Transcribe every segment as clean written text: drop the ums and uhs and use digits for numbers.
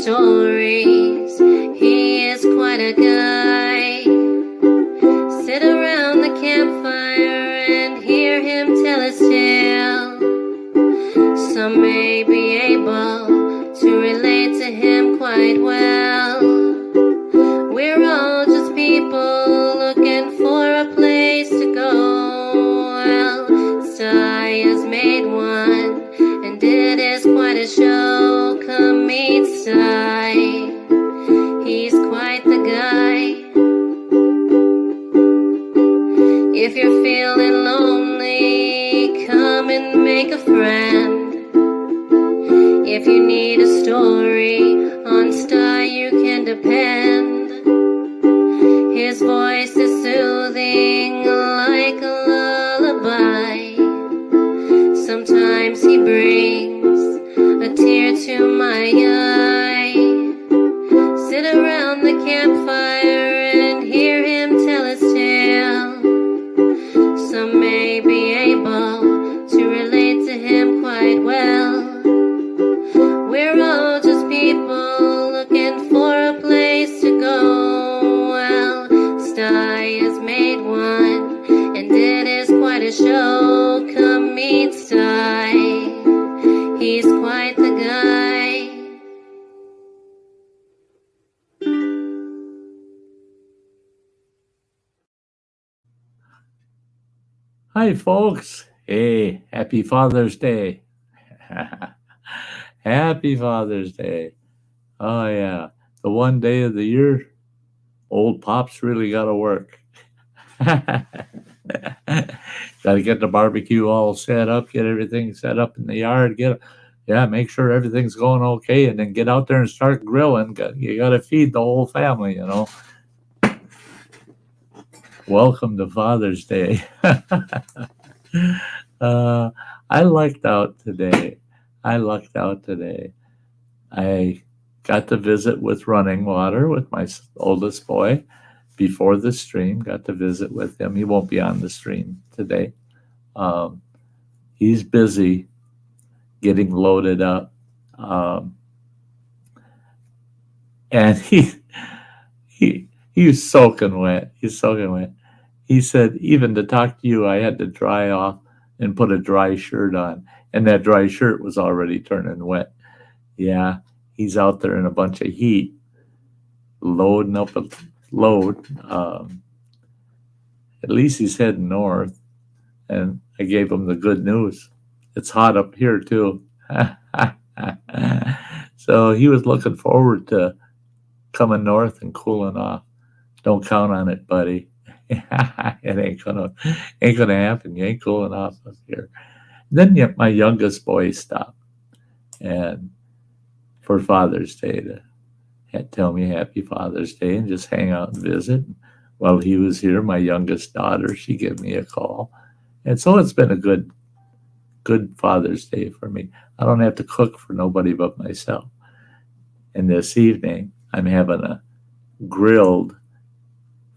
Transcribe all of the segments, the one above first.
stories. He is quite a guy. Sit around the campfire and hear him tell his tale. Some may be able to relate to him quite well. We're all just people looking for a place to go. Well, Sty has made one, and it is quite a show. Come meet Sty. He's quite the guy. If you're feeling lonely, come and make a friend. If you need a story, on Sty you can depend. His voice is soothing like a lullaby. Sometimes he brings a tear to my eye. Sit around the campfire and hear him tell his tale. Some may be able to relate to him quite well. We're all just people looking for a place to go. Well, Sty has made one, and it is quite a show. Come meet Sty. He's quite the guy. Hi, folks. Hey, happy Father's Day. Happy Father's Day. Oh, yeah. The one day of the year, old Pop's really got to work. Got to get the barbecue all set up, get everything set up in the yard, make sure everything's going okay, and then get out there and start grilling. You got to feed the whole family, you know. Welcome to Father's Day. I lucked out today. I got to visit with Running Water with my oldest boy before the stream. Got to visit with him. He won't be on the stream today. He's busy getting loaded up. And he's soaking wet. He said, even to talk to you, I had to dry off and put a dry shirt on. And that dry shirt was already turning wet. Yeah, he's out there in a bunch of heat, loading up a load. At least he's heading north. And I gave him the good news. It's hot up here, too. So he was looking forward to coming north and cooling off. Don't count on it, buddy. It ain't gonna happen. You ain't cooling off up here. Then my youngest boy stopped, and for Father's Day to tell me Happy Father's Day and just hang out and visit. While he was here, my youngest daughter, she gave me a call, and so it's been a good Father's Day for me. I don't have to cook for nobody but myself. And this evening, I'm having a grilled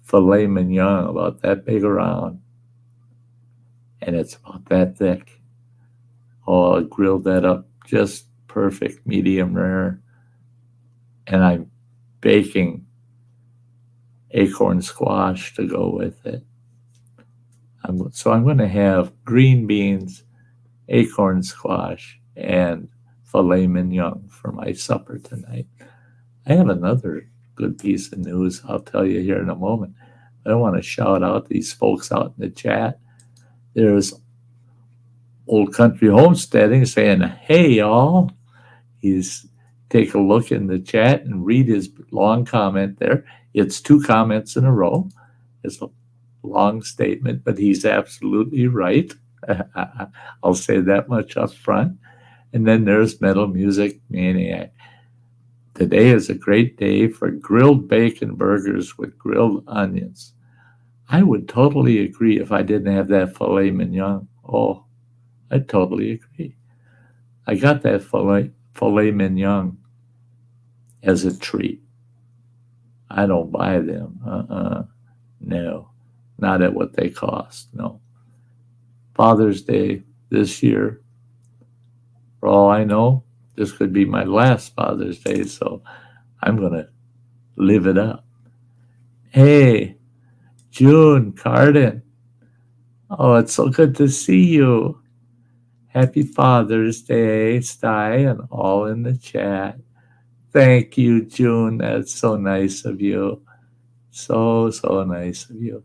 filet mignon about that big around, and it's about that thick. Oh, I grilled that up just perfect, medium rare, and I'm baking acorn squash to go with it. So I'm going to have green beans, acorn squash, and filet mignon for my supper tonight. I have another good piece of news I'll tell you here in a moment. I want to shout out these folks out in the chat. There's Old Country Homesteading saying, hey, y'all. He's take a look in the chat and read his long comment there. It's 2 comments in a row. It's a long statement, but he's absolutely right. I'll say that much up front. And then there's Metal Music Maniac. Today is a great day for grilled bacon burgers with grilled onions. I would totally agree if I didn't have that filet mignon. Oh, I totally agree. I got that filet mignon as a treat. I don't buy them. No, not at what they cost. No. Father's Day this year, for all I know, this could be my last Father's Day, so I'm going to live it up. Hey, June Carden. Oh, it's so good to see you. Happy Father's Day, Sty, and all in the chat. Thank you, June. That's so nice of you. So nice of you.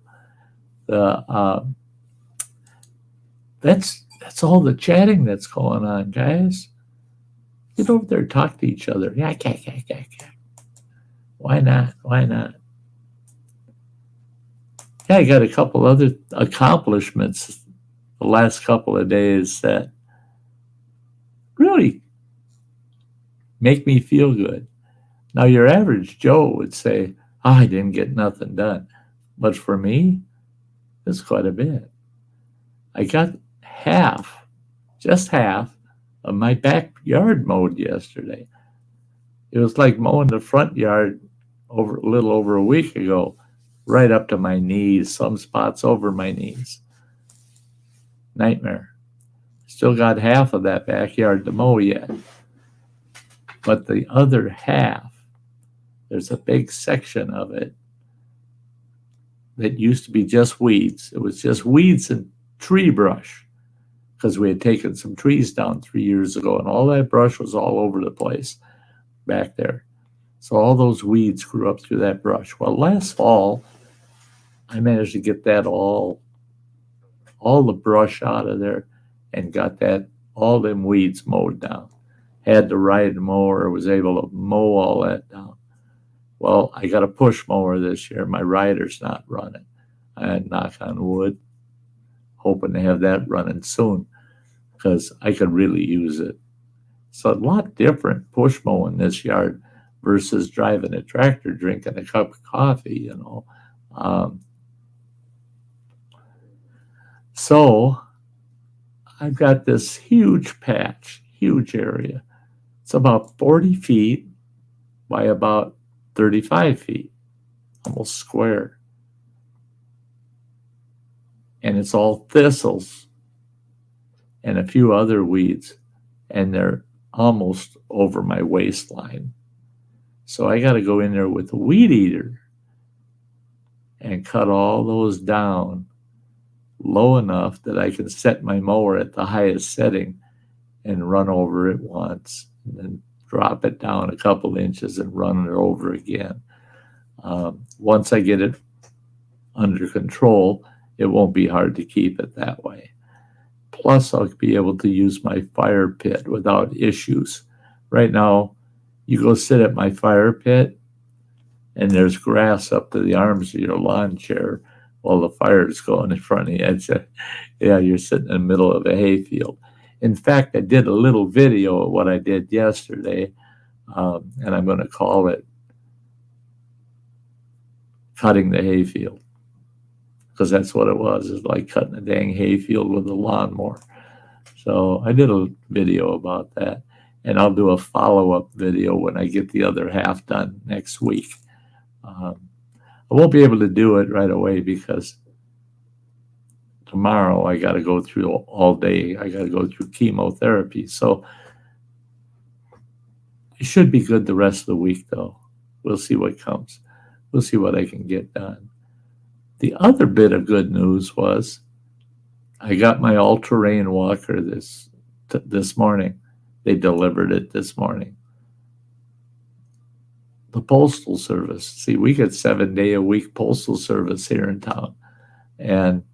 That's all the chatting that's going on, guys. Get over there, talk to each other. Yeah. Why not? Yeah, I got a couple other accomplishments the last couple of days that really make me feel good. Now, your average Joe would say, I didn't get nothing done. But for me, it's quite a bit. I got just half of my backyard mowed yesterday. It was like mowing the front yard a little over a week ago, right up to my knees, some spots over my knees. Nightmare. Still got half of that backyard to mow yet. But the other half, there's a big section of it that used to be just weeds. It was just weeds and tree brush because we had taken some trees down 3 years ago, and all that brush was all over the place back there. So all those weeds grew up through that brush. Well, last fall, I managed to get that all the brush out of there and got all them weeds mowed down. Had to ride the mower, was able to mow all that down. Well, I got a push mower this year. My rider's not running. I knock on wood, hoping to have that running soon because I could really use it. It's a lot different push mowing this yard versus driving a tractor, drinking a cup of coffee, So I've got this huge patch, huge area. It's about 40 feet by about 35 feet, almost square. And it's all thistles and a few other weeds, and they're almost over my waistline. So I got to go in there with a weed eater and cut all those down low enough that I can set my mower at the highest setting and run over it once, and then drop it down a couple inches and run it over again. Once I get it under control, it won't be hard to keep it that way. Plus, I'll be able to use my fire pit without issues. Right now, you go sit at my fire pit, and there's grass up to the arms of your lawn chair while the fire's going in front of you. Yeah, you're sitting in the middle of a hayfield. In fact, I did a little video of what I did yesterday, and I'm going to call it Cutting the Hayfield, because that's what it was. It's like cutting a dang hayfield with a lawnmower. So I did a video about that, and I'll do a follow-up video when I get the other half done next week. I won't be able to do it right away because tomorrow I got to go through all day. I got to go through chemotherapy. So it should be good the rest of the week, though. We'll see what comes. We'll see what I can get done. The other bit of good news was I got my all-terrain walker this morning. They delivered it this morning. The Postal Service. See, we get 7-day-a-week Postal Service here in town. And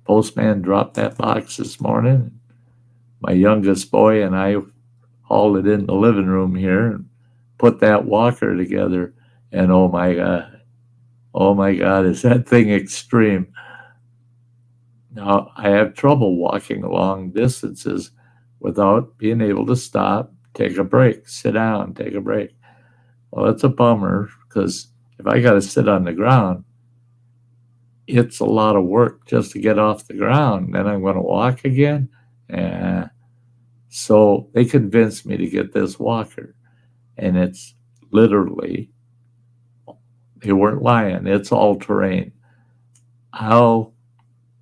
postman dropped that box this morning. My youngest boy and I hauled it in the living room here and put that walker together. And oh my God, is that thing extreme. Now, I have trouble walking long distances without being able to stop, take a break, sit down, take a break. Well, it's a bummer because if I got to sit on the ground, it's a lot of work just to get off the ground. Then I'm going to walk again. So they convinced me to get this walker. And it's literally, they weren't lying, it's all terrain. I'll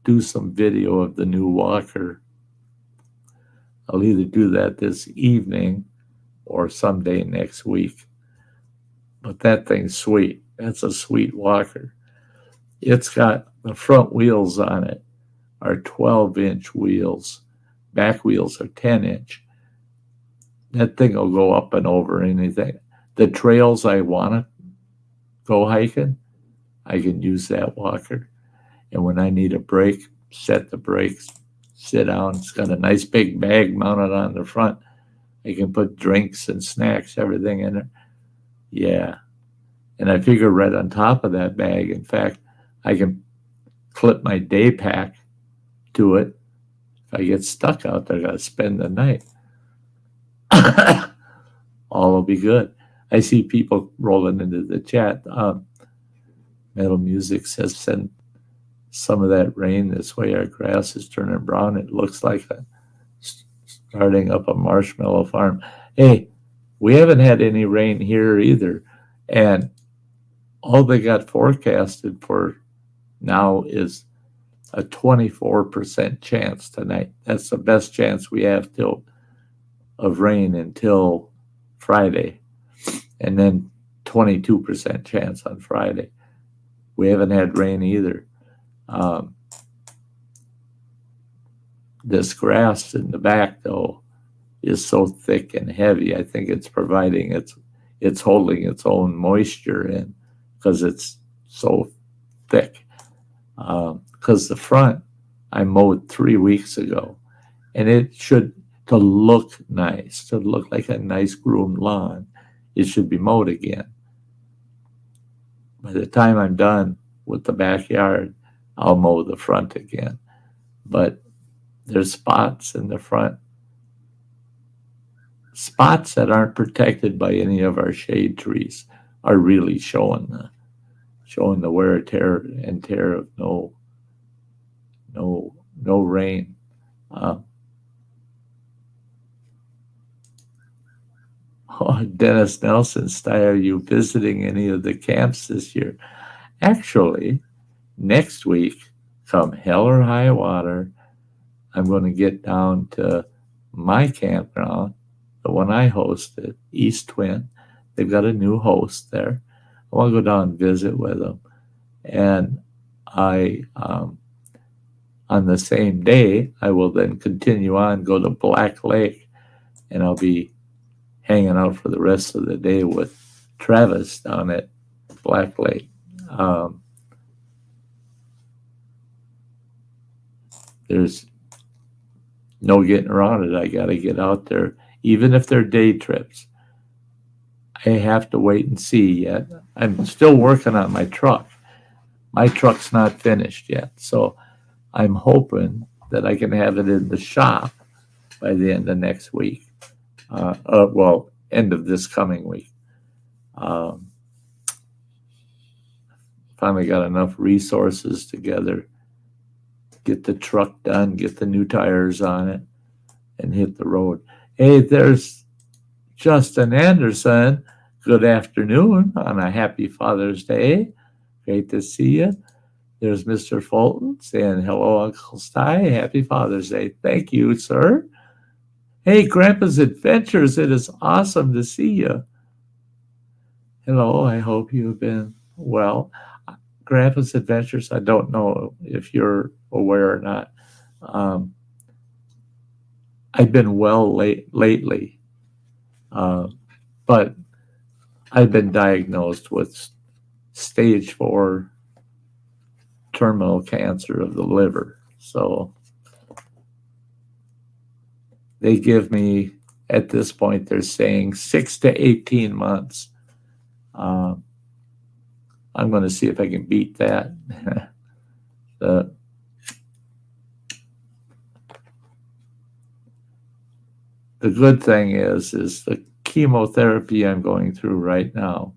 do some video of the new walker I'll either do that this evening or someday next week. But that thing's sweet. That's a sweet walker. It's got the front wheels on it are 12-inch wheels. Back wheels are 10-inch. That thing will go up and over anything. The trails I want to go hiking, I can use that walker. And when I need a break, set the brakes, sit down. It's got a nice big bag mounted on the front. I can put drinks and snacks, everything in it. Yeah. And I figure right on top of that bag, in fact, I can clip my day pack to it. If I get stuck out there, I got to spend the night. All will be good. I see people rolling into the chat. Metal Music says, send some of that rain this way. Our grass is turning brown. It looks like starting up a marshmallow farm. Hey, we haven't had any rain here either. And all they got forecasted for now is a 24% chance tonight. That's the best chance we have of rain until Friday. And then 22% chance on Friday. We haven't had rain either. This grass in the back, though, is so thick and heavy. I think it's providing it's holding its own moisture in because it's so thick. Because the front I mowed 3 weeks ago, and it should to look nice, to look like a nice groomed lawn. It should be mowed again. By the time I'm done with the backyard, I'll mow the front again. But there's spots in the front, spots that aren't protected by any of our shade trees are really showing the wear and tear of no rain. Dennis Nelson, Sty, are you visiting any of the camps this year? Actually, next week, come hell or high water, I'm going to get down to my campground, the one I hosted, East Twin. They've got a new host there. I want to go down and visit with them. And on the same day, I will then continue on, go to Black Lake, and I'll be hanging out for the rest of the day with Travis down at Black Lake. There's no getting around it. I got to get out there, even if they're day trips. I have to wait and see yet. I'm still working on my truck. My truck's not finished yet, so I'm hoping that I can have it in the shop by the end of next week. End of this coming week. Finally got enough resources together, get the truck done, get the new tires on it, and hit the road. Hey, there's Justin Anderson. Good afternoon on a happy Father's Day. Great to see you. There's Mr. Fulton saying, hello, Uncle Sty. Happy Father's Day. Thank you, sir. Hey, Grandpa's Adventures. It is awesome to see you. Hello, I hope you've been well. Grandpa's Adventures, I don't know if you're aware or not. I've been well lately, but I've been diagnosed with stage 4 terminal cancer of the liver. So they give me, at this point, they're saying 6 to 18 months. I'm going to see if I can beat that. The good thing is the chemotherapy I'm going through right now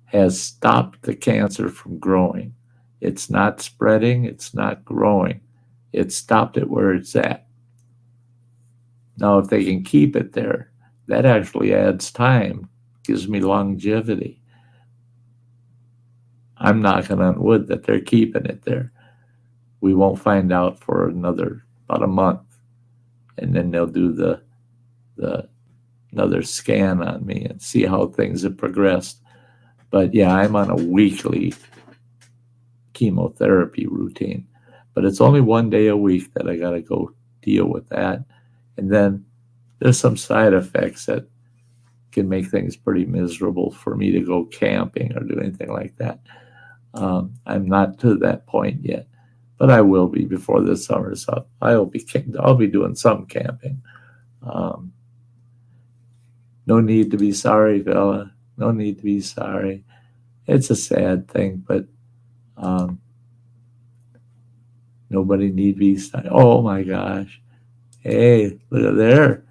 has stopped the cancer from growing. It's not spreading. It's not growing. It stopped it where it's at. Now, if they can keep it there, that actually adds time, gives me longevity. I'm knocking on wood that they're keeping it there. We won't find out for about a month. and then they'll do the another scan on me and see how things have progressed. But yeah, I'm on a weekly chemotherapy routine, but it's only 1 day a week that I got to go deal with that. And then there's some side effects that can make things pretty miserable for me to go camping or do anything like that. I'm not to that point yet, but I will be before the summer's up. I'll be doing some camping. Um, no need to be sorry, fella. No need to be sorry. It's a sad thing, but um, nobody need be sorry. Oh my gosh! Hey, look at there.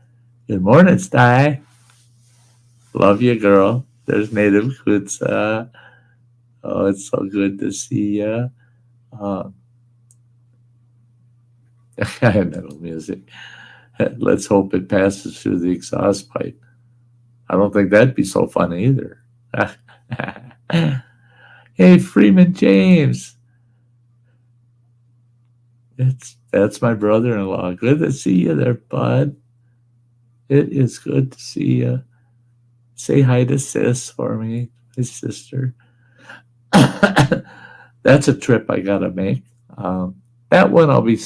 Good morning, Sty. Love you, girl. There's Native Kutsa. Oh, it's so good to see you. Metal music. Let's hope it passes through the exhaust pipe. I don't think that'd be so fun either. Hey, Freeman James. That's my brother-in-law. Good to see you there, bud. It is good to see you. Say hi to Sis for me, his sister. That's a trip I gotta make. That one I'll be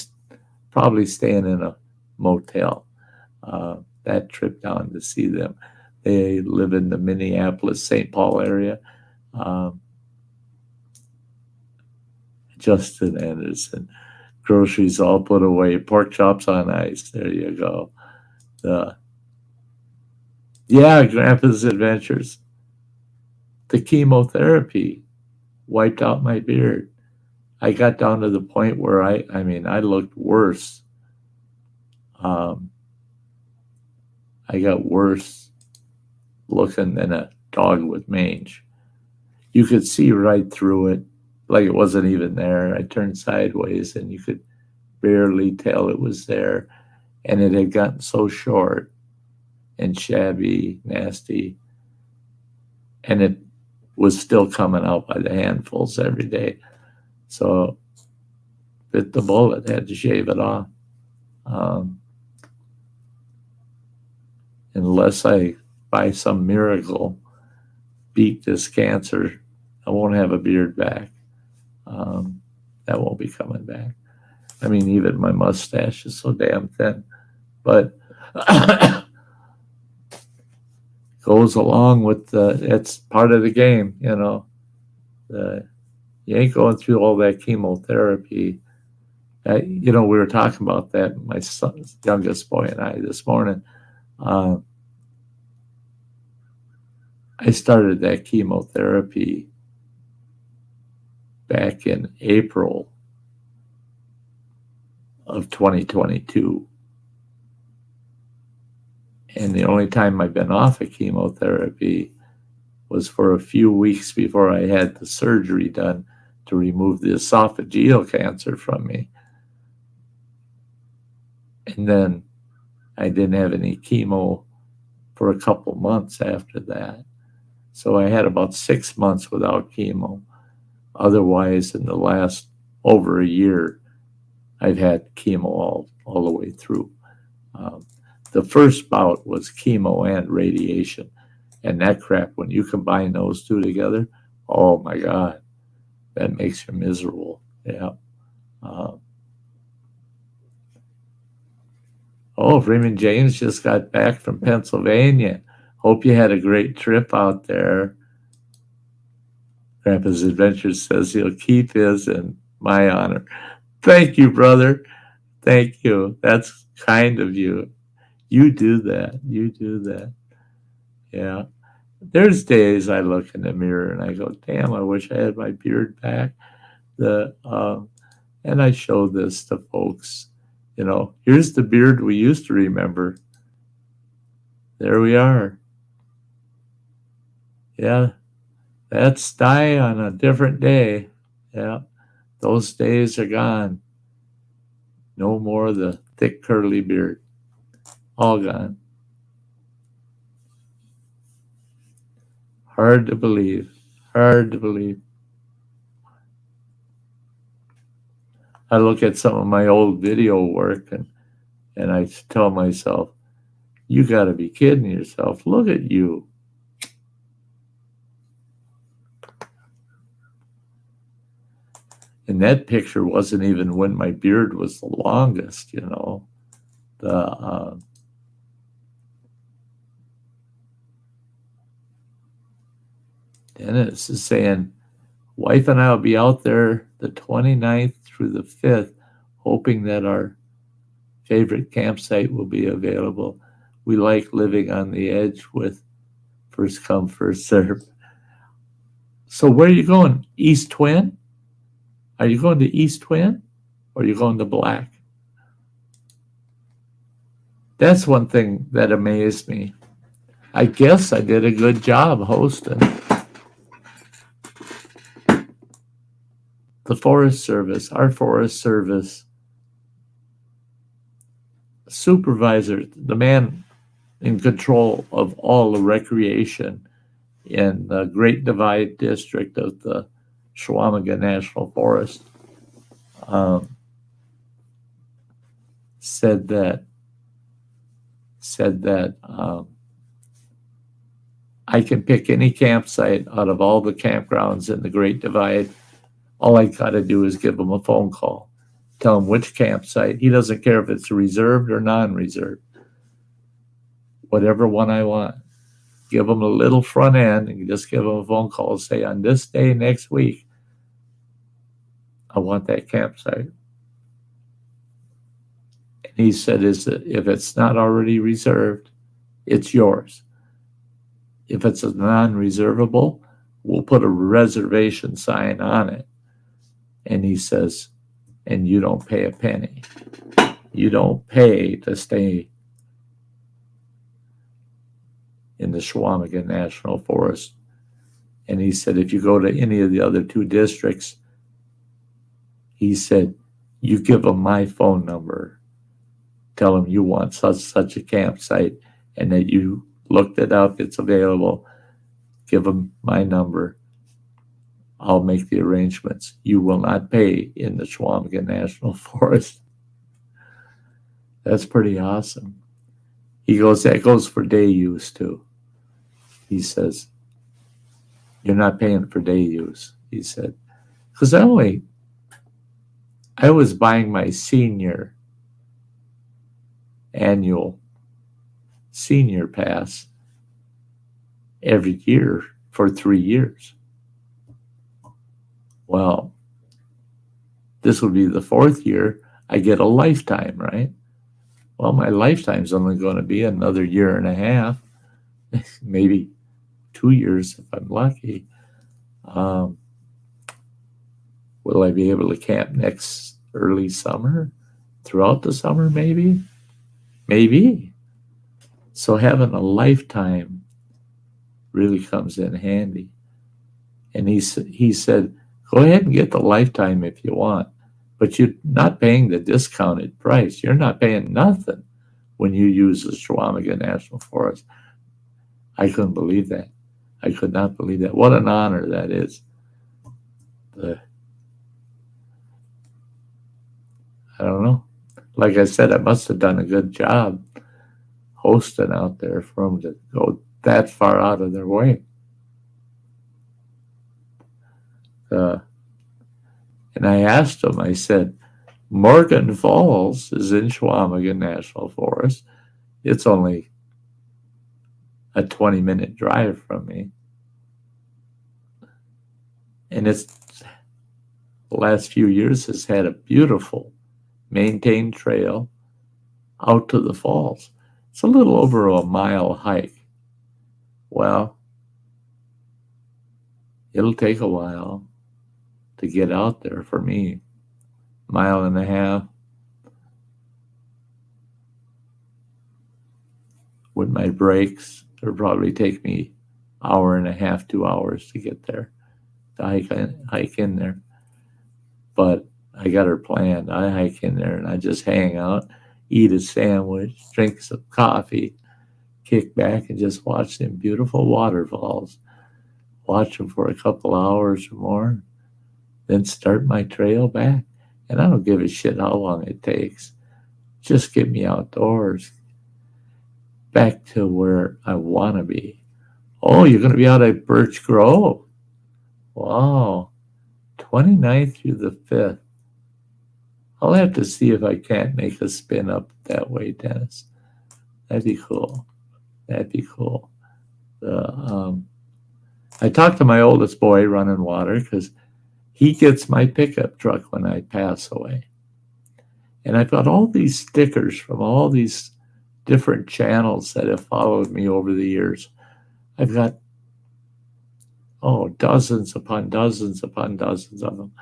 probably staying in a motel. That trip down to see them. They live in the Minneapolis, St. Paul area. Justin Anderson. Groceries all put away. Pork chops on ice. There you go. Yeah, Grandpa's Adventures. The chemotherapy wiped out my beard. I got down to the point where I looked worse. I got worse looking than a dog with mange. You could see right through it, like it wasn't even there. I turned sideways and you could barely tell it was there. And it had gotten so short and shabby, nasty. And it was still coming out by the handfuls every day. So bit the bullet, had to shave it off. Unless I, by some miracle, beat this cancer, I won't have a beard back. That won't be coming back. I mean, even my mustache is so damn thin. But goes along with it's part of the game, you know. You ain't going through all that chemotherapy. We were talking about that, my son's youngest boy and I, this morning. I started that chemotherapy back in April of 2022. And the only time I've been off of chemotherapy was for a few weeks before I had the surgery done to remove the esophageal cancer from me. And then I didn't have any chemo for a couple months after that. So I had about 6 months without chemo. Otherwise, in the last over a year, I've had chemo all the way through. The first bout was chemo and radiation. And that crap, when you combine those two together, oh my God, that makes you miserable. Yeah. Freeman James just got back from Pennsylvania. Hope you had a great trip out there. Grandpa's Adventures says he'll keep his in my honor. Thank you, brother. Thank you. That's kind of you. You do that. You do that. Yeah. There's days I look in the mirror and I go, damn, I wish I had my beard back. And I show this to folks. Here's the beard we used to remember. There we are. Yeah, that's Sty on a different day. Yeah, those days are gone. No more of the thick curly beard. All gone. Hard to believe. Hard to believe. I look at some of my old video work and And I tell myself, you got to be kidding yourself. Look at you. And that picture wasn't even when my beard was the longest, you know. And it's saying, wife and I will be out there the 29th through the 5th, hoping that our favorite campsite will be available. We like living on the edge with first come, first serve. So where are you going? East Twin? Are you going to East Twin or are you going to Black? That's one thing that amazed me. I guess I did a good job hosting. The Forest Service, our Forest Service supervisor, the man in control of all the recreation in the Great Divide District of the Chequamegon National Forest, said that I can pick any campsite out of all the campgrounds in the Great Divide. All I got to do is give him a phone call, tell him which campsite. He doesn't care if it's reserved or non-reserved. Whatever one I want. Give him a little front end and just give him a phone call and say, on this day next week, I want that campsite. And he said, if it's not already reserved, it's yours. If it's a non-reservable, we'll put a reservation sign on it. And he says, and you don't pay a penny. You don't pay to stay in the Chequamegon National Forest. And he said, if you go to any of the other two districts, he said, you give them my phone number. Tell them you want such a campsite and that you looked it up, it's available. Give them my number. I'll make the arrangements. You will not pay in the Chequamegon National Forest. That's pretty awesome. He goes, that goes for day use too. He says, you're not paying for day use, he said. Because I was buying my annual senior pass every year for 3 years. Well, this will be the 4th year. I get a lifetime, right? Well, my lifetime's only going to be another year and a half, maybe 2 years if I'm lucky. Will I be able to camp next early summer? Throughout the summer, maybe? Maybe. So having a lifetime really comes in handy. And he said, go ahead and get the lifetime if you want, but you're not paying the discounted price. You're not paying nothing when you use the Chequamegon National Forest. I couldn't believe that. I could not believe that. What an honor that is. I don't know. Like I said, I must have done a good job hosting out there for them to go that far out of their way. And I asked him, I said, Morgan Falls is in Chequamegon National Forest. It's only a 20-minute drive from me. And it's the last few years has had a beautiful maintained trail out to the falls. It's a little over a mile hike. Well, it'll take a while to get out there for me. 1.5 miles. With my breaks, it'll probably take me 1.5 hours, 2 hours to get there, to hike in there. But I got her planned. I hike in there and I just hang out, eat a sandwich, drink some coffee, kick back and just watch them beautiful waterfalls. Watch them for a couple hours or more, then start my trail back. And I don't give a shit how long it takes. Just get me outdoors, back to where I want to be. Oh, you're going to be out at Birch Grove. Wow. 29th through the 5th. I'll have to see if I can't make a spin up that way, Dennis. That'd be cool. That'd be cool. I talked to my oldest boy running water because he gets my pickup truck when I pass away. And I've got all these stickers from all these different channels that have followed me over the years. I've got, dozens upon dozens upon dozens of them.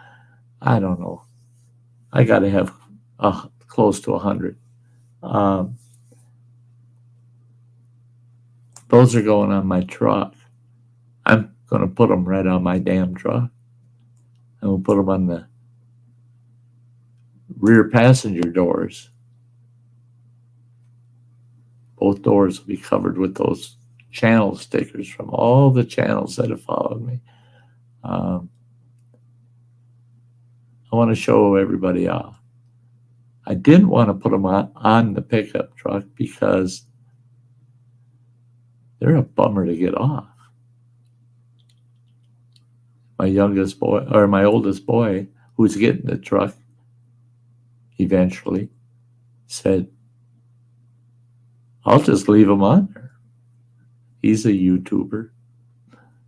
I don't know. I got to have close to 100. Those are going on my truck. I'm going to put them right on my damn truck. I'm going to put them on the rear passenger doors. Both doors will be covered with those channel stickers from all the channels that have followed me. I want to show everybody off. I didn't want to put them on the pickup truck because they're a bummer to get off. My oldest boy, who's getting the truck eventually, said, I'll just leave them on there. He's a YouTuber.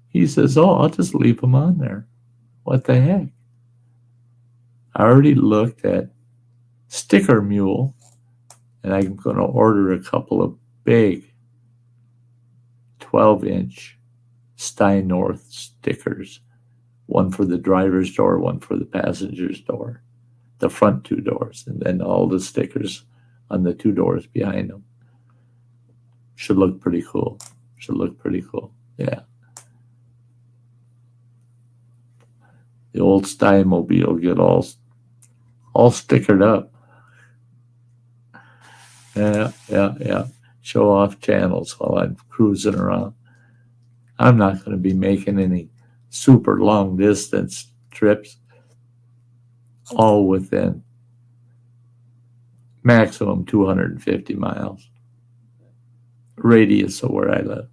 He says, I'll just leave them on there. What the heck? I already looked at Sticker Mule, and I'm going to order a couple of big 12-inch Sty North stickers. One for the driver's door, one for the passenger's door. The front two doors, and then all the stickers on the two doors behind them. Should look pretty cool. Yeah. The old Sty Mobile get all stickered up. Yeah. Show off channels while I'm cruising around. I'm not going to be making any super long distance trips, all within maximum 250 miles radius of where I live.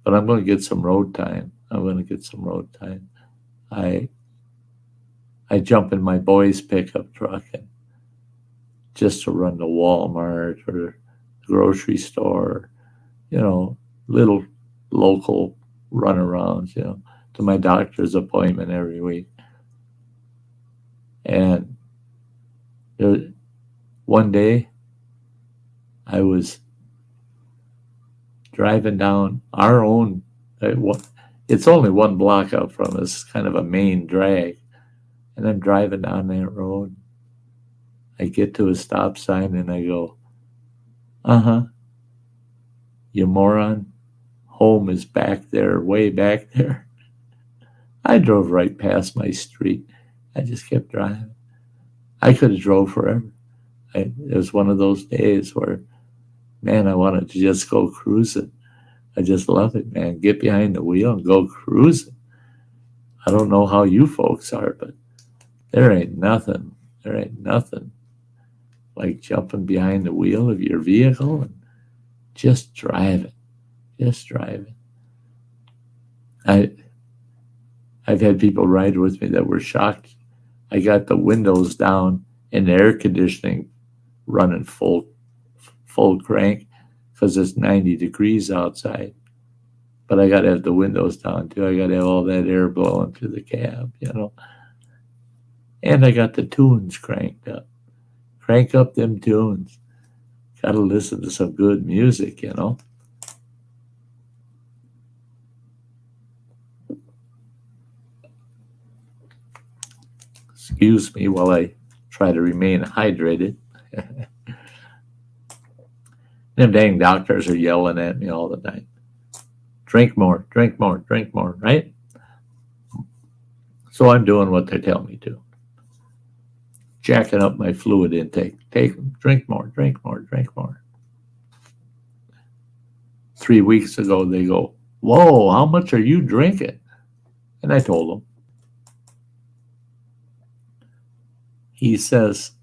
But I'm going to get some road time. I jump in my boy's pickup truck and just to run to Walmart or the grocery store, little local runarounds, to my doctor's appointment every week. And one day I was driving down our own, it's only one block out from us, kind of a main drag. And I'm driving down that road. I get to a stop sign and I go, you moron, home is back there, way back there. I drove right past my street. I just kept driving. I could have drove forever. It was one of those days where, man, I wanted to just go cruising. I just love it, man. Get behind the wheel and go cruising. I don't know how you folks are, but there ain't nothing like jumping behind the wheel of your vehicle and just driving. I've had people ride with me that were shocked. I got the windows down and the air conditioning running full crank because it's 90 degrees outside. But I got to have the windows down too. I got to have all that air blowing through the cab, And I got the tunes cranked up. Crank up them tunes. Got to listen to some good music, Excuse me while I try to remain hydrated. Them dang doctors are yelling at me all the time. Drink more, right? So I'm doing what they tell me to. Jacking up my fluid intake. Drink more. 3 weeks ago, they go, whoa, how much are you drinking? And I told them. He says,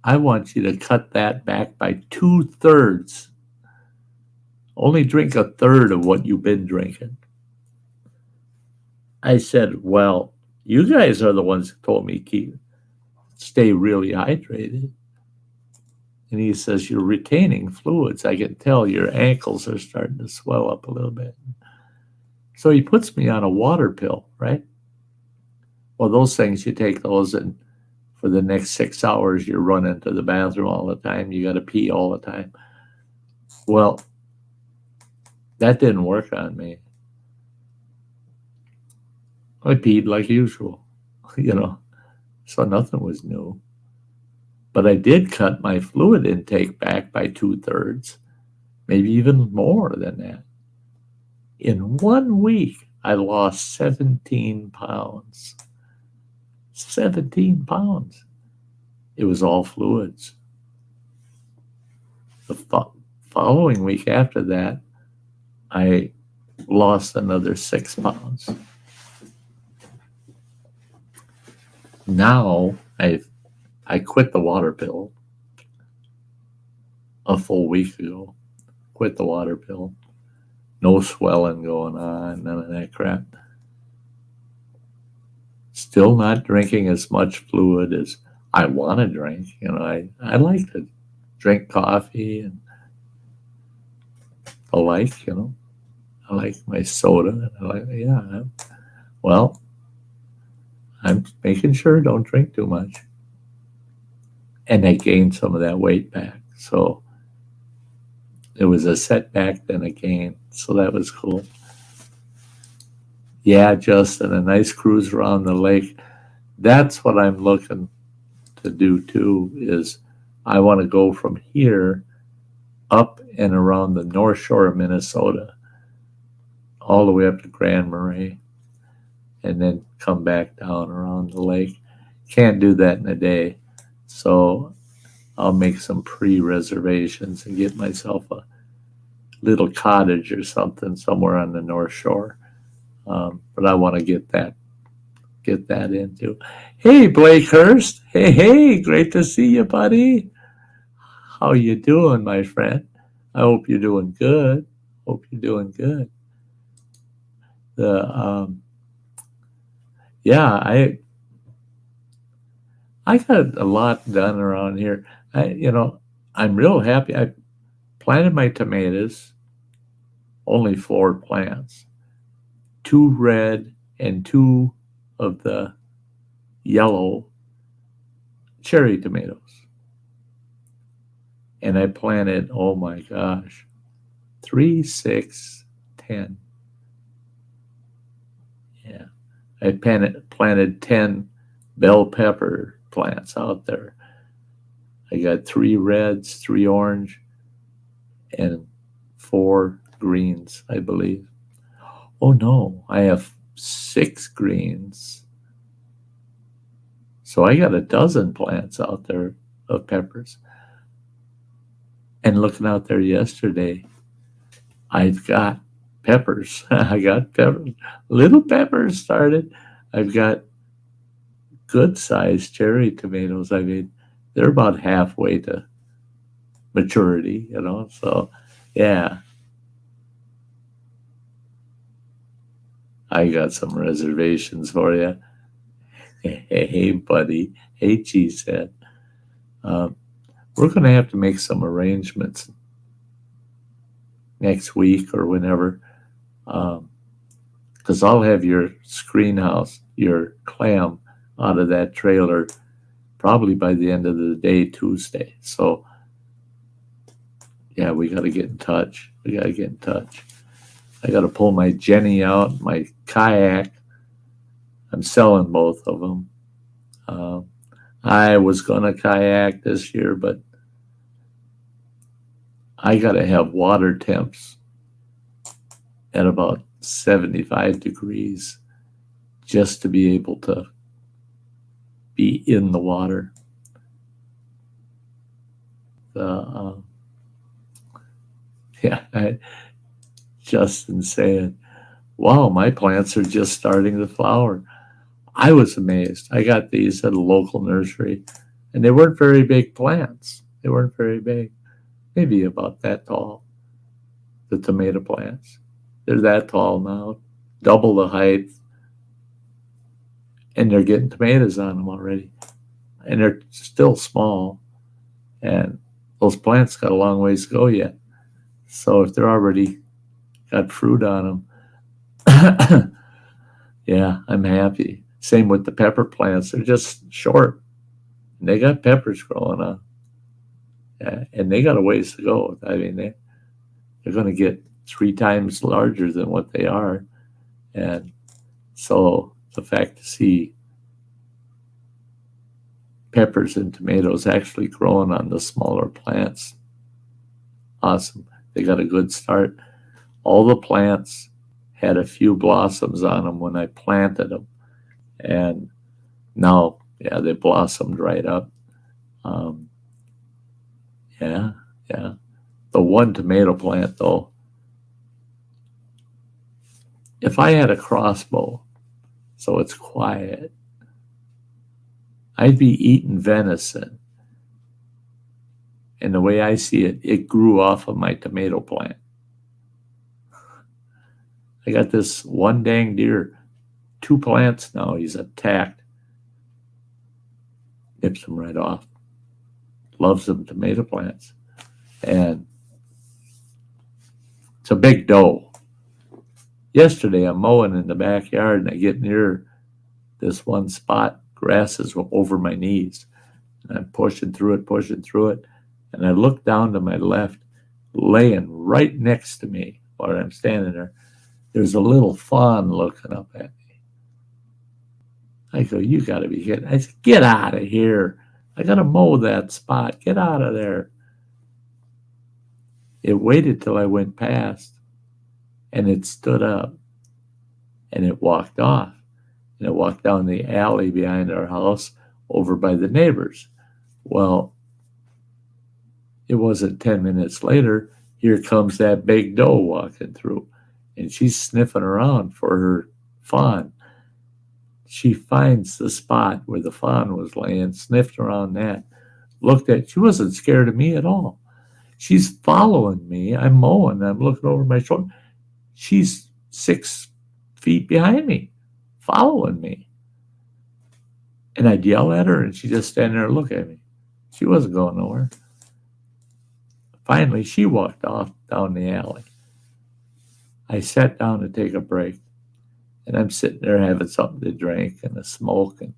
I want you to cut that back by 2/3. Only drink 1/3 of what you've been drinking. I said, well, you guys are the ones who told me stay really hydrated. And he says, you're retaining fluids. I can tell your ankles are starting to swell up a little bit. So he puts me on a water pill, right? Well, those things, you take those, and for the next 6 hours, you're running to the bathroom all the time. You got to pee all the time. Well, that didn't work on me. I peed like usual, so nothing was new. But I did cut my fluid intake back by 2/3, maybe even more than that. In 1 week, I lost 17 pounds. 17 pounds. It was all fluids. The following week after that, I lost another 6 pounds. Now I quit the water pill a full week ago. Quit the water pill. No swelling going on, none of that crap. Still not drinking as much fluid as I want to drink. I like to drink coffee and the like, I like my soda. Well, I'm making sure don't drink too much. And I gained some of that weight back. So it was a setback, then a gain. So that was cool. Yeah, Justin, a nice cruise around the lake. That's what I'm looking to do too, is I want to go from here up and around the North Shore of Minnesota, all the way up to Grand Marais, and then come back down around the lake. Can't do that in a day. So I'll make some pre-reservations and get myself a little cottage or something somewhere on the North Shore. But I want to get that into. Hey, Blake Hurst. Hey, great to see you, buddy. How you doing, my friend? I hope you're doing good. I got a lot done around here. I'm real happy. I planted my tomatoes, only 4 plants, 2 red and 2 of the yellow cherry tomatoes. And I planted, oh my gosh, 3, 6, 10. Yeah. I planted 10 bell pepper plants out there. I got 3 reds, 3 orange, and 4 greens, I believe. Oh no, I have 6 greens. So I got a dozen plants out there of peppers. And looking out there yesterday, I've got peppers. I got peppers. Little peppers started. I've got good-sized cherry tomatoes. I mean, they're about halfway to maturity, So, yeah. I got some reservations for you. Hey, buddy. Hey, Cheesehead. We're going to have to make some arrangements next week or whenever, because I'll have your screen house, your clam, out of that trailer probably by the end of the day, Tuesday. So, yeah, we got to get in touch. I got to pull my Jenny out, my kayak. I'm selling both of them. I was going to kayak this year, but I got to have water temps at about 75 degrees just to be able to be in the water. Justin saying, wow, my plants are just starting to flower. I was amazed. I got these at a local nursery, and they weren't very big plants. They weren't very big, maybe about that tall, the tomato plants. They're that tall now, double the height, and they're getting tomatoes on them already. And they're still small, and those plants got a long ways to go yet. So if they're already got fruit on them, yeah, I'm happy. Same with the pepper plants. They're just short. And they got peppers growing on. Yeah, and they got a ways to go. I mean, they're going to get 3 times larger than what they are. And so the fact to see peppers and tomatoes actually growing on the smaller plants, awesome. They got a good start. All the plants had a few blossoms on them when I planted them. And now, yeah, they blossomed right up. Yeah. The one tomato plant, though, if I had a crossbow, so it's quiet, I'd be eating venison. And the way I see it, it grew off of my tomato plant. I got this one dang deer, 2 plants now he's attacked. Nips them right off. Loves them tomato plants. And it's a big doe. Yesterday I'm mowing in the backyard and I get near this one spot, grass is over my knees. And I'm pushing through it. And I look down to my left, laying right next to me while I'm standing there. There's a little fawn looking up at me. I go, you got to be kidding. I said, get out of here. I got to mow that spot. Get out of there. It waited till I went past, and it stood up, and it walked off. And it walked down the alley behind our house over by the neighbors. Well, it wasn't 10 minutes later, here comes that big doe walking through, and she's sniffing around for her fawn. She finds the spot where the fawn was laying, sniffed around that, looked at, she wasn't scared of me at all. She's following me. I'm mowing. I'm looking over my shoulder. She's 6 feet behind me, following me. And I'd yell at her, and she'd just stand there and look at me. She wasn't going nowhere. Finally, she walked off down the alley. I sat down to take a break, and I'm sitting there having something to drink and a smoke, and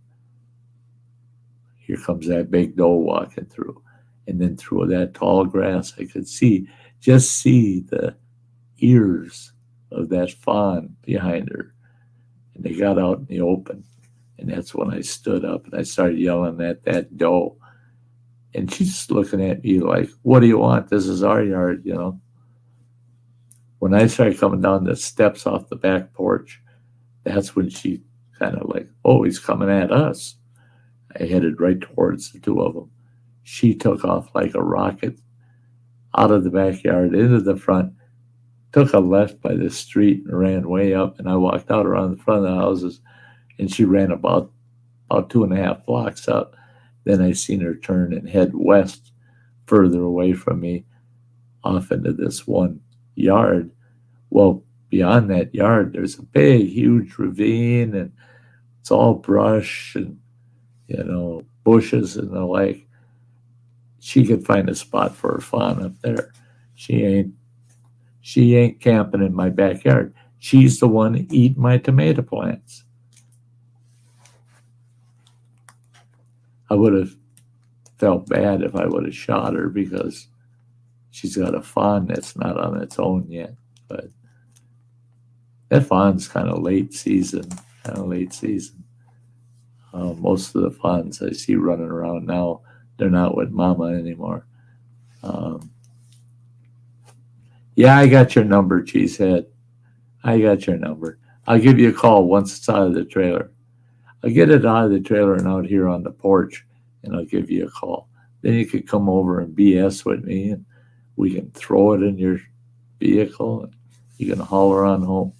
here comes that big doe walking through. And then through that tall grass, I could just see the ears of that fawn behind her. And they got out in the open. And that's when I stood up and I started yelling at that doe. And she's just looking at me like, what do you want? This is our yard, you know. When I started coming down the steps off the back porch, that's when she kind of like, oh, he's coming at us. I headed right towards the 2 of them. She took off like a rocket out of the backyard into the front, took a left by the street and ran way up. And I walked out around the front of the houses, and she ran about 2.5 blocks out. Then I seen her turn and head west, further away from me, off into this one yard. Well, beyond that yard, there's a big, huge ravine, and it's all brush and, bushes and the like. She could find a spot for her fawn up there. She ain't camping in my backyard. She's the one eating my tomato plants. I would have felt bad if I would have shot her because she's got a fawn that's not on its own yet. But that fawn's kind of late season. Most of the fawns I see running around now, they're not with mama anymore. Yeah, I got your number, Cheesehead. I got your number. I'll give you a call once it's out of the trailer. I'll get it out of the trailer and out here on the porch, and I'll give you a call. Then you could come over and BS with me, and we can throw it in your vehicle, and you can haul her on home.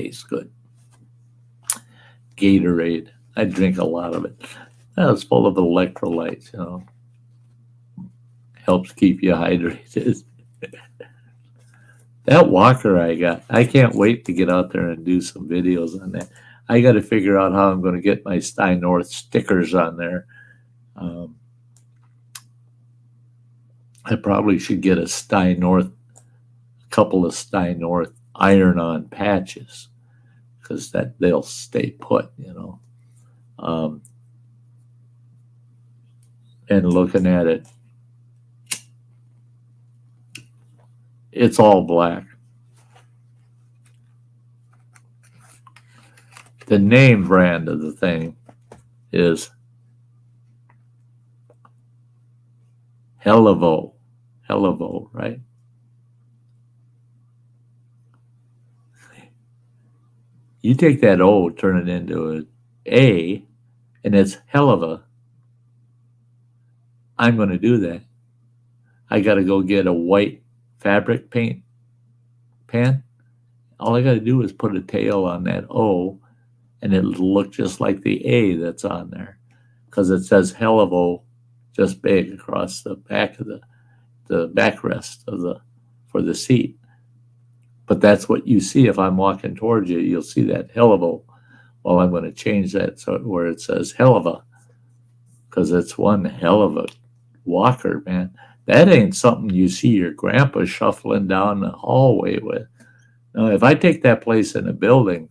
tastes good. Gatorade. I drink a lot of it. It's full of electrolytes, helps keep you hydrated. That walker I got, I can't wait to get out there and do some videos on that. I got to figure out how I'm going to get my Sty North stickers on there. I probably should get a couple of Sty North iron-on patches, because that they'll stay put, and looking at it, it's all black. The name brand of the thing is Hellevo, right? You take that O, turn it into an A, and it's Helleva. I'm going to do that. I got to go get a white fabric paint pen. All I got to do is put a tail on that O, and it'll look just like the A that's on there, because it says Hellevo just big across the back of the backrest for the seat. But that's what you see if I'm walking towards you. You'll see that Hellevo. Well, I'm going to change that so where it says Helleva, because it's one hell of a walker, man. That ain't something you see your grandpa shuffling down the hallway with. Now, if I take that place in a building,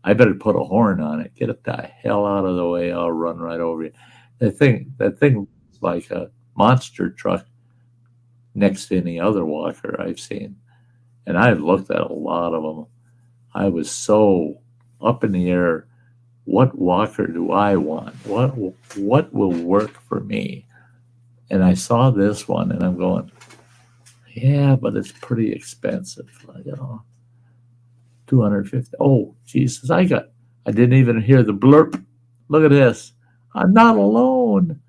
I better put a horn on it. Get the hell out of the way. I'll run right over you. That thing is like a monster truck next to any other walker I've seen. And I've looked at a lot of them. I was so up in the air. What walker do I want? What will work for me? And I saw this one, and I'm going, yeah, but it's pretty expensive. $250. Oh, Jesus! I didn't even hear the blurp. Look at this. I'm not alone.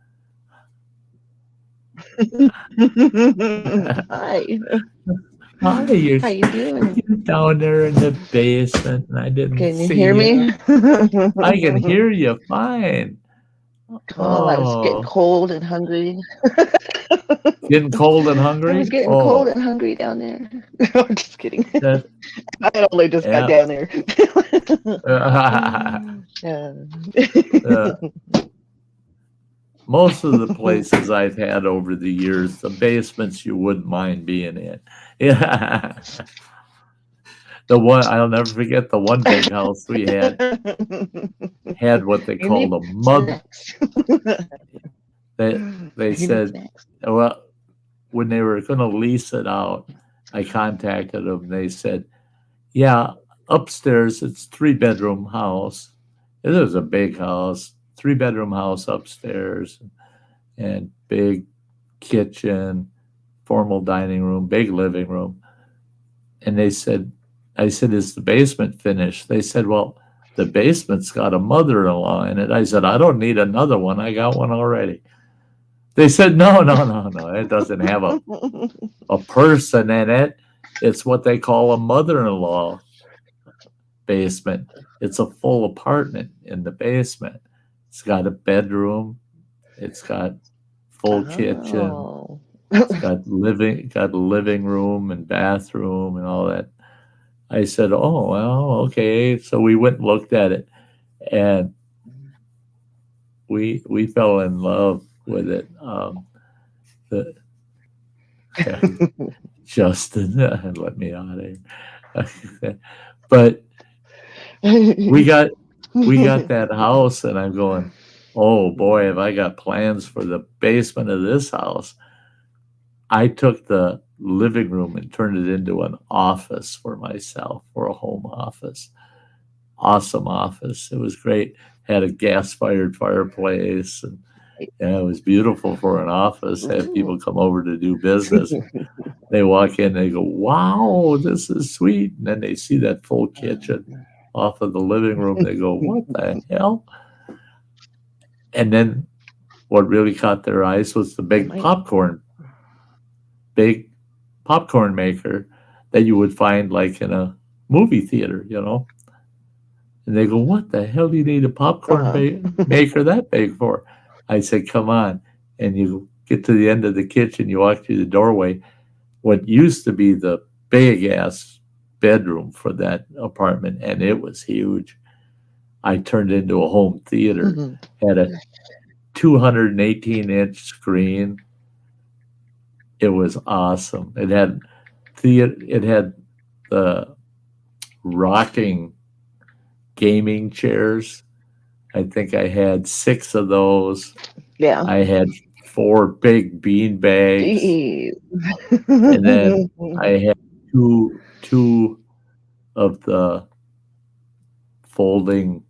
Hi. Hi, How you doing? you're down there in the basement, and I didn't Can you see hear me? I can hear you fine. Oh, I was getting cold and hungry. Getting cold and I hungry? was getting cold and hungry down there. I'm just kidding. That, I only just got down there. most of the places I've had over the years, the basements you wouldn't mind being in. Yeah. The one, I'll never forget, the one big house we had what they called a mother. They said, well, when they were going to lease it out, I contacted them. They said, yeah, upstairs, it's 3-bedroom house. It was a big house, 3-bedroom house upstairs, and big kitchen, formal dining room, big living room. And I said, is the basement finished? They said, well, the basement's got a mother-in-law in it. I said, I don't need another one. I got one already. They said, no. It doesn't have a person in it. It's what they call a mother-in-law basement. It's a full apartment in the basement. It's got a bedroom. It's got full kitchen. It's got living room and bathroom and all that. I said, oh, well, okay. So we went and looked at it, and we fell in love with it. Justin, let me out of here. But we got that house, and I'm going, oh boy, have I got plans for the basement of this house. I took the living room and turned it into an office for myself, for a home office. Awesome office. It was great. Had a gas-fired fireplace, and it was beautiful for an office. Had people come over to do business. They walk in, they go, wow, this is sweet. And then they see that full kitchen off of the living room. They go, what the hell? And then what really caught their eyes was the big popcorn maker that you would find like in a movie theater, And they go, what the hell do you need a popcorn maker that big for? I said, come on. And you get to the end of the kitchen, you walk through the doorway. What used to be the big ass bedroom for that apartment, and it was huge. I turned into a home theater, had a 218-inch screen. It was awesome. It had the rocking gaming chairs. I think I had 6 of those. Yeah. I had 4 big bean bags. Jeez. And then I had two of the folding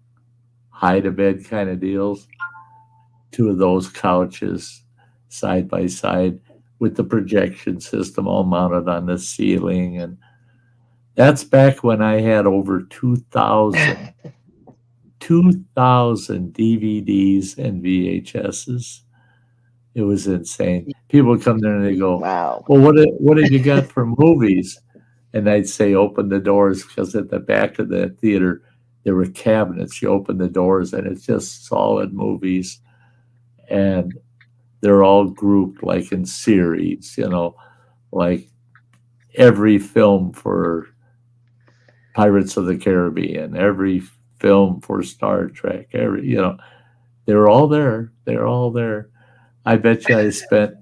hide-a-bed kind of deals. 2 of those couches side by side with the projection system all mounted on the ceiling. And that's back when I had over 2,000 DVDs and VHSs. It was insane. People would come there and they go, wow. well, what did you got for movies? And I'd say, open the doors, because at the back of the theater, there were cabinets. You open the doors and it's just solid movies. And they're all grouped like in series, like every film for Pirates of the Caribbean, every film for Star Trek, they're all there. They're all there. I bet you I spent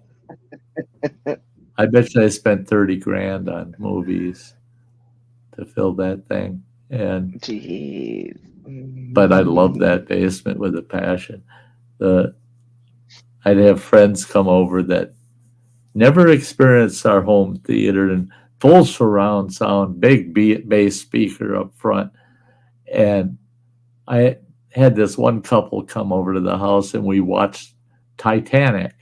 $30,000 on movies to fill that thing. And jeez. But I love that basement with a passion. I'd have friends come over that never experienced our home theater, and full surround sound, big bass speaker up front. And I had this one couple come over to the house, and we watched Titanic.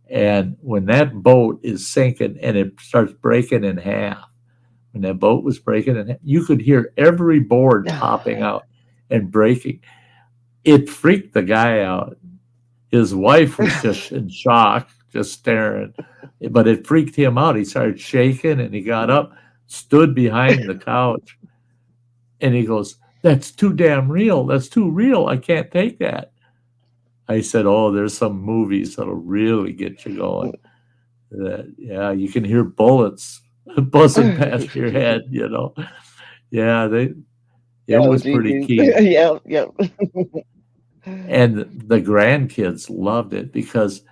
And when that boat is sinking and it starts breaking in half, when that boat was breaking in half, you could hear every board popping out and breaking. It freaked the guy out. His wife was just in shock, just staring. But it freaked him out. He started shaking, and he got up, stood behind the couch, and he goes, that's too damn real. That's too real. I can't take that. I said, oh, there's some movies that'll really get you going. Yeah, you can hear bullets buzzing past your head, Yeah, it was pretty key. Yeah. And the grandkids loved it because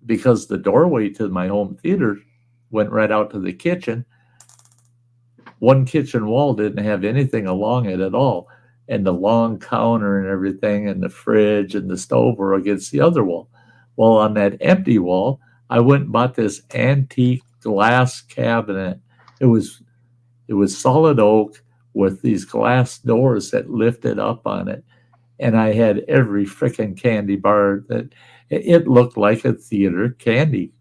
the doorway to my home theater went right out to the kitchen. One kitchen wall didn't have anything along it at all. And the long counter and everything and the fridge and the stove were against the other wall. Well, on that empty wall, I went and bought this antique glass cabinet. It was solid oak with these glass doors that lifted up on it. And I had every frickin' candy bar that it looked like a theater candy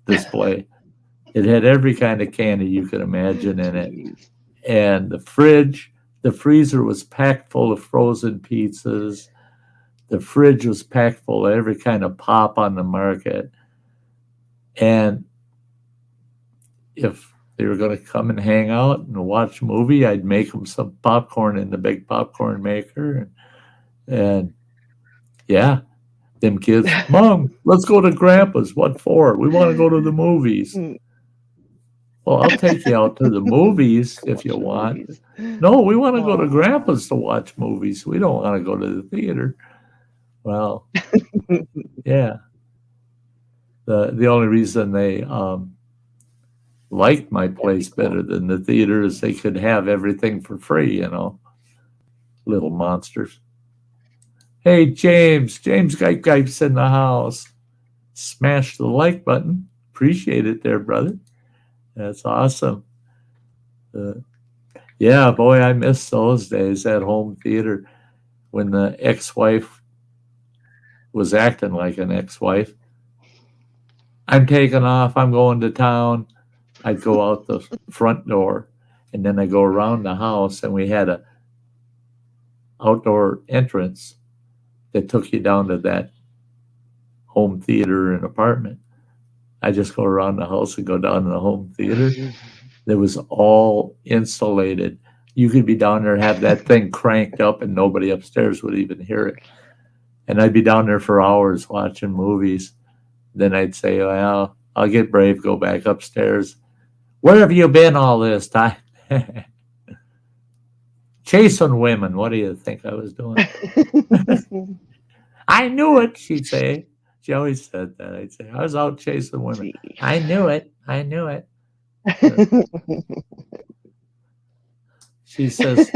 display. It had every kind of candy you could imagine in it. And the freezer was packed full of frozen pizzas. The fridge was packed full of every kind of pop on the market. And if they were going to come and hang out and watch a movie, I'd make them some popcorn in the big popcorn maker. And yeah, them kids, Mom, let's go to Grandpa's. What for? We want to go to the movies. Well, I'll take you out to the movies if you want. No, we want to go to Grandpa's to watch movies. We don't want to go to the theater. Well, yeah. The only reason they liked my place better than the theater is they could have everything for free, Little monsters. Hey, James Gipes in the house. Smash the like button. Appreciate it there, brother. That's awesome. Yeah, boy, I miss those days at home theater when the ex-wife was acting like an ex-wife. I'm taking off. I'm going to town. I'd go out the front door, and then I go around the house, and we had a outdoor entrance that took you down to that home theater and apartment. I just go around the house and go down to the home theater. It was all insulated. You could be down there, have that thing cranked up, and nobody upstairs would even hear it. And I'd be down there for hours watching movies. Then I'd say, well, I'll get brave, go back upstairs. Where have you been all this time? Chasing women. What do you think I was doing? I knew it, she'd say. She always said that. I'd say, I was out chasing women. Gee. I knew it. I knew it. She says,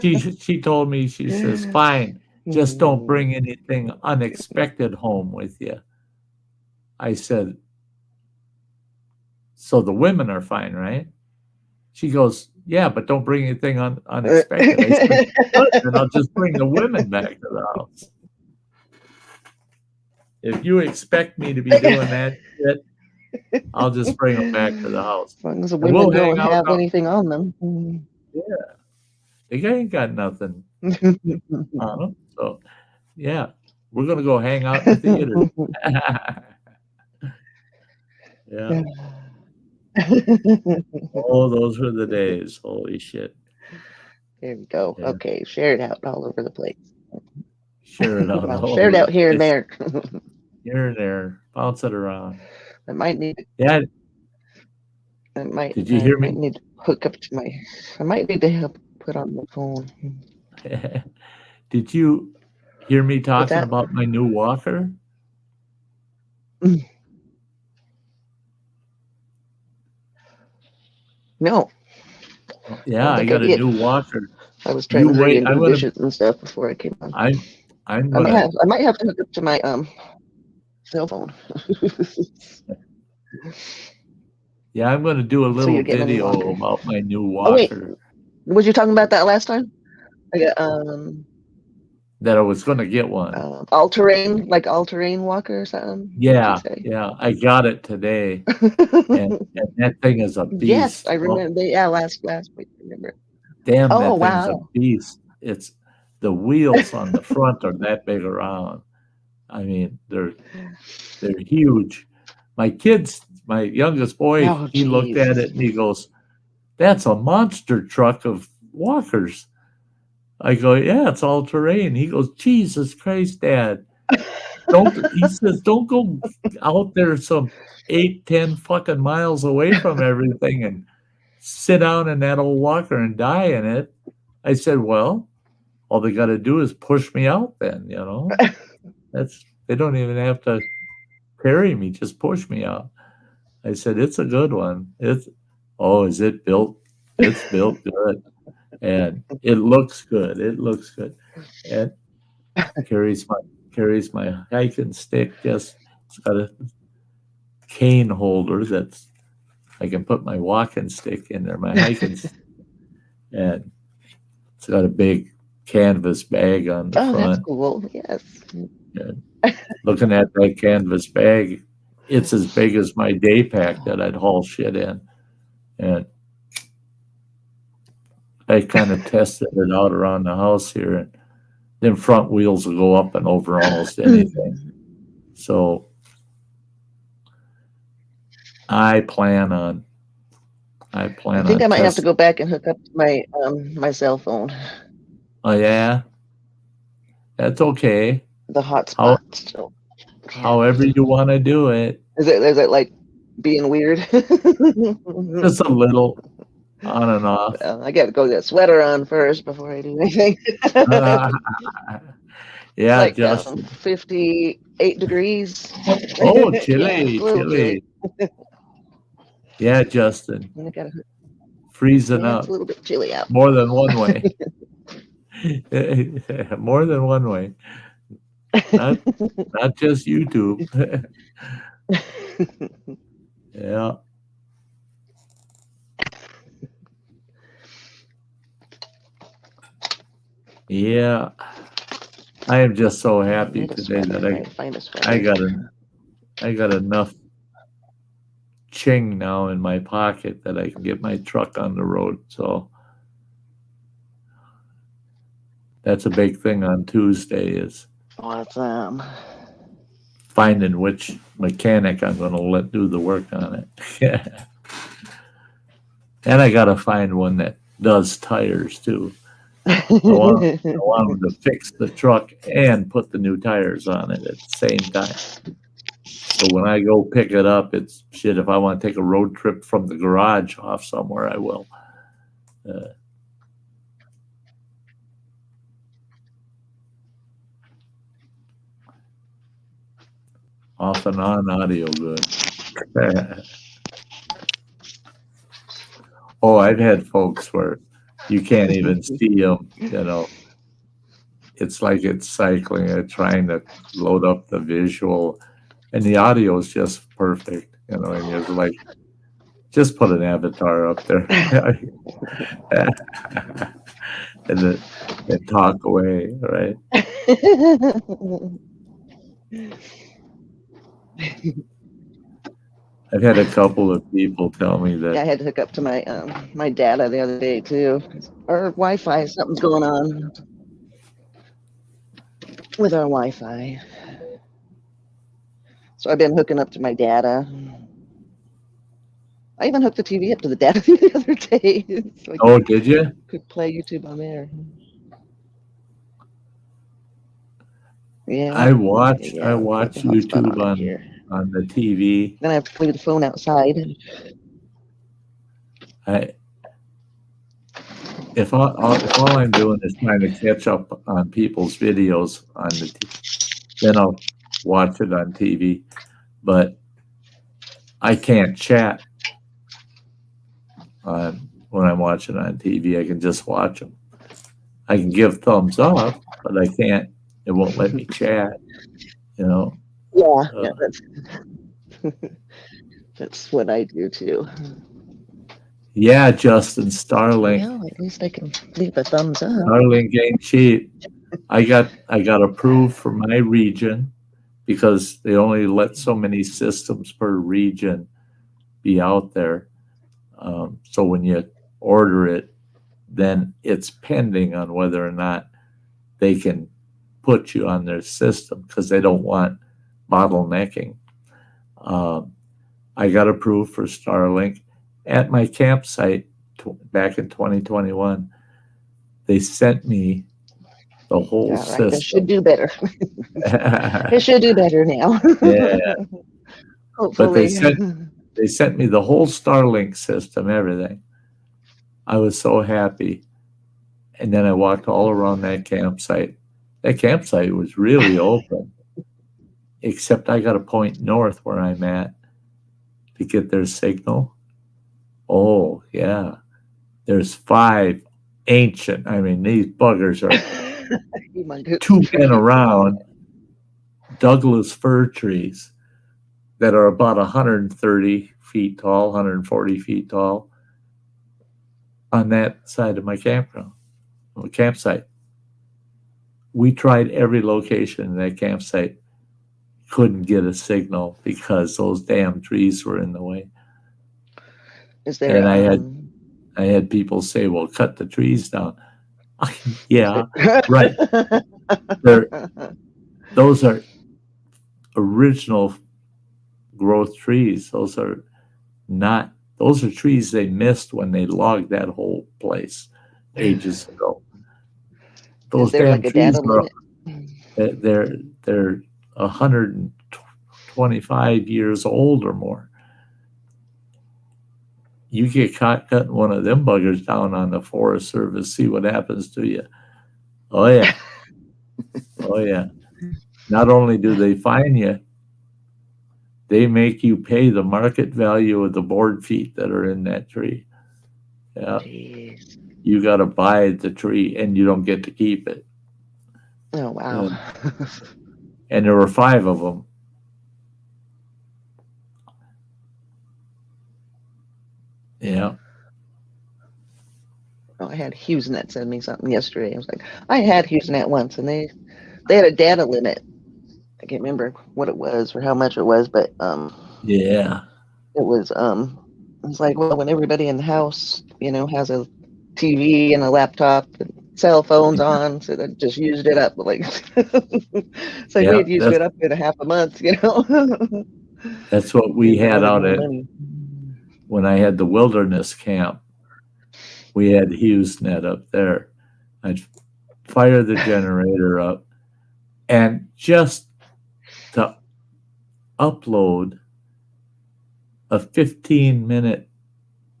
she told me, she says, fine, just don't bring anything unexpected home with you. I said, so the women are fine, right? She goes, yeah, but don't bring anything unexpected. I said, good, then I'll just bring the women back to the house. If you expect me to be doing that shit, I'll just bring them back to the house. As long as the And women we'll hang don't out have now. anything on them. Yeah. They ain't got nothing on them. So, yeah, we're going to go hang out in the theater. Yeah. Oh, those were the days. Holy shit. There we go. Yeah. Okay, share it out all over the place. Share it out. Well, all share it over out the here and place. there. Here and there. Bounce it around. I might need. Yeah. I might. Did you hear might me? need to hook up to my. I might need to help put on the phone. Did you hear me What's talking that? about my new walker? No. Yeah, I think got I a did. new walker. I was trying You to hurry wait. and I'm do gonna. dishes and stuff before I came on. I'm I gonna. might have to hook up to my cell phone. Yeah, I'm gonna do a So little you're getting a new video walker. about my new Oh wait, walker was you talking about that last time? I got that I was gonna get one. all-terrain, like all-terrain walker or something. Yeah, What'd you yeah, I got it today, say? and that thing is a Yes, beast. I Oh, remember. Yeah, last week. I remember. damn, Oh that thing's a wow. beast. It's the wheels on the front are that big around. I mean, they're huge. My youngest boy, Oh he looked geez. at it and he goes, "That's a monster truck of walkers." I go, "Yeah, it's all terrain." He goes, "Jesus Christ, Dad. He says, don't go out there some 8, 10 fucking miles away from everything and sit down in that old walker and die in it." I said, well, all they got to do is push me out then, they don't even have to carry me, just push me out. I said, it's a good one. Is it built? It's built good. And it looks good. And carries my hiking stick. It's got a cane holder that's I can put my walking stick in there, my hiking stick. And it's got a big canvas bag on the Oh, that's front. cool. Yes. And looking at that canvas bag, it's as big as my day pack that I'd haul shit in. And I kind of tested it out around the house here, and then front wheels will go up and over almost anything. So I plan on. I think I might have to testing. go back and hook up to my my cell phone. Oh yeah, that's okay. The hotspot still. However you want to do it. Is it like being weird? Just a little on and off. Well, I got to go get a sweater on first before I do anything. Yeah, like just 58 degrees. oh, Yeah, chilly, a little chilly. Yeah, Justin, I gotta, freezing yeah, it's up a little bit chilly out. more than one way. More than one way. Not just YouTube. Yeah. Yeah. I am just so happy today that I got enough ching now in my pocket that I can get my truck on the road. So that's a big thing on Tuesday is Awesome. finding which mechanic I'm going to let do the work on it. And I got to find one that does tires too. I want them to fix the truck and put the new tires on it at the same time. So when I go pick it up, it's shit. If I want to take a road trip from the garage off somewhere, I will. Off and on audio good. Oh, I've had folks where you can't even see them, It's like it's cycling or trying to load up the visual, and the audio is just perfect, and you're like, just put an avatar up there and talk away, right? I've had a couple of people tell me that. Yeah, I had to hook up to my my data the other day too. Our Wi-Fi, something's going on with our Wi-Fi. So I've been hooking up to my data. I even hooked the TV up to the data the other day. So Oh, did you? could play YouTube on there. Yeah. I watch put the hotspot YouTube on here. on the TV. Then I have to leave the phone outside. If all I'm doing is trying to catch up on people's videos on the TV, then I'll watch it on TV. But I can't chat when I'm watching on TV. I can just watch them. I can give thumbs up, but I can't. It won't let me chat. Yeah, that's what I do too. Yeah, Justin, Starlink. Yeah, at least I can leave a thumbs up. Starlink ain't cheap. I got approved for my region because they only let so many systems per region be out there. So when you order it, then it's pending on whether or not they can put you on their system because they don't want bottlenecking. I got approved for Starlink at my campsite back in 2021. They sent me the whole system. It should do better. It should do better now. Yeah. Hopefully. But they sent me the whole Starlink system, everything. I was so happy. And then I walked all around that campsite. That campsite was really open, except I got to point north where I'm at to get their signal. Oh, yeah. There's 5 ancient, these buggers are 2 men around Douglas fir trees that are about 130 feet tall, 140 feet tall on that side of my campsite. We tried every location in that campsite, couldn't get a signal because those damn trees were in the way. Is there? And I had people say, "Well, cut the trees down." Yeah, right. Those are original growth trees. Those are trees they missed when they logged that whole place ages ago. Those damn trees are they're 125 years old or more. You get caught cutting one of them buggers down on the Forest Service, see what happens to you. Oh yeah. Oh yeah. Not only do they fine you, they make you pay the market value of the board feet that are in that tree. Yeah. Jeez. You got to buy the tree and you don't get to keep it. Oh, wow. And there were 5 of them. Yeah. Oh, I had HughesNet send me something yesterday. I was like, I had HughesNet once, and they had a data limit. I can't remember what it was or how much it was, but yeah, it was like, well, when everybody in the house, has a TV and a laptop and cell phones on, so they just used it up. Like, it's like we'd used it up in a half a month, That's what we had out at when I had the wilderness camp. we had HughesNet up there. I'd fire the generator up, and just to upload a 15-minute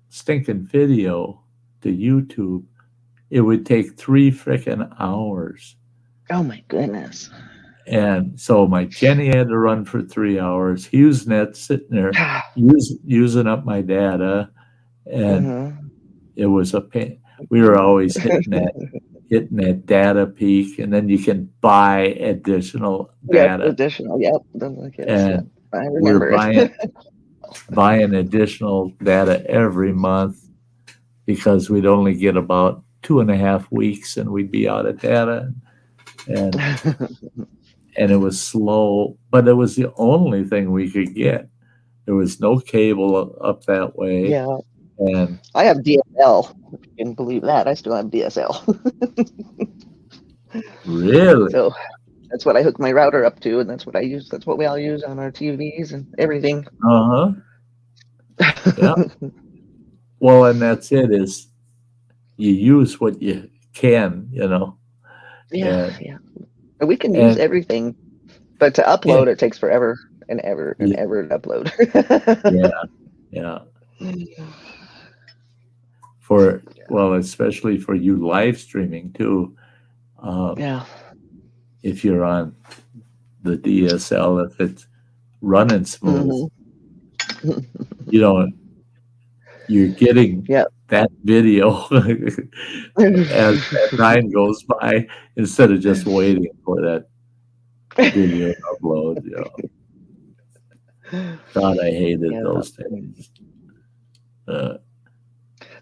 stinking video to YouTube, it would take 3 frickin' hours. Oh my goodness. And so my Jenny had to run for 3 hours. HughesNet sitting there using up my data, and it was a pain. We were always hitting that data peak, and then you can buy additional data. Additional, And I remember we're buying additional data every month because we'd only get about 2.5 weeks, and we'd be out of data. And it was slow, but it was the only thing we could get. There was no cable up that way. Yeah. And I have DSL. If you can believe that. I still have DSL. Really? So that's what I hook my router up to, and that's what I use. That's what we all use on our TVs and everything. Yeah. Well, and that's it, is you use what you can, Yeah. And we can use everything, but to upload it takes forever and ever and ever to upload. Yeah. Especially for you live streaming too. If you're on the DSL, if it's running smooth, you're getting that video as time goes by, instead of just waiting for that video to upload. God, I hated those things.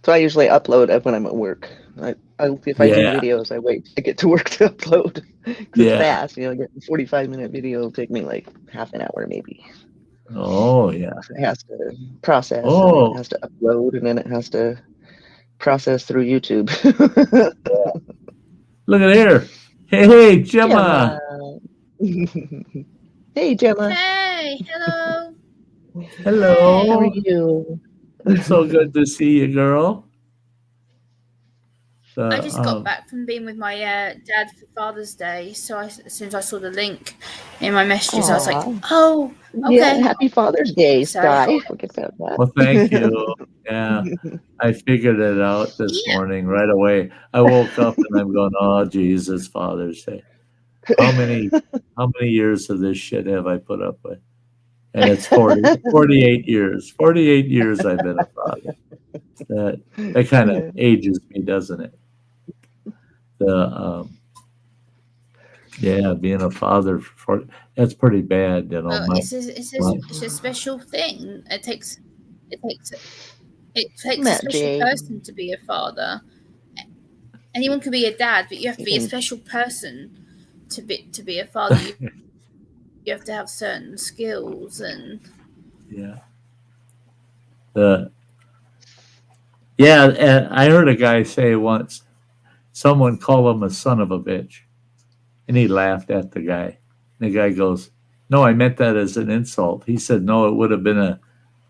So I usually upload it when I'm at work. If I do videos, I wait to get to work to upload. It's fast. Getting a 45-minute video will take me like half an hour maybe. Oh, yeah. It has to process, and it has to upload, and then it has to process through YouTube. Look at here. Hey, Gemma. Hey, Gemma. Hey, hello. Hello. How are you? It's so good to see you, girl. I just got back from being with my dad for Father's Day, so as soon as I saw the link in my messages, I was like, "Oh, okay." Yeah, happy Father's Day, Sty. Forget about that. Well, thank you. Yeah, I figured it out this morning right away. I woke up and I'm going, "Oh, Jesus, Father's Day. How many years of this shit have I put up with?" And it's 48 years. 48 years I've been a father. That kind of ages me, doesn't it? Being a father that's pretty bad, Well, it's a special thing. It takes a special person to be a father. Anyone can be a dad, but you have to be a special person to be a father. You have to have certain skills and and I heard a guy say once, someone called him a son of a bitch, and he laughed at the guy. And the guy goes, "No, I meant that as an insult." He said, "No, it would have been an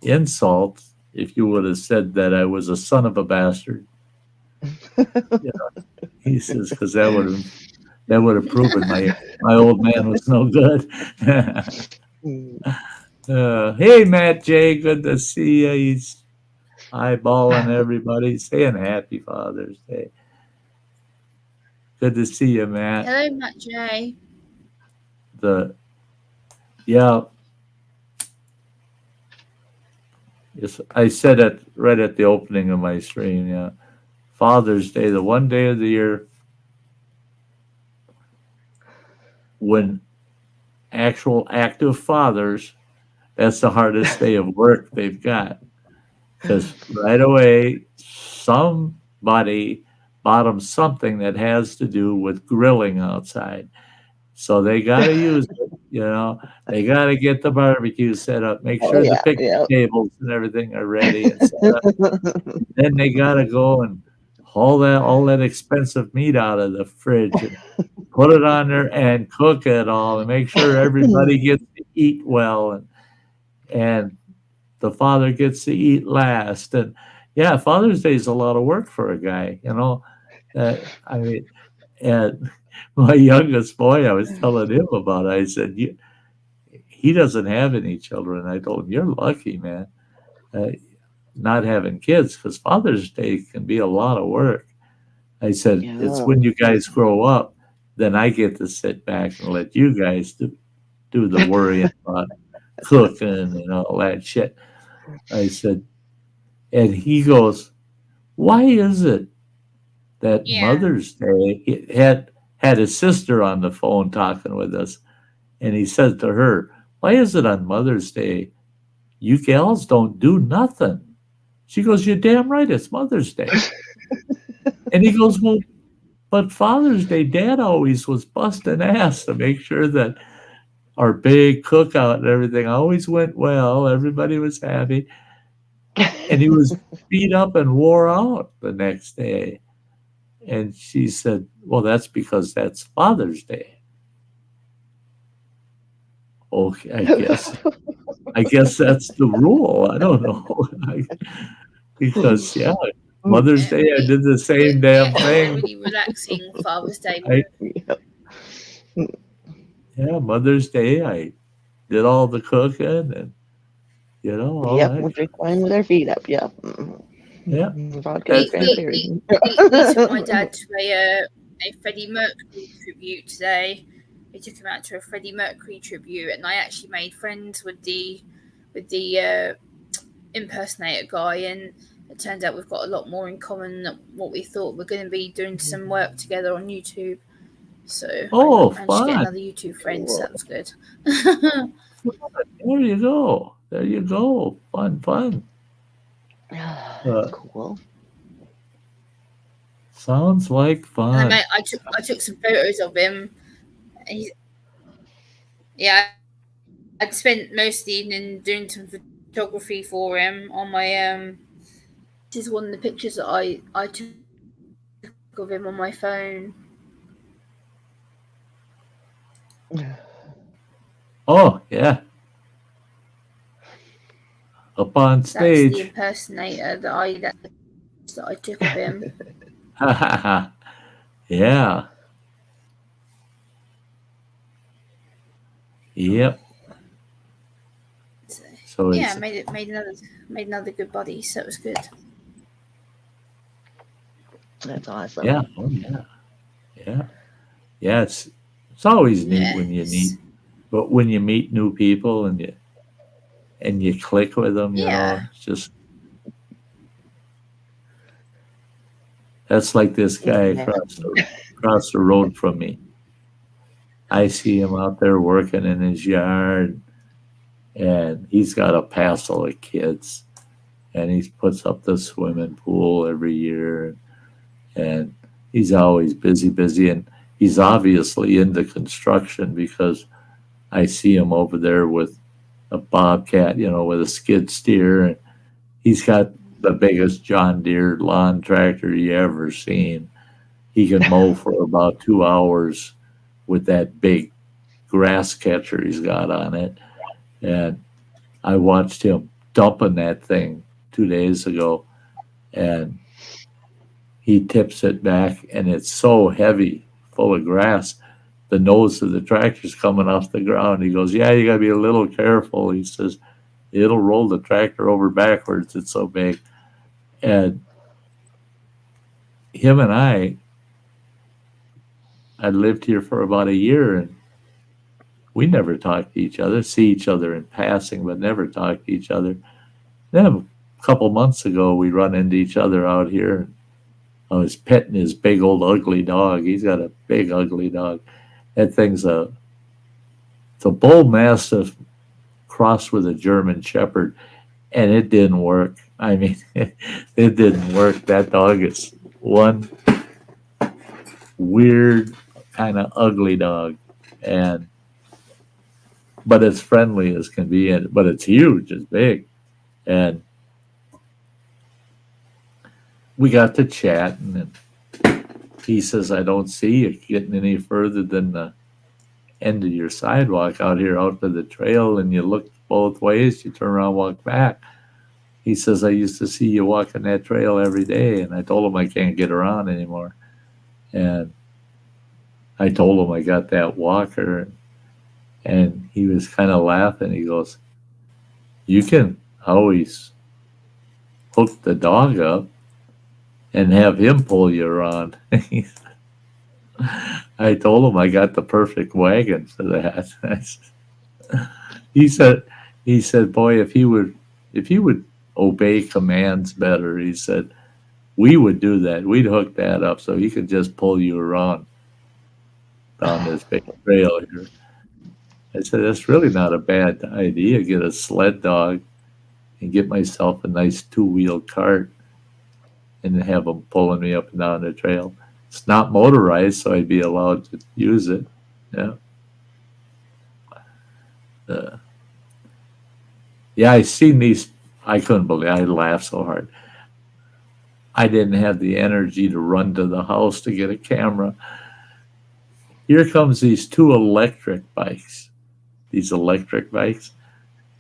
insult if you would have said that I was a son of a bastard." He says, because that would have proven my old man was no good. Hey, Matt J, good to see you. He's eyeballing everybody, saying Happy Father's Day. Good to see you, Matt. Hello, Matt J. Yes, I said it right at the opening of my stream. Yeah, Father's Day, the one day of the year when actual active fathers, that's the hardest day of work they've got, because right away somebody bottoms something that has to do with grilling outside, so they got to use it. They got to get the barbecue set up, make sure the picnic tables and everything are ready and set up. Then they got to go and haul all that expensive meat out of the fridge and put it on there and cook it all and make sure everybody gets to eat well, and the father gets to eat last, and Yeah, Father's Day is a lot of work for a guy, you know. I mean, and my youngest boy, I was telling him about it. I said, he doesn't have any children. I told him, you're lucky, man, uh, not having kids, because Father's Day can be a lot of work. I said, it's Yeah. when you guys grow up, then I get to sit back and let you guys do the worrying about cooking and all that shit. I said, and he goes, why is it that Yeah. Mother's Day, he had his sister on the phone talking with us, and he said to her, why is it on Mother's Day you gals don't do nothing? She goes, you're damn right, it's Mother's Day. And he goes, well, but Father's Day, Dad always was busting ass to make sure that our big cookout and everything always went well. Everybody was happy. And he was beat up and wore out the next day. And she said, well, that's because that's Father's Day. Okay, I guess that's the rule. I don't know. Because yeah, Mother's Day I did the same damn It was a thing. really relaxing Father's Day. I, yeah, Mother's Day I did all the cooking and all Yep, that. we're reclining with our feet up. Yep. Yeah, Vodka We, and that's cranberry. we took my dad to a Freddie Mercury tribute today. We took him out to a Freddie Mercury tribute, and I actually made friends with the impersonator guy, and it turns out we've got a lot more in common than what we thought. We're going to be doing some work together on YouTube, so oh, I managed to get fun. another YouTube friend, so that was good. There you go. There you go. Fun. Cool. Sounds like And fun. I took some photos of him. And yeah, I'd spent most of the evening doing some photography for him on my This is one of the pictures that I took of him on my phone. Oh yeah, up on That's the stage. impersonator that I took of him. Yeah. Yep. So Yeah, it's made another good body, so it was good. That's awesome. yeah. Oh yeah. Yeah. Yeah. It's always neat when you Yes. but when you meet new people and you click with them, Yeah. it's just that's like this guy Yeah. across the road from me. I see him out there working in his yard, and he's got a passel of kids, and he puts up the swimming pool every year, and he's always busy, and he's obviously into construction because I see him over there with a bobcat, with a skid steer, and he's got the biggest John Deere lawn tractor you ever seen. He can mow for about 2 hours with that big grass catcher he's got on it. And I watched him dumping that thing 2 days ago, and he tips it back, and it's so heavy, full of grass. The nose of the tractor's coming off the ground. He goes, yeah, you got to be a little careful. He says, it'll roll the tractor over backwards. It's so big. And him and I lived here for about a year, and we never talked to each other, see each other in passing, but never talked to each other. Then a couple months ago, we run into each other out here. I was petting his big old ugly dog. He's got a big ugly dog. That thing's it's a bull mastiff crossed with a German shepherd, and it didn't work. I mean, it didn't work. That dog is one weird kind of ugly dog, but it's friendly as can be, but it's huge, it's big, and we got to chatting, and he says, I don't see you getting any further than the end of your sidewalk out here out to the trail, and you look both ways, you turn around, walk back. He says, I used to see you walking that trail every day. And I told him I can't get around anymore. And I told him I got that walker. And he was kind of laughing. He goes, you can always hook the dog up and have him pull you around. I told him I got the perfect wagon for that. he said, boy, if he would obey commands better, he said, we would do that. We'd hook that up so he could just pull you around down this big trail here. I said, that's really not a bad idea. Get a sled dog and get myself a nice 2-wheel cart and have him pulling me up and down the trail. It's not motorized, so I'd be allowed to use it. Yeah. Yeah, I seen these. I couldn't believe it. I laughed so hard. I didn't have the energy to run to the house to get a camera. Here comes these 2 electric bikes. These electric bikes.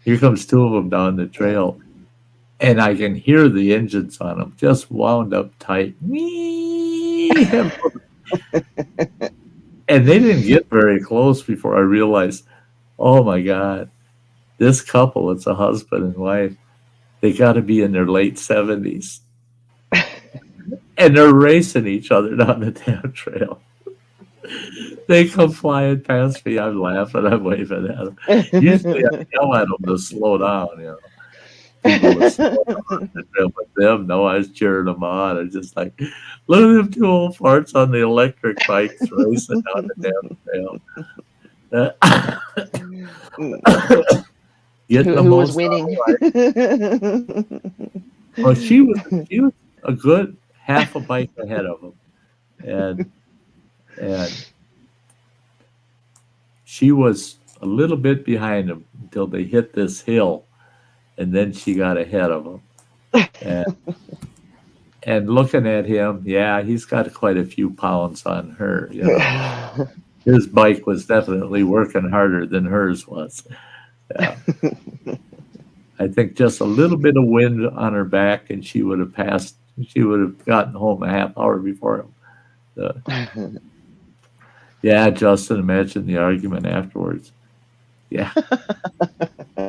Here comes 2 of them down the trail. And I can hear the engines on them just wound up tight. And they didn't get very close before I realized, oh my God, this couple, it's a husband and wife, they got to be in their late 70s. And they're racing each other down the damn trail. They come flying past me. I'm laughing. I'm waving at them. Usually I yell at them to slow down, you know. People would slow down on the trail, but them, no, I was cheering them on. I was just like, look at them 2 old farts on the electric bikes racing down the damn trail. Who was winning? Well, she was a good half a bike ahead of him, and she was a little bit behind him until they hit this hill, and then she got ahead of him. And looking at him, yeah, he's got quite a few pounds on her. You know? His bike was definitely working harder than hers was. Yeah. I think just a little bit of wind on her back, and she would have passed. She would have gotten home a half hour before him. Yeah, Justin, imagine the argument afterwards. Yeah.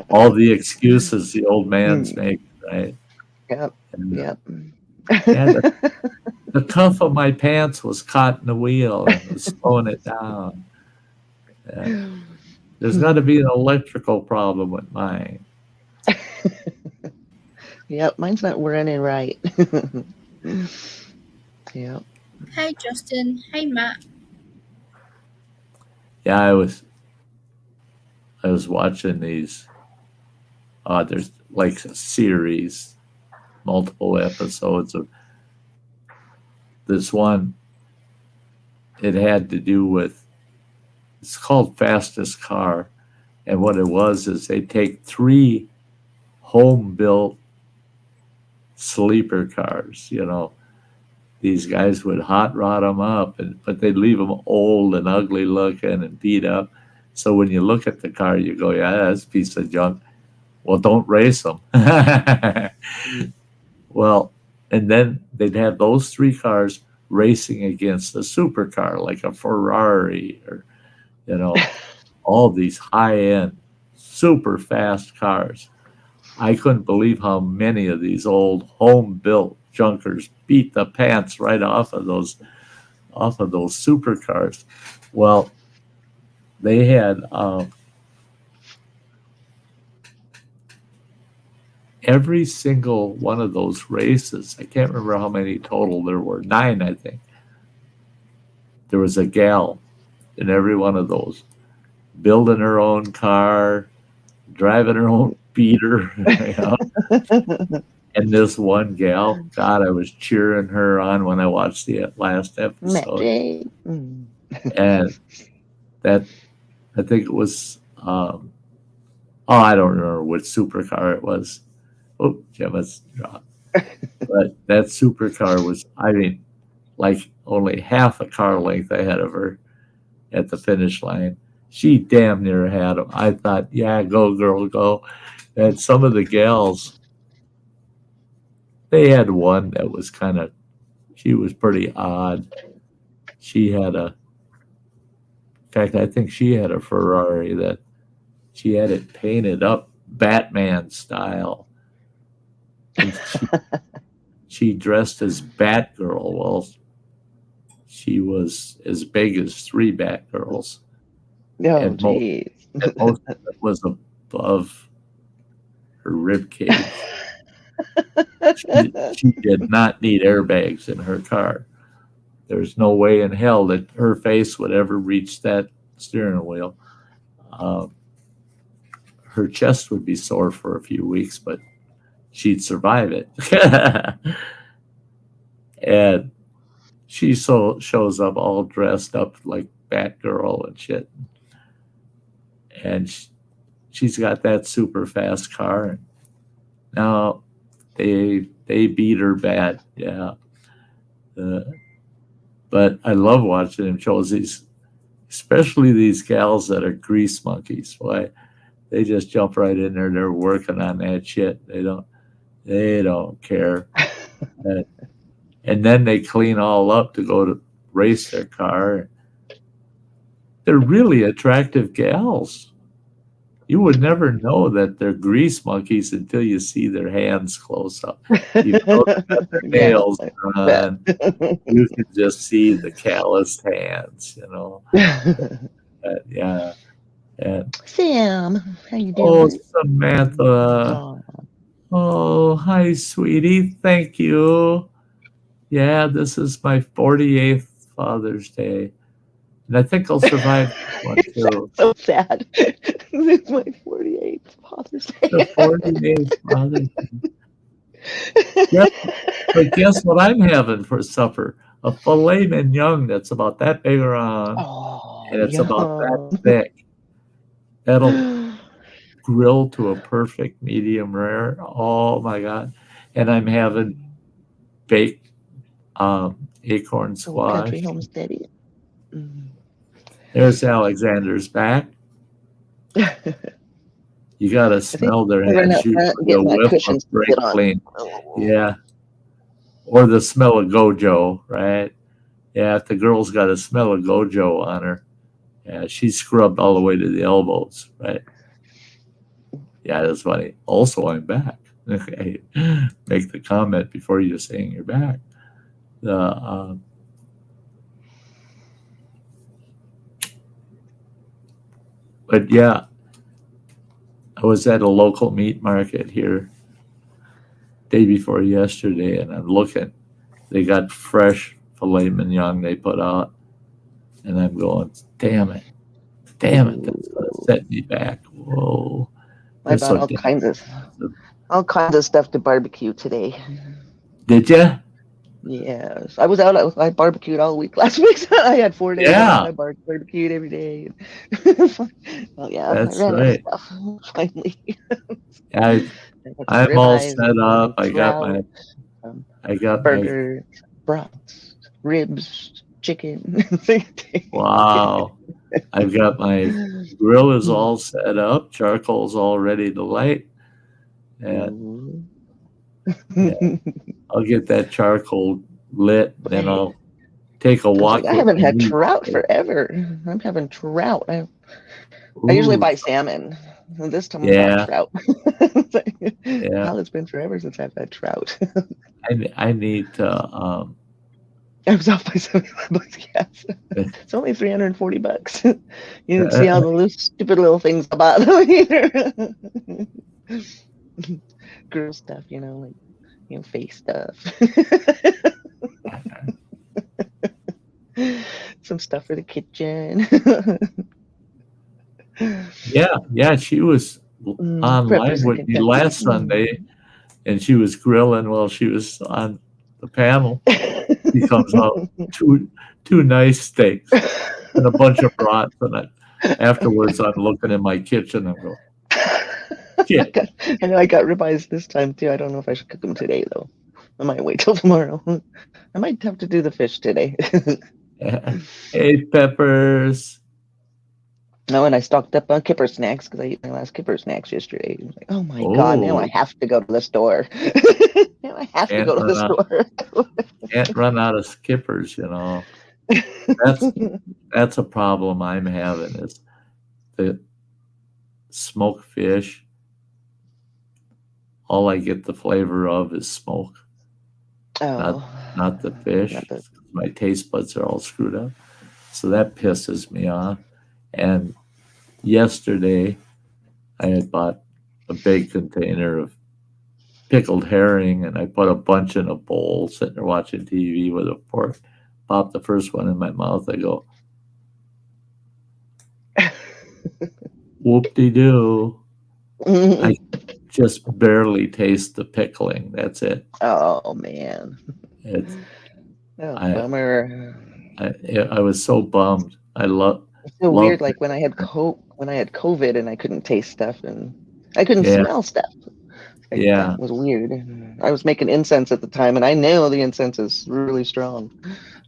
All the excuses the old man's making, right? Yep. And, Yep. yeah, the cuff of my pants was caught in the wheel and was slowing it down. Yeah. There's got to be an electrical problem with mine. Yep, mine's not running right. Yep. Hey, Justin. Hey, Matt. Yeah, I was watching these. There's like a series, multiple episodes of this one. It had to do with, it's called Fastest Car. And what it was is they take 3 home-built sleeper cars, you know. These guys would hot rod them up, but they'd leave them old and ugly looking and beat up. So when you look at the car, you go, yeah, that's a piece of junk. Well, don't race them. Well, and then they'd have those 3 cars racing against a supercar like a Ferrari or, you know, all these high-end, super fast cars. I couldn't believe how many of these old home-built junkers beat the pants right off of those supercars. Well, they had every single one of those races. I can't remember how many total there were. 9, I think. There was a gal in every one of those, building her own car, driving her own beater. You know? And this one gal, God, I was cheering her on when I watched the last episode. And that, I think it was, I don't remember which supercar it was. Oh, Gemma's dropped. But that supercar was, I mean, like only half a car length ahead of her at the finish line. She damn near had him. I thought, yeah, go, girl, go. And some of the gals They had one that was she was pretty odd. She had in fact, I think she had a Ferrari that she had it painted up Batman style. And she dressed as Batgirl. Well, she was as big as 3 Batgirls. Oh, and jeez. most of it was above her rib cage. She did not need airbags in her car. There's no way in hell that her face would ever reach that steering wheel. Her chest would be sore for a few weeks, but she'd survive it. And she shows up all dressed up like Batgirl and shit. And she's got that super fast car. And now they beat her bad, yeah. But I love watching them shows, especially these gals that are grease monkeys. Why, they just jump right in there. They're working on that shit. They don't care. And then they clean all up to go to race their car. They're really attractive gals. You would never know that they're grease monkeys until you see their hands close up. You know that their nails done. You can just see the calloused hands, you know. Yeah. And, Sam, how you doing? oh, Samantha. Oh, hi, sweetie. Thank you. Yeah, this is my 48th Father's Day. And I think I'll survive this one, too. So sad. This is my 48th Father's Day. The 48th Father's Day. But guess what I'm having for supper? A filet mignon that's about that big around. Oh, and it's about that thick. That'll grill to a perfect medium rare. Oh, my God. And I'm having baked acorn squash. Country homestead. There's Alexander's back. You got to smell their hands. You get my cushions break clean. Yeah. Or the smell of Gojo, right? Yeah, if the girl's got a smell of Gojo on her, yeah, she's scrubbed all the way to the elbows, right? Yeah, that's funny. Also, I'm back. Okay. Make the comment before you're saying you're back. But yeah, I was at a local meat market here day before yesterday, and I'm looking. They got fresh filet mignon they put out, and I'm going, damn it, that's gonna set me back. Whoa! I bought all kinds of stuff to barbecue today. Did you? Yes, I was out. I barbecued all week last week. I had 4 days. Yeah, I barbecued every day. Well, yeah, that's I ran right. out of stuff, finally. I'm all set up. I got burgers, brats, ribs, chicken. Wow. I've got my grill is all set up. Charcoal's all ready to light. And I'll get that charcoal lit, then I'll take a walk. I haven't had trout forever. I'm having trout. I usually buy salmon. This time I bought trout. Well, it's been forever since I've had trout. I need to. I was off by $75. Yes, it's only $340. You can see all the stupid little things about them here. Girl stuff, like face stuff. Some stuff for the kitchen. Yeah, she was online with me last Sunday, and she was grilling while she was on the panel. She comes out two nice steaks and a bunch of brats, and afterwards I'm looking in my kitchen and go, shit. I know I got ribeyes this time too. I don't know if I should cook them today though. I might wait till tomorrow. I might have to do the fish today. Hey, Peppers. No, and I stocked up on kipper snacks because I ate my last kipper snacks yesterday. I was like, oh my God, now I Oh, have to go to the store. Now I have to can't go to the run out, store. can't run out of skippers, you know. That's a problem I'm having is the smoked fish. All I get the flavor of is smoke, Oh, not the fish. not the. My taste buds are all screwed up. So that pisses me off. And yesterday, I had bought a big container of pickled herring, and I put a bunch in a bowl, sitting there watching TV with a fork. Popped the first one in my mouth. I go, whoop-de-doo. I just barely taste the pickling. That's it. Oh man. It's Oh, I bummer. I was so bummed. I love It's so love weird. Like when I had COVID and I couldn't taste stuff and I couldn't yeah smell stuff. Like, yeah that was weird. I was making incense at the time, and I know the incense is really strong.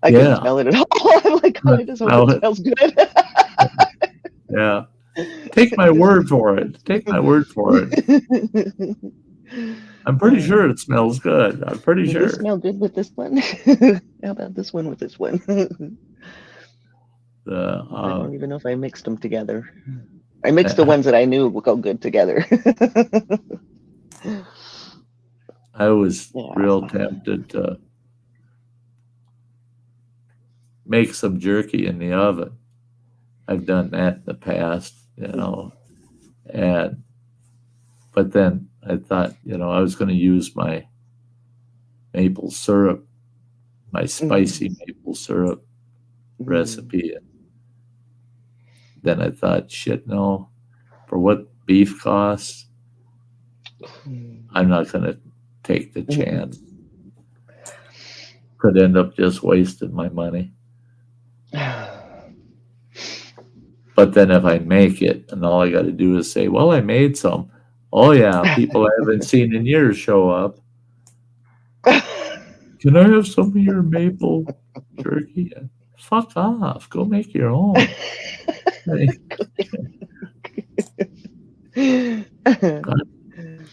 I couldn't yeah. smell it at all. I'm like, God, I just hope Smell it it. smells good. Yeah. Take my word for it. Take my word for it. I'm pretty sure it smells good. I'm pretty Does sure. this smell good with this one? How about this one with this one? I don't even know if I mixed them together. I mixed the ones that I knew would go good together. I was real tempted to make some jerky in the oven. I've done that in the past, you know, but then I thought, you know, I was going to use my maple syrup, my spicy maple syrup recipe. And then I thought, shit, no, for what beef costs, I'm not going to take the chance. Could end up just wasting my money. But then if I make it and all I got to do is say, well, I made some. Oh, yeah, people I haven't seen in years show up. Can I have some of your maple jerky? Fuck off. Go make your own.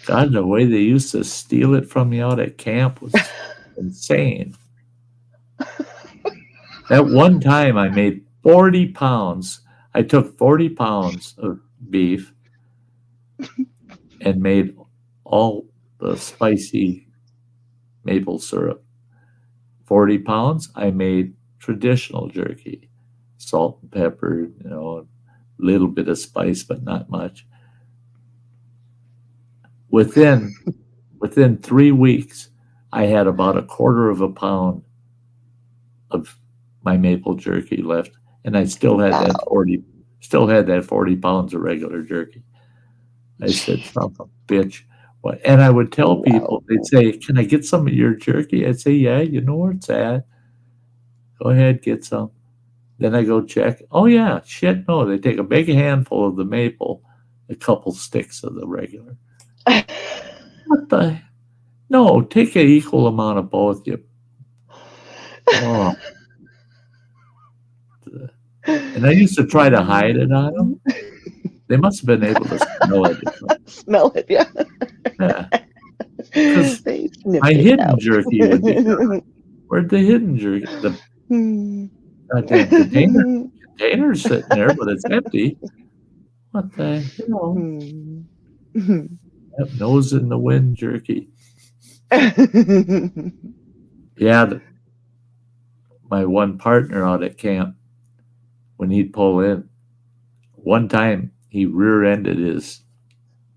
God, the way they used to steal it from me out at camp was insane. That one time I made 40 pounds. I took 40 pounds of beef and made all the spicy maple syrup. 40 pounds, I made traditional jerky, salt and pepper, you know, a little bit of spice, but not much. Within 3 weeks, I had about a quarter of a pound of my maple jerky left, and I still had that 40 pounds of regular jerky. I said, son of a bitch. What? And I would tell people, they'd say, can I get some of your jerky? I'd say, yeah, you know where it's at. Go ahead, get some. Then I go check. Oh, yeah, shit, no. They take a big handful of the maple, a couple sticks of the regular. What the? No, take an equal amount of both. You. Oh. And I used to try to hide it on them. They must have been able to smell it. Smell it, yeah. Yeah. Because my hidden jerky would be gone. Where'd the hidden jerky? The goddamn container's sitting there, but it's empty. What the hell? That nose in the wind jerky. Yeah, my one partner out at camp, when he'd pull in, one time he rear-ended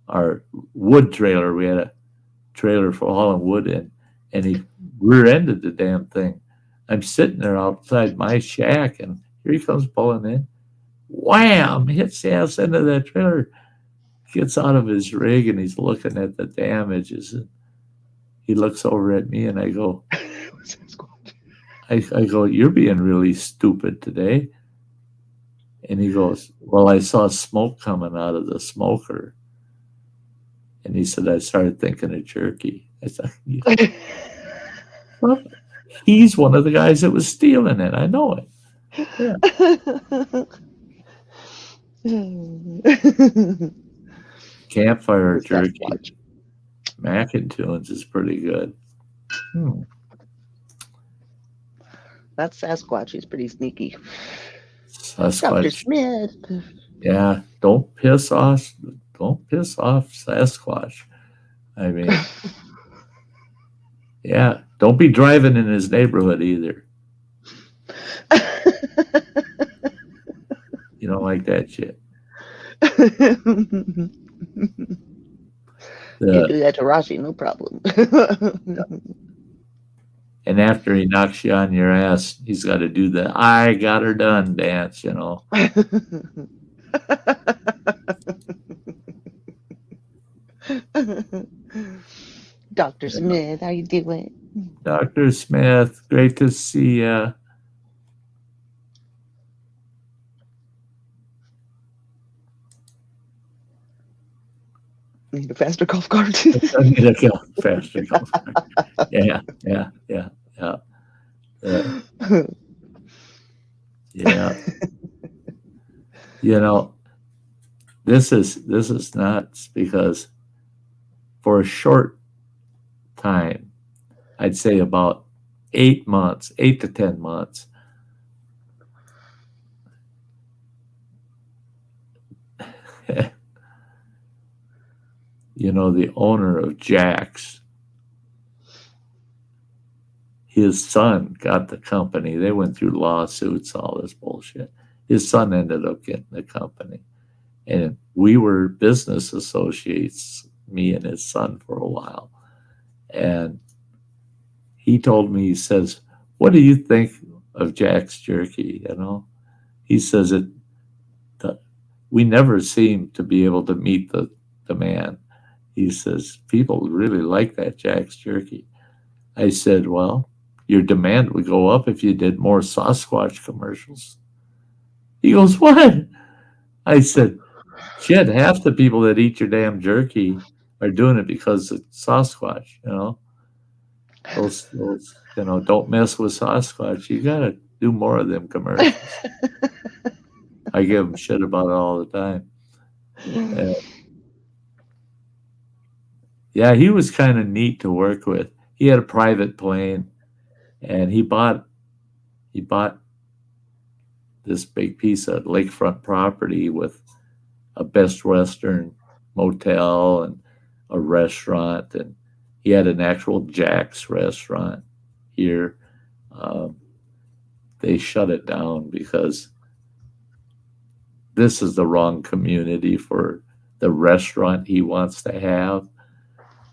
our wood trailer. We had a trailer for hauling wood in, and he rear-ended the damn thing. I'm sitting there outside my shack, and here he comes pulling in. Wham! Hits the ass into that trailer. Gets out of his rig, and he's looking at the damages. And he looks over at me, and I go, I go, you're being really stupid today. And he goes, well, I saw smoke coming out of the smoker. And he said, I started thinking of jerky. I said, well, he's one of the guys that was stealing it. I know it. Yeah. Campfire The jerky, Sasquatch. mac and tunes is pretty good. That Sasquatch. He's pretty sneaky. Dr. Sasquatch. Smith. Yeah, don't piss off Sasquatch. I mean, yeah, don't be driving in his neighborhood either. You don't like that shit. You do that to Rashi, no problem. And after he knocks you on your ass, he's got to do the "I got her done" dance, you know. Dr. Smith, how you doing? Dr. Smith, great to see you. Need a faster golf cart. I need a faster golf cart. Yeah. Yeah. You know, this is nuts because for a short time, I'd say about 8 to 10 months, you know, the owner of Jack's, his son got the company. They went through lawsuits, all this bullshit. His son ended up getting the company. And we were business associates, me and his son, for a while. And he told me, he says, "What do you think of Jack's Jerky?" You know, he says we never seem to be able to meet the demand. He says, people really like that Jack's Jerky. I said, well, your demand would go up if you did more Sasquatch commercials. He goes, what? I said, shit, half the people that eat your damn jerky are doing it because it's Sasquatch, you know. Those you know, don't mess with Sasquatch. You got to do more of them commercials. I give them shit about it all the time. Yeah, he was kind of neat to work with. He had a private plane, and he bought this big piece of lakefront property with a Best Western motel and a restaurant, and he had an actual Jack's restaurant here. They shut it down because this is the wrong community for the restaurant he wants to have.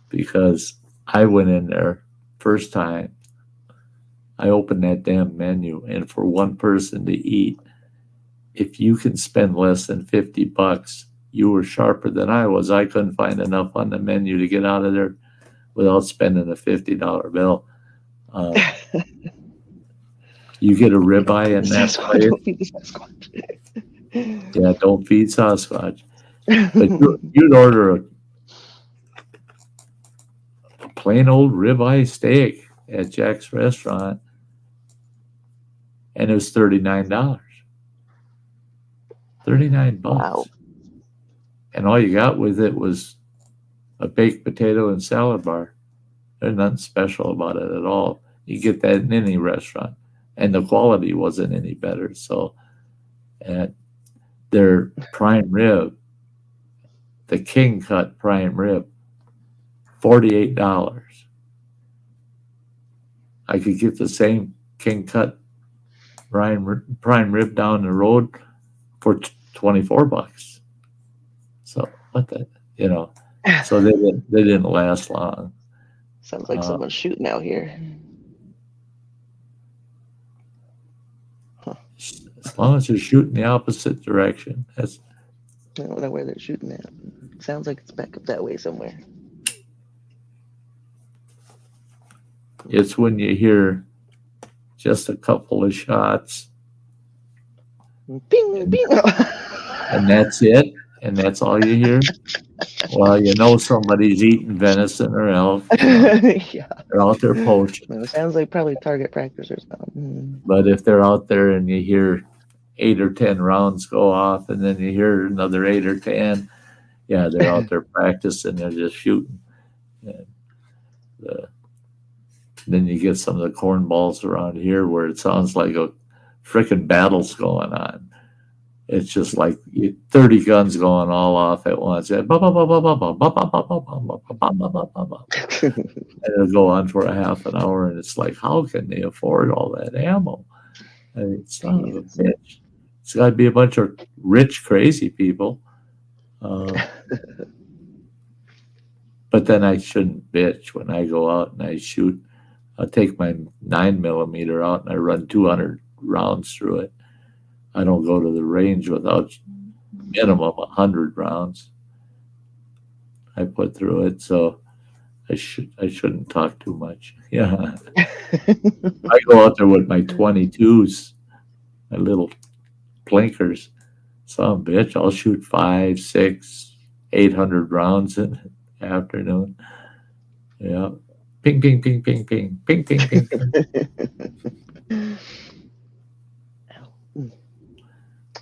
Because I went in there first time, I opened that damn menu, and for one person to eat, if you can spend less than $50, you were sharper than I was. I couldn't find enough on the menu to get out of there without spending a $50 bill. You get a ribeye in that place. Don't feed the Sasquatch. Yeah, don't feed Sasquatch. But you'd order a plain old ribeye steak at Jack's restaurant, and it was $39. $39. Wow. And all you got with it was a baked potato and salad bar. There's nothing special about it at all. You get that in any restaurant, and the quality wasn't any better. So, at their prime rib, the king cut prime rib, $48. I could get the same king cut prime rib down the road for $24. So what the, you know? So they didn't last long. Sounds like someone's shooting out here. As long as they're shooting the opposite direction, that's. I don't know where they're shooting at. Sounds like it's back up that way somewhere. It's when you hear just a couple of shots. Bing, bing. And that's it. And that's all you hear. Well, you know somebody's eating venison or elk. Yeah. They're out there poaching. Well, it sounds like probably target practice or something. But if they're out there and you hear 8 or 10 rounds go off, and then you hear another 8 or 10. Yeah, they're out there practicing. They're just shooting. And then you get some of the cornballs around here where it sounds like a frickin' battle's going on. It's just like 30 guns going all off at once. And it'll go on for a half an hour, and it's like, how can they afford all that ammo? I mean, son of a bitch. It's got to be a bunch of rich, crazy people. But then I shouldn't bitch when I go out and I shoot. I'll take my 9mm out and I run 200 rounds through it. I don't go to the range without minimum 100 rounds I put through it, so I shouldn't talk too much. Yeah. I go out there with my 22s, my little plinkers. Some bitch, I'll shoot 5, 6, 800 rounds in the afternoon. Yeah. Ping, ping, ping, ping, ping, ping, ping, ping, ping.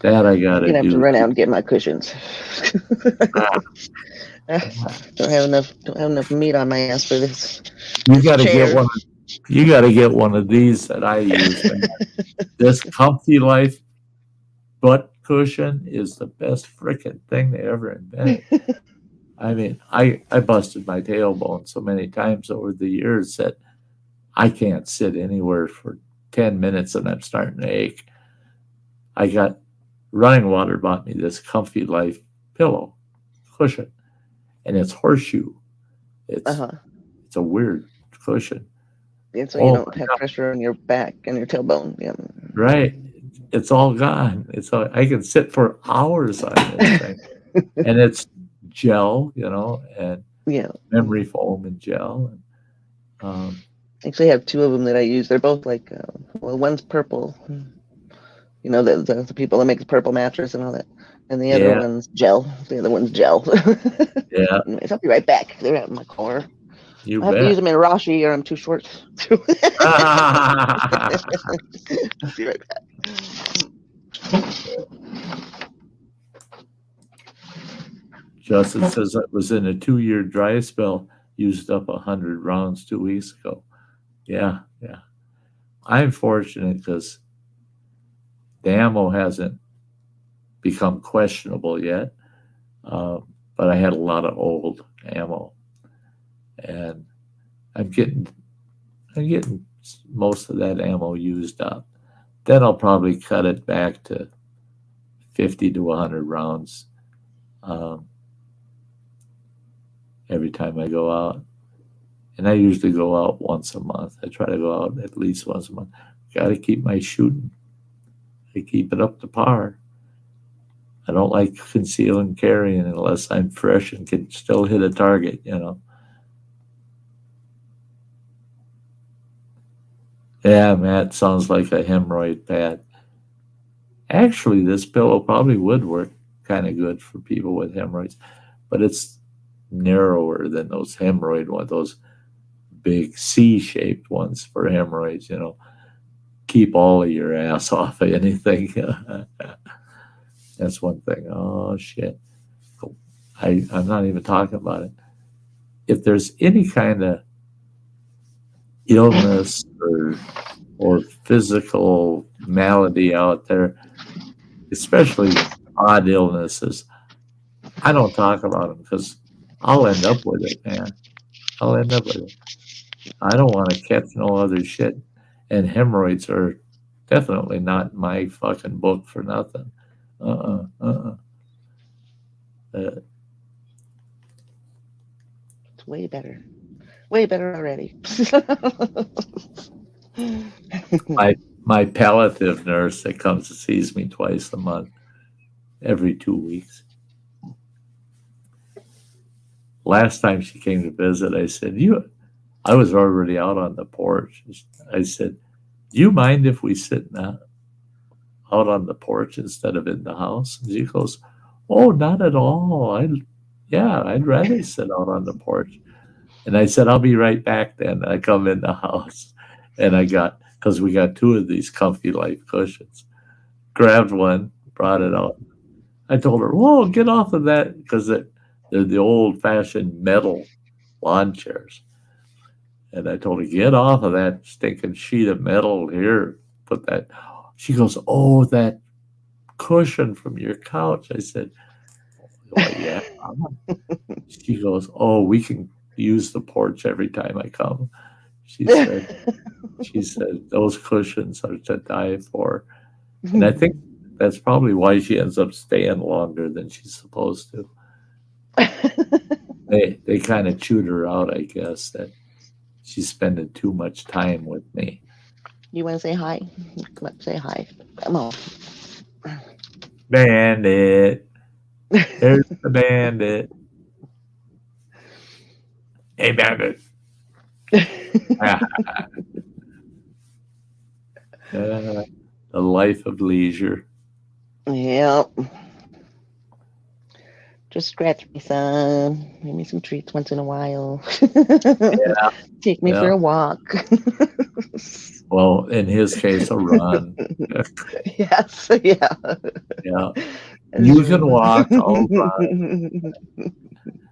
That I gotta I'm gonna have do. to run out and get my cushions. Don't have enough meat on my ass for this. You gotta chair. get one. You gotta get one of these that I use. This Comfy Life butt cushion is the best freaking thing they ever invented. I mean, I busted my tailbone so many times over the years that I can't sit anywhere for 10 minutes and I'm starting to ache. I got Running Water bought me this Comfy Life pillow cushion, and it's horseshoe. It's a weird cushion. Yeah, so you don't have pressure on your back and your tailbone. Yeah. Right. It's all gone. I can sit for hours on this thing. And it's gel, and memory foam and gel. And, actually, I have 2 of them that I use. They're both like, one's purple. The people that make the purple mattress and all that. And the other one's gel. The other one's gel. Yeah. Anyways, I'll be right back. They're out in my car. I have bet. to use them in Rashi or I'm too short. I'll be right back. Justin says I was in a 2-year dry spell, used up 100 rounds 2 weeks ago. Yeah. I'm fortunate because the ammo hasn't become questionable yet, but I had a lot of old ammo, and I'm getting most of that ammo used up. Then I'll probably cut it back to 50 to 100 rounds every time I go out. And I usually go out once a month. I try to go out at least once a month. Got to keep my shooting. I keep it up to par. I don't like conceal and carrying unless I'm fresh and can still hit a target, Yeah, Matt, sounds like a hemorrhoid pad. Actually, this pillow probably would work kind of good for people with hemorrhoids, but it's narrower than those hemorrhoid ones, those big C-shaped ones for hemorrhoids, Keep all of your ass off of anything. That's one thing. Oh, shit. I'm not even talking about it. If there's any kind of illness or physical malady out there, especially odd illnesses, I don't talk about them because I'll end up with it, man. I'll end up with it. I don't want to catch no other shit. And hemorrhoids are definitely not in my fucking book for nothing. It's way better. Way better already. my palliative nurse that comes and sees me twice a month, every 2 weeks. Last time she came to visit, I said, I was already out on the porch. I said, do you mind if we sit out on the porch instead of in the house? And she goes, oh, not at all. I'd rather sit out on the porch. And I said, I'll be right back then. I come in the house and because we got 2 of these Comfy Life cushions. grabbed one, brought it out. I told her, "Whoa, get off of that," because they're the old-fashioned metal lawn chairs. And I told her, "Get off of that stinking sheet of metal here. Put that." She goes, "Oh, that cushion from your couch." I said, "Well, yeah." She goes, "Oh, we can use the porch every time I come." She said, "Those cushions are to die for." And I think that's probably why she ends up staying longer than she's supposed to. They kind of chewed her out, I guess, that she's spending too much time with me. You want to say hi? Come up, say hi. Come on. Bandit. There's the bandit. Hey, bandit. The life of leisure. Yep. Just scratch me some. Give me some treats once in a while. Yeah. Take me for a walk. Well, in his case, a run. Yes, yeah. Yeah. You can walk, I'll run.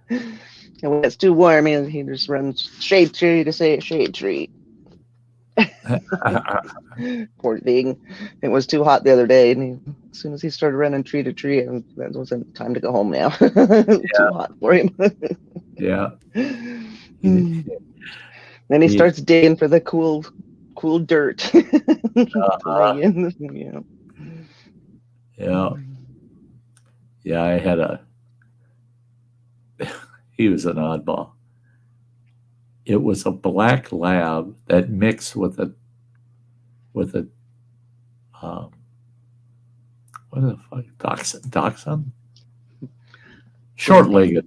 And when it's too warm, he just runs shade tree to say shade tree. Poor thing. It was too hot the other day, and as soon as he started running tree to tree, it wasn't time to go home now. Too hot for him. Yeah. Then he starts digging for the cool dirt. Yeah. Yeah, I had he was an oddball. It was a black lab that mixed with a what the fuck, dachshund? Short-legged,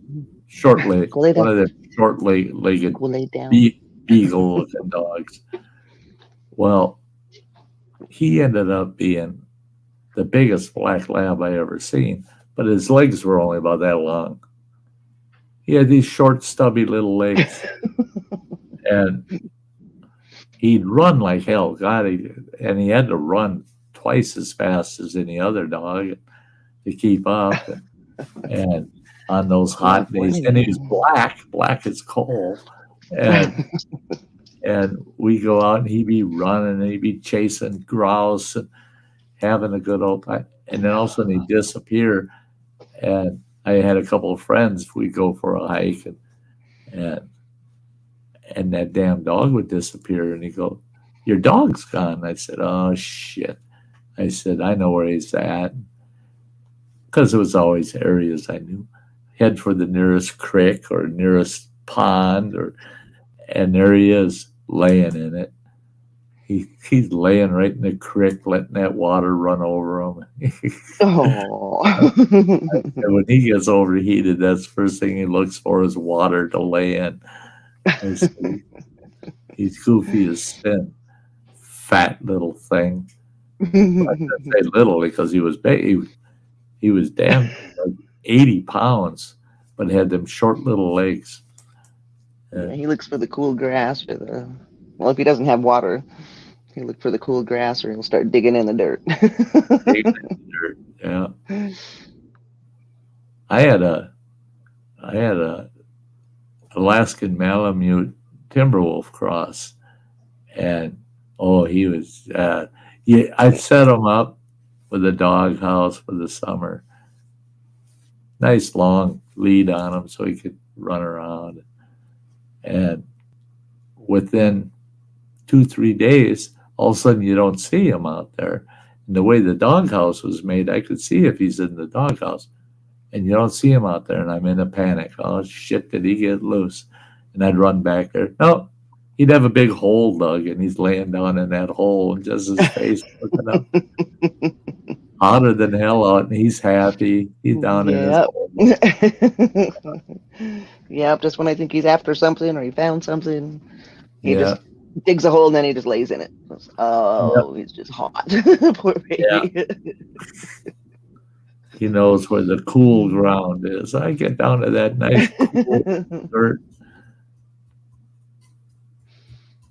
one of the short-legged beagle-looking dogs. Well, he ended up being the biggest black lab I ever seen, but his legs were only about that long. He had these short, stubby little legs, and he'd run like hell. God, he had to run twice as fast as any other dog to keep up. And on those hot days, and he was black as coal. And we go out, and he'd be running, and he'd be chasing grouse and having a good old time. And then all of a sudden he'd disappear. And I had a couple of friends. We'd go for a hike, and that damn dog would disappear. And he'd go, "Your dog's gone." I said, "Oh, shit." I said, "I know where he's at." Because it was always areas I knew. Head for the nearest creek or nearest pond, and there he is laying in it. He's laying right in the creek, letting that water run over him. Oh. And when he gets overheated, that's the first thing he looks for is water to lay in. He's goofy as sin, fat little thing. I shouldn't say little because he was big. He was damn like 80 pounds, but had them short little legs. Yeah, he looks for the cool grass if he doesn't have water, he'll look for the cool grass, or he'll start digging in the dirt. Yeah. I had a Alaskan Malamute Timberwolf cross, and he was I set him up with a dog house for the summer. Nice long lead on him so he could run around. And within 2-3 days, all of a sudden you don't see him out there. And the way the doghouse was made, I could see if he's in the doghouse. And you don't see him out there, and I'm in a panic. Oh, shit, did he get loose? And I'd run back there. No, he'd have a big hole dug, and he's laying down in that hole, and just his face looking up. Hotter than hell out, and he's happy. He's down in his hole. Yep, just when I think he's after something or he found something, he just digs a hole and then he just lays in it. He's just hot. Poor baby. Yeah. He knows where the cool ground is. I get down to that nice cool dirt.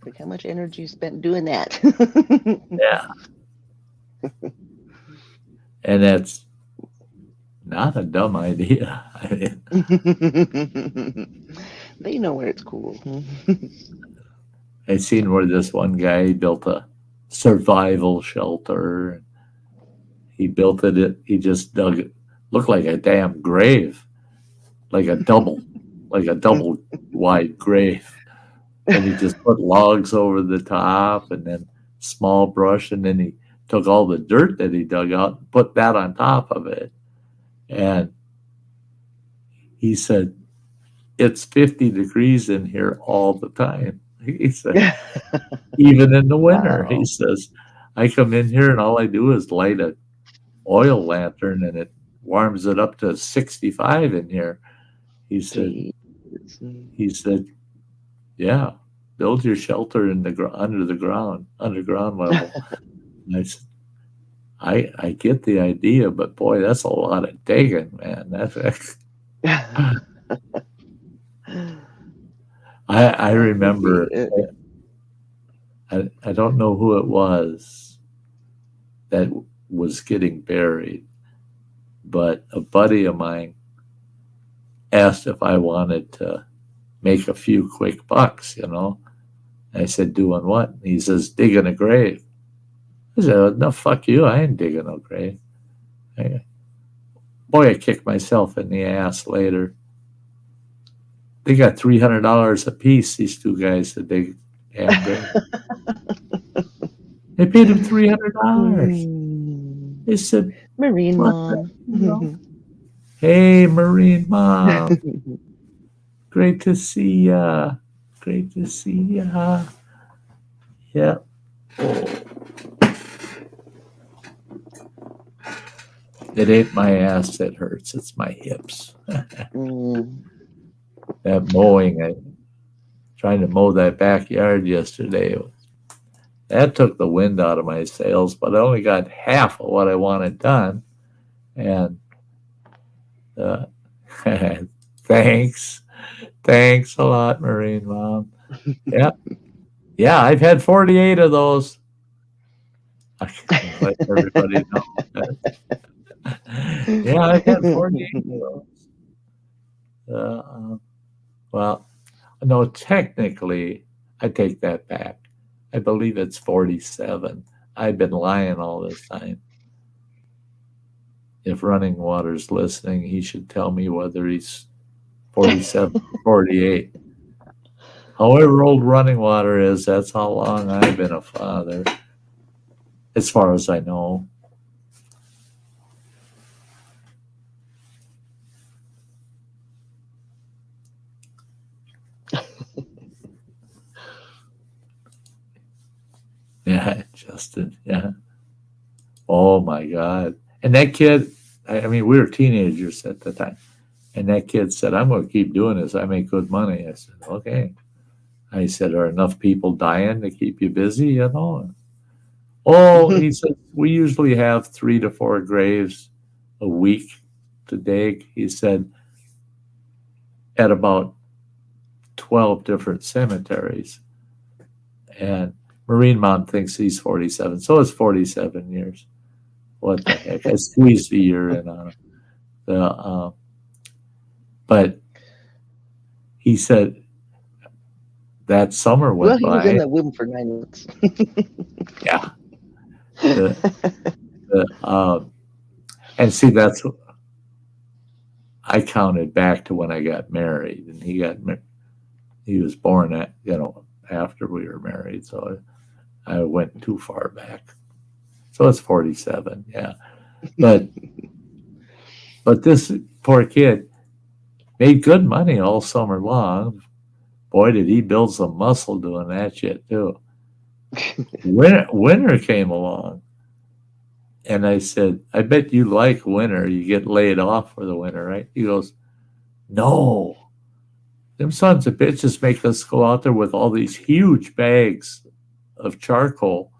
Like how much energy you spent doing that. Yeah. And that's not a dumb idea. I mean, They know where it's cool. I seen where this one guy built a survival shelter. He built it. He just dug it. Looked like a damn grave, like a double wide grave. And he just put logs over the top, and then small brush, and then he took all the dirt that he dug out and put that on top of it. And he said, it's 50 degrees in here all the time. He said, even in the winter. Wow. He says, I come in here and all I do is light a oil lantern and it warms it up to 65 in here. He said, yeah, build your shelter in the underground level. And I said, I get the idea, but boy, that's a lot of digging, man. That's I remember, I don't know who it was that was getting buried, but a buddy of mine asked if I wanted to make a few quick bucks, you know. I said, doing what? And he says, digging a grave. I said, no, fuck you. I ain't digging no grave. Boy, I kicked myself in the ass later. They got $300 a piece, these two guys that dig damn grave. They paid him $300. They said, Marine Mom. Hey, Marine Mom. Great to see ya. Great to see ya. Yeah. Oh. It ain't my ass that hurts, it's my hips. That mowing, trying to mow that backyard yesterday, that took the wind out of my sails, but I only got half of what I wanted done. And thanks a lot, Marine Mom. Yeah, I've had 48 of those. I can't let everybody know that. Yeah, I've had 48 of those. Well, no, technically, I take that back. I believe it's 47. I've been lying all this time. If Running Water's listening, he should tell me whether he's 47 or 48. However old Running Water is, that's how long I've been a father, as far as I know. Yeah, Justin, yeah. Oh, my God. And that kid, I mean, we were teenagers at the time. And that kid said, I'm going to keep doing this. I make good money. I said, okay. I said, are enough people dying to keep you busy? You know? Oh, he said, we usually have 3 to 4 graves a week to dig. He said, at about 12 different cemeteries. And Marine Mom thinks he's 47. So it's 47 years. What the heck? I squeezed a year in on him. But he said that summer went by. Well, he was in the womb for 9 months. Yeah. And see, that's, I counted back to when I got married, and he was born at, after we were married, so I went too far back. So it's 47, yeah. But this poor kid made good money all summer long. Boy, did he build some muscle doing that shit too. Winter came along, and I said, I bet you like winter. You get laid off for the winter, right? He goes, no. Them sons of bitches make us go out there with all these huge bags of charcoal,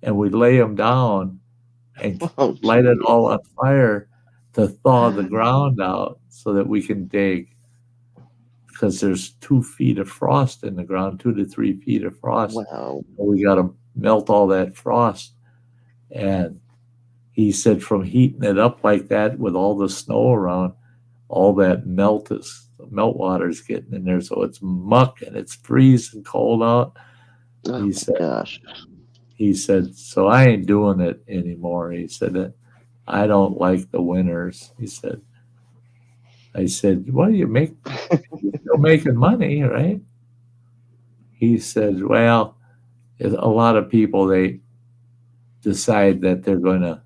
and we lay them down and light it all on fire to thaw the ground out so that we can dig. Because there's 2 feet of frost in the ground, 2 to 3 feet of frost. Wow. We got to melt all that frost. And he said from heating it up like that with all the snow around, all that meltwater is getting in there, so it's muck and it's freezing cold out. Oh He my said, gosh. so I ain't doing it anymore. He said that I don't like the winters. He said, I said, well, you're still making money, right? He said, well, a lot of people, they decide that they're gonna,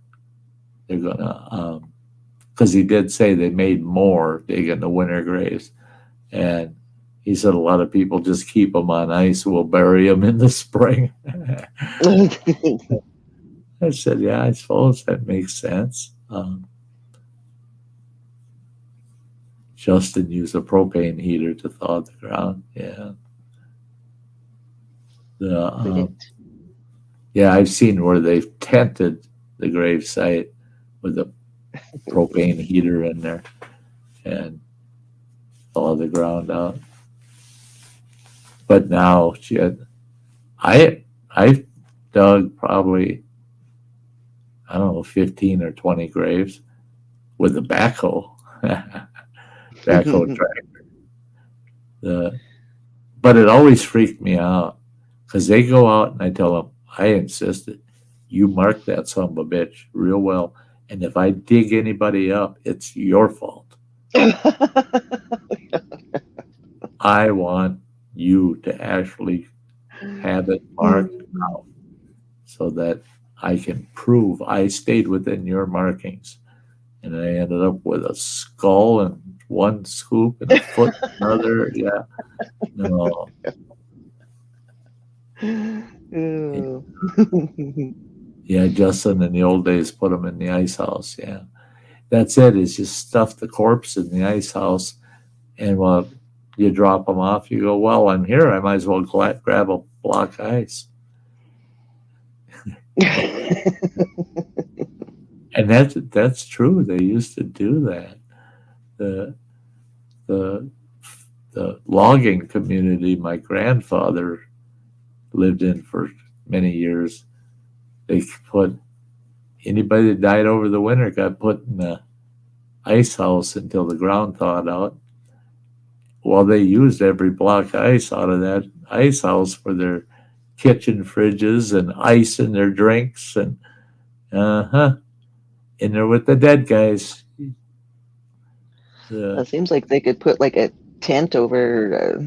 because he did say they made more digging the winter graves. And he said a lot of people just keep them on ice. We'll bury them in the spring. I said, yeah, I suppose that makes sense. Justin used a propane heater to thaw the ground. Yeah. Yeah, I've seen where they've tented the grave site with a propane heater in there and thaw the ground out. But now, I dug probably, I don't know, 15 or 20 graves with a backhoe tractor. But it always freaked me out because they go out and I tell them, I insisted, you mark that son of a bitch real well. And if I dig anybody up, it's your fault. I want you to actually have it marked out so that I can prove I stayed within your markings. And I ended up with a skull and one scoop and a foot another. Yeah. No. Yeah, Justin in the old days put them in the ice house. Yeah. That's it. Is just stuff the corpse in the ice house. And while you drop them off, you go, well, I'm here. I might as well grab a block of ice. And that's true. They used to do that. The logging community my grandfather lived in for many years, they put anybody that died over the winter got put in the ice house until the ground thawed out. Well, they used every block of ice out of that ice house for their kitchen fridges and ice in their drinks and in there with the dead guys. It seems like they could put like a tent over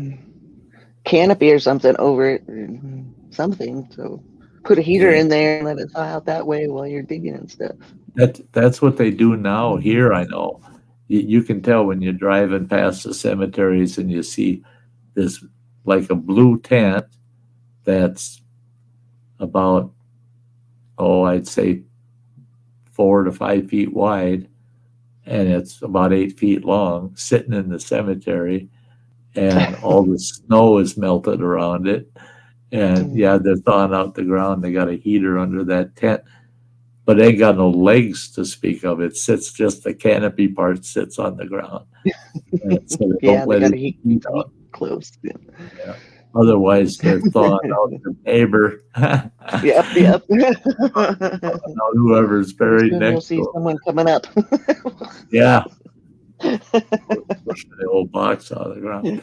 canopy or something over it, or something. So put a heater in there and let it thaw out that way while you're digging and stuff. That's what they do now here. I know. You can tell when you're driving past the cemeteries and you see this like a blue tent that's about, I'd say 4 to 5 feet wide, and it's about 8 feet long, sitting in the cemetery, and all the snow is melted around it. And yeah, they're thawing out the ground. They got a heater under that tent, but they ain't got no legs to speak of. It sits, just the canopy part sits on the ground. So they don't let it heat out. Close. Yeah. Otherwise, they're thawing out the neighbor. Yep. Whoever's buried next to You'll see someone coming up. Yeah. Pushing the old box out of the ground.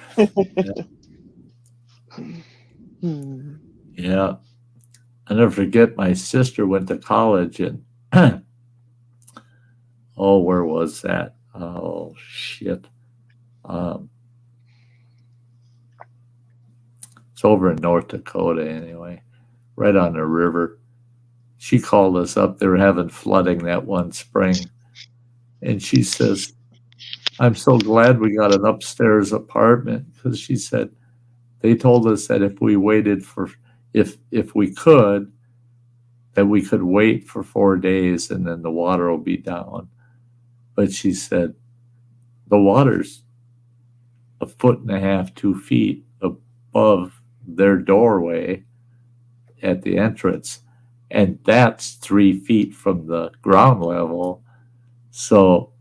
Yeah. I'll never forget, my sister went to college and where was that? Oh, shit. It's over in North Dakota anyway, right on the river. She called us up. They were having flooding that one spring. And she says, I'm so glad we got an upstairs apartment, because she said they told us that if we waited if we could, that we could wait for 4 days and then the water will be down. But she said the water's 1.5 feet, 2 feet above their doorway at the entrance, and that's 3 feet from the ground level. So,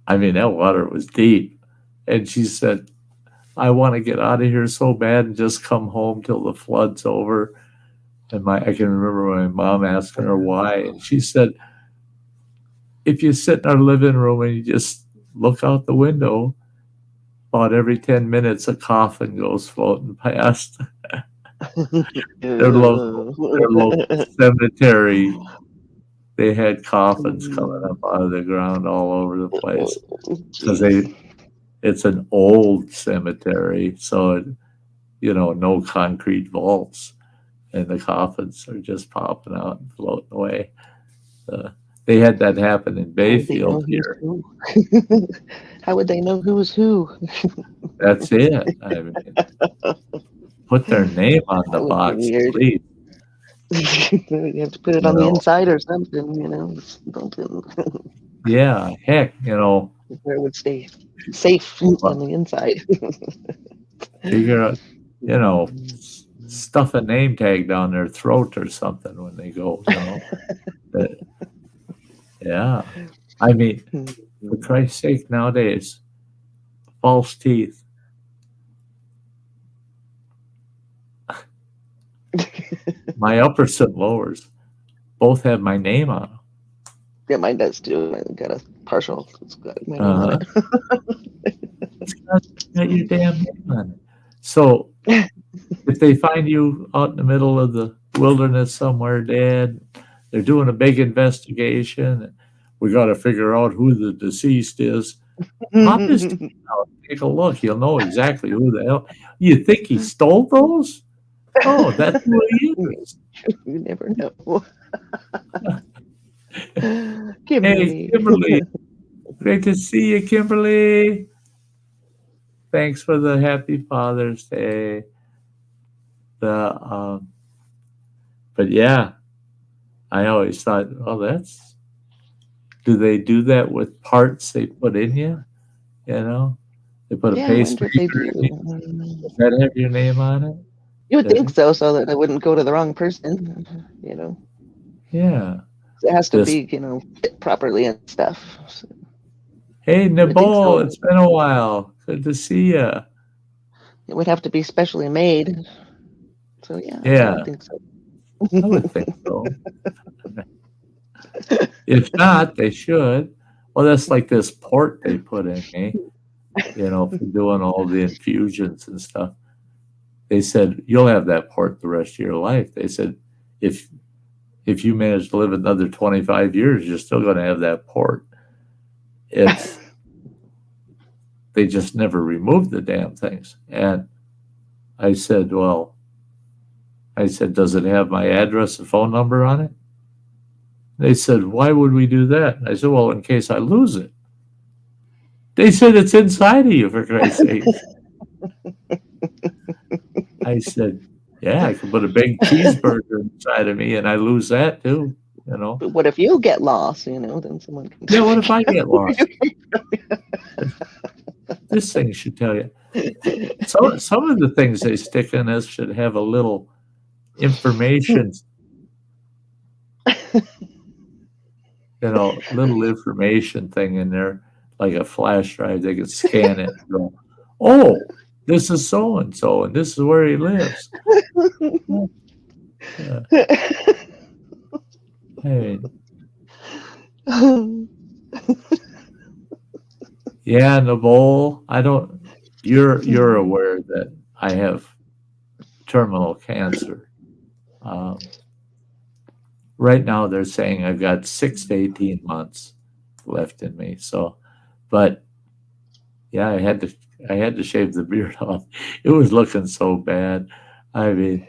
I mean, that water was deep. And she said, I want to get out of here so bad and just come home till the flood's over. And I can remember my mom asking her why, and she said, if you sit in our living room and you just look out the window, about every 10 minutes a coffin goes floating past their local cemetery. They had coffins coming up out of the ground all over the place because it's an old cemetery, so no concrete vaults, and the coffins are just popping out and floating away. They had that happen in Bayfield here. How would they know who's who? That's it. I mean, put their name on the box, please. You have to put it on the inside or something, something. Yeah, heck, where it would stay safe on the inside. Figure out, stuff a name tag down their throat or something when they go, Yeah. I mean, for Christ's sake, nowadays, false teeth. My uppers and lowers both have my name on them. Yeah, mine does too. I got a partial. It's got my name on it. It's got your damn name on it. So if they find you out in the middle of the wilderness somewhere dead, they're doing a big investigation. We got to figure out who the deceased is. Pop his teeth out, take a look. You'll know exactly who the hell. You think he stole those? Oh, that's who he is. You never know. Hey, Kimberly. Great to see you, Kimberly. Thanks for the happy Father's Day. But yeah, I always thought, do they do that with parts they put in you? They put a pacemaker in you. Does that have your name on it? You would think so that it wouldn't go to the wrong person, Yeah. It has to be, fit properly and stuff. So. Hey, Nabal, it's been a while. Good to see you. It would have to be specially made. So, yeah. Yeah. I would think so. I would think so. If not, they should. Well, that's like this port they put in me, for doing all the infusions and stuff. They said, you'll have that port the rest of your life. They said, if you manage to live another 25 years, you're still going to have that port. They just never removed the damn things. And I said, does it have my address and phone number on it? They said, why would we do that? I said, well, in case I lose it. They said, it's inside of you, for Christ's sake. I said, yeah, I could put a big cheeseburger inside of me and I lose that too, But what if you get lost, then someone can... Yeah, what if I get lost? This thing should tell you. Some of the things they stick in us should have a little information, little information thing in there, like a flash drive. They could scan it and go, oh, this is so-and-so, and this is where he lives. Hey. Yeah, Nabol, you're aware that I have terminal cancer. Right now they're saying I've got 6 to 18 months left in me. So, but yeah, I had to shave the beard off. It was looking so bad. I mean,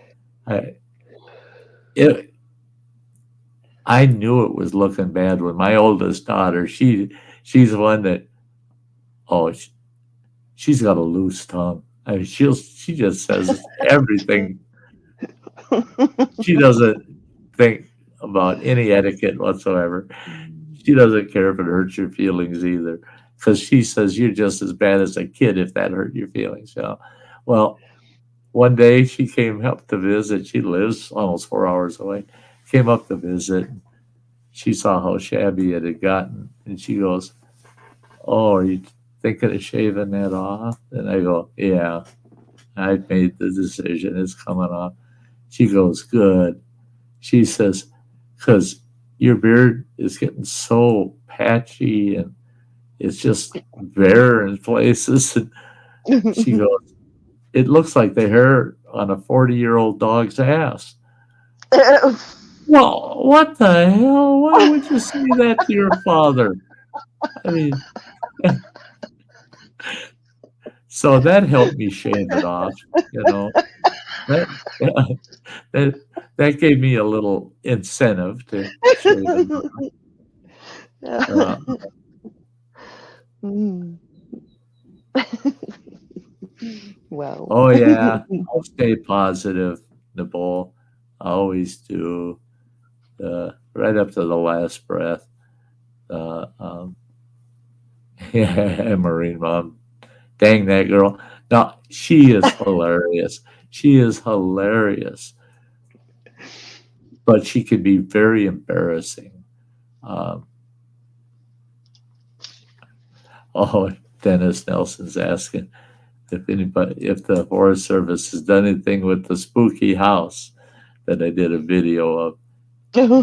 I knew it was looking bad when my oldest daughter, she's the one that, she's got a loose tongue. I mean, she just says everything. She doesn't think about any etiquette whatsoever. She doesn't care if it hurts your feelings either, because she says you're just as bad as a kid if that hurt your feelings. Well, one day she came up to visit. She lives almost 4 hours away. Came up to visit. She saw how shabby it had gotten, and she goes, "Oh, are you thinking of shaving that off?" And I go, "Yeah, I made the decision. It's coming off." She goes, "Good." She says, because your beard is getting so patchy and it's just bare in places. And she goes, it looks like the hair on a 40-year-old dog's ass. Well, what the hell? Why would you say that to your father? I mean, so that helped me shave it off, you know. That, that gave me a little incentive to shave it off. Wow. Oh, yeah. I'll stay positive, Nicole. I always do. Right up to the last breath. Yeah, Marine Mom. Dang that girl. No, she is hilarious. She is hilarious. But she can be very embarrassing. Dennis Nelson's asking if the Forest Service has done anything with the spooky house that I did a video of. No,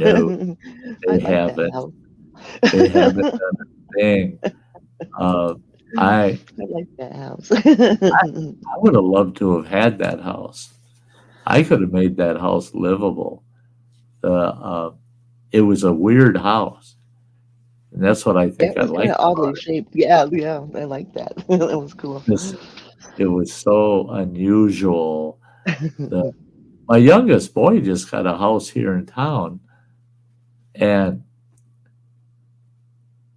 they haven't. They haven't done a thing. I like that house. I would have loved to have had that house. I could have made that house livable. It was a weird house, and that's what I think I liked. Oddly shaped. Yeah, I like that. That was cool. It was so unusual. My youngest boy just got a house here in town, and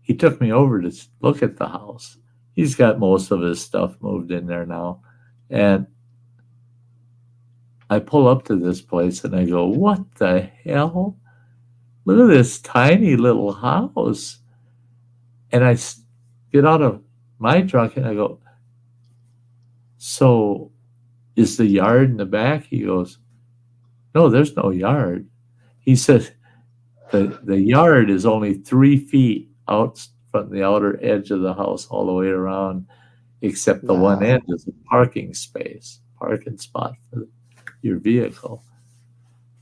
he took me over to look at the house. He's got most of his stuff moved in there now. And I pull up to this place and I go, what the hell? Look at this tiny little house. And I get out of my truck and I go, so is the yard in the back? He goes, no, there's no yard. He says, the yard is only 3 feet out from the outer edge of the house all the way around, except the one end is a parking spot for your vehicle.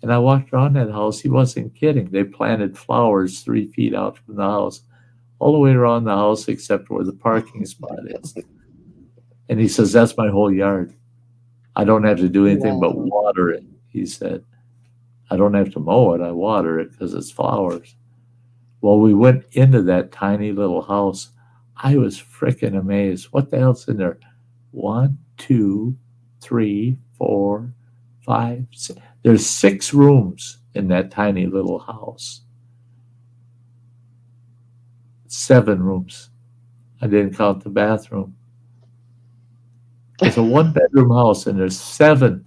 And I walked around that house. He wasn't kidding. They planted flowers 3 feet out from the house, all the way around the house except where the parking spot is. And he says, that's my whole yard. I don't have to do anything but water it, he said. I don't have to mow it. I water it because it's flowers. Well, we went into that tiny little house. I was freaking amazed. What the hell's in there? 1, 2, 3, 4, 5, 6. There's 6 rooms in that tiny little house. 7 rooms. I didn't count the bathroom. It's a 1-bedroom house, and there's 7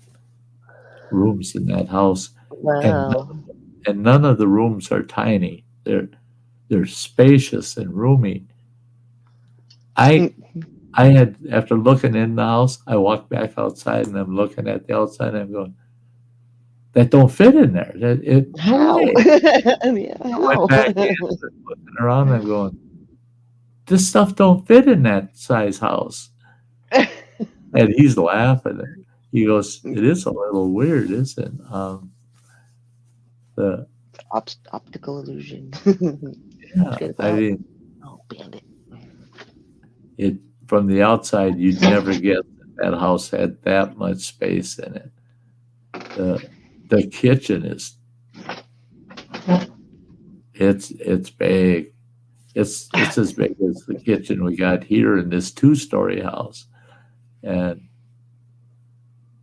rooms in that house. Wow. And none of the rooms are tiny. They're spacious and roomy. I had, after looking in the house, I walked back outside and I'm looking at the outside and I'm going, that don't fit in there. How? I went back in, looking around and I'm going, this stuff don't fit in that size house. And he's laughing. He goes, it is a little weird, isn't it? The optical illusion. Yeah, I mean, bandit. It from the outside, you'd never get that house had that much space in it. The kitchen is it's big. It's as big as the kitchen we got here in this 2-story house, and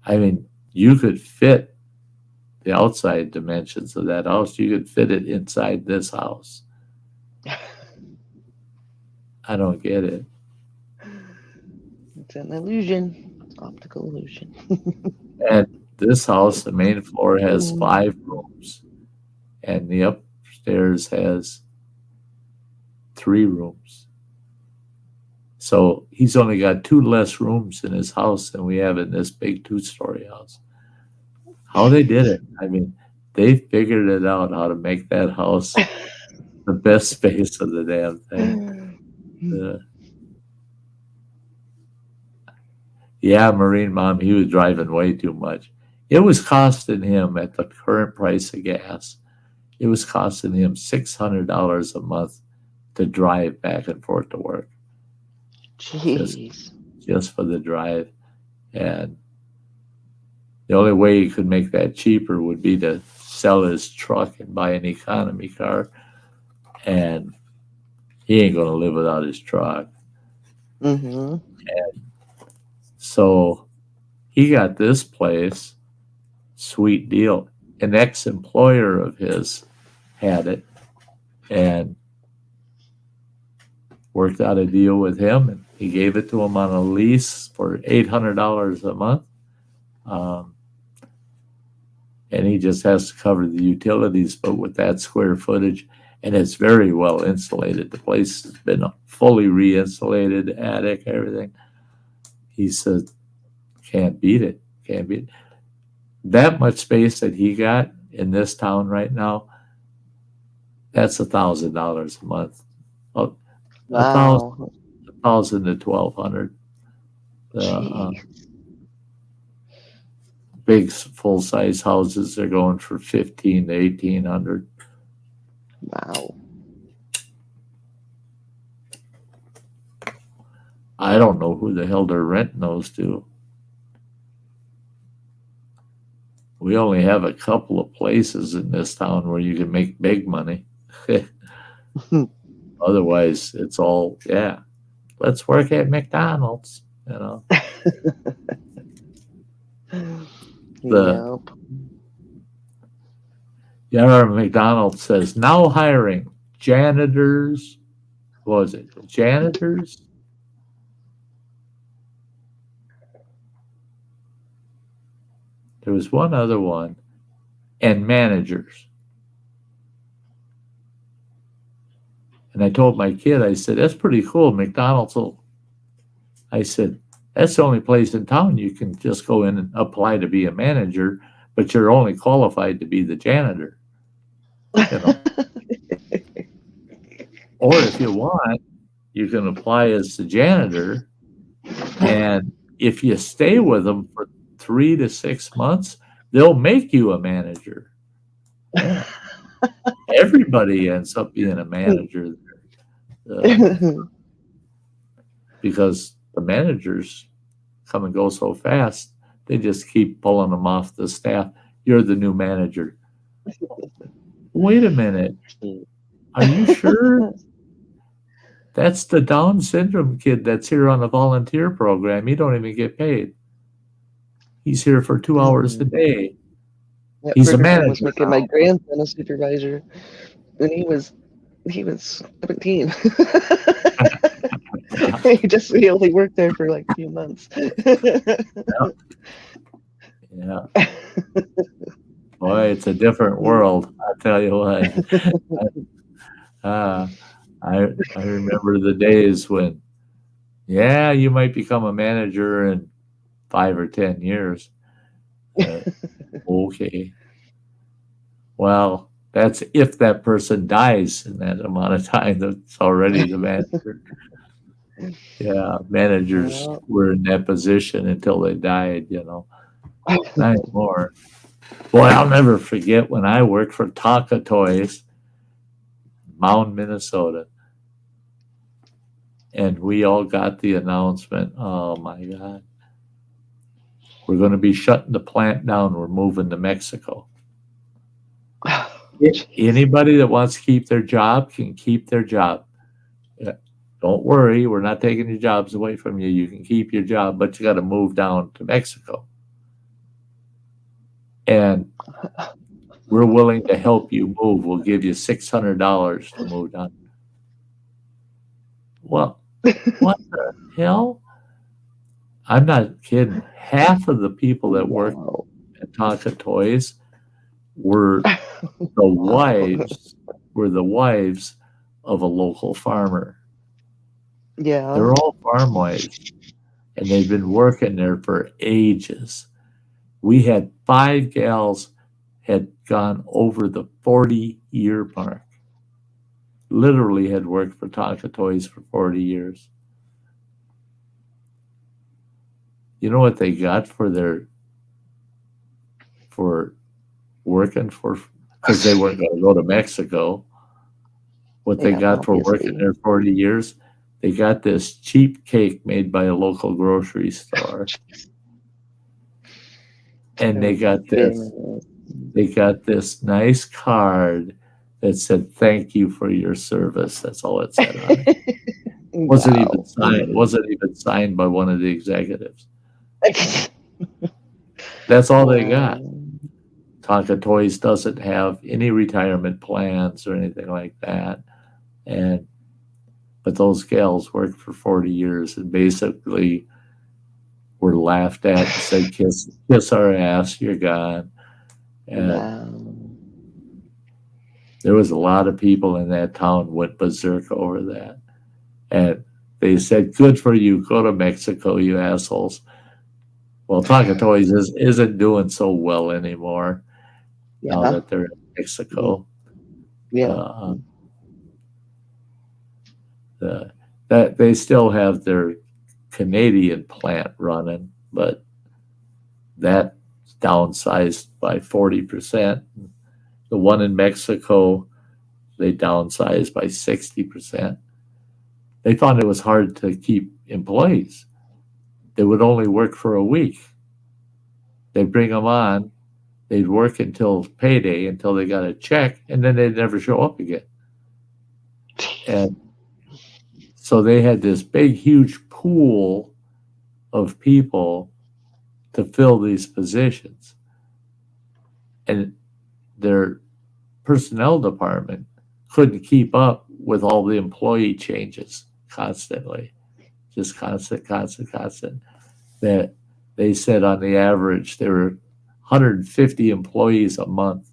I mean, you could fit the outside dimensions of that house. You could fit it inside this house. I don't get it. It's an illusion, optical illusion. And this house, the main floor has 5 rooms, and the upstairs has 3 rooms. So he's only got 2 less rooms in his house than we have in this big 2-story house. How they did it, I mean, they figured it out how to make that house the best space of the damn thing. Yeah, Marine Mom, he was driving way too much. It was costing him, at the current price of gas, it was costing him $600 a month to drive back and forth to work. Jeez. Just for the drive. And the only way he could make that cheaper would be to sell his truck and buy an economy car. And he ain't going to live without his truck. Mm-hmm. And so he got this place, sweet deal. An ex-employer of his had it and worked out a deal with him, and he gave it to him on a lease for $800 a month. And he just has to cover the utilities, but with that square footage, and it's very well insulated. The place has been fully re-insulated, attic, everything. He said, can't beat it. Can't beat it. That much space that he got in this town right now, that's $1,000 a month. Wow. $1,000 to $1,200. Big full-size houses are going for $1,500 to $1,800. Wow. I don't know who the hell they're renting those to. We only have a couple of places in this town where you can make big money. Otherwise, it's all, yeah, let's work at McDonald's, you know. Our McDonald's says, now hiring janitors. What was it? Janitors? There was one other one. And managers. And I told my kid, I said, that's pretty cool. McDonald's will. I said, that's the only place in town you can just go in and apply to be a manager, but you're only qualified to be the janitor. You know? Or if you want, you can apply as the janitor. And if you stay with them for 3 to 6 months, they'll make you a manager. Yeah. Everybody ends up being a manager there. Because the managers come and go so fast, they just keep pulling them off the staff. You're the new manager. Wait a minute. Are you sure? That's the Down syndrome kid that's here on a volunteer program. He don't even get paid. He's here for 2 hours a day. Yeah, He's a manager. was making my grandson a supervisor when he was 17. He only worked there for like a few months. Yeah. Boy, it's a different world. I'll tell you what. I remember the days when, yeah, you might become a manager in 5 or 10 years. Okay. Well, that's if that person dies in that amount of time that's already the manager. Yeah, managers were in that position until they died, you know. Not anymore. Boy, I'll never forget when I worked for Taka Toys, Mound, Minnesota. And we all got the announcement, oh my God, we're going to be shutting the plant down. We're moving to Mexico. Anybody that wants to keep their job can keep their job. Yeah. Don't worry, we're not taking your jobs away from you. You can keep your job, but you got to move down to Mexico. And we're willing to help you move. We'll give you $600 to move down. Well, what the hell? I'm not kidding. Half of the people that work at Tonka Toys were the wives of a local farmer. Yeah. They're all farm wives. And they've been working there for ages. We had 5 gals had gone over the 40-year mark. Literally had worked for Tonka Toys for 40 years. You know what they got for their for working for, because they weren't going to go to Mexico. What they Yeah, got for working obviously. there 40 years, they got this cheap cake made by a local grocery store. And they Oh, got this, goodness. they got this nice card that said, "Thank you for your service." That's all it said on it. Wasn't even Wow. signed, wasn't even signed by one of the executives. That's all they got. Wow. Tonka Toys doesn't have any retirement plans or anything like that. And but those gals worked for 40 years and basically were laughed at and said, kiss our ass, you're gone. And Wow. there was a lot of people in that town went berserk over that. And they said, good for you, go to Mexico, you assholes. Well, Tonka Toys isn't doing so well anymore now Yeah. that they're in Mexico. Yeah. That they still have their Canadian plant running, but that downsized by 40%. The one in Mexico, they downsized by 60%. They found it was hard to keep employees. They would only work for a week. They'd bring them on, they'd work until payday, until they got a check, and then they'd never show up again. And so they had this big, huge pool of people to fill these positions. And their personnel department couldn't keep up with all the employee changes constantly. Just constant. That they said on the average there were 150 employees a month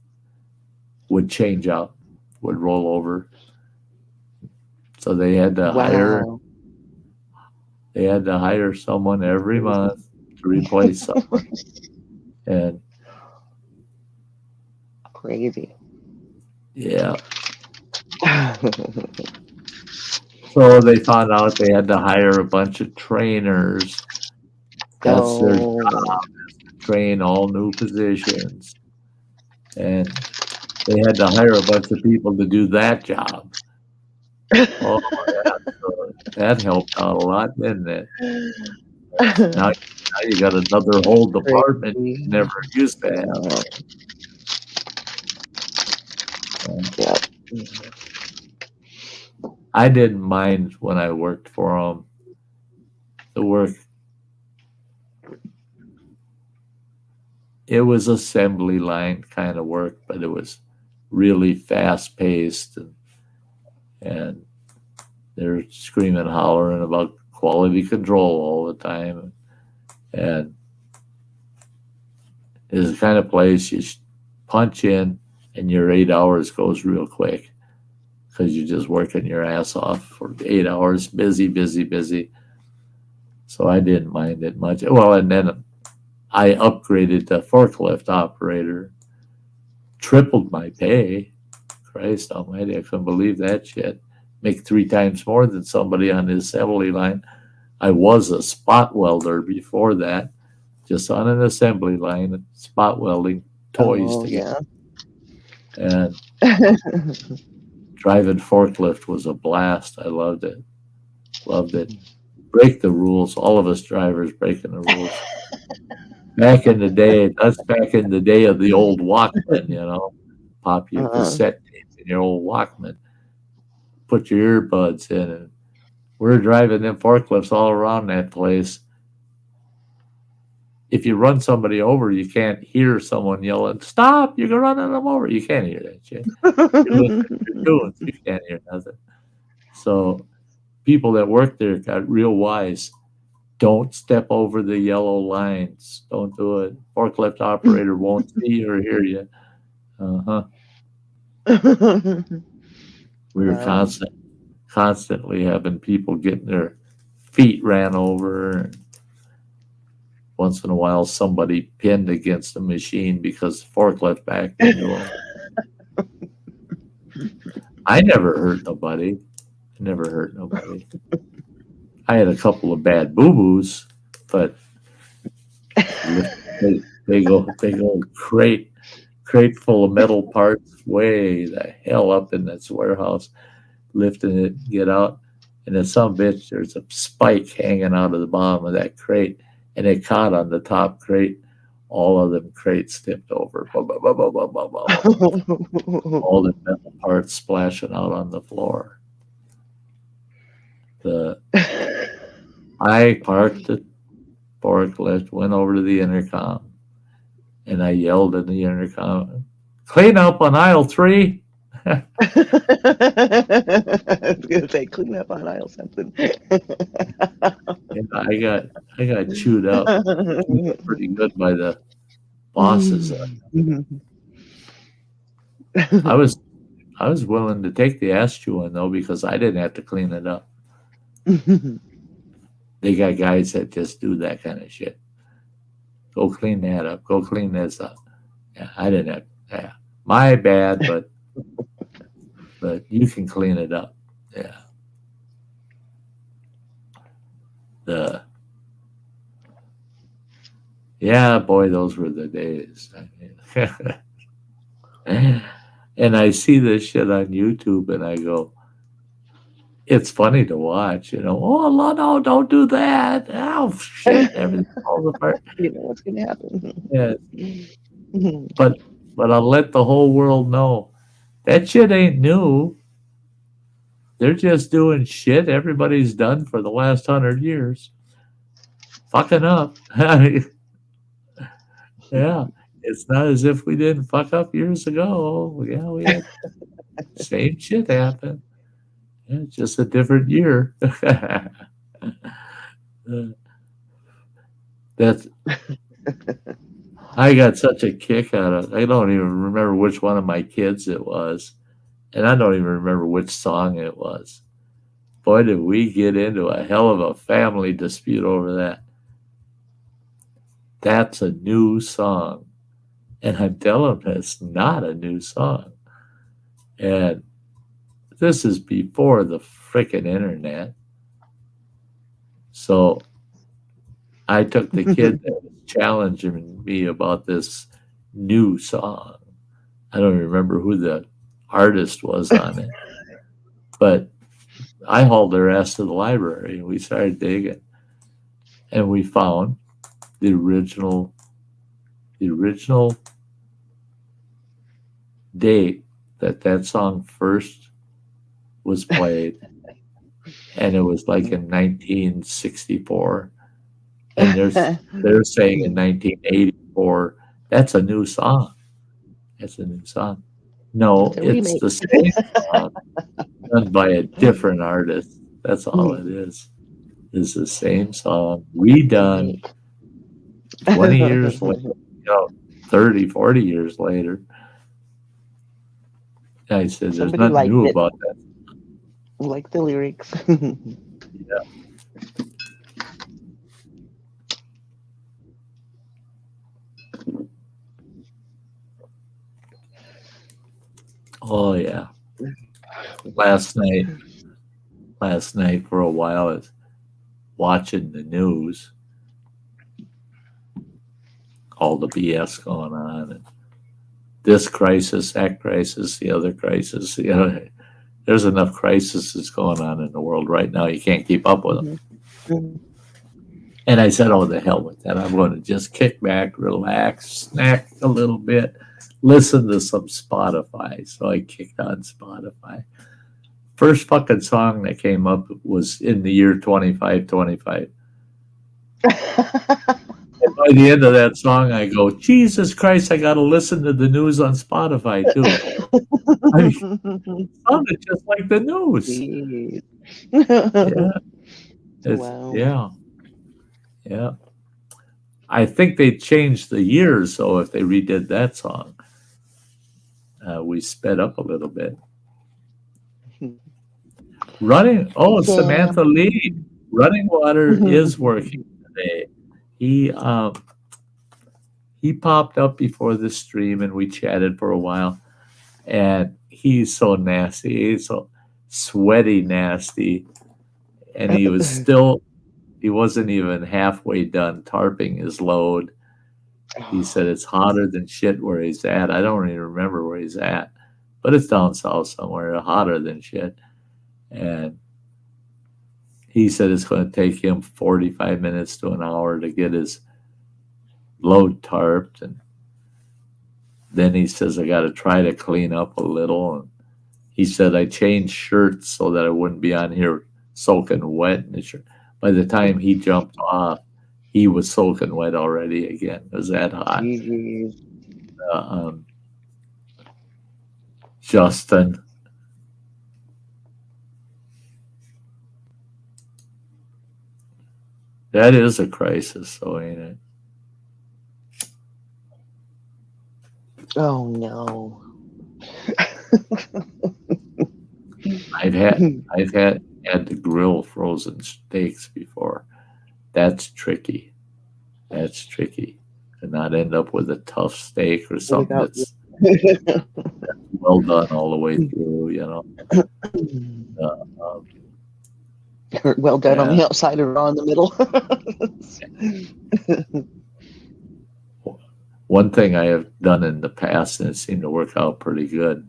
would change out, would roll over. So they had to hire someone every month to replace someone. And Crazy. yeah. So they found out they had to hire a bunch of trainers. That's their job, is to train all new positions. And they had to hire a bunch of people to do that job. Oh, that helped out a lot, didn't it? Now you got another whole department you never used to have. Yeah. I didn't mind when I worked for them. The work, it was assembly line kind of work, but it was really fast paced, and they're screaming, hollering about quality control all the time. And it's the kind of place you punch in and your 8 hours goes real quick because you're just working your ass off for 8 hours, busy. So I didn't mind it much. Well, and then I upgraded to forklift operator, tripled my pay. Christ almighty, I couldn't believe that shit. Make 3 times more than somebody on the assembly line. I was a spot welder before that, just on an assembly line, spot welding toys together. Yeah. And driving forklift was a blast. I loved it. Break the rules. All of us drivers breaking the rules. Back in the day, that's back in the day of the old Walkman, Pop your cassette tape in your old Walkman. Put your earbuds in, and we're driving them forklifts all around that place. If you run somebody over, you can't hear someone yelling, "Stop, you're running them over." You can't hear that shit. You can't hear nothing. So people that work there got real wise. Don't step over the yellow lines. Don't do it. Forklift operator won't see or hear you. We were constantly having people getting their feet ran over. And once in a while, somebody pinned against the machine because the forklift backed into them. I never hurt nobody. I had a couple of bad boo-boos, but big old crate full of metal parts way the hell up in this warehouse, lifting it, get out, and then some bitch, there's a spike hanging out of the bottom of that crate, and it caught on the top crate. All of them crates tipped over. All the metal parts splashing out on the floor. I parked the forklift, went over to the intercom, and I yelled in the intercom, "Clean up on aisle 3." I was gonna say, clean up on aisle something. And I got chewed up pretty good by the bosses. I was willing to take the ass chewing though, because I didn't have to clean it up. They got guys that just do that kind of shit. Go clean that up. Go clean this up. Yeah, I didn't have. Yeah, my bad, but you can clean it up. Yeah. Yeah, boy, those were the days. And I see this shit on YouTube, and I go, it's funny to watch, Oh, no, don't do that. Oh, shit, everything falls apart. You know what's gonna happen. Yeah. But I'll let the whole world know that shit ain't new. They're just doing shit everybody's done for the last 100 years. Fucking up. Yeah. It's not as if we didn't fuck up years ago. Yeah, we had same shit happen. Yeah, just a different year. That's. I got such a kick out of it. I don't even remember which one of my kids it was. And I don't even remember which song it was. Boy, did we get into a hell of a family dispute over that. That's a new song. And I'm telling them it's not a new song. And this is before the frickin' internet. So I took the kid that was challenging me about this new song. I don't remember who the artist was on it. But I hauled their ass to the library, and we started digging. And we found the original date that song first was played, and it was like in 1964, and they're saying in 1984. That's a new song. No, it's the same song done by a different artist. That's all it is. It's the same song redone 20 years later, 30, 40 years later. I said, there's nothing new about that. Like the lyrics. Yeah. Oh, yeah. Last night for a while, I was watching the news. All the BS going on. And this crisis, that crisis, the other crisis. There's enough crises going on in the world right now. You can't keep up with them. Mm-hmm. And I said, oh, the hell with that. I'm going to just kick back, relax, snack a little bit, listen to some Spotify. So I kicked on Spotify. First fucking song that came up was in the year 2525. And by the end of that song, I go, Jesus Christ, I got to listen to the news on Spotify, too. It sounded just like the news. Yeah. Yeah. I think they changed the years, so if they redid that song, we sped up a little bit. Samantha Lee, Running Water is working today. He popped up before the stream, and we chatted for a while. And he's so nasty. He's so sweaty nasty. And he wasn't even halfway done tarping his load. He said it's hotter than shit where he's at. I don't even remember where he's at, but it's down south somewhere, hotter than shit. And he said it's going to take him 45 minutes to an hour to get his load tarped. And then he says, I got to try to clean up a little. And he said, I changed shirts so that I wouldn't be on here soaking wet in the shirt. By the time he jumped off, he was soaking wet already again. It was that hot. Justin. That is a crisis, though, ain't it? Oh no. I've had to grill frozen steaks before. That's tricky. That's tricky. To not end up with a tough steak or something that's well done all the way through, you know. Well done on the outside or on the middle. One thing I have done in the past, and it seemed to work out pretty good.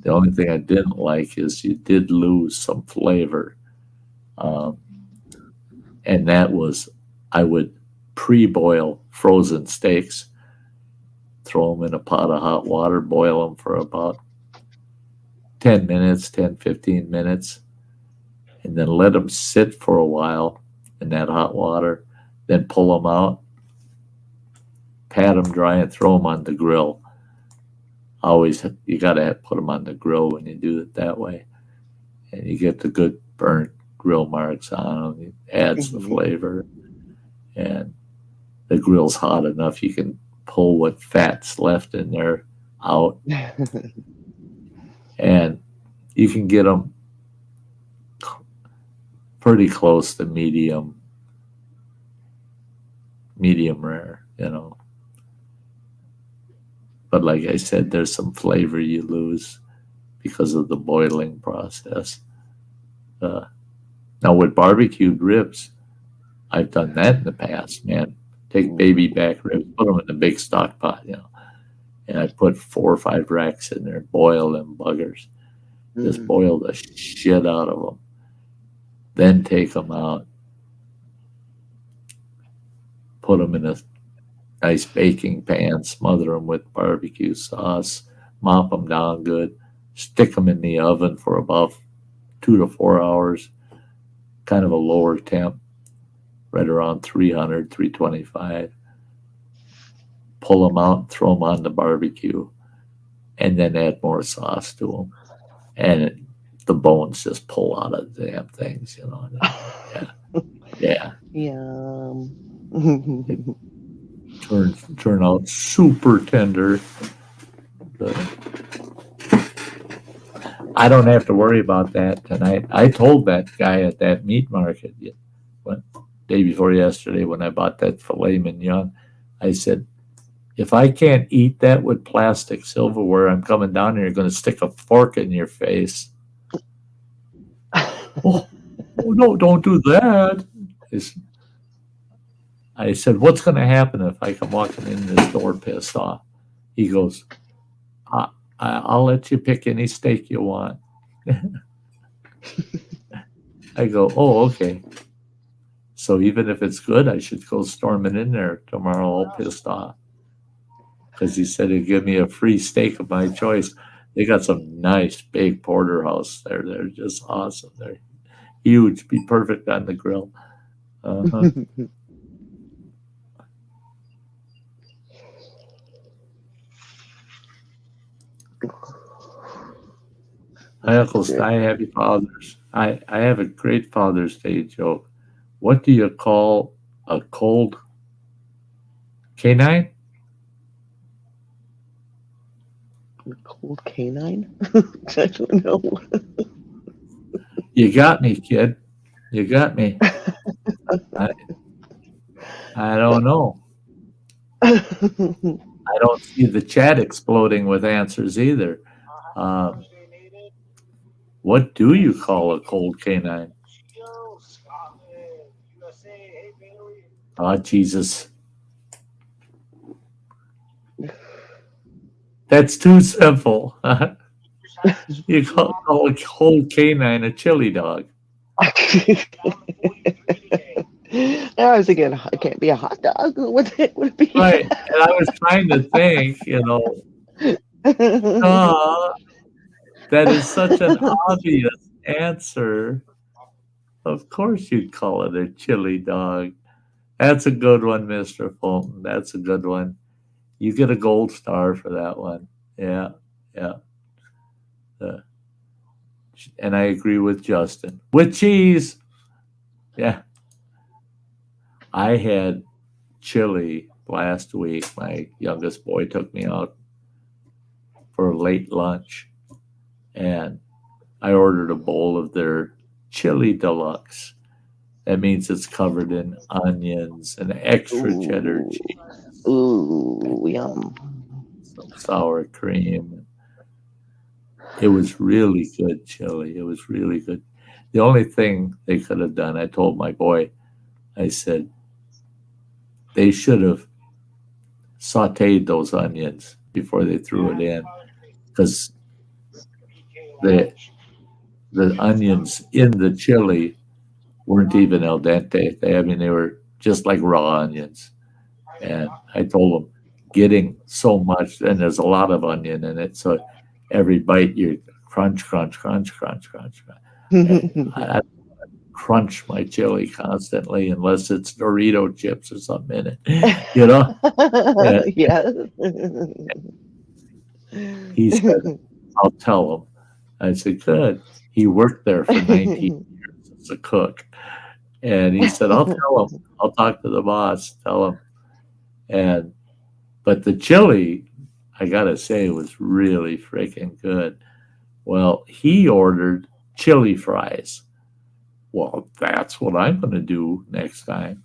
The only thing I didn't like is you did lose some flavor. And that was, I would pre-boil frozen steaks, throw them in a pot of hot water, boil them for about 10 minutes, 10, 15 minutes, and then let them sit for a while in that hot water, then pull them out, pat them dry, and throw them on the grill. Always, you got to put them on the grill when you do it that way. And you get the good burnt grill marks on them. It adds the flavor. And the grill's hot enough, you can pull what fat's left in there out. And you can get them pretty close to medium rare, you know. But like I said, there's some flavor you lose because of the boiling process. Now with barbecued ribs, I've done that in the past, man. Take baby back ribs, put them in the big stock pot, you know. And I put 4 or 5 racks in there, boil them buggers. Just boil the shit out of them. Then take them out. Put them in a nice baking pan, smother them with barbecue sauce, mop them down good, stick them in the oven for about 2 to 4 hours, kind of a lower temp, right around 300, 325. Pull them out, throw them on the barbecue, and then add more sauce to them. And the bones just pull out of the damn things, you know. Yeah. Turn out super tender. I don't have to worry about that tonight. I told that guy at that meat market day before yesterday when I bought that filet mignon, I said, if I can't eat that with plastic silverware, I'm coming down here, going to stick a fork in your face. Oh, no, don't do that. I said, what's going to happen if I come walking in this door pissed off? He goes, I'll let you pick any steak you want. I go, oh, okay. So even if it's good, I should go storming in there tomorrow all pissed off. Because he said he'd give me a free steak of my choice. They got some nice big porterhouse there. They're just awesome. They're huge. Be perfect on the grill. Uh-huh. Hi, Uncle Sty. Happy Fathers. I have a great Father's Day joke. What do you call a cold canine? A cold canine? I don't know. You got me, kid. You got me. I don't know. I don't see the chat exploding with answers either. What do you call a cold canine? Oh, Jesus. That's too simple. You call a whole canine a chili dog. Now I was thinking it can't be a hot dog. Would it be? Right. And I was trying to think, that is such an obvious answer. Of course you'd call it a chili dog. That's a good one, Mr. Fulton. That's a good one. You get a gold star for that one. Yeah, yeah. And I agree with Justin. With cheese. Yeah. I had chili last week. My youngest boy took me out for a late lunch, and I ordered a bowl of their chili deluxe. That means it's covered in onions and extra cheddar cheese. Ooh, yum. Some sour cream. It was really good chili. It was really good. The only thing they could have done, I told my boy, I said, they should have sauteed those onions before they threw it in, because the onions in the chili weren't even al dente. They were just like raw onions. And I told them, getting so much, and there's a lot of onion in it, so every bite you crunch, crunch, crunch, crunch, crunch. I crunch my chili constantly unless it's Dorito chips or something in it, Yeah. He said, I'll tell him. I said, good. He worked there for 19 years as a cook. And he said, I'll tell him. I'll talk to the boss, tell him. But the chili, I got to say, was really freaking good. Well, he ordered chili fries. Well, that's what I'm going to do next time.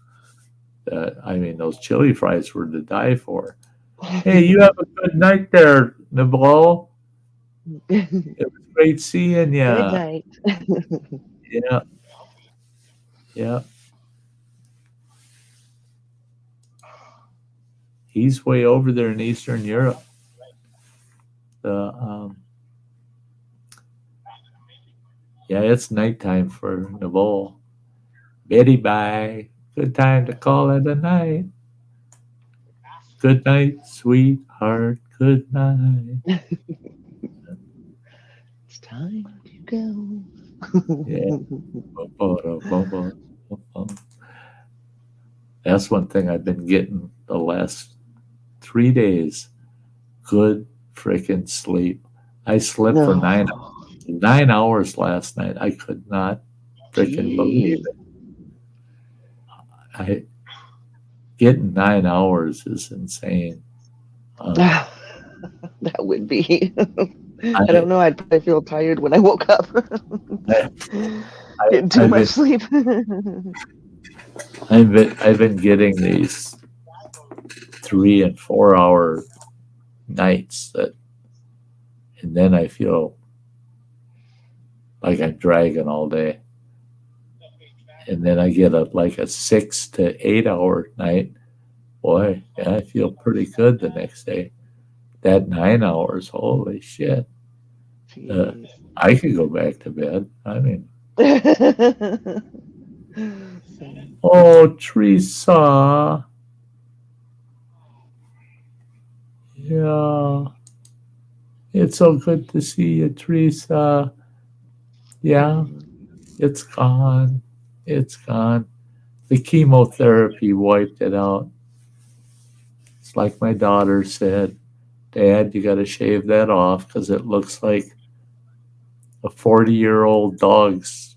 Those chili fries were to die for. Hey, you have a good night there, Nabal. It was great seeing you. Good night. Yeah. Yeah. He's way over there in Eastern Europe. It's nighttime for Nabal. Betty, bye. Good time to call it a night. Good night, sweetheart. Good night. It's time to go. Yeah. That's one thing I've been getting the last 3 days. Good freaking sleep. I slept for 9 hours last night. I could not freaking believe it. Getting 9 hours is insane. That would be. I don't know. I'd probably feel tired when I woke up. Getting too much sleep. I've been getting these 3 and 4 hour nights and then I feel like I'm dragging all day. And then I get a 6 to 8 hour night. Boy, yeah, I feel pretty good the next day. That 9 hours, holy shit. I could go back to bed. Oh, Teresa. Yeah. It's so good to see you, Teresa. Yeah, it's gone. It's gone. The chemotherapy wiped it out. It's like my daughter said, Dad, you got to shave that off because it looks like a 40-year-old dog's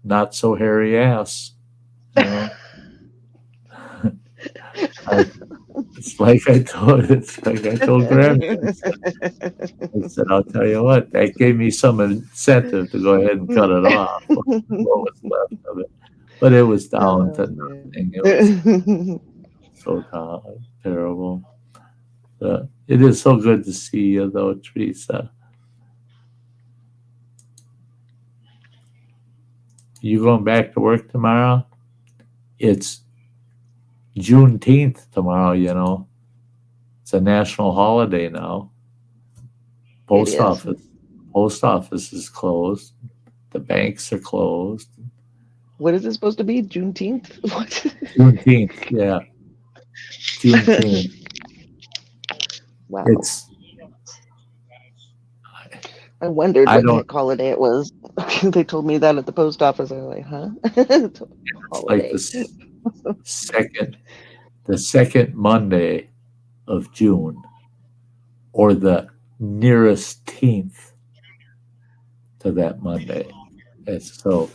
not so hairy ass. It's like I told Grammy. I said, I'll tell you what, that gave me some incentive to go ahead and cut it off. What was left of it. But it was down to nothing. It was so terrible. It is so good to see you, though, Teresa. You going back to work tomorrow? It's Juneteenth tomorrow, It's a national holiday now. Post is. office is closed. The banks are closed. What is it supposed to be? Juneteenth? What? Juneteenth, yeah, Juneteenth. Wow. It's I wondered I what don't. holiday it was. They told me that at the post office. I was like, huh? It's like Holiday. the second Monday of June, or the nearest teenth to that Monday. And so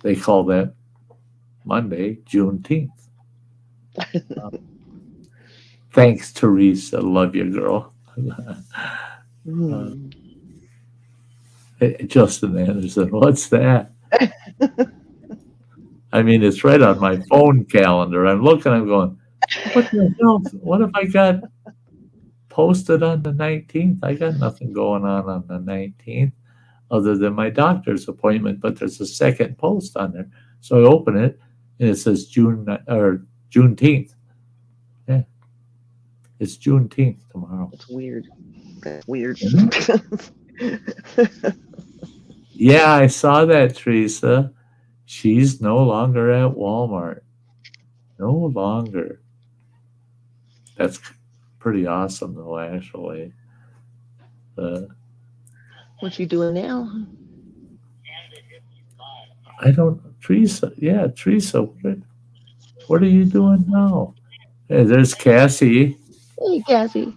they call that Monday Juneteenth. Thanks, Teresa. Love you, girl. Hmm. Justin Anderson, what's that? I mean, it's right on my phone calendar. I'm looking, I'm going, what the hell? What have I got posted on the 19th? I got nothing going on the 19th other than my doctor's appointment, but there's a second post on there. So I open it and it says Juneteenth. Yeah. It's Juneteenth tomorrow. That's weird. That's weird. Yeah, I saw that, Teresa. She's no longer at Walmart. No longer. That's pretty awesome, though, actually. What's she doing now? I don't, Teresa. Yeah, Teresa, what are you doing now? Hey, there's Cassie. Hey, Cassie.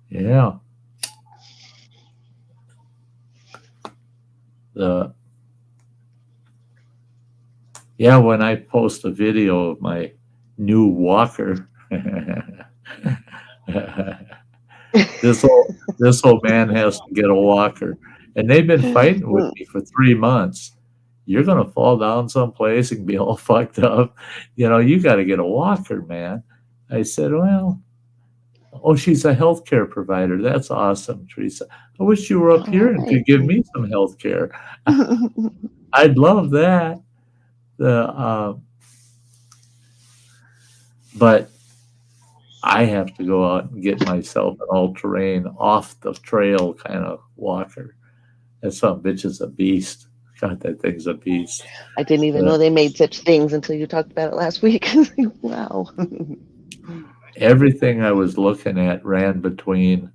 Yeah. When I post a video of my new walker, this old man has to get a walker, and they've been fighting with me for 3 months. You're gonna fall down someplace and be all fucked up. You got to get a walker, man. I said, well, she's a healthcare provider. That's awesome, Teresa. I wish you were up here and could give me some healthcare. I'd love that. But I have to go out and get myself an all-terrain, off the trail kind of walker. That some bitch is a beast. God, that thing's a beast. I didn't even know they made such things until you talked about it last week. Wow. Everything I was looking at ran between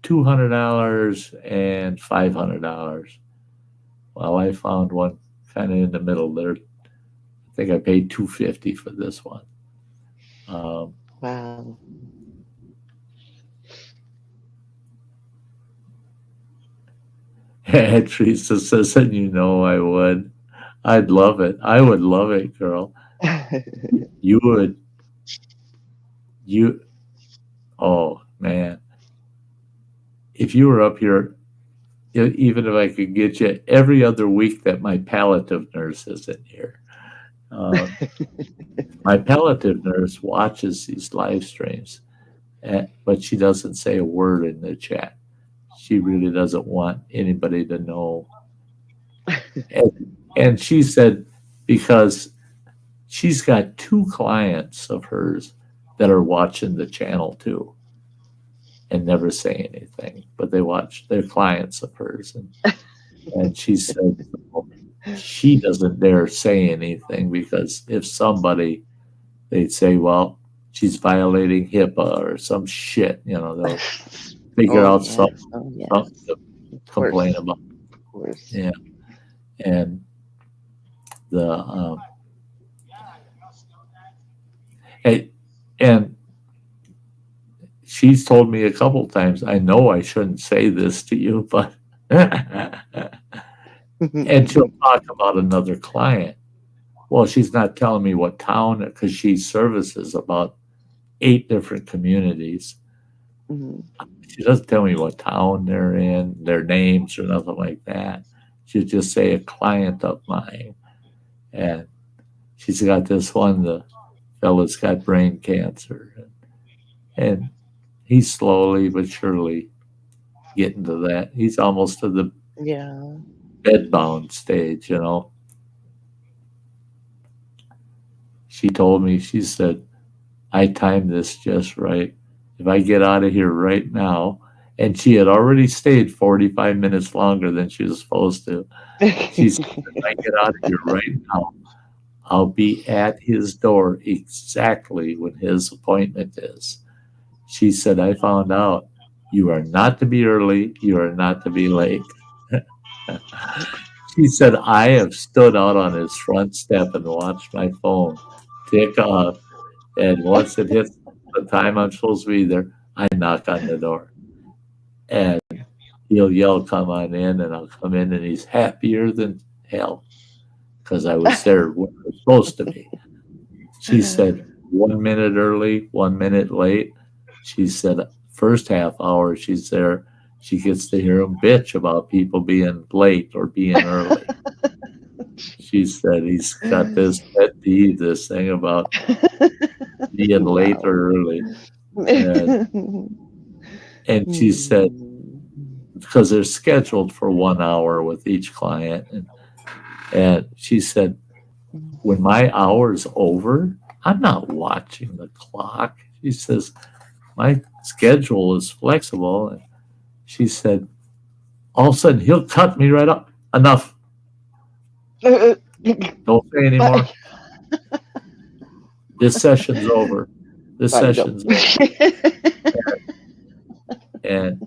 $200 and $500. Well, I found one kind of in the middle there. I think I paid $250 for this one. Wow. Teresa says, and I would. I'd love it. I would love it, girl. You would. Oh, man. If you were up here, even if I could get you every other week that my palliative nurse isn't here. My palliative nurse watches these live streams, but she doesn't say a word in the chat. She really doesn't want anybody to know. And she said, because she's got 2 clients of hers that are watching the channel too and never say anything, but they watch. They're clients of hers. And she said she doesn't dare say anything because if somebody, they'd say, well, she's violating HIPAA or some shit, they'll figure out something to complain about. Of course. Yeah. And and she's told me a couple times, I know I shouldn't say this to you, but and she'll talk about another client. Well, she's not telling me what town, because she services about 8 different communities. Mm-hmm. She doesn't tell me what town they're in, their names or nothing like that. She'll just say a client of mine. And she's got this one, the fella's got brain cancer. And he's slowly but surely getting to that. He's almost to the bedbound stage, she told me, she said, I timed this just right. If I get out of here right now, and she had already stayed 45 minutes longer than she was supposed to. She said, if I get out of here right now, I'll be at his door exactly when his appointment is. She said, I found out you are not to be early, you are not to be late. She said, I have stood out on his front step and watched my phone tick off. And once it hits the time I'm supposed to be there, I knock on the door. And he'll yell, come on in, and I'll come in, and he's happier than hell because I was there when I was supposed to be. She said, 1 minute early, 1 minute late. She said, first half hour she's there, she gets to hear him bitch about people being late or being early. She said he's got this pet peeve, this thing about being late or early. And she said, because they're scheduled for 1 hour with each client. And she said, when my hour's over, I'm not watching the clock. She says, my schedule is flexible. And she said, all of a sudden, he'll cut me right up. Enough. Don't say anymore. This session's over. This session's over. And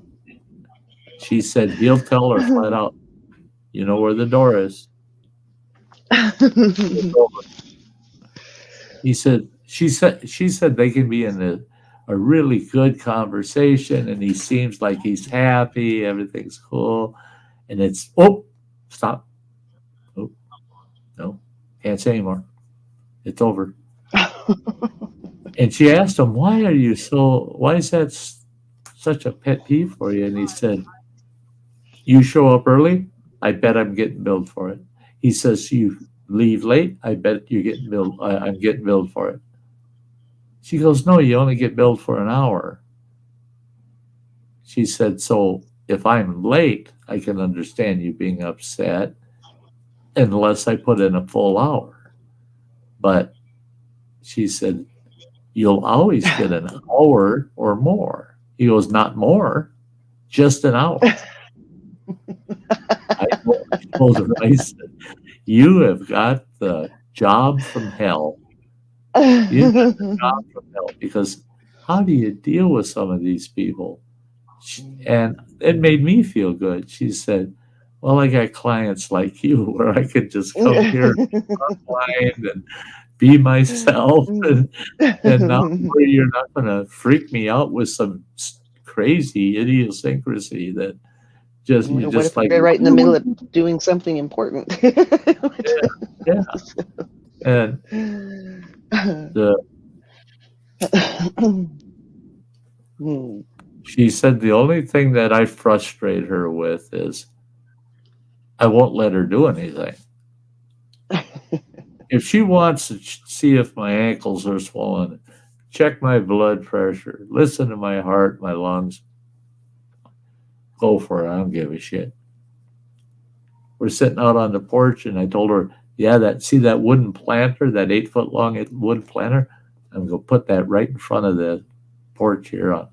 she said, he'll tell her flat out, you know where the door is. It's over. She said they can be in a really good conversation, and he seems like he's happy, everything's cool, and it's stop. Oh, no, can't say anymore. It's over. And she asked him, why is that such a pet peeve for you? And he said, you show up early, I bet I'm getting billed for it. He says, you leave late, I bet you're getting billed. I'm getting billed for it. She goes, no, you only get billed for an hour. She said, so if I'm late, I can understand you being upset unless I put in a full hour. But she said, you'll always get an hour or more. He goes, not more, just an hour. I told her, I said, you have got the job from hell. You got the job from hell, because how do you deal with some of these people? And it made me feel good. She said, well, I got clients like you where I could just come here online and be myself, and now you're not going to freak me out with some crazy idiosyncrasy that just you what just if like you're right in the middle of doing something important. yeah. And she said the only thing that I frustrate her with is I won't let her do anything. If she wants to see if my ankles are swollen, check my blood pressure, listen to my heart, my lungs, go for it. I don't give a shit. We're sitting out on the porch, and I told her, yeah, that wooden planter, that 8-foot long wood planter, I'm going to put that right in front of the porch here.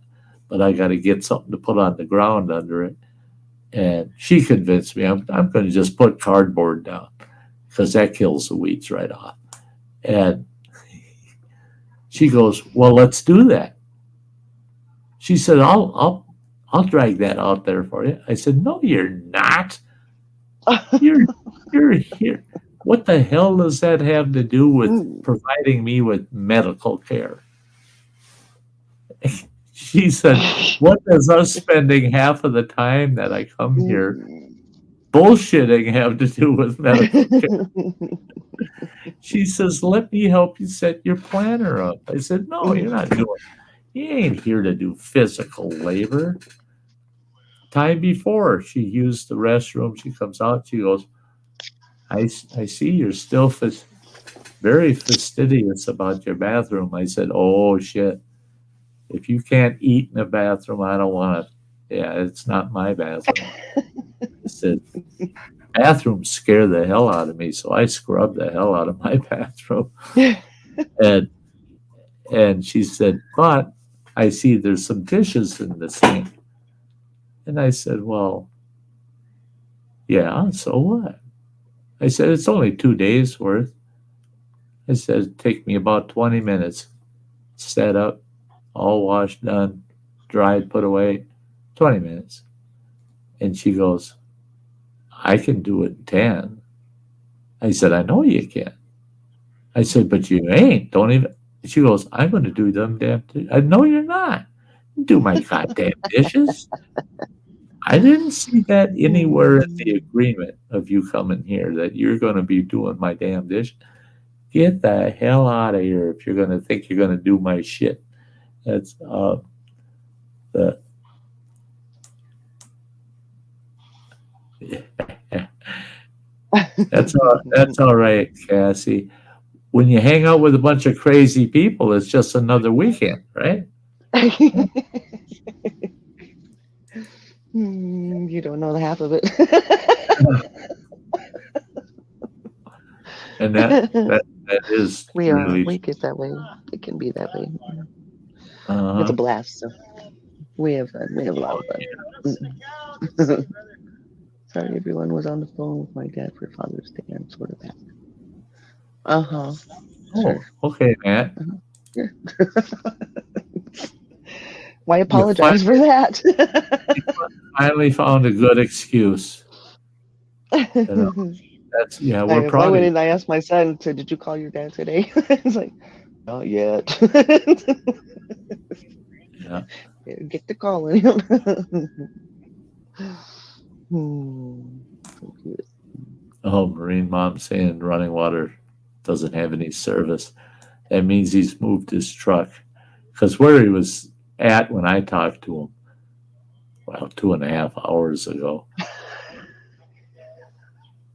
But I got to get something to put on the ground under it. And she convinced me I'm going to just put cardboard down, because that kills the weeds right off. And she goes, well, let's do that. She said, I'll drag that out there for you. I said, no, you're not. You're here. What the hell does that have to do with providing me with medical care? She said, what does us spending half of the time that I come here bullshitting have to do with medical care? She says, let me help you set your planner up. I said, no, you're not doing it. You ain't here to do physical labor. Time before she used the restroom, she comes out, she goes, I see you're still very fastidious about your bathroom. I said, oh, shit. If you can't eat in a bathroom, I don't want to. Yeah, it's not my bathroom. I said, bathrooms scare the hell out of me, so I scrub the hell out of my bathroom. And she said, but I see there's some dishes in the sink. And I said, well, yeah, so what? I said, it's only 2 days worth. I said, take me about 20 minutes. Set up, all washed, done, dried, put away, 20 minutes. And she goes, I can do it in 10. I said, I know you can. I said, but you ain't. Don't even. She goes, I'm going to do them damn dishes. I know you're not. Do my goddamn dishes. I didn't see that anywhere in the agreement of you coming here that you're going to be doing my damn dish. Get the hell out of here if you're going to think you're going to do my shit. That's the. That's all right, Cassie. When you hang out with a bunch of crazy people, it's just another weekend, right? You don't know the half of it. And that is we really. we get that way. It can be that way. Uh-huh. It's a blast. So we have fun. We have a lot of fun. Sorry, everyone was on the phone with my dad for Father's Day. I'm sort of happy. Oh, Sure. okay, Matt. Sure. Why apologize for that? Finally found a good excuse. That's we're I proud went of in. I asked my son, "So did you call your dad today?" He's like, "Not yet." you. Yeah. Get to calling him. So cute. Oh, Marine Mom saying running water doesn't have any service. That means he's moved his truck. Because where he was at when I talked to him, well, 2.5 hours ago,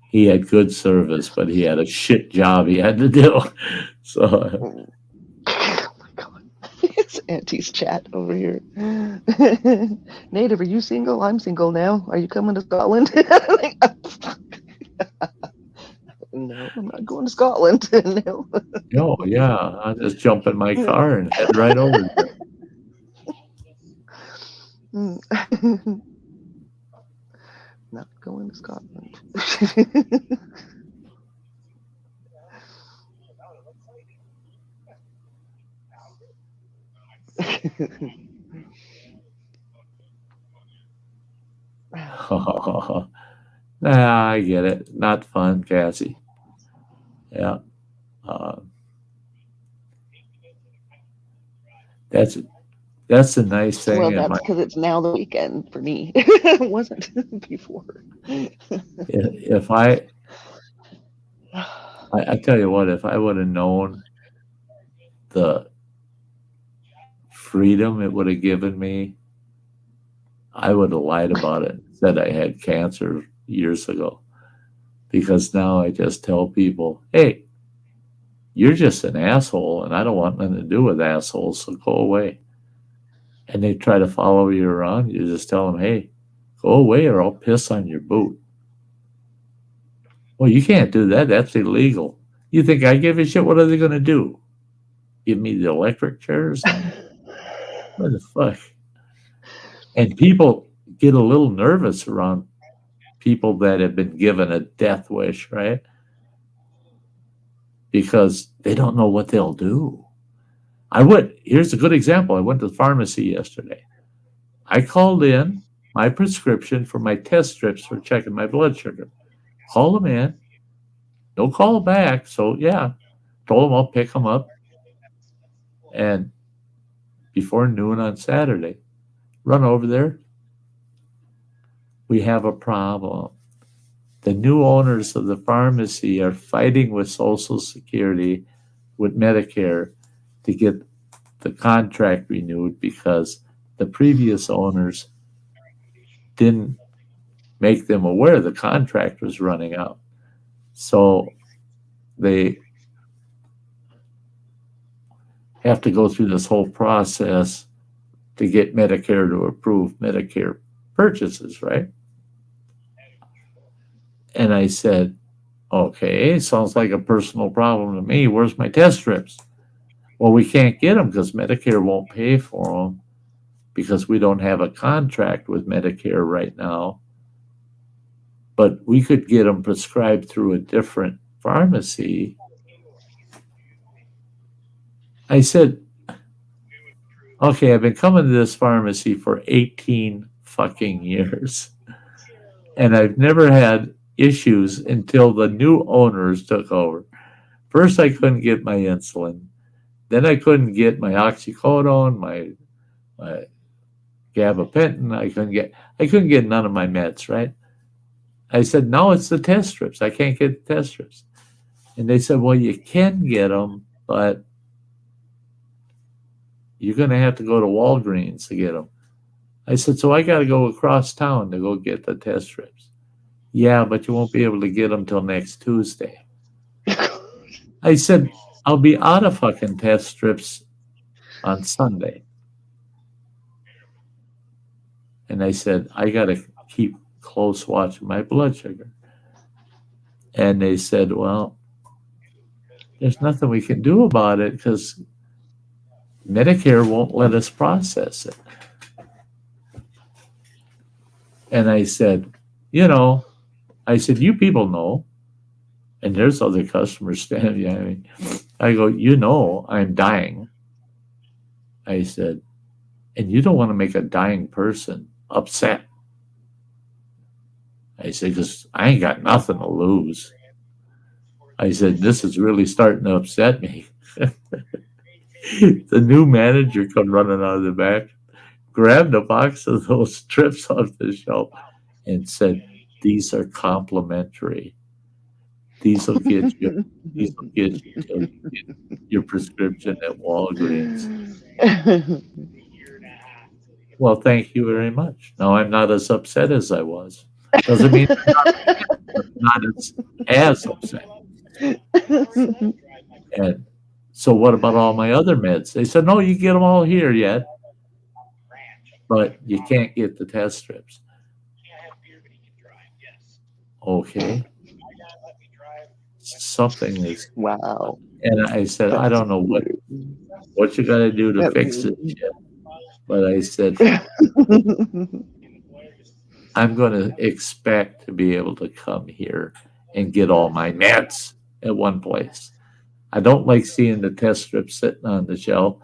he had good service, but he had a shit job he had to do. So, Oh my God. It's Auntie's chat over here. Native, are you single? I'm single now. Are you coming to Scotland? No, I'm not going to Scotland. No. oh, yeah, I'll just jump in my car and head right over there. Not going to Scotland. Nah, I get it. Not fun, Cassie. Yeah. That's the nice thing. Well, in that's my, because it's now the weekend for me. It wasn't before. if I tell you what, if I would have known the freedom it would have given me, I would have lied about it. Said I had cancer years ago. Because now I just tell people, hey, you're just an asshole, and I don't want nothing to do with assholes, so go away. And they try to follow you around. You just tell them, hey, go away or I'll piss on your boot. Well, you can't do that. That's illegal. You think I give a shit? What are they going to do? Give me the electric chairs? What the fuck? And people get a little nervous around people that have been given a death wish, right? Because they don't know what they'll do. Here's a good example. I went to the pharmacy yesterday. I called in my prescription for my test strips for checking my blood sugar. Called them in. No call back. So, yeah, told them I'll pick them up. And before noon on Saturday, run over there. We have a problem. The new owners of the pharmacy are fighting with Social Security, with Medicare, to get the contract renewed because the previous owners didn't make them aware the contract was running out. So they have to go through this whole process to get Medicare to approve Medicare purchases, right? And I said, okay, sounds like a personal problem to me. Where's my test strips? Well, we can't get them because Medicare won't pay for them because we don't have a contract with Medicare right now. But we could get them prescribed through a different pharmacy. I said, okay, I've been coming to this pharmacy for 18 fucking years. And I've never had issues until the new owners took over. First, I couldn't get my insulin. Then I couldn't get my oxycodone, my gabapentin. I couldn't get none of my meds, right? I said, no, it's the test strips. I can't get the test strips. And they said, well, you can get them, but you're going to have to go to Walgreens to get them. I said, so I got to go across town to go get the test strips. Yeah, but you won't be able to get them till next Tuesday. I said, I'll be out of fucking test strips on Sunday. And I said, I got to keep close watch of my blood sugar. And they said, well, there's nothing we can do about it because Medicare won't let us process it. And I said, you people know, and there's other customers standing behind me. I go, I'm dying. I said, and you don't want to make a dying person upset. I said, because I ain't got nothing to lose. I said, this is really starting to upset me. The new manager come running out of the back, grabbed a box of those strips off the shelf and said, these are complimentary. These will get your prescription at Walgreens. Well, thank you very much. Now I'm not as upset as I was. Doesn't mean I'm not as upset. And so what about all my other meds? They said, no, you get them all here yet, but you can't get the test strips. Okay. Something is wow. And I said, I don't know what you got to do to fix it yet. But I said, I'm going to expect to be able to come here and get all my meds at one place. I don't like seeing the test strips sitting on the shelf.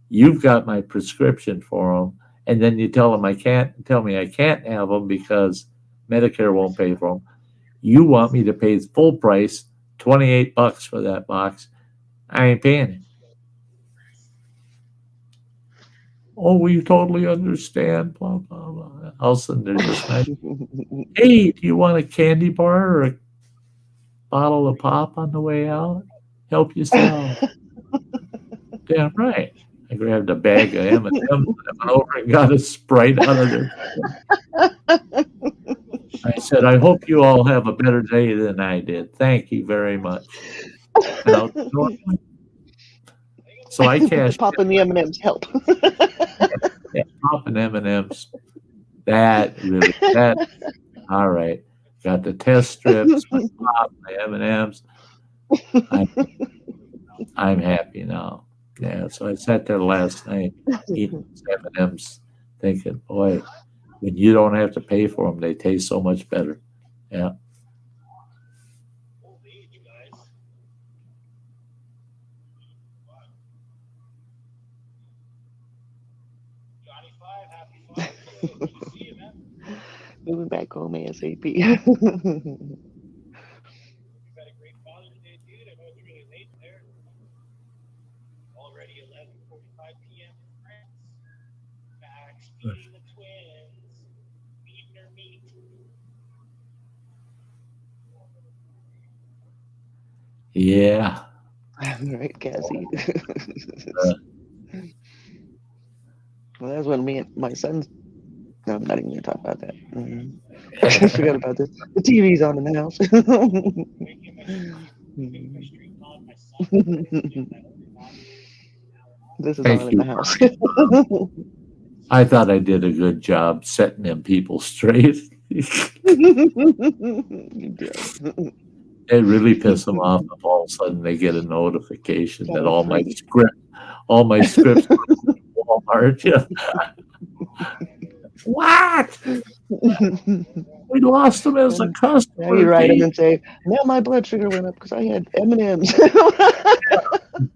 You've got my prescription for them, and then you tell me I can't have them because Medicare won't pay for them. You want me to pay full price, $28 for that box. I ain't paying it. Oh, we totally understand. Blah, blah, blah. All of a sudden, they're just like, hey, do you want a candy bar or a bottle of pop on the way out? Help yourself. Damn right. I grabbed a bag of M&Ms and I went over and got a Sprite out of there. I said, I hope you all have a better day than I did. Thank you very much. So I cashed. Popping the M&Ms help. Yeah, popping M&Ms. That all right. Got the test strips, my pop, my M&Ms. I'm happy now. Yeah, so I sat there last night eating M&Ms, thinking, boy, when you don't have to pay for them, they taste so much better. Yeah. Moving back home ASAP. You've had a great Father's Day, dude. I know it's really late there. Already 11:45 p.m. in France. Max feeding the twins. Feeding their meat. Yeah. All right, Cassie. Well, that's when me and my son's. No, I'm not even going to talk about that. I forgot about this. The TV's on in the house. This is Thank on you. in the house. I thought I did a good job setting them people straight. You did. It really pissed them off if all of a sudden they get a notification that all my Free. scripts are from Walmart. Yeah. What? We lost them as a Now customer. you write them Gee, and say, "Now my blood sugar went up because I had M&Ms."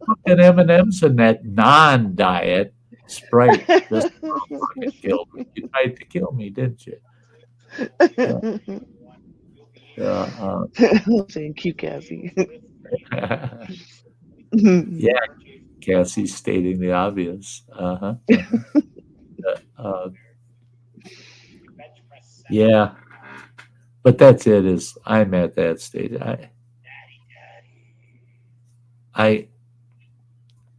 fucking M&Ms and that non-diet Sprite. This fucking killed me. You tried to kill me, didn't you? Uh, Saying cute Cassie. yeah, Cassie's stating the obvious. Uh, yeah, but that's it. Is I'm at that stage. I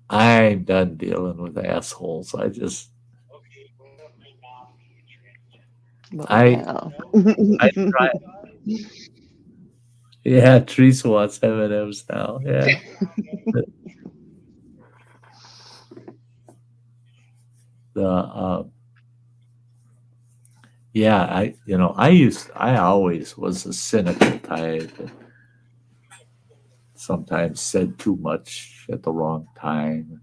I'm done dealing with assholes. I Wow. I try. Yeah, Teresa wants M&Ms now. Yeah. The yeah, I always was a cynical type. Sometimes said too much at the wrong time.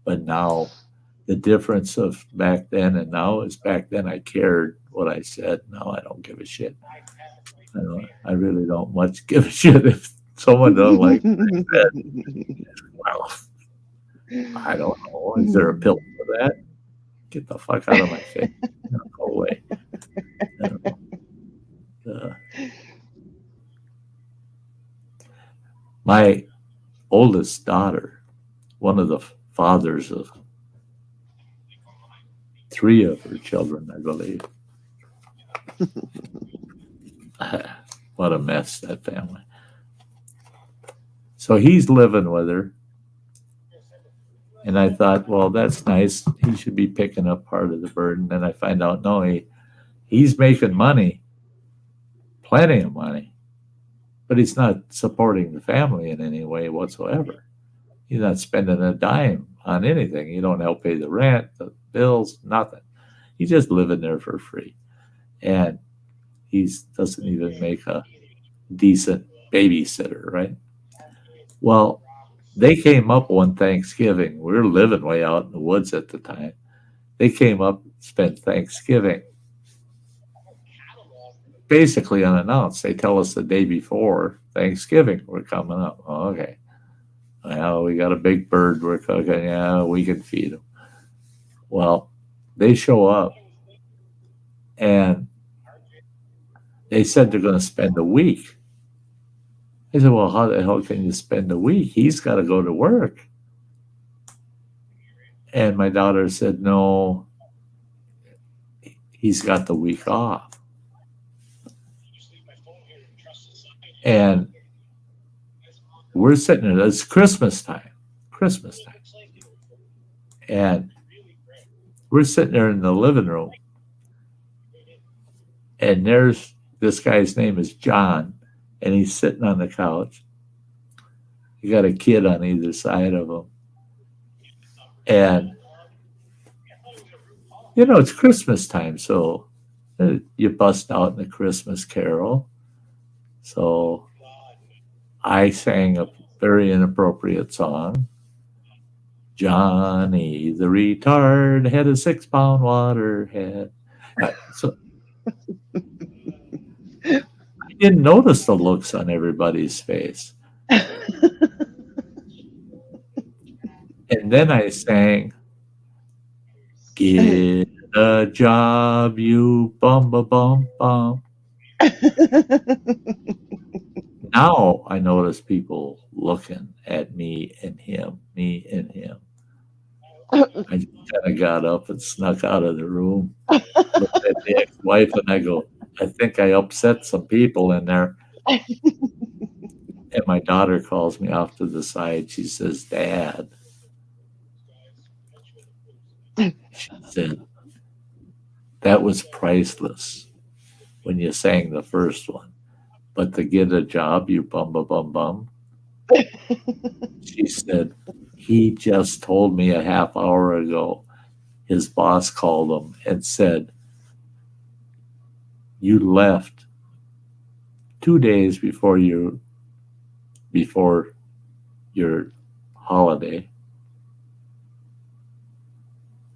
But now the difference of back then and now is back then I cared what I said. Now I don't give a shit. I really don't much give a shit if someone don't like that. Well, I don't know. Is there a pill for that? Get the fuck out of my face. Go away. My oldest daughter, one of the fathers of 3 of her children, I believe. What a mess, that family. So he's living with her. And I thought, well, that's nice. He should be picking up part of the burden. And I find out, no, he's making money, plenty of money, but he's not supporting the family in any way whatsoever. He's not spending a dime on anything. You don't help pay the rent, the bills, nothing. He's just living there for free. And he doesn't even make a decent babysitter, right? Well, they came up one Thanksgiving. We were living way out in the woods at the time. They came up, spent Thanksgiving, basically unannounced. They tell us the day before Thanksgiving we're coming up. Oh, okay. Well, we got a big bird we're cooking. Yeah, we can feed them. Well, they show up and they said they're going to spend a week. I said, well, how the hell can you spend a week? He's got to go to work. And my daughter said, no, he's got the week off. And we're sitting there, it's Christmas time. And we're sitting there in the living room. And there's this guy's name is John. And he's sitting on the couch. He got a kid on either side of him. And, it's Christmas time. So you bust out in a Christmas carol. So I sang a very inappropriate song. Johnny the retard had a 6-pound water head. So I didn't notice the looks on everybody's face. And then I sang, get a job, you bum. Now I notice people looking at me and him. I just kind of got up and snuck out of the room, looked at the ex-wife, and I go, I think I upset some people in there. And my daughter calls me off to the side. She says, Dad, she said, that was priceless when you sang the first one. But to get a job, you bum. She said, he just told me a half hour ago, his boss called him and said, you left 2 days before you before your holiday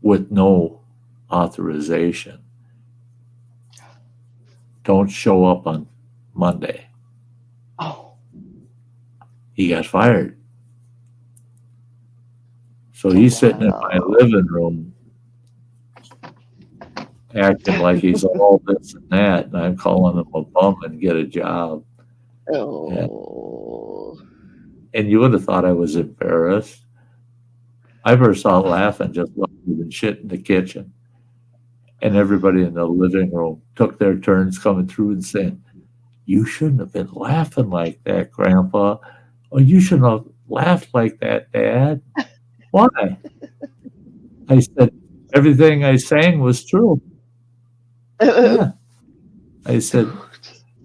with no authorization. Don't show up on Monday. Oh. He got fired. So he's sitting in my living room acting like he's all this and that, and I'm calling him a bum and get a job. Oh. And you would have thought I was embarrassed. I burst out laughing, just leaving shit in the kitchen. And everybody in the living room took their turns coming through and saying, "You shouldn't have been laughing like that, Grandpa. Oh, you shouldn't have laughed like that, Dad." Why? I said, everything I sang was true. Yeah. I said,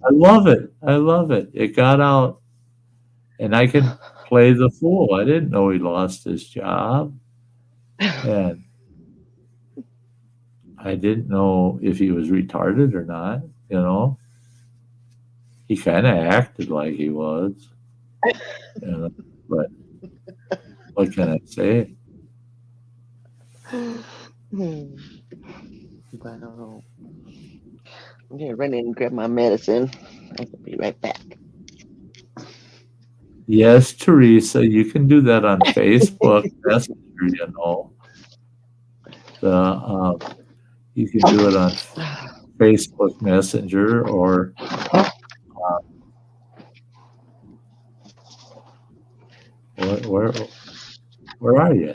I love it. I love it. It got out. And I can play the fool. I didn't know he lost his job. And I didn't know if he was retarded or not, you know. He kind of acted like he was. You know, but what can I say? Wow. I'm gonna run in and grab my medicine. I'll be right back. Yes, Teresa, you can do that on Facebook Messenger, you know. You can do it on Facebook Messenger or where are you?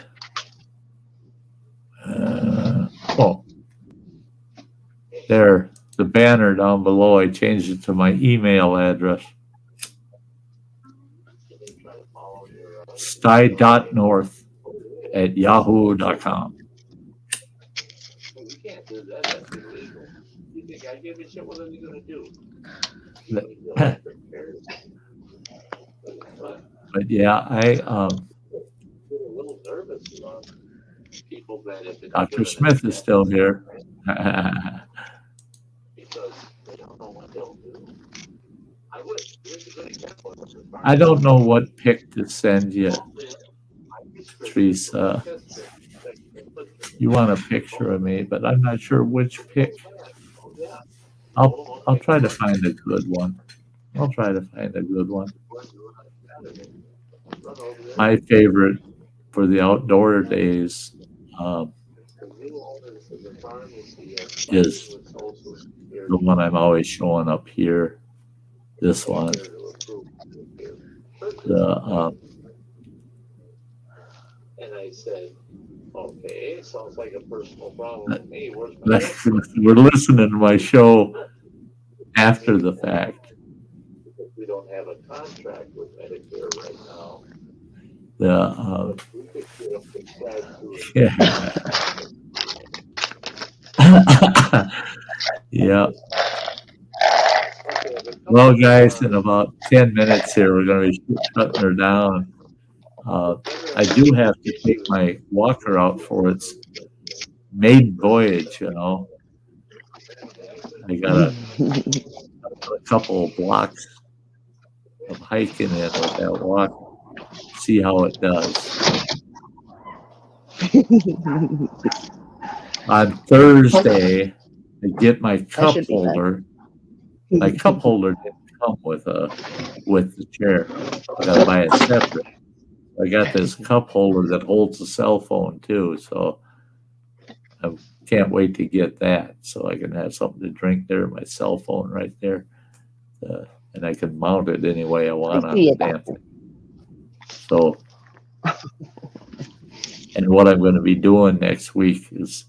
There, the banner down below. I changed it to my email address. Sty.north@yahoo.com. But yeah, Dr. Smith is still here. I don't know what pic to send you, Teresa. You want a picture of me, but I'm not sure which pic. I'll try to find a good one. My favorite for the outdoor days is the one I'm always showing up here. This one. And I said, okay, sounds like a personal problem with me. We're listening to my show after the fact. Because we don't have a contract with Medicare right now. Yeah. Well, guys, in about 10 minutes here, we're going to be shutting her down. I do have to take my walker out for its maiden voyage, you know. I got a couple of blocks of hiking in with that walk. See how it does. On Thursday, I get my cup holder. My cup holder didn't come with the chair. I got to buy it separate. I got this cup holder that holds a cell phone too, so I can't wait to get that so I can have something to drink there, my cell phone right there, and I can mount it any way I want on the damn thing. So, and what I'm going to be doing next week is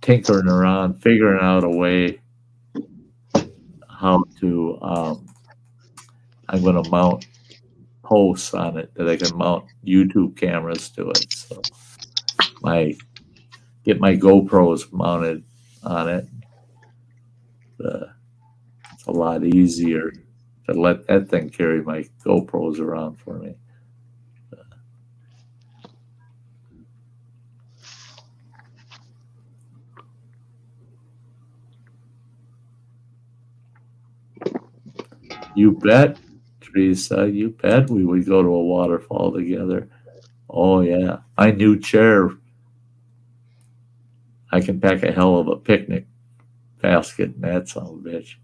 tinkering around, figuring out a way how to, I'm going to mount posts on it that I can mount YouTube cameras to it. So get my GoPros mounted on it. It's a lot easier to let that thing carry my GoPros around for me. You bet, Teresa. You bet we would go to a waterfall together. Oh, yeah. My new chair, I can pack a hell of a picnic basket in that son of a bitch.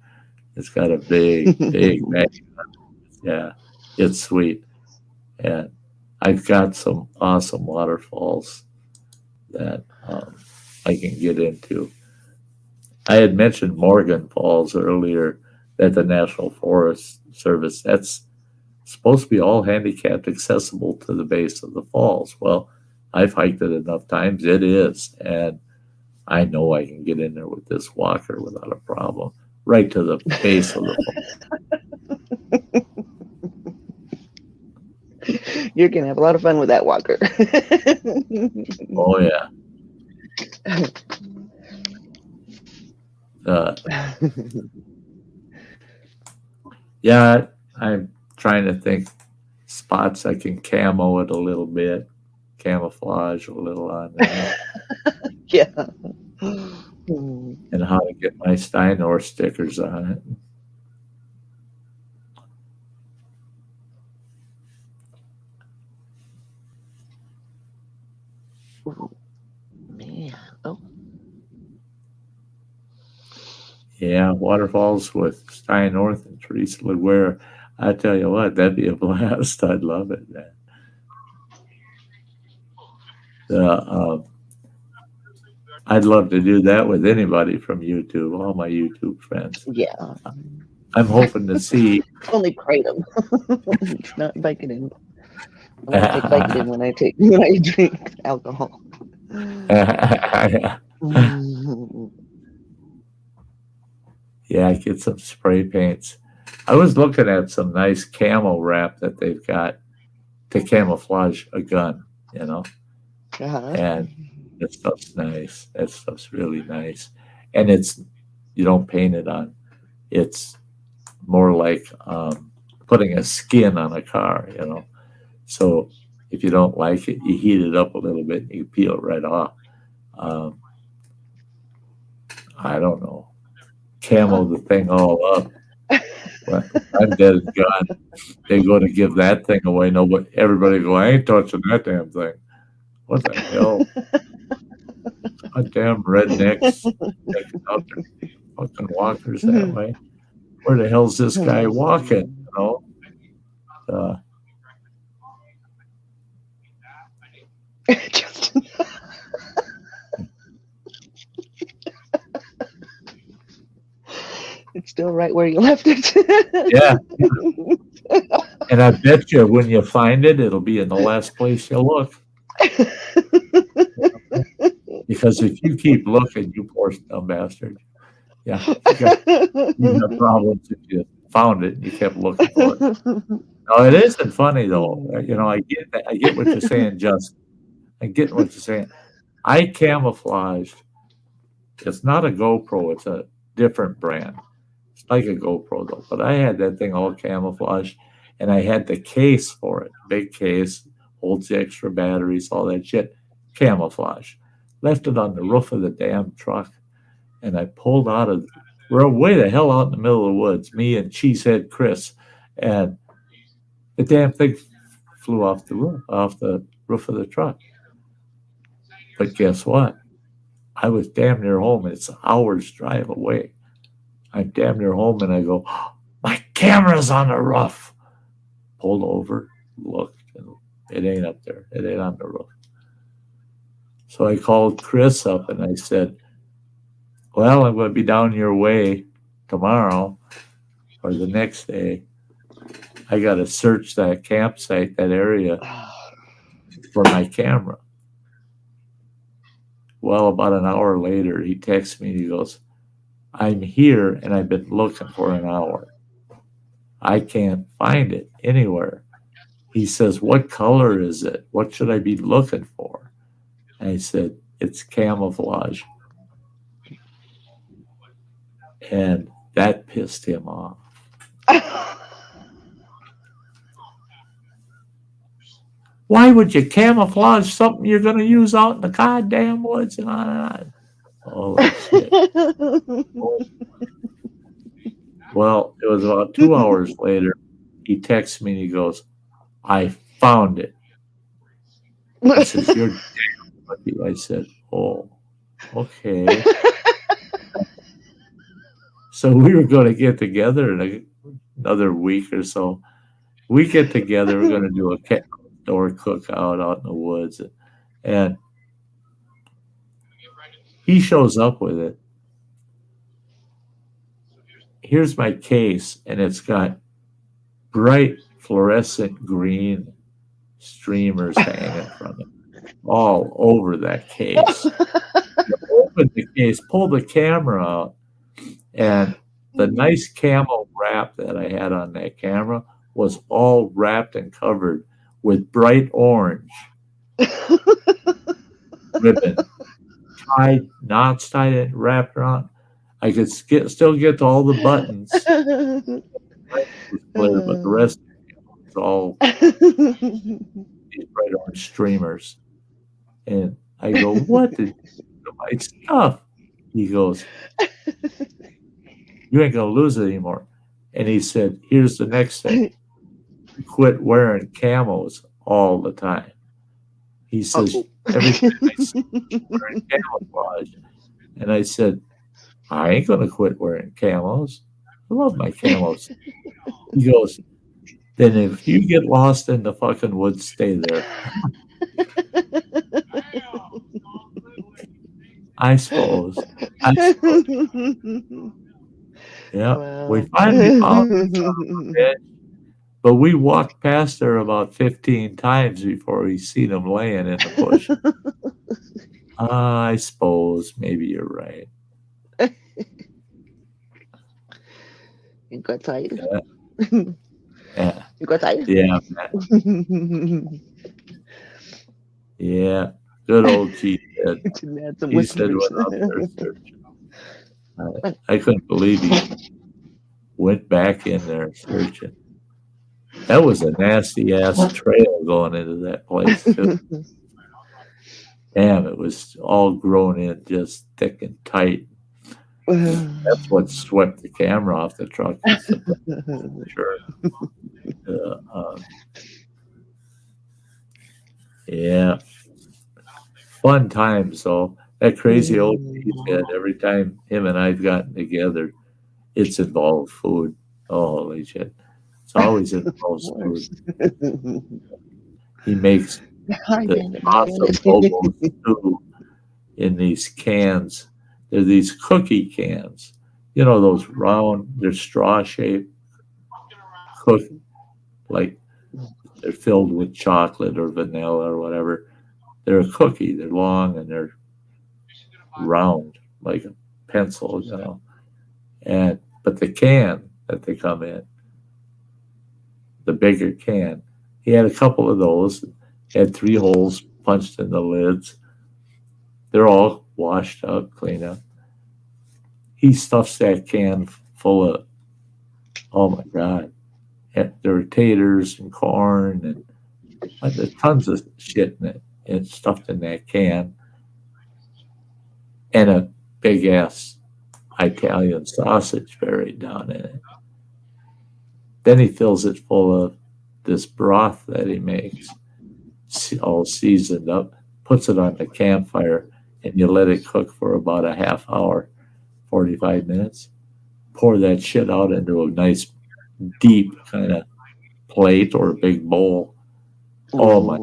It's got a big, big bag. Yeah, it's sweet. And I've got some awesome waterfalls that I can get into. I had mentioned Morgan Falls earlier at the National Forest Service. That's supposed to be all handicapped accessible to the base of the falls. Well, I've hiked it enough times. It is. And I know I can get in there with this walker without a problem, right to the base of the falls. You're gonna have a lot of fun with that walker. Oh, yeah. Yeah, I'm trying to think spots I can camo it a little bit, camouflage a little on there, Yeah. and how to get my Sty North stickers on it. Man. Oh. Yeah, waterfalls with Sty North and Teresa LaGuerre. I tell you what, that'd be a blast. I'd love it, man. I'd love to do that with anybody from YouTube, all my YouTube friends. Yeah. I'm hoping to see. Only Kratom. Not Vicodin. I take Vicodin when I drink alcohol. Yeah, get some spray paints. I was looking at some nice camo wrap that they've got to camouflage a gun, you know, and that stuff's nice. That stuff's really nice. And you don't paint it on. It's more like putting a skin on a car, you know. So if you don't like it, you heat it up a little bit and you peel it right off. I don't know. Camo the thing all up. Well, I'm dead and gone. They go to give that thing away. Everybody go, I ain't touching that damn thing. What the hell? Goddamn rednecks taking out their fucking walkers that way. Where the hell's this guy walking? You know? It's still right where you left it. Yeah. And I bet you when you find it, it'll be in the last place you look. Because if you keep looking, you poor dumb bastard. Yeah. You got problems if you found it and you kept looking for it. No, it isn't funny though. You know, I get that. I get what you're saying, Justin. I get what you're saying. I camouflaged. It's not a GoPro. It's a different brand. It's like a GoPro though. But I had that thing all camouflaged, and I had the case for it. Big case, holds the extra batteries, all that shit. Camouflage. Left it on the roof of the damn truck, and I pulled out of. We're way the hell out in the middle of the woods. Me and Cheesehead Chris, and the damn thing flew off the roof of the truck. But guess what? I was damn near home. It's an hour's drive away. I'm damn near home, and I go, oh, my camera's on the roof. Pulled over, looked, and it ain't up there. It ain't on the roof. So I called Chris up, and I said, well, I'm going to be down your way tomorrow or the next day. I got to search that campsite, that area, for my camera. Well, about an hour later, he texts me and he goes, I'm here and I've been looking for an hour. I can't find it anywhere. He says, what color is it? What should I be looking for? And I said, it's camouflage. And that pissed him off. Why would you camouflage something you're going to use out in the goddamn woods and on and on? Holy shit. Well, it was about 2 hours later. he texts me and he goes, I found it. He says, you're damn lucky. I said, oh, okay. So we were going to get together in another week or so. We get together. We're going to do a outdoor cookout out in the woods. And he shows up with it. Here's my case, and it's got bright fluorescent green streamers hanging from it all over that case. Open the case, pull the camera out, and the nice camo wrap that I had on that camera was all wrapped and covered with bright orange ribbon, tied, knots tied and wrapped around. I could still get to all the buttons, but the rest was all these bright orange streamers. And I go, what did my stuff? He goes, you ain't gonna lose it anymore. And he said, here's the next thing. Quit wearing camos all the time. He says, everything I see is wearing camouflage. And I said, I ain't gonna quit wearing camos. I love my camos. He goes, then if you get lost in the fucking woods, stay there. I suppose. Yeah, Wow. we finally found it, but we walked past her about 15 times before we seen him laying in the bush. I suppose maybe you're right. You got tired? Yeah. You got tired? Yeah, man. Yeah. Good old Chief said. He said went out there searching. I couldn't believe he went back in there searching. That was a nasty ass trail going into that place too. Damn, it was all grown in just thick and tight. That's what swept the camera off the truck. Sure. Yeah. Fun times, though. That crazy old Chief said every time him and I've gotten together, it's involved food. Holy shit. It's always involved food. He makes the awesome hobo stew in these cans. They're these cookie cans. You know, those round, they're straw-shaped cookies. Like they're filled with chocolate or vanilla or whatever. They're a cookie. They're long and they're round like a pencil, you know. But the can that they come in, the bigger can, he had a couple of those. Had 3 holes punched in the lids. They're all washed up, cleaned up. He stuffs that can full of, oh my God, there were taters and corn and there's tons of shit in it. And stuffed in that can. And a big ass Italian sausage buried down in it. Then he fills it full of this broth that he makes, all seasoned up, puts it on the campfire, and you let it cook for about a half hour, 45 minutes. Pour that shit out into a nice, deep kind of plate or a big bowl. Oh my!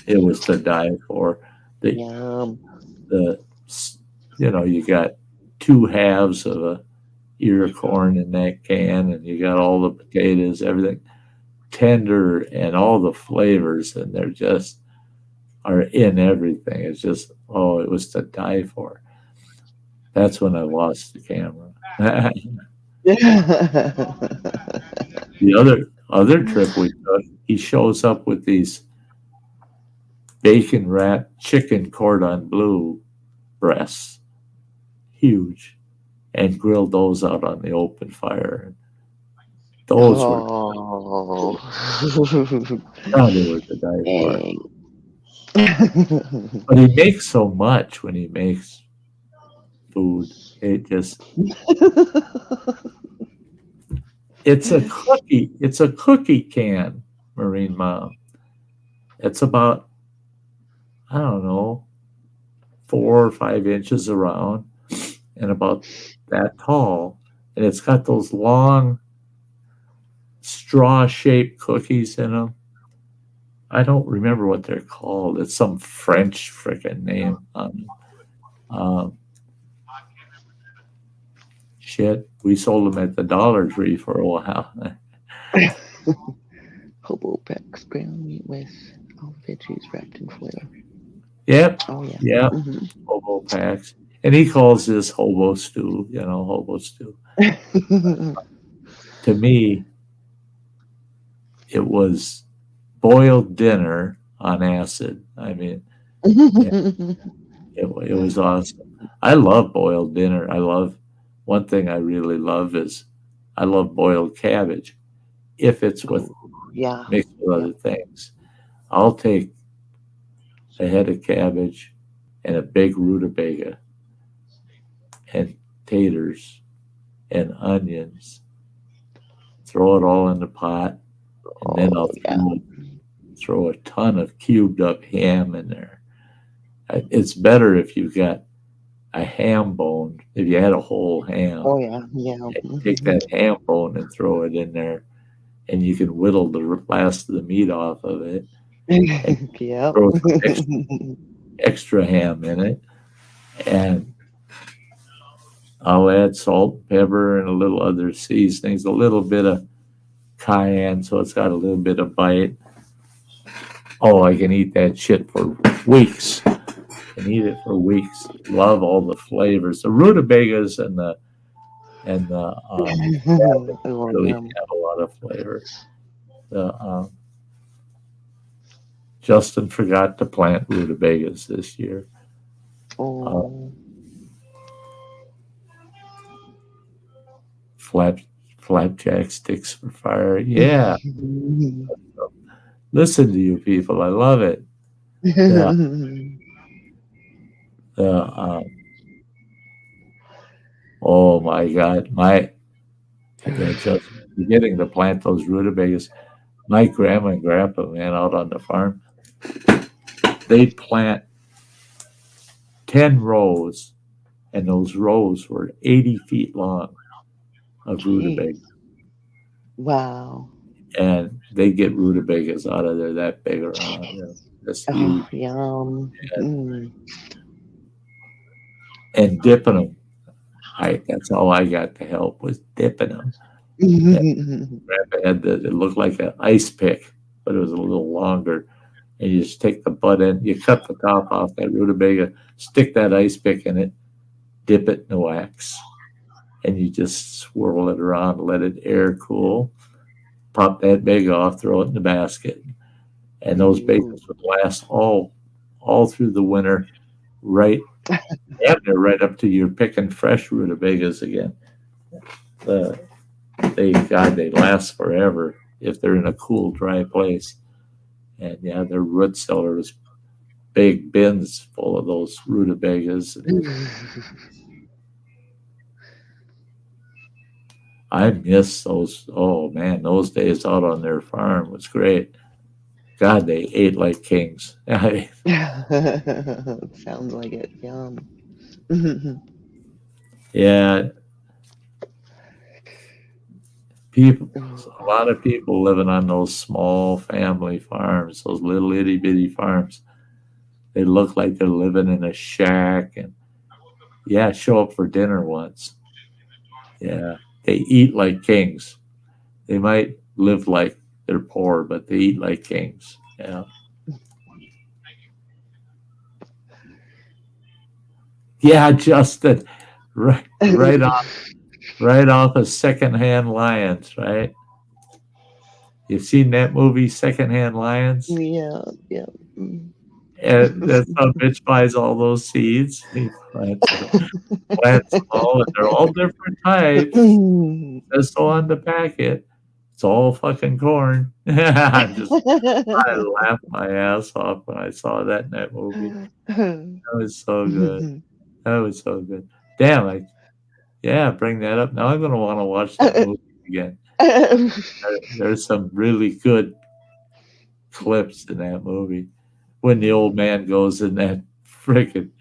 It was to die for. You got 2 halves of a ear of corn in that can, and you got all the potatoes, everything tender, and all the flavors, and they're just are in everything. It's just, it was to die for. That's when I lost the camera. The other trip we took, he shows up with these bacon wrapped chicken cordon bleu breasts, huge, and grilled those out on the open fire. Those were they were to die for. But he makes so much when he makes food. It just It's a cookie. It's a cookie can, Marine Mom. It's about, I don't know, 4 or 5 inches around and about that tall. And it's got those long straw-shaped cookies in them. I don't remember what they're called. It's some French freaking name on them. Shit, we sold them at the Dollar Tree for a while. Hobo packs, ground meat with all veggies wrapped in foil. Yep, Oh yeah. yep, hobo packs. And he calls this hobo stew, hobo stew. To me, it was boiled dinner on acid. I mean, it was awesome. I love boiled dinner. One thing I really love is I love boiled cabbage. If it's with Yeah. mixed with other things, I'll take a head of cabbage and a big rutabaga and taters and onions. Throw it all in the pot, and then I'll throw a ton of cubed up ham in there. It's better if you've got a ham bone. If you had a whole ham, Oh yeah, yeah. take that ham bone and throw it in there, and you can whittle the last of the meat off of it. Yeah. Throw some extra ham in it, and I'll add salt, pepper, and a little other seasonings, a little bit of cayenne, so it's got a little bit of bite. Oh, I can eat that shit for weeks. Can eat it for weeks. Love all the flavors. The rutabagas and the really have a lot of flavor. Justin forgot to plant rutabagas this year. Flapjack sticks for fire. Yeah. Listen to you people. I love it. Oh my God. Just beginning to plant those rutabagas. My grandma and grandpa, man, out on the farm, they'd plant 10 rows, and those rows were 80 feet long of rutabagas. Wow. And they get rutabagas out of there that big around. That's huge. Yum. And dipping them. That's all I got to help was dipping them. Grandpa had it looked like an ice pick, but it was a little longer. And you just take the butt end, you cut the top off that rutabaga, stick that ice pick in it, dip it in the wax, and you just swirl it around, let it air cool, pop that bag off, throw it in the basket. And those bagels would last all through the winter, right up to you're picking fresh rutabagas again. They last forever if they're in a cool, dry place. And yeah, their root cellars, big bins full of those rutabagas. I miss those. Oh man, those days out on their farm was great. God, they ate like kings. Sounds like it. Yum. Yeah. A lot of people living on those small family farms, those little itty bitty farms. They look like they're living in a shack, and show up for dinner once. Yeah, they eat like kings. They might live like they're poor, but they eat like kings. Yeah. Yeah, Justin, right off of Secondhand Lions, right? You seen that movie, Secondhand Lions? Yeah. And that some bitch buys all those seeds. He plants them all, and they're all different types. That's so on the packet. It's all fucking corn. I laughed my ass off when I saw that in that movie. That was so good. Damn, bring that up. Now I'm going to want to watch that movie again. There's some really good clips in that movie when the old man goes in that freaking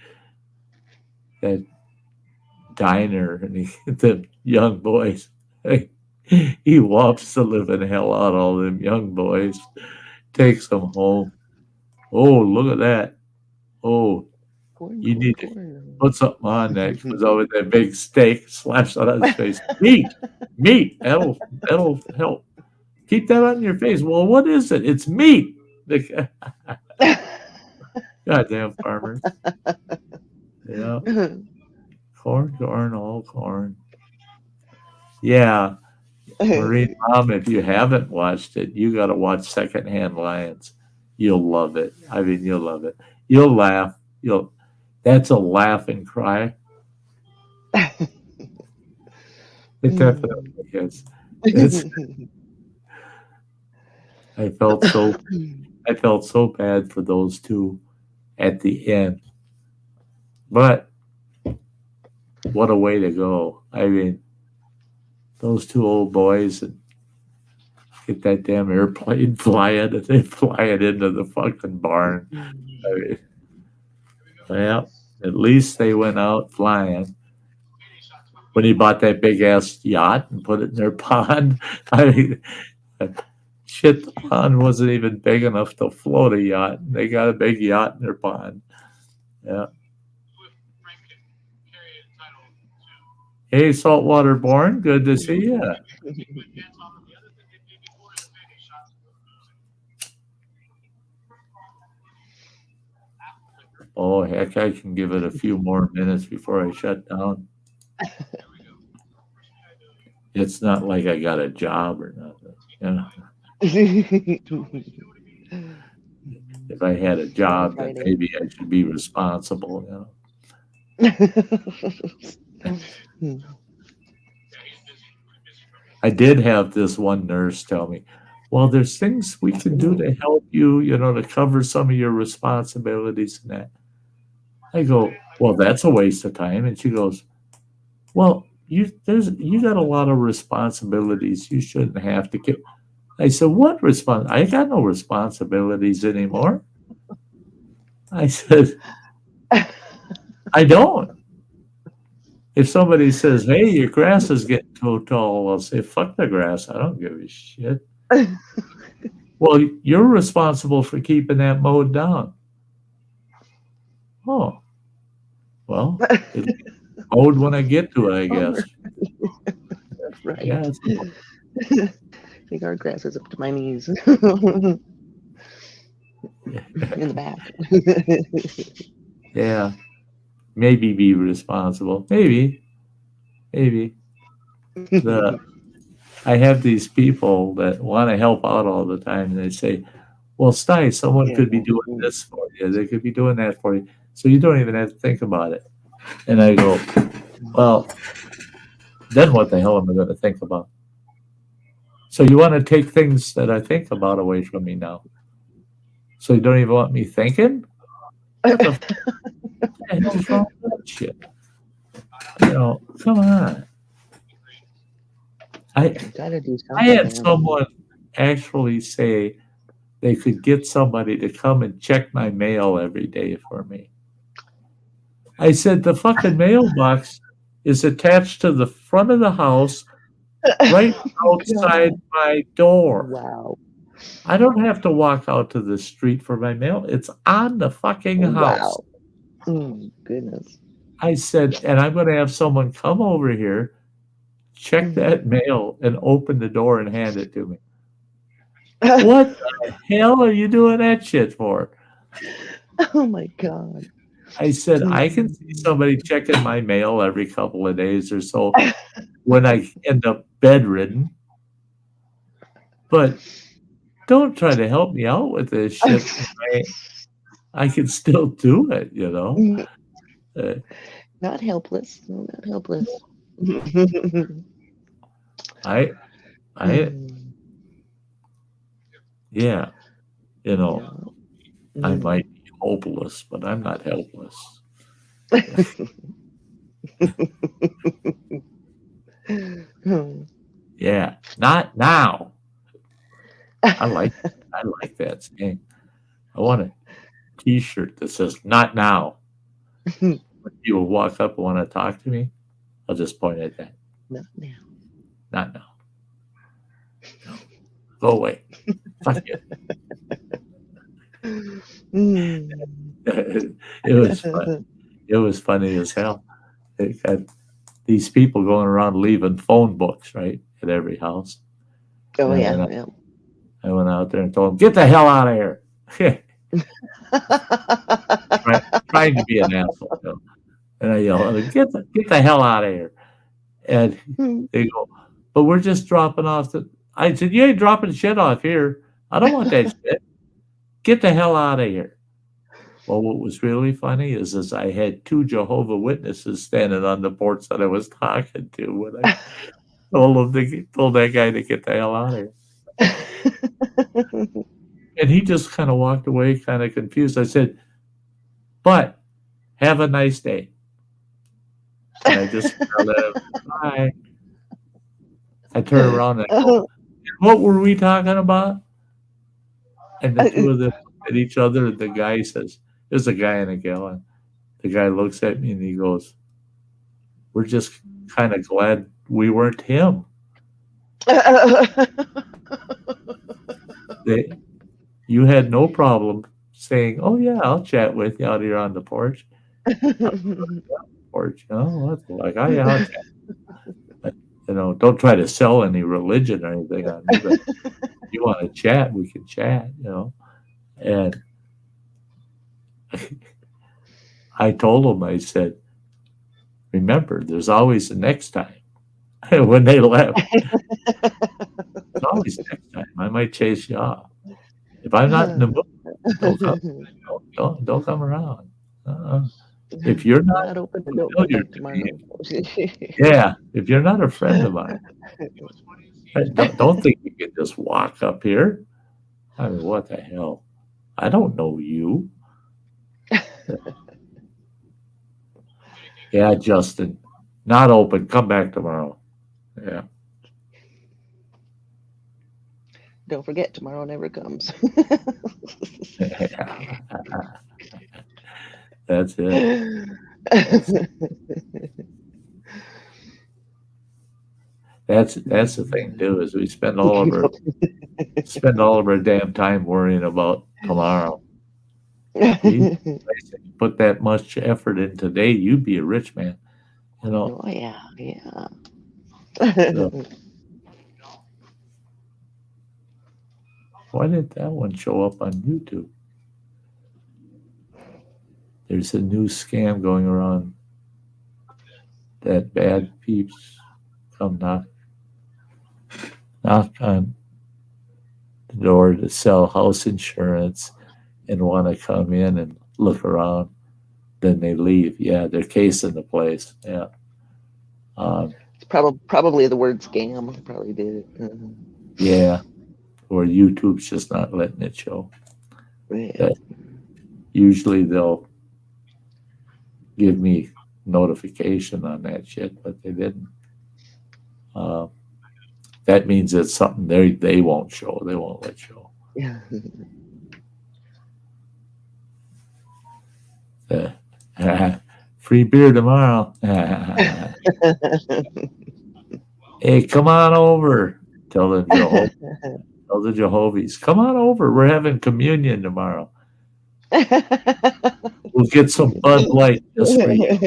that diner and the young boys. He whops the living hell out of all them young boys, takes them home. Oh, look at that. Oh, you need to put something on that. Comes over with that big steak, slaps it on his face. Meat. That'll help. Keep that on your face. Well, what is it? It's meat. The goddamn farmers. Yeah. Corn, all corn. Yeah. Marine Mom, if you haven't watched it, you got to watch Secondhand Lions. You'll love it. I mean, you'll love it. You'll laugh. That's a laugh and cry. It definitely is. I felt so bad for those two at the end. But what a way to go. I mean, those two old boys and get that damn airplane flying and they fly it into the fucking barn. I mean, well, at least they went out flying. When he bought that big ass yacht and put it in their pond, I mean, shit, the pond wasn't even big enough to float a yacht. They got a big yacht in their pond. Yeah. Hey, Saltwater Born, good to see you. Oh, heck, I can give it a few more minutes before I shut down. It's not like I got a job or nothing, you know. If I had a job, then maybe I should be responsible, you know. I did have this one nurse tell me, well, there's things we can do to help you, you know, to cover some of your responsibilities and that. I go, well, that's a waste of time. And she goes, well, you got a lot of responsibilities you shouldn't have to get. I said, what I got no responsibilities anymore. I said, I don't. If somebody says, hey, your grass is getting too tall, I'll say, fuck the grass. I don't give a shit. Well, you're responsible for keeping that mowed down. Oh, well, it's mowed when I get to it, I guess. That's right. Yeah, I think our grass is up to my knees. In the back. Yeah. Maybe be responsible. Maybe. I have these people that want to help out all the time, and they say, well, Sty, someone could be doing this for you. They could be doing that for you. So you don't even have to think about it. And I go, well, then what the hell am I going to think about? So you want to take things that I think about away from me now? So you don't even want me thinking? What the hell's wrong with that shit? You know, come on. I had someone actually say they could get somebody to come and check my mail every day for me. I said, the fucking mailbox is attached to the front of the house right outside my door. Wow. I don't have to walk out to the street for my mail. It's on the fucking house. Wow. Oh, goodness. I said, and I'm going to have someone come over here, check that mail, and open the door and hand it to me. What the hell are you doing that shit for? Oh, my God. I said, I can see somebody checking my mail every couple of days or so when I end up bedridden. But don't try to help me out with this shit. I can still do it, you know. Not helpless. No, not helpless. Yeah, you know, I might be hopeless, but I'm not helpless. Yeah, not now. I like that saying. I want a T-shirt that says "Not now." When people walk up and want to talk to me, I'll just point at that. Not now. Not now. No. Go away. Fuck you. It was fun. It was funny as hell. It had these people going around leaving phone books, right, at every house. Oh, And yeah. Yeah. I went out there and told them, "Get the hell out of here." Trying to be an asshole. You know? And I yell, get the hell out of here. And they go, "But we're just dropping off the." I said, "You ain't dropping shit off here. I don't want that shit. Get the hell out of here." Well, what was really funny is I had 2 Jehovah Witnesses standing on the porch that I was talking to when I told that guy to get the hell out of here. And he just kind of walked away, kind of confused. I said, "But have a nice day." And I just let him, bye. I turned around and I go, "What were we talking about?" And the 2 of them looked at each other, and the guy says, there's a guy and a gal, and the guy looks at me and he goes, "We're just kind of glad we weren't him." You had no problem saying, "Oh yeah, I'll chat with you out here on the porch." Porch, what? Like, "Oh yeah, I'll chat." But, don't try to sell any religion or anything on me. But if you want to chat, we can chat. And I told him, I said, "Remember, there's always the next time." When they left, there's always next time. I might chase you off. If I'm not in the mood, don't come around. If you're not open, familiar to me, yeah, if you're not a friend of mine, don't think you can just walk up here. I mean, what the hell? I don't know you. Yeah, Justin, not open. Come back tomorrow. Yeah. Don't forget, tomorrow never comes. That's it. That's the thing too, is we spend all of our damn time worrying about tomorrow. You put that much effort in today, you'd be a rich man. Oh yeah, yeah. So, why did that one show up on YouTube? There's a new scam going around that bad peeps come knock on the door to sell house insurance and want to come in and look around. Then they leave. Yeah, they're casing the place. Yeah. It's probably the word scam. Probably did it. Yeah. Or YouTube's just not letting it show. Yeah. Usually they'll give me notification on that shit, but they didn't. That means it's something they won't show. They won't let show. Yeah. Free beer tomorrow. Hey, come on over. Tell the Jehovies, come on over. We're having communion tomorrow. We'll get some Bud Light just for you.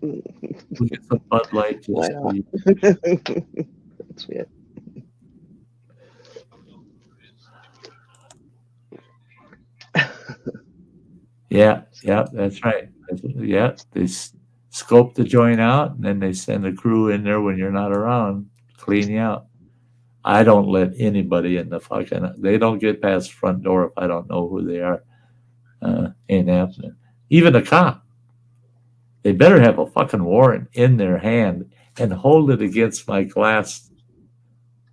We'll get some Bud Light just for you. That's weird. Yeah, that's right. Yeah, they scope the joint out, and then they send a crew in there when you're not around, clean you out. I don't let anybody in the fucking. They don't get past the front door if I don't know who they are. Ain't happening. Even a cop. They better have a fucking warrant in their hand and hold it against my glass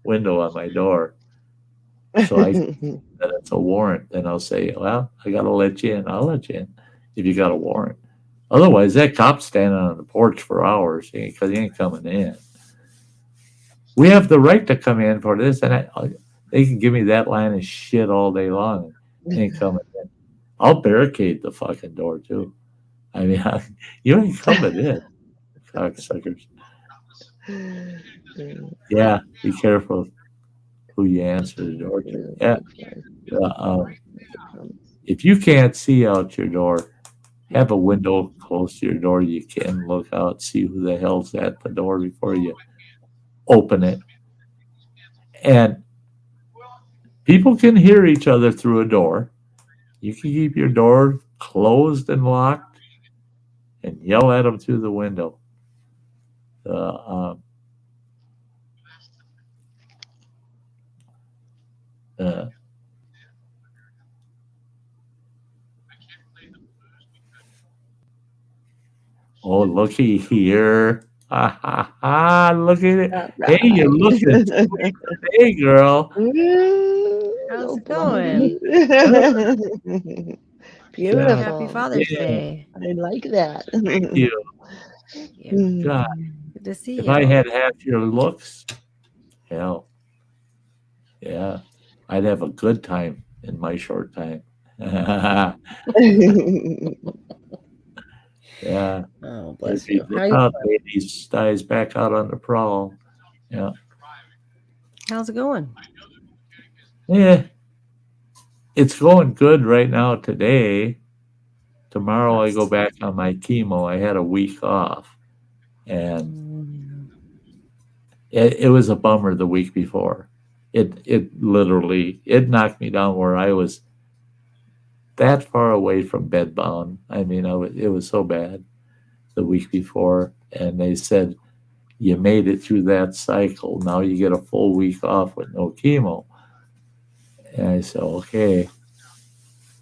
window on my door. So I that it's a warrant. Then I'll say, "Well, I got to let you in. I'll let you in if you got a warrant. Otherwise, that cop's standing on the porch for hours because he ain't coming in." we have the right to come in for this, and they can give me that line of shit all day long. Ain't coming in. I'll barricade the fucking door too. I mean, you ain't coming in, cocksuckers. Yeah, be careful who you answer the door to. Yeah, if you can't see out your door, have a window close to your door. You can look out, see who the hell's at the door before you open it. And people can hear each other through a door. You can keep your door closed and locked and yell at them through the window. Uh, uh, oh, looky here. Ha, ha, ha, look at it. Hey, you're looking sweet today, girl. How's it going? Beautiful. Happy Father's Yeah. Day. I like that. Thank you. Yeah. God, Good to see if you. I had half your looks, hell, yeah, I'd have a good time in my short time. Yeah, Oh, bless if you you. look out, ladies, Sty's back out on the prowl. Yeah, How's it going? yeah, it's going good right now today. Tomorrow I go back on my chemo. I had a week off, and it was a bummer the week before. It literally it knocked me down where I was that far away from bedbound. I mean, it was so bad the week before, and they said you made it through that cycle. Now you get a full week off with no chemo. And I said, okay.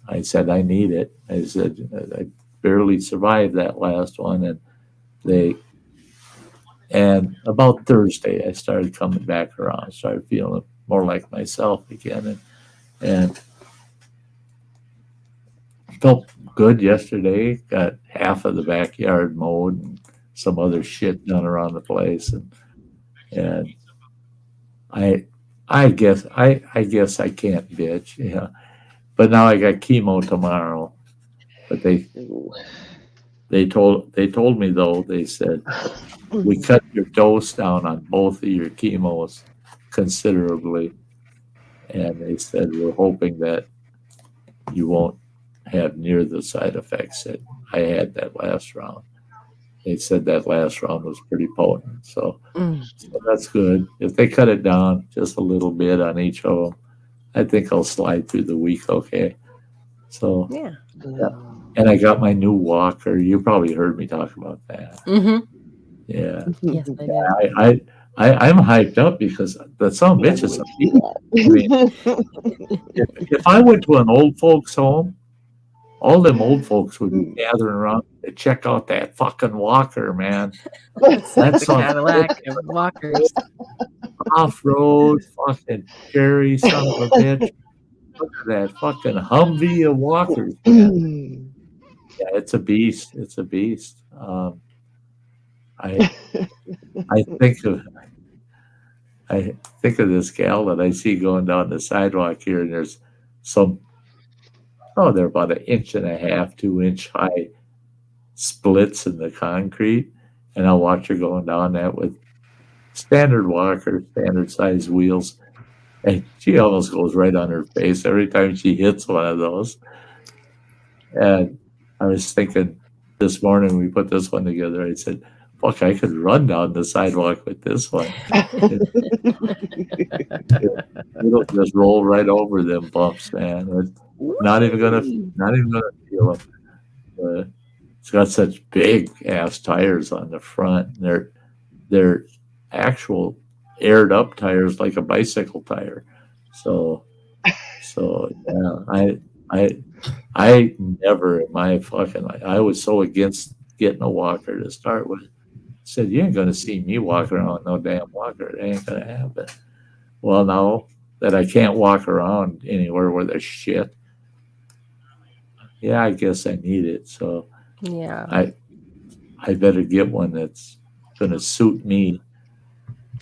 I said, I need it. I said, I barely survived that last one. And about Thursday, I started coming back around. I started feeling more like myself again. And felt good yesterday. Got half of the backyard mowed and some other shit done around the place. And I guess I can't bitch, yeah. But now I got chemo tomorrow. But they told me though, they said we cut your dose down on both of your chemos considerably. And they said we're hoping that you won't have near the side effects that I had that last round. They said that last round was pretty potent. So that's good. If they cut it down just a little bit on each of them, I think I'll slide through the week okay. So, yeah. And I got my new walker. You probably heard me talk about that. Mm-hmm. Yeah. Yes, I did. I'm hyped up because the son of a bitch is a I mean, if I went to an old folks home, all them old folks would be gathering around to check out that fucking walker, man. That's That's the Cadillac of walkers. Off-road, fucking Jerry, son of a bitch. Look at that fucking Humvee of walkers, man. Yeah, it's a beast. It's a beast. I think of this gal that I see going down the sidewalk here, and there's some they're about 1.5 inch, 2 inch high splits in the concrete, and I'll watch her going down that with standard walker, standard size wheels, and she almost goes right on her face every time she hits one of those. And I was thinking this morning we put this one together, I said, fuck, I could run down the sidewalk with this one. It'll just roll right over them bumps, man. It's not even gonna feel them. It's got such big ass tires on the front. They're actual aired up tires like a bicycle tire. So yeah, I never in my fucking life, I was so against getting a walker to start with. I said, you ain't gonna see me walking around with no damn walker. It ain't gonna happen. Well, now that I can't walk around anywhere where there's shit, yeah, I guess I need it. So yeah, I better get one that's gonna suit me.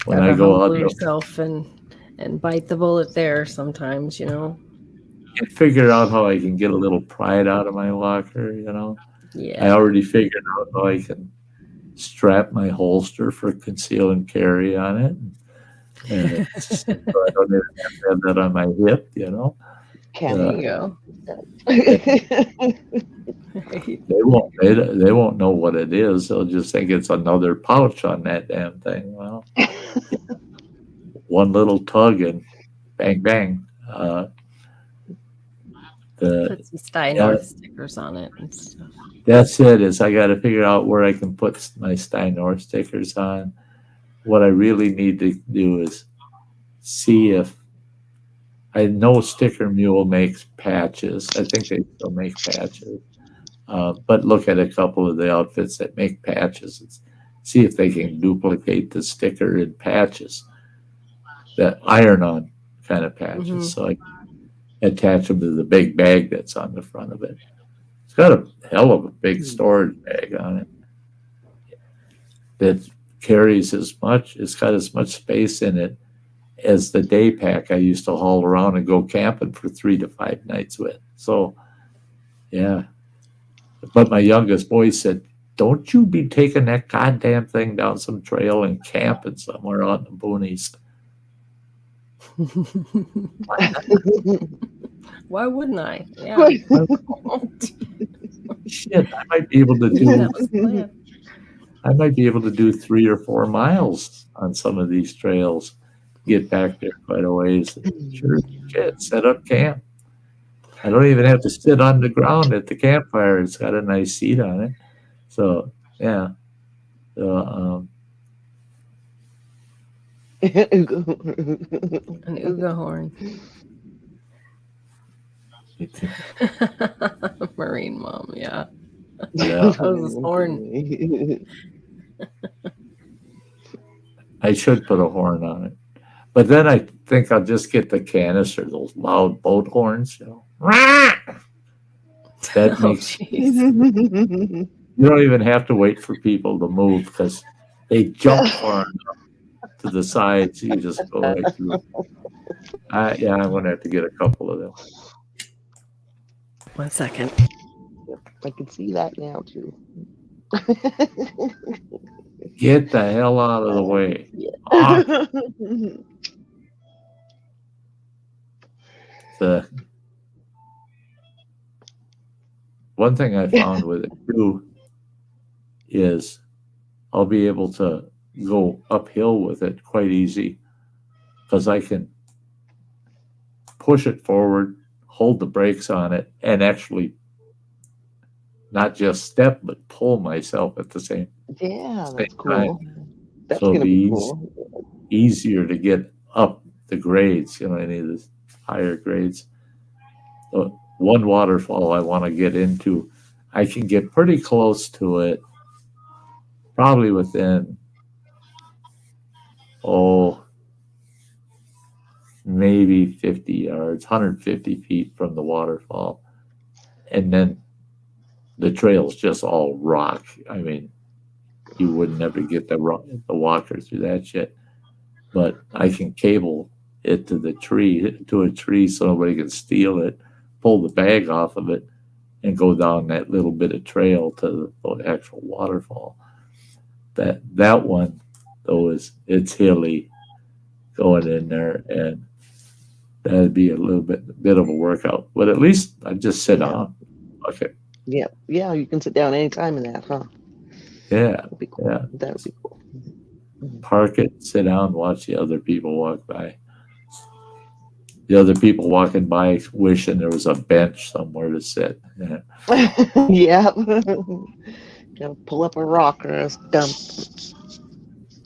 when Gotta I go out, humble yourself and bite the bullet there sometimes, you know. and figure out how I can get a little pride out of my walker. You know, I Yeah. already figured out how I can strap my holster for conceal and carry on it. So I don't even have to have that on my hip, you know. There you go. They won't know what it is. They'll just think it's another pouch on that damn thing. Well, one little tug and bang bang. Put some Sty North stickers on it and stuff. That's it. Is I got to figure out where I can put my Sty North stickers on. What I really need to do is see if I know Sticker Mule makes patches. I think they still make patches. But look at a couple of the outfits that make patches and see if they can duplicate the sticker in patches, that iron-on kind of patches. Mhm. So I attach them to the big bag that's on the front of it. It's got a hell of a big storage bag on it that carries as much. It's got as much space in it as the day pack I used to haul around and go camping for 3 to 5 nights with. So, yeah. But my youngest boy said, "Don't you be taking that goddamn thing down some trail and camping somewhere out in the boonies." Why wouldn't I? Yeah. Shit, I might be able to That was the plan. I might be able to do 3 or 4 miles on some of these trails. Get back there quite a ways. Sure, shit, set up camp. I don't even have to sit on the ground at the campfire. It's got a nice seat on it. So, yeah. An Uga horn. Marine mom, yeah. Yeah. That was his horn. I should put a horn on it. But then I think I'll just get the canister, those loud boat horns. You know. That makes Jeez. you don't even have to wait for people to move because they jump far enough to the sides. You just go right through. Yeah, I'm going to have to get a couple of them. 1 second. I can see that now too. Get the hell out of the way. The one thing I found with it too is I'll be able to go uphill with it quite easy because I can push it forward, hold the brakes on it, and actually not just step but pull myself at the same Yeah, that's same cool. time. That's So gonna it'll be be cool. easier to get up the grades, you know, any of the higher grades. So one waterfall I want to get into, I can get pretty close to it, probably within, maybe 50 yards, 150 feet from the waterfall. And then the trail's just all rock. I mean, you would never get the walker through that shit. But I can cable it to a tree so nobody can steal it, pull the bag off of it, and go down that little bit of trail to the actual waterfall. That one, though, it's hilly going in there, and that'd be a little bit of a workout. But at least I just sit down. Okay. Yeah, you can sit down anytime in that, huh? Yeah. That'd be cool. Yeah. That would be cool. Park it, sit down, watch the other people walk by. The other people walking by wishing there was a bench somewhere to sit. Yeah. Yeah. Gotta pull up a rock or a stump.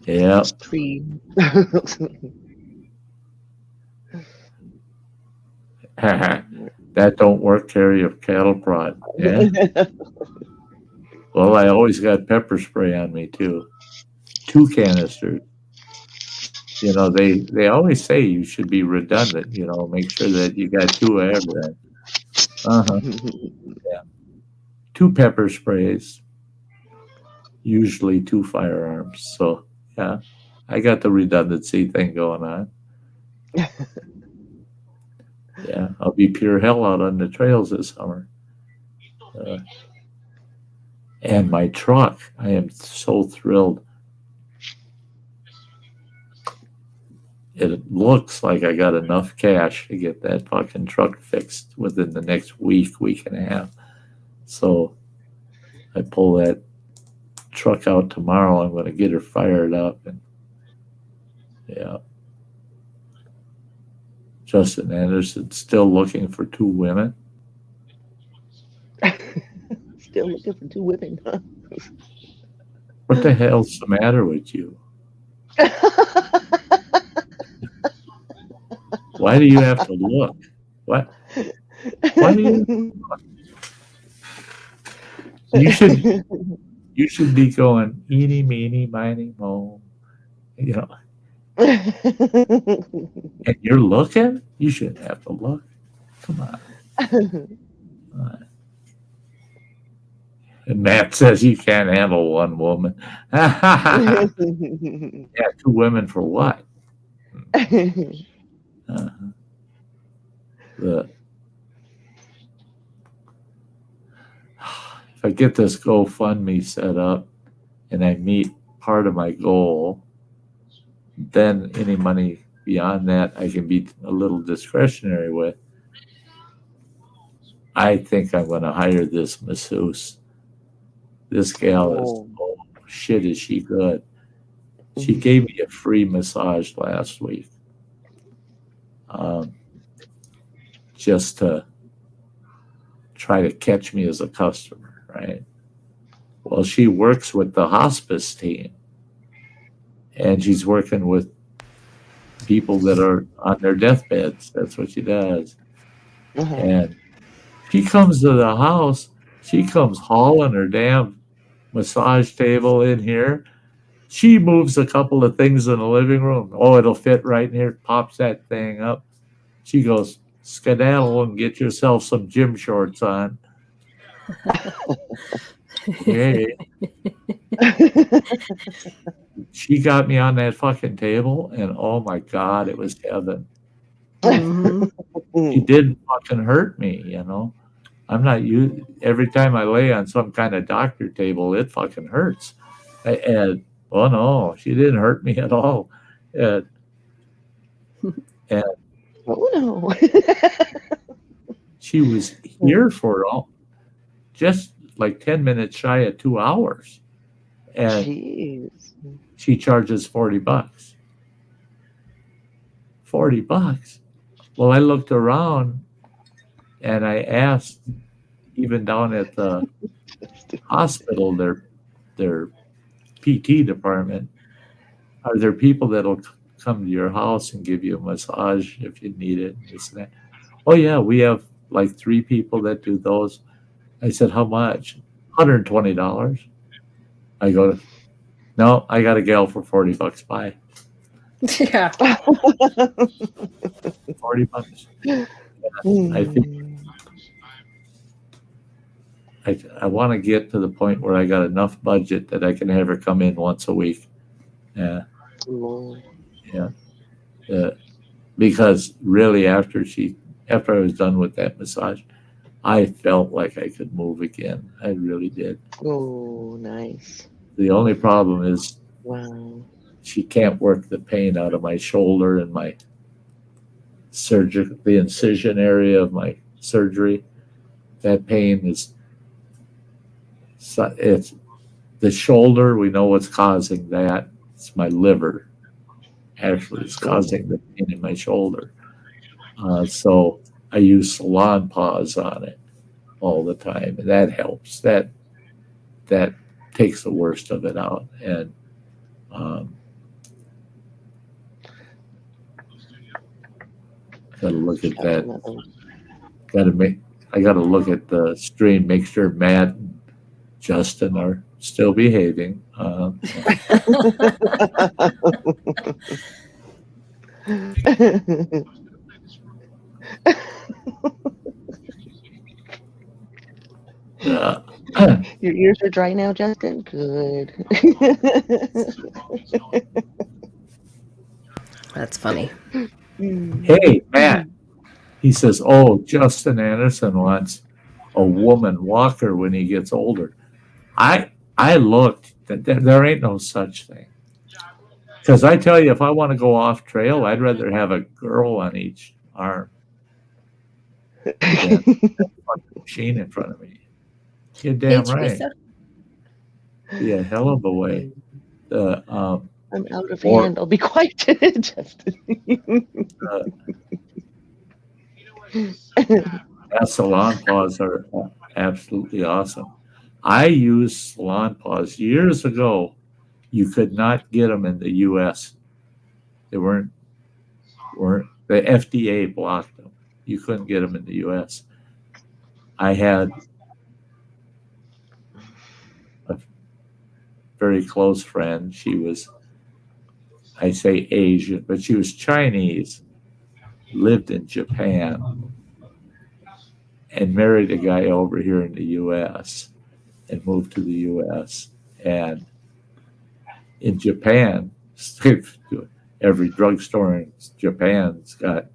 Yeah. Tree. That don't work, carry a cattle prod. Yeah. Well, I always got pepper spray on me too. 2 canisters. You know, they always say you should be redundant, you know, make sure that you got 2 of everything. Yeah. 2 pepper sprays, usually 2 firearms. So, yeah, I got the redundancy thing going on. Yeah, I'll be pure hell out on the trails this summer. And my truck, I am so thrilled. It looks like I got enough cash to get that fucking truck fixed within the next week and a half. So I pull that truck out tomorrow. I'm going to get her fired up. And yeah. Justin Anderson still looking for 2 women. Still looking for 2 women, huh? What the hell's the matter with you? Why do you have to look? What? Why do you look? You should be going eeny, meeny, miny, mo. You know. And you're looking? You shouldn't have to look. Come on. And Matt says you can't handle 1 woman. Yeah, 2 women for what? If I get this GoFundMe set up and I meet part of my goal, then any money beyond that I can be a little discretionary with. I think I'm going to hire this masseuse. This gal is, oh shit, is she good. She gave me a free massage last week. Just to try to catch me as a customer, right? Well, she works with the hospice team. And she's working with people that are on their deathbeds. That's what she does. And she comes to the house. She comes hauling her damn massage table in here. She moves a couple of things in the living room. Oh, it'll fit right in here. Pops that thing up. She goes, skedaddle and get yourself some gym shorts on. Okay. She got me on that fucking table, and oh my God, it was heaven. She didn't fucking hurt me, you know. I'm not used. Every time I lay on some kind of doctor table, it fucking hurts. And oh no, she didn't hurt me at all. And oh no, she was here for just like 10 minutes shy of 2 hours. And jeez. She charges $40. $40. Well, I looked around and I asked, even down at the hospital, their PT department, are there people that'll come to your house and give you a massage if you need it? This and that. Oh yeah, we have like 3 people that do those. I said, how much? $120. I go, no, I got a gal for $40. Bye. Yeah. $40. I think I want to get to the point where I got enough budget that I can have her come in once a week. Yeah. Because really after I was done with that massage, I felt like I could move again. I really did. Oh, nice. The only problem is she can't work the pain out of my shoulder and my the incision area of my surgery. That pain it's the shoulder. We know what's causing that. It's my liver. Actually, it's causing the pain in my shoulder. So I use salon paws on it all the time, and that helps. That takes the worst of it out. And gotta look at that. I gotta look at the stream, make sure Matt and Justin are still behaving. Your ears are dry now, Justin? Good. That's funny. Hey, Matt. He says, oh, Justin Anderson wants a woman walker when he gets older. I looked. There ain't no such thing. Because I tell you, if I want to go off trail, I'd rather have a girl on each arm than a fucking machine in front of me. You're damn Hey, right. Teresa. Be a hell of a way. I'm out of Or- hand. I'll be quiet, Justin. Salon paws are absolutely awesome. I used salon paws years ago. You could not get them in the U.S. They weren't the FDA blocked them. You couldn't get them in the U.S. I had a very close friend. She was, I say Asian, but she was Chinese, lived in Japan, and married a guy over here in the U.S. and moved to the U.S. And in Japan, every drugstore in Japan's got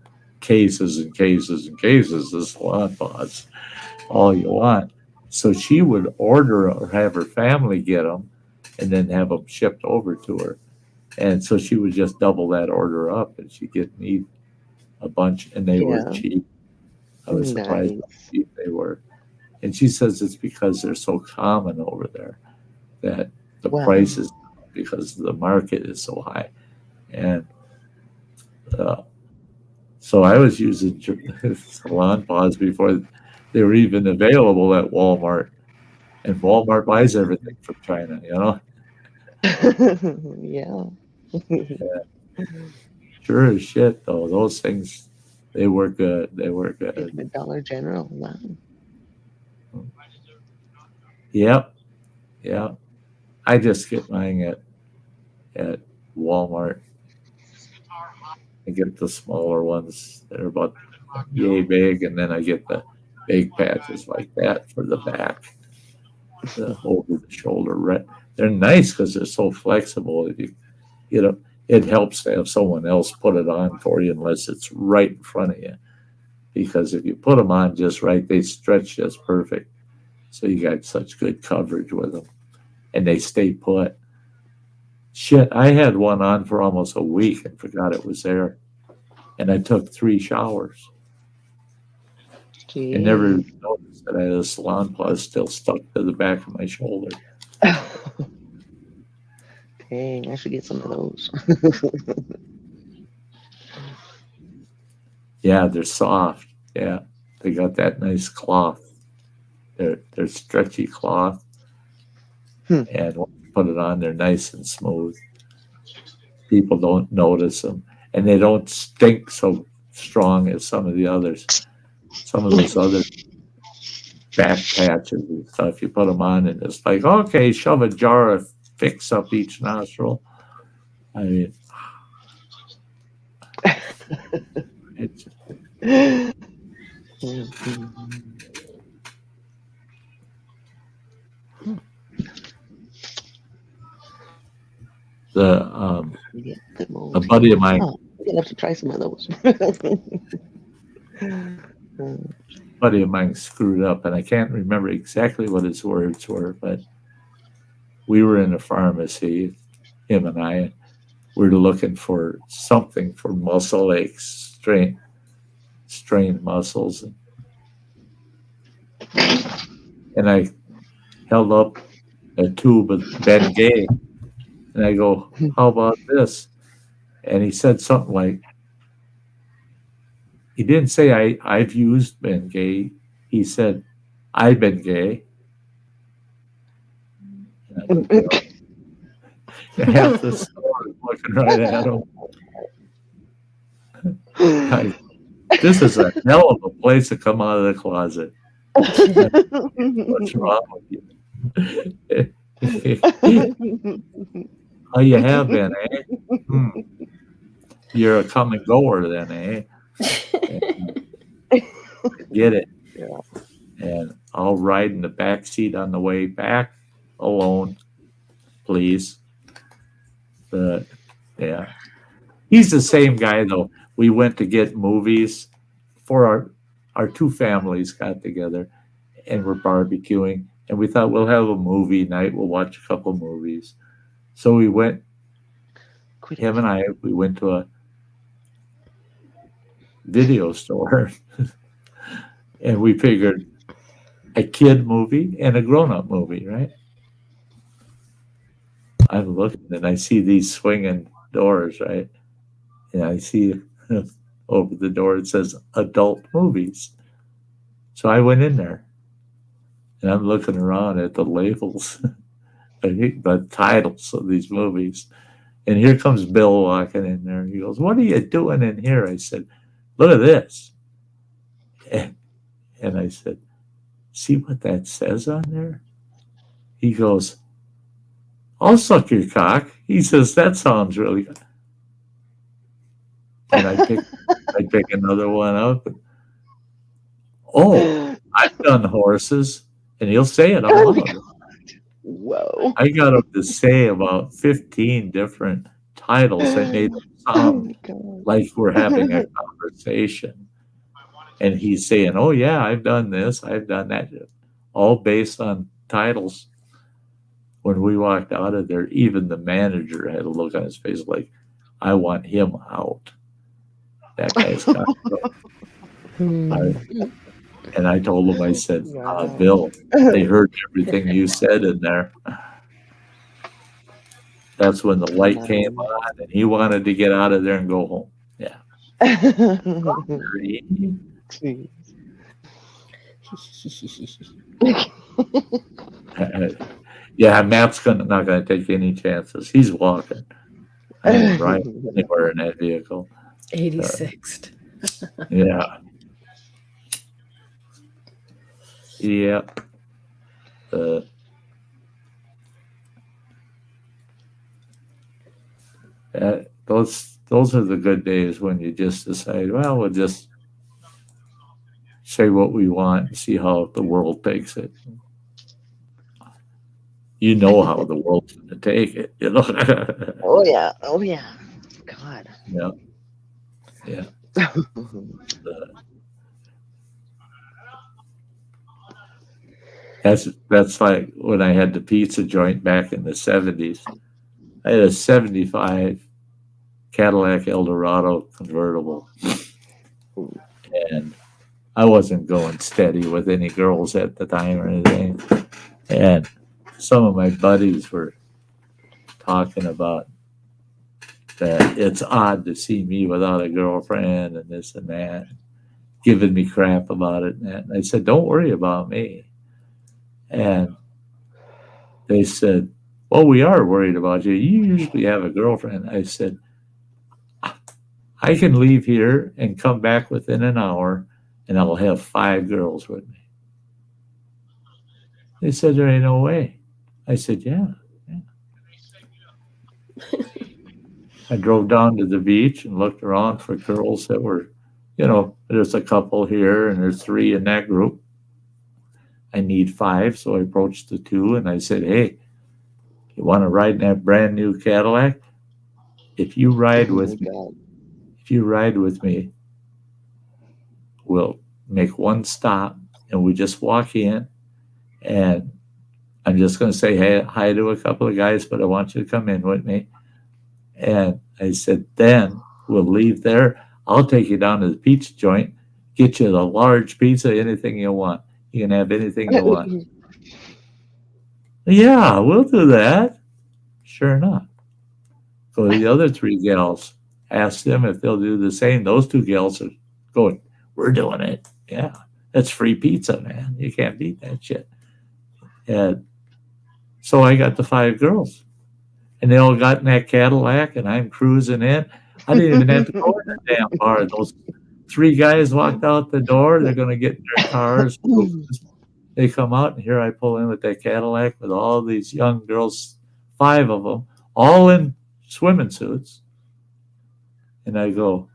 cases and cases and cases of salon paws, all you want. So she would order or have her family get them and then have them shipped over to her. And so she would just double that order up and she'd get me a bunch, and they were cheap. I was surprised how cheap they were. And she says it's because they're so common over there that the prices, because the market is so high. And so I was using salon paws before they were even available at Walmart. And Walmart buys everything from China, you know? Yeah. Sure as shit, though. Those things, they work good. They work good. Even Dollar General. Wow. Yep. Yeah. I just get mine at Walmart. I get the smaller ones. They're about yay big, and then I get the big patches like that for the back, the over the shoulder. They're nice because they're so flexible. You know, it helps to have someone else put it on for you unless it's right in front of you. Because if you put them on just right, they stretch just perfect. So you got such good coverage with them, and they stay put. Shit, I had one on for almost a week and forgot it was there. And I took 3 showers. Jeez. And never noticed that I had a salon paw still stuck to the back of my shoulder. Dang, I should get some of those. Yeah, they're soft. Yeah, they got that nice cloth. They're stretchy cloth. And when you put it on, they're nice and smooth. People don't notice them. And they don't stink so strong as some of the others. Some of those other back patches and stuff, you put them on and it's like, okay, shove a jar of Fix up each nostril. I mean, it's a buddy of mine. Oh, I'm gonna have to try some of those. Buddy of mine screwed up, and I can't remember exactly what his words were, but we were in a pharmacy, him and I. We were looking for something for muscle aches, strained muscles, and I held up a tube of Bengay, and I go, "How about this?" And he said something like, he didn't say I've used Bengay. He said, I've been gay. Half the store is looking right at him. This is a hell of a place to come out of the closet. What's wrong with you? How you have been, eh? You're a come and goer then, eh? Get it. Yeah. And I'll ride in the back seat on the way back alone, please. But yeah, He's the same guy though. We went to get movies for our two families got together and we're barbecuing and we thought we'll have a movie night. We'll watch a couple movies. So we went, him and I, we went to a video store and we figured a kid movie and a grown-up movie, right? I'm looking and I see these swinging doors, right? And I see over the door it says adult movies. So I went in there and I'm looking around at the labels, the titles of these movies. And here comes Bill walking in there. He goes, "What are you doing in here?" I said, "Look at this." And I said, "See what that says on there?" He goes, "I'll suck your cock." He says, "That sounds really good." And I pick another one up. "Oh, I've done horses." And he'll say it out loud. Whoa. I got him to say about 15 different titles that made them sound like we're having a conversation. And he's saying, "Oh, yeah, I've done this, I've done that." All based on titles. When we walked out of there, even the manager had a look on his face like, "I want him out. That guy's got to go." And I told him, I said, "Bill, they heard everything you said in there." That's when the light came on and he wanted to get out of there and go home. Yeah. Yeah, Matt's not going to take any chances. He's walking. I ain't driving anywhere in that vehicle. 86th. Yeah. Yeah. Those are the good days when you just decide, well, we'll just say what we want and see how the world takes it. You know how the world's going to take it, you know. Oh yeah. God. Yeah. Yeah. That's like when I had the pizza joint back in the 70s. I had a 75 Cadillac Eldorado convertible. And I wasn't going steady with any girls at the time or anything. And some of my buddies were talking about that it's odd to see me without a girlfriend and this and that, giving me crap about it. And I said, "Don't worry about me." And they said, "Well, we are worried about you. You usually have a girlfriend." I said, "I can leave here and come back within an hour and I'll have 5 girls with me." They said, "There ain't no way." I said, yeah. I drove down to the beach and looked around for girls that were, there's a couple here and there's 3 in that group. I need 5, so I approached the 2 and I said, "Hey, you want to ride in that brand new Cadillac? If you ride with me, we'll make one stop and we just walk in and I'm just going to say, hey, hi to a couple of guys, but I want you to come in with me." And I said, "Then we'll leave there. I'll take you down to the pizza joint, get you the large pizza, anything you want. You can have anything you want." "Yeah, we'll do that." Sure enough. So the other 3 gals, asked them if they'll do the same. Those 2 gals are going, "We're doing it." Yeah, that's free pizza, man. You can't beat that shit. And so I got the 5 girls. And they all got in that Cadillac, and I'm cruising in. I didn't even have to go in the damn bar. Those 3 guys walked out the door. They're going to get in their cars. They come out, and here I pull in with that Cadillac with all these young girls, 5 of them, all in swimming suits. And I go,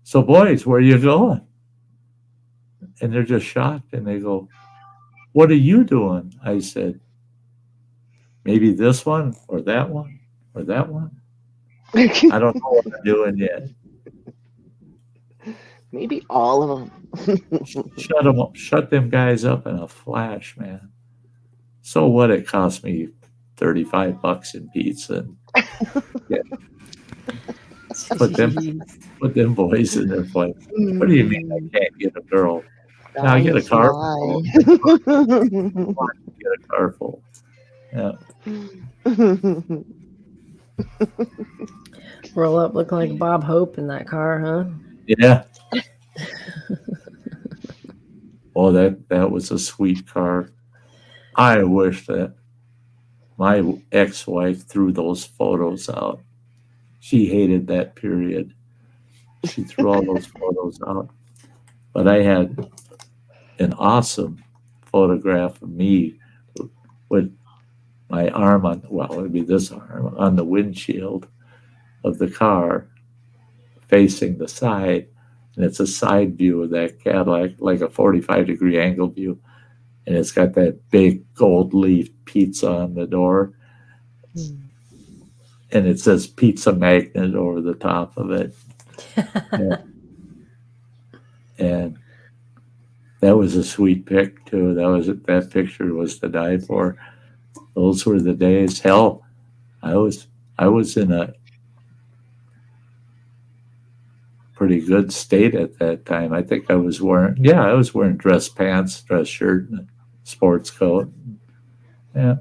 "So, boys, where are you going?" And they're just shocked, and they go, "What are you doing?" I said, "Maybe this one or that one or that one." I don't know what I'm doing yet. Maybe all of them. Shut them guys up in a flash, man. So what? It cost me $35 in pizza. Yeah. Put them boys in their place. What do you mean I can't get a girl? Now I get a car full. Get a car full. Yeah. Roll up looking like Bob Hope in that car, huh? Yeah. Oh, that was a sweet car. I wish that my ex-wife threw those photos out. She hated that period. She threw all those photos out. But I had an awesome photograph of me with my arm on, well, it would be this arm, on the windshield of the car facing the side. And it's a side view of that Cadillac, like a 45-degree angle view. And it's got that big gold leaf pizza on the door. And it says Pizza Magnet over the top of it. And that was a sweet pic too. That picture was to die for. Those were the days. Hell, I was in a pretty good state at that time. I think I was wearing dress pants, dress shirt, and a sports coat. Yeah.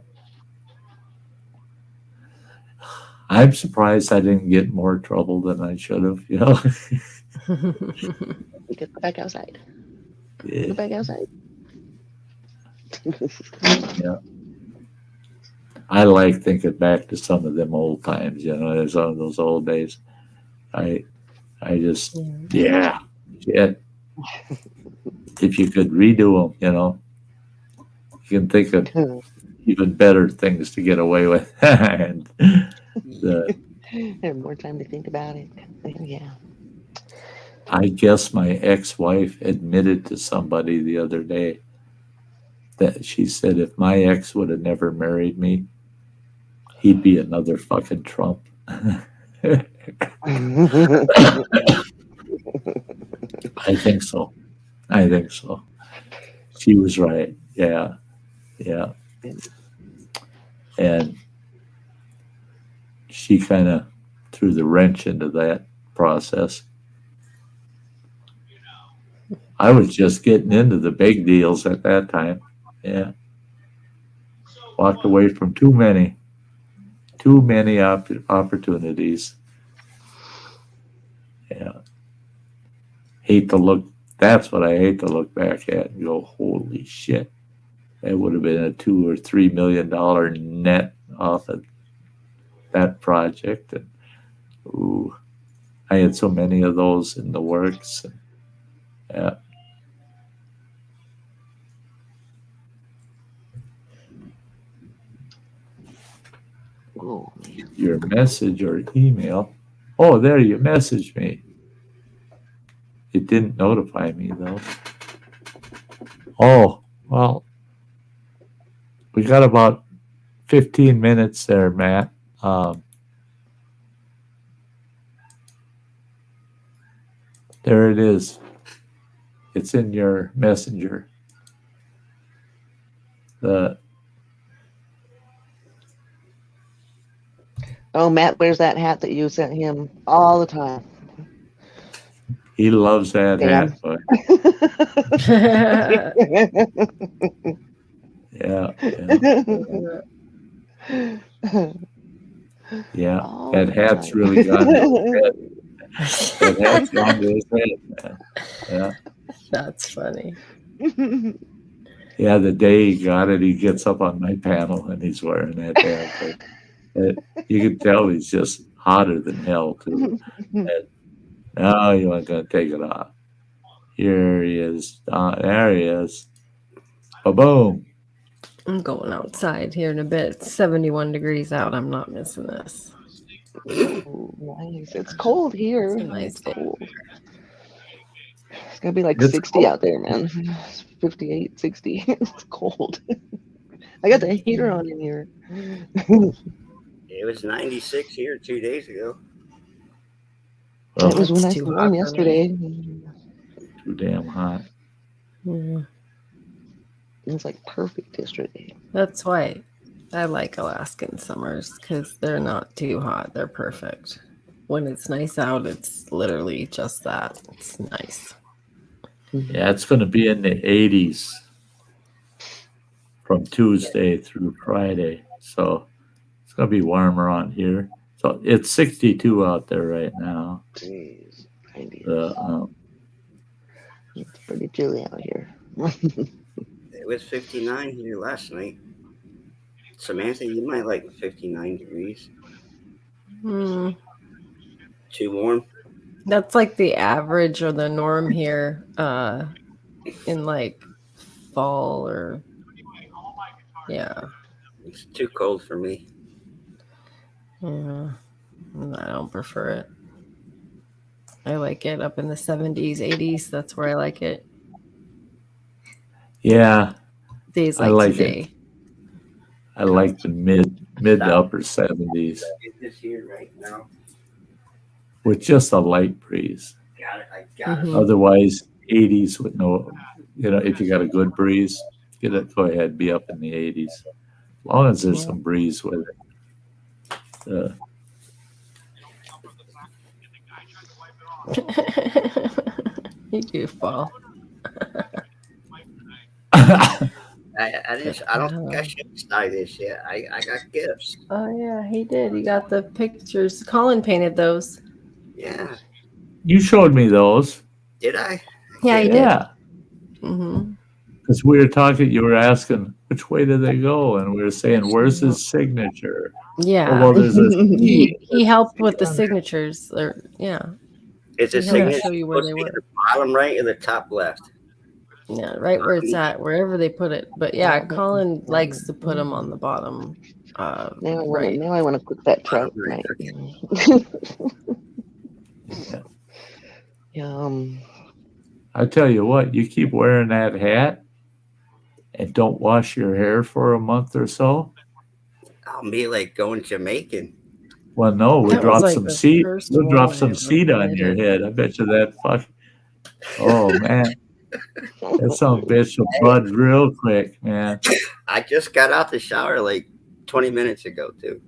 I'm surprised I didn't get more trouble than I should have, you know. You could go back outside. Yeah. Go back outside. Yeah. I like thinking back to some of them old times, you know, some of those old days. I just, yeah. If you could redo them, you know, you can think of even better things to get away with. And have more time to think about it. Yeah. I guess my ex-wife admitted to somebody the other day that she said if my ex would have never married me, he'd be another fucking Trump. I think so. She was right. Yeah. And she kind of threw the wrench into that process. I was just getting into the big deals at that time. Yeah. Walked away from too many opportunities. Yeah. That's what I hate to look back at and go, holy shit. That would have been a $2 or $3 million net off of that project. And ooh, I had so many of those in the works. And, yeah. Oh, your message or email. Oh, there, you messaged me. It didn't notify me, though. Oh, well, we got about 15 minutes there, Matt. There it is. It's in your messenger. Oh, Matt wears that hat that you sent him all the time. He loves that hat. But yeah. That hat's really gone to his head. That hat's gone to his head, man. Yeah. That's funny. Yeah, the day he got it, he gets up on my panel and he's wearing that hat. You can tell he's just hotter than hell, too. And now you aren't going to take it off. Here he is. There he is. Ba-boom. I'm going outside here in a bit. It's 71 degrees out. I'm not missing this. Ooh, nice. It's cold here. It's a nice day. Cold. It's going to be like It's 60 cold. out there, man. 58, 60. It's cold. I got the heater on in here. It was 96 here 2 days ago. Well, It was It's nice too and hot warm for yesterday. too damn hot. Yeah. It was like perfect yesterday. That's why I like Alaskan summers because they're not too hot. They're perfect. When it's nice out, it's literally just that. It's nice. Yeah, it's going to be in the 80s from Tuesday through Friday. So it's going to be warmer on here. So it's 62 out there right now. Jeez, 90. It's pretty chilly out here. It was 59 here last night. Samantha, you might like 59 degrees. Hmm. Too warm? That's like the average or the norm here in like fall or yeah. It's too cold for me. Yeah. I don't prefer it. I like it up in the 70s, 80s. That's where I like it. Yeah, Days I like like today. it. I like the mid to upper 70s It is here right now. with just a light breeze. Got it. I got it. Mhm. Otherwise, 80s with no, if you got a good breeze, go ahead, be up in the 80s. As long as there's some breeze with it. You goofball. I don't think I should Sty this yet. I got gifts. Oh yeah, he did. He got the pictures. Colin painted those. Yeah. You showed me those. Did I? Yeah, he did. Yeah. Mm-hmm. Because we were talking, you were asking, which way did they go? And we were saying, where's his signature? Yeah. Well, there's a He helped with the signatures. Or yeah. It's a He helped signature. show you where they were. The bottom right or the top left? Yeah, right where it's at, wherever they put it. But yeah, Colin likes to put them on the bottom. Now Right. I want to cook that trout Right, tonight. Yum. I tell you what, you keep wearing that hat and don't wash your hair for a month or so. I'll be like going Jamaican. Well, no, we That was drop like some the seed. first We'll drop one I some ever seed on your did. head. I bet you that fuck. Oh man, that some bitch will bud real quick, man. I just got out the shower like 20 minutes ago too.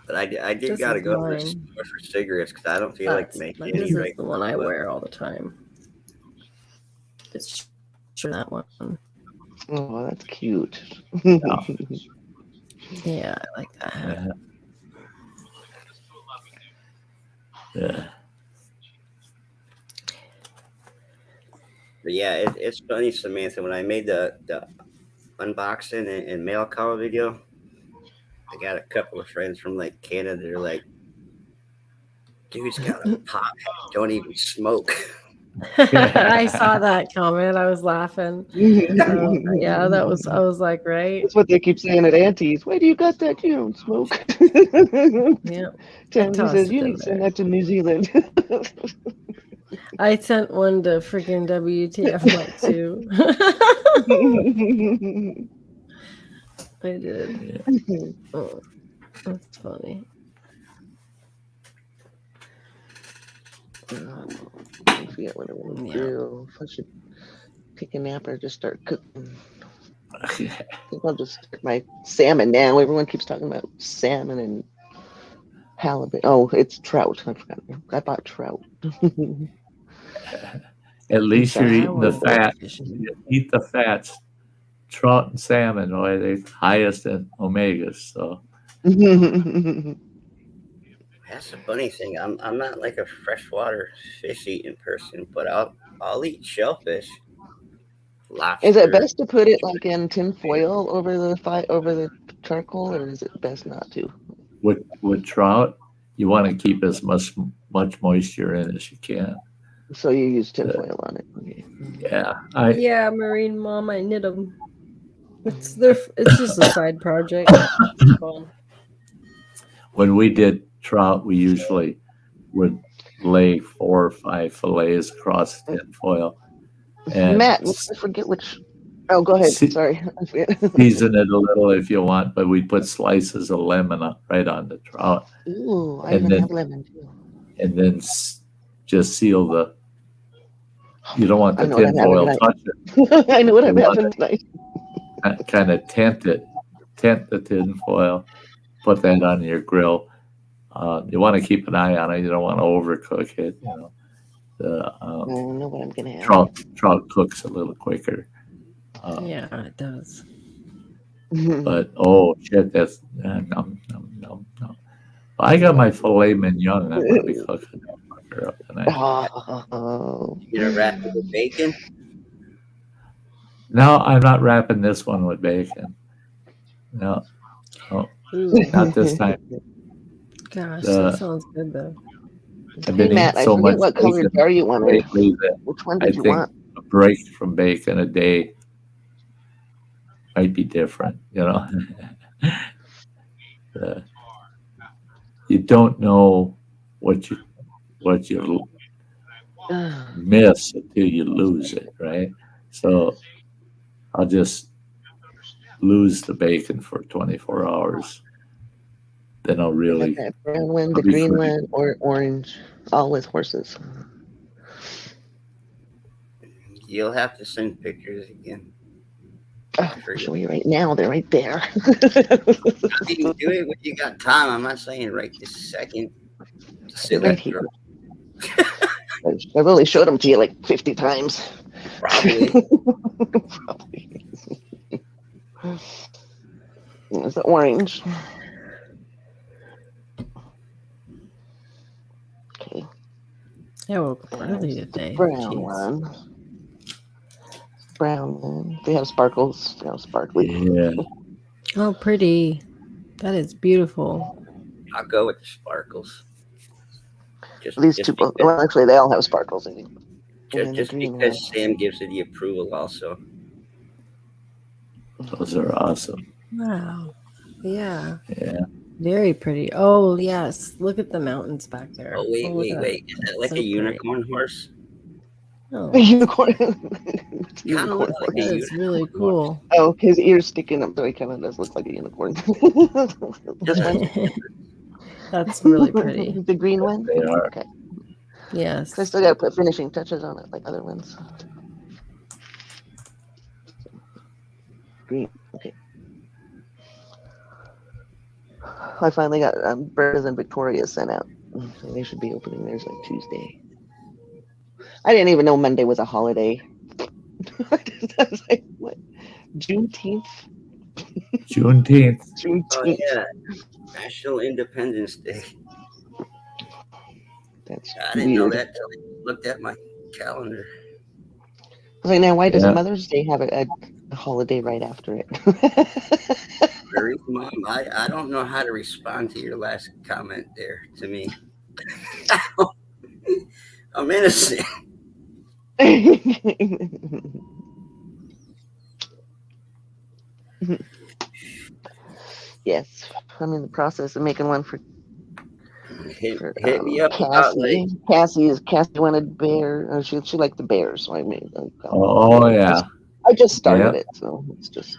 But I did This gotta is go to the mine. store for cigarettes because I don't feel like making This any is right the one I now. wear all the time. It's sure that one. Oh, that's cute. Yeah, I like that hat. Yeah. But yeah, it's funny, Samantha. When I made the unboxing and mail call video, I got a couple of friends from like Canada. They're like, "Dude's got a pop. Don't even smoke." I saw that comment. I was laughing. Yeah, I was like, right? That's what they keep saying at Auntie's. Why do you got that? You don't smoke. Yeah. Tansy tossed says it you in need to send there. that to New Zealand. I sent one to freaking WTF Mike too. I did. Oh, that's funny. I forget what I want to Yeah. do. If I should take a nap or just start cooking. I think I'll just start my salmon now. Everyone keeps talking about salmon and halibut. Oh, it's trout. I forgot. I bought trout. At least you're eating the I fat. fish. You eat the fats. Trout and salmon are the highest in omegas. So That's the funny thing. I'm not like a freshwater fish eating person, but I'll eat shellfish. Lobster. Is it best to put it like in tin foil over the charcoal, or is it best not to? with trout, you want to keep as much moisture in as you can. So you use tin foil on it. Okay. Yeah, Yeah, Marine Mom, I knit them. It's just a side project. Fun. when we did trout, we usually would lay 4 or 5 fillets across tin foil. And Matt, I forget which Oh, go ahead. Se- Sorry. Season it a little if you want, but we put slices of lemon right on the trout, Ooh, I and even then have lemon too. and then just seal the. You don't want I the know what I'm tin having foil tonight. touch it. I know what I'm You want having tonight. to kind of tent the tin foil. Put that on your grill. You want to keep an eye on it. You don't want to overcook it. You know, the I know what I'm gonna have. trout cooks a little quicker. Yeah, it does. But oh shit, that's num, num, num, num. I got my filet mignon. I'm going to be cooking that fucker up tonight. Oh. You gonna wrap it with bacon? No, I'm not wrapping this one with bacon. No, Ooh, not this time. gosh, The- that sounds good though. I've Hey been eating Matt, I so forget much what colored bacon jar you wanted. lately that Which one I did you think want? a break from bacon a day might be different. You know, you don't know what you miss until you lose it, right? So I'll just lose the bacon for 24 hours. Then I'll I got really that brown one, I'll the be green free. one, or orange, all with horses. You'll have to send pictures again. Oh, I'll show you right now. They're right there. You can do it when you got time. I'm not saying right this second. Just They're sit right here. I've only showed them to you like 50 times. Probably. Probably. There's the orange. Okay. Yeah, well, early The today. brown Jeez. one. Brown one. They have sparkles. They have sparkly. Yeah. Oh, pretty. That is beautiful. I'll go with the sparkles. These two, well, actually, they all have sparkles in them. Just because Sam gives it the approval, also. Those are awesome. Wow. Yeah. Yeah. Very pretty. Oh, yes. Look at the mountains back there. Oh, wait. look at that. Is that like So a unicorn horse? Oh, A unicorn. Kind of look like a that is unicorn. really cool. Oh, his ears sticking up, so he kind of does look like a unicorn. This one? That's really pretty. The green one? They are. Okay. Yes. 'Cause I still got to put finishing touches on it, like other ones. Green. Okay. I finally got Bertha's and Victoria sent out. So they should be opening theirs like Tuesday. I didn't even know Monday was a holiday. I was like, what? Juneteenth? Juneteenth. Juneteenth. Oh, yeah. National Independence Day. That's I didn't know weird. that until I looked at my calendar. I was like, now why doesn't Yeah. Mother's Day have a holiday right after it? Very, Mom, I don't know how to respond to your last comment there to me. I'm innocent. Yes, I'm in the process of making one for Hit me up about like Cassie. Cassie wanted bear. She liked the bears, so I made them. Oh yeah. I just started Yeah. it, so it's just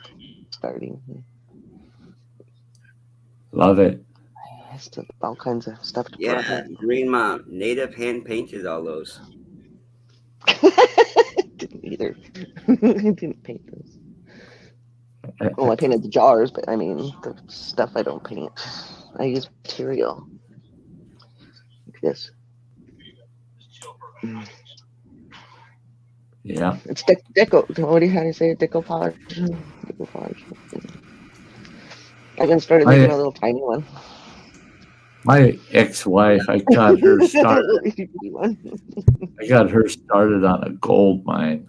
starting. Love it. It's still all kinds of stuff to yeah, Green Mom, native hand painted all those. Didn't either. I didn't paint those. Well, I painted the jars, but I mean the stuff I don't paint. I use material like this. Yeah. It's deco. What do you how do you say it? Deco polish. Deco polish. I then started making a little tiny one. My ex-wife, I got her started. I got her started on a gold mine.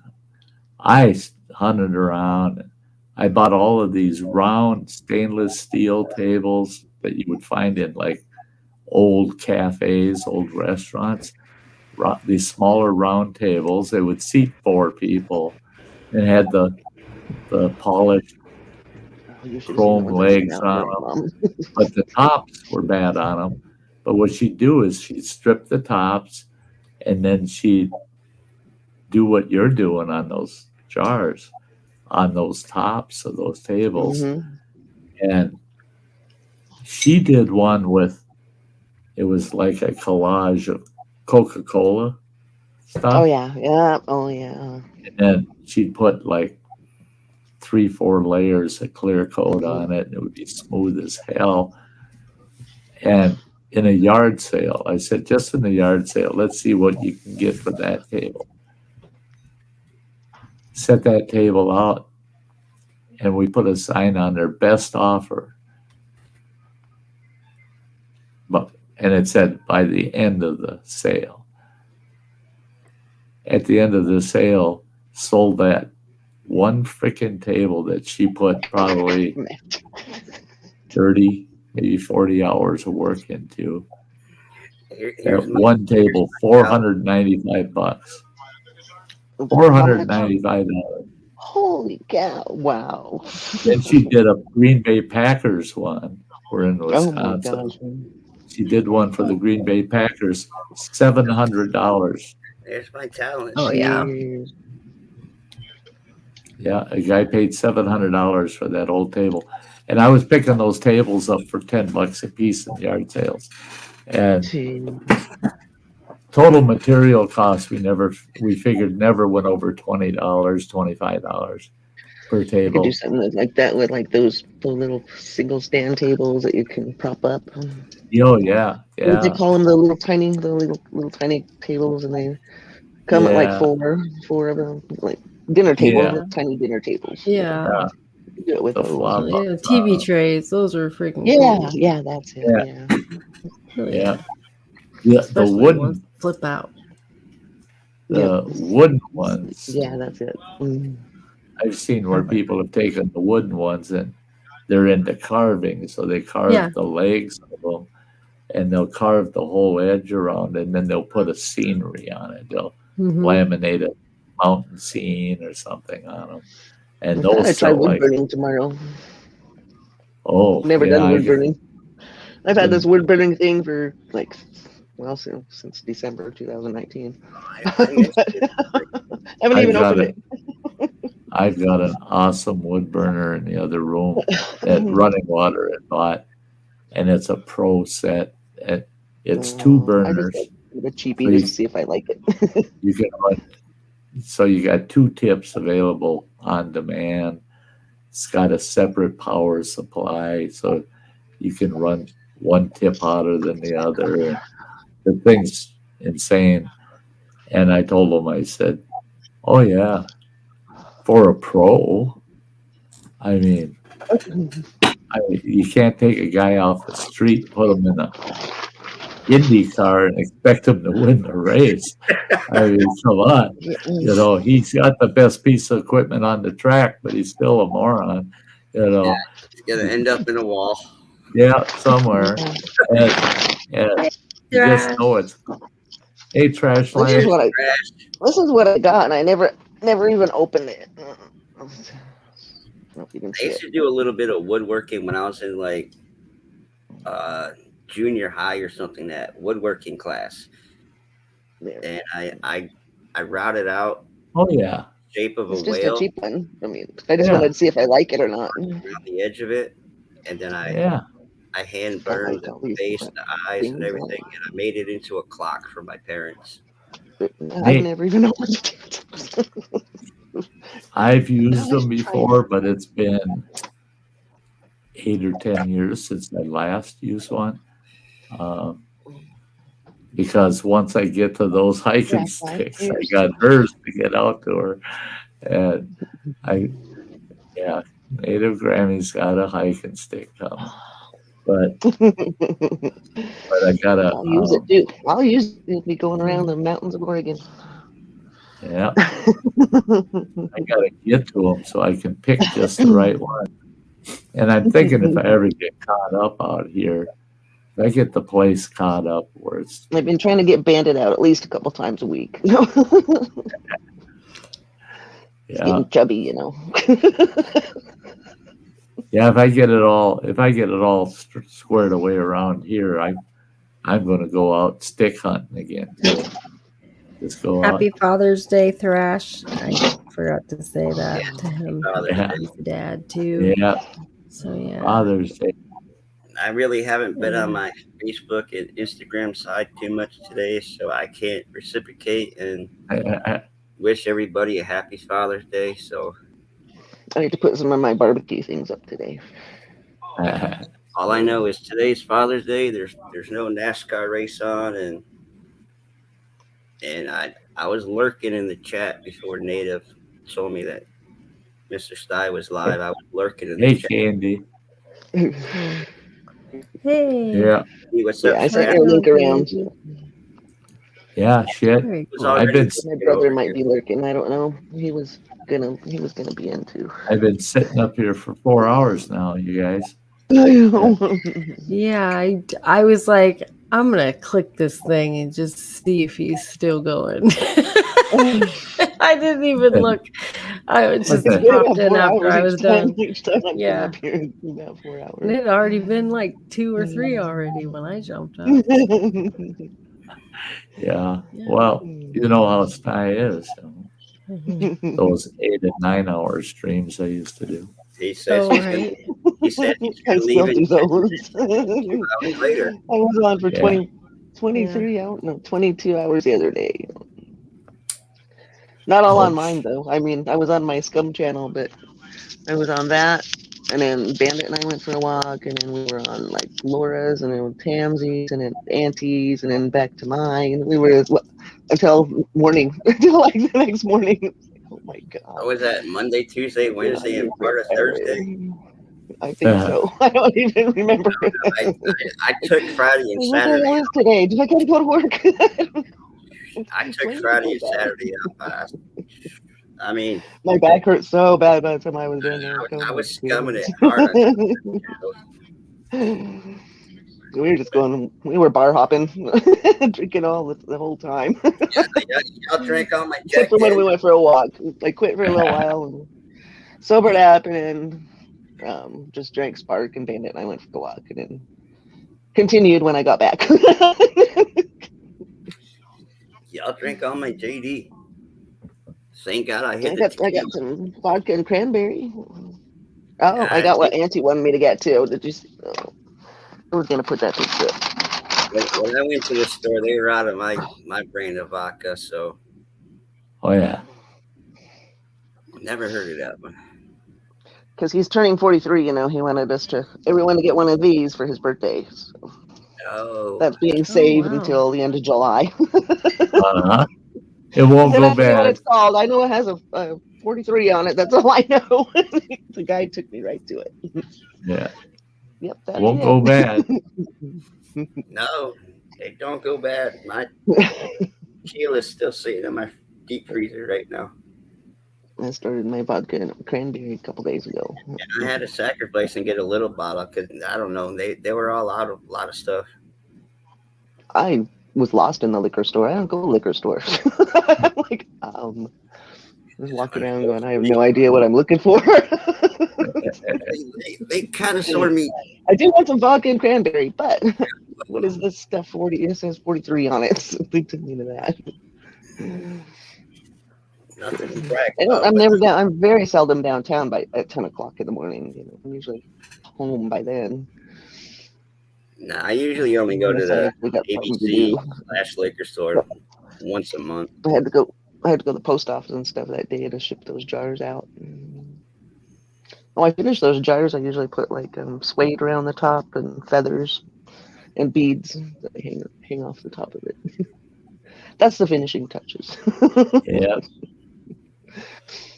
I hunted around. I bought all of these round stainless steel tables that you would find in like old cafes, old restaurants. These smaller round tables. They would seat 4 people and had the polished chrome legs on them, but the tops were bad on them. But what she'd do is she'd strip the tops, and then she'd do what you're doing on those jars. on those tops of those tables. Mm-hmm. And she did one with, it was like a collage of Coca-Cola stuff. Oh yeah, yeah. Oh yeah. And then she'd put like 3-4 layers of clear coat on it, and it would be smooth as hell. And in a yard sale, I said, just in the yard sale, let's see what you can get for that table. Set that table out, and we put a sign on there, best offer. And it said, by the end of the sale. At the end of the sale, sold that one freaking table that she put probably 30, maybe 40 hours of work into. That one table, $495. $495. Holy cow! Wow. Then she did a Green Bay Packers one. We're in Oh my Wisconsin. gosh. She did one for the Green Bay Packers, $700. There's my talent. Oh yeah. Jeez. Yeah, a guy paid $700 for that old table, and I was picking those tables up for $10 a piece in yard sales. And Jeez. total material cost, we figured never went over $20, $25 per You could table. do something like that with like those little single stand tables that you can prop up. Oh yeah, What do they yeah, call them? The little tiny tables, and they come at like yeah, four of them, like dinner tables, yeah, tiny dinner tables. Yeah. yeah. You do it with The those. flop, Yeah, TV trays. Those are freaking Yeah, cool. yeah, that's it. Yeah. Yeah. Oh, yeah. The Especially wooden, ones that flip out. the wooden ones. Yeah, that's it. Mm. I've seen where people have taken the wooden ones and they're into carving, so they carve Yeah. the legs of them, and they'll carve the whole edge around, and then they'll put a scenery on it. They'll Mhm. laminate a mountain scene or something on them, and I thought those I'd try sell wood like, burning tomorrow. oh, Never yeah, done wood burning. I've had Mm. this wood burning thing for like, well, since December 2019. I missed it. Haven't I've even got opened it. I've got an awesome wood burner in the other room that Running Water had bought, and it's a pro set. It's two I just burners. got a cheapie So just to see if I like it. You can run. So you got two tips available on demand. It's got a separate power supply, so you can run one tip hotter than the other. The thing's insane. And I told him, I said, "Oh yeah, for a pro, I mean, you can't take a guy off the street, put him in a Indy car, and expect him to win the race. I mean, come on, you know, he's got the best piece of equipment on the track, but he's still a moron, you know." You're gonna end up in a wall. Yeah, somewhere. And you just know it's. Hey, trash This is line. what I got, and I never even opened it. I don't know if you can I see used it. to do a little bit of woodworking when I was in like junior high or something, that woodworking class. There. And I routed out Oh yeah, shape of It's a just whale a cheap one. I mean, I just Yeah. wanted to see if I like it or not. around the edge of it, and then yeah. I hand I burned like the all these face, the eyes, things and everything, and I made it into a clock for my parents. I've Neat. never even opened it. I've used Now I them should try before, but it's been 8 or 10 years since I last used one. Because once I get to those hiking Yeah, 5 sticks, I years. got hers to get out to her, and Native Grammy's got a hiking stick coming, but I gotta, I'll use it too. I'll use it. It'll be going around the mountains of Oregon. yeah, I gotta get to them so I can pick just the right one. And I'm thinking if I ever get caught up out here, if I get the place caught up where it's, I've been trying to get banded out at least a couple times a week. yeah, Getting chubby, you know. yeah. If I get it all squared away around here, I'm gonna go out stick hunting again too. Just go out. Happy Father's Day, Thrash. I forgot to say that to him. Father's Yeah. Day. He's a dad too. Yeah. So yeah. Father's Day. I really haven't been on my Facebook and Instagram side too much today, so I can't reciprocate and wish everybody a happy Father's Day. So I need to put some of my barbecue things up today. all I know is today's Father's Day. There's no NASCAR race on, and I was lurking in the chat before Native told me that Mr. Sty was live. I was lurking in the Hey, chat. Candy. Hey. Yeah. Hey, what's Yeah, up, I sent Stan? you a link around. Yeah, shit. Very It was cool. already I've been My over brother might here. be lurking. I don't know. He was gonna be in too. I've been sitting up here for 4 hours now, you guys. Yeah, I was like, I'm gonna click this thing and just see if he's still going. I didn't even look. I just Okay. popped in after I was done. Each time I Yeah. come up here, it's about 4 And hours. it had already been like 2 or 3 already when I jumped up. Yeah. Yeah. Well, you know how Sty is. Mhm. Those 8 and 9 hour streams I used to do. He says Oh, he's right. he said he's I gonna still leave do it those. 2 hours later. I was on for Yeah. 23 hours, no, 22 hours the other day. Not all on mine though. I mean, I was on my Scum channel, but I was on that, and then Bandit and I went for a walk, and then we were on like Laura's, and then Tamsy's, and then Auntie's, and then back to mine. We were until morning, until like the next morning. Oh my god! What was that? Monday, Tuesday, Wednesday, and part of Thursday. I think so. I don't even remember. I took Friday and What the hell Saturday. is today? Do I gotta go to work? I took Friday and Saturday off. I mean, My back hurt so bad by the time I was done there. I was scumming it hard. We were just going. We were bar hopping, drinking all the whole time. Y'all drank all my Except Jack for when we Daniels. went for a walk. I quit for a little while and sobered up, and then just drank Spark and Bandit, and I went for a walk, and then continued when I got back. Y'all drank all my JD. Thank God I hit I the got tequila. some vodka and cranberry. Oh, Yeah, I got what Auntie wanted me to get too. Did you see? Oh, I was gonna put that to the when I went to the store, they were out of my brand of vodka, so Oh, yeah. never heard of that one. because he's turning 43. You know, he wanted everyone to get one of these for his birthday. So Oh, that's being saved wow. until the end of July. Uh-huh. It won't Then go I don't know what bad. it's called. I know it has a 43 on it. That's all I know. The guy took me right to it. Yeah. Yep, It that's won't it. go bad. no, they don't go bad. My tequila is still sitting in my deep freezer right now. I started my vodka and cranberry a couple days ago. And I had to sacrifice and get a little bottle because I don't know. They were all out of a lot of stuff. I was lost in the liquor store. I don't go to liquor stores. I'm like, just walking around going, I have no idea what I'm looking for. They kind of sort of me. I do want some vodka and cranberry, but what is this stuff? 40? It says 43 on it. So they took me to that. Nothing to brag I about. I'm never down. I'm very seldom downtown at 10 o'clock in the morning. You know, I'm usually home by then. Nah, I usually only go to Unless the I got something to ABC do. / liquor store once a month. I had to go to the post office and stuff that day to ship those jars out. When I finish those jars, I usually put like suede around the top and feathers and beads that hang off the top of it. That's the finishing touches. Yeah.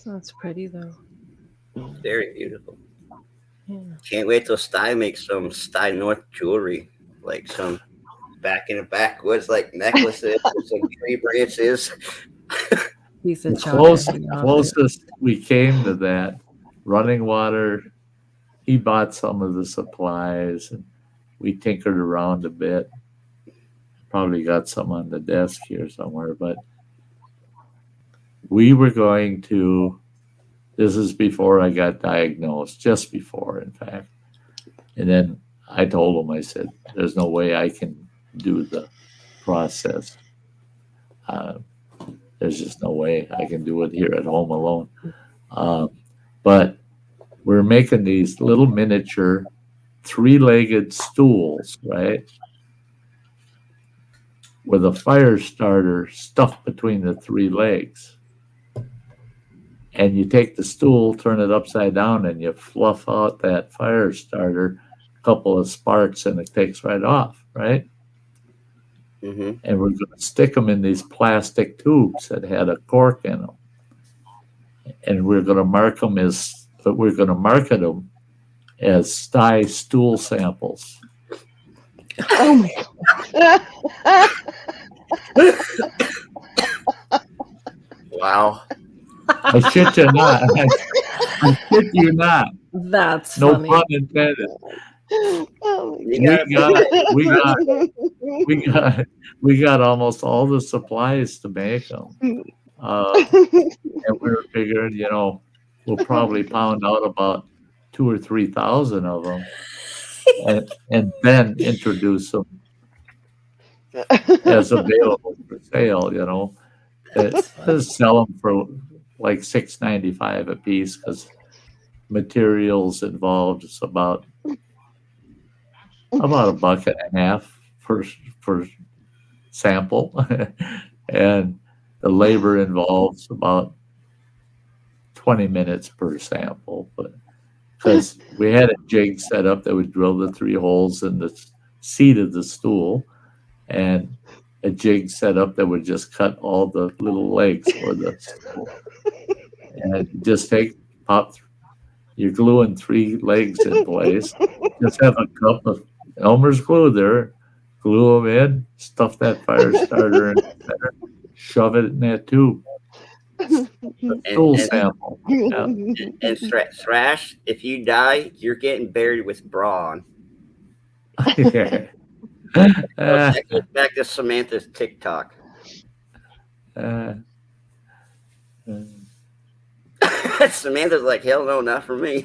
That's pretty though. Very beautiful. Yeah. Can't wait till Sty makes some Sty North jewelry, like some back in the backwoods, like necklaces with some tree branches. Piece of chocolate. Closest we came to that, running water. He bought some of the supplies, and we tinkered around a bit. Probably got some on the desk here somewhere, but we were going to. This is before I got diagnosed, just before, in fact. And then I told him, I said, there's no way I can do the process. There's just no way I can do it here at home alone. But we're making these little miniature 3-legged stools, right? With a fire starter stuffed between the 3 legs. And you take the stool, turn it upside down, and you fluff out that fire starter, a couple of sparks, and it takes right off, right? Mm-hmm. And we're going to stick them in these plastic tubes that had a cork in them. And we're going to market them as Sty stool samples. Oh my god. Wow. I shit you not. I shit you not. That's No funny. pun intended. Oh my We got almost all the supplies to make them. And we were figuring, we'll probably pound out about 2,000 or 3,000 of them, and then introduce them as available for sale. Let's sell them for like $6.95 a piece because materials involved is about $1.50 for sample, and the labor involves about 20 minutes per sample. But because we had a jig set up that would drill the 3 holes in the seat of the stool, and a jig set up that would just cut all the little legs for the stool. And just you're gluing 3 legs in place. Just have a cup of Elmer's glue there, glue them in, stuff that fire starter in there, shove it in that tube. Stool sample. Yeah. And Thrash, if you die, you're getting buried with bra on. Yeah. That goes back to Samantha's TikTok. Samantha's like, hell no, not for me.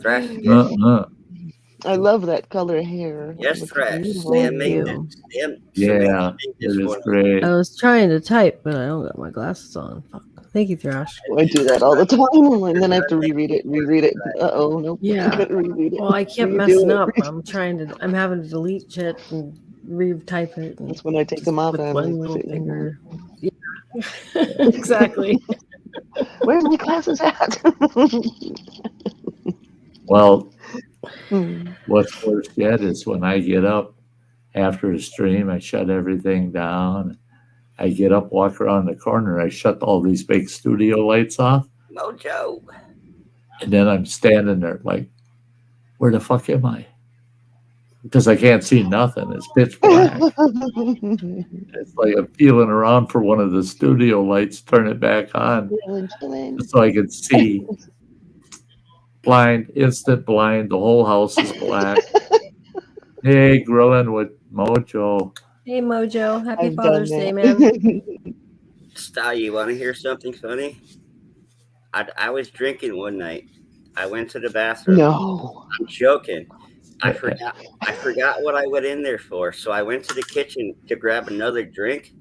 Thrash. I love that color hair. Yes, Looks Thrash. beautiful. Sam made you. it. Yeah, it is great. I was trying to type, but I don't got my glasses on. Fuck. Thank you, Thrash. I do that all the time, and then I have to reread it. Uh-oh, nope. Yeah. I gotta reread it. Well, I kept Redo messing it. up. I'm having to delete shit and retype it. And That's when I take them off. with I'm one like, little sitting finger. Yeah. Exactly. where's my glasses at? Well, what's worse yet is when I get up after a stream, I shut everything down. I get up, walk around the corner, I shut all these big studio lights off. Mojo. And then I'm standing there like, where the fuck am I? Because I can't see nothing. It's pitch black. It's like I'm feeling around for one of the studio lights, turn it back on so I can see. Blind, instant blind. The whole house is black. Hey, grilling with Mojo. Hey, Mojo. Happy I've Father's done Day, that. man. Sty, you want to hear something funny? I was drinking one night. I went to the bathroom. No. I'm joking. I forgot what I went in there for. So I went to the kitchen to grab another drink.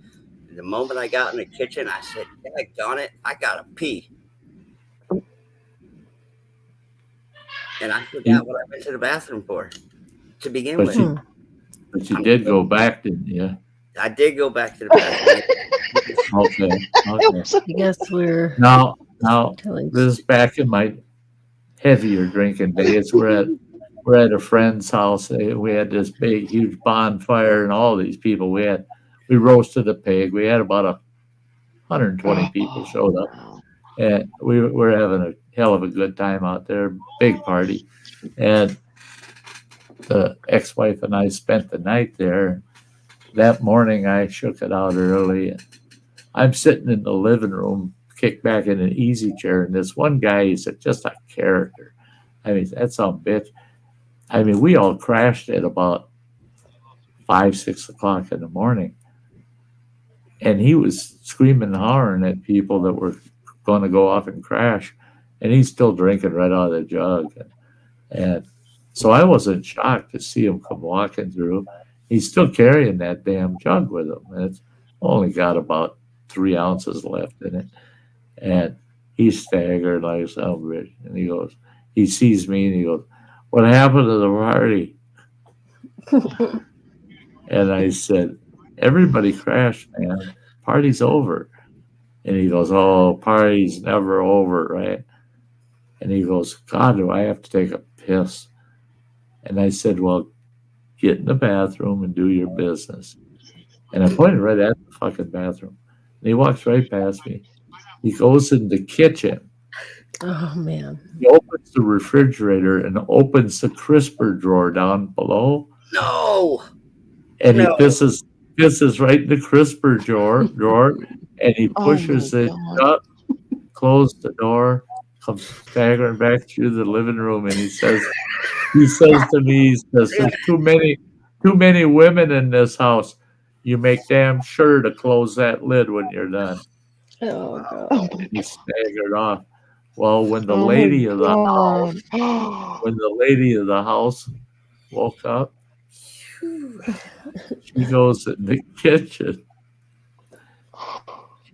And the moment I got in the kitchen, I said, "Daggone it, I gotta pee." And I forgot what I went to the bathroom for to begin with. But you did go back, didn't you? I did go back to the bathroom. Okay. I guess we're Now, telling. this is back in my heavier drinking days. We're at a friend's house. We had this big, huge bonfire, and all these people. We roasted a pig. We had about 120 people showed up, and we were having a hell of a good time out there. Big party, and the ex-wife and I spent the night there. That morning, I shook it out early, and I'm sitting in the living room, kicked back in an easy chair, and this one guy, he's just a character. I mean, that's some bitch. I mean, we all crashed at about 5, 6 o'clock in the morning, and he was screaming and hollering at people that were going to go off and crash, and he's still drinking right out of the jug. And so I wasn't shocked to see him come walking through. He's still carrying that damn jug with him. And only got about 3 ounces left in it. And he staggered like some bitch. And he sees me and he goes, "What happened to the party?" And I said, "Everybody crashed, man. Party's over." And he goes, "Oh, party's never over, right?" And he goes, "God, do I have to take a piss?" And I said, "Well, get in the bathroom and do your business." And I pointed right at the fucking bathroom. And he walks right past me. He goes in the kitchen. Oh man. He opens the refrigerator and opens the crisper drawer down below. No. And he No. pisses right in the crisper drawer, and he pushes it shut, closed the door, comes staggering back through the living room, and he says to me, "There's too many women in this house. You make damn sure to close that lid when you're done." Oh god. And he staggered off. Well, when the lady of the house woke up, she goes in the kitchen,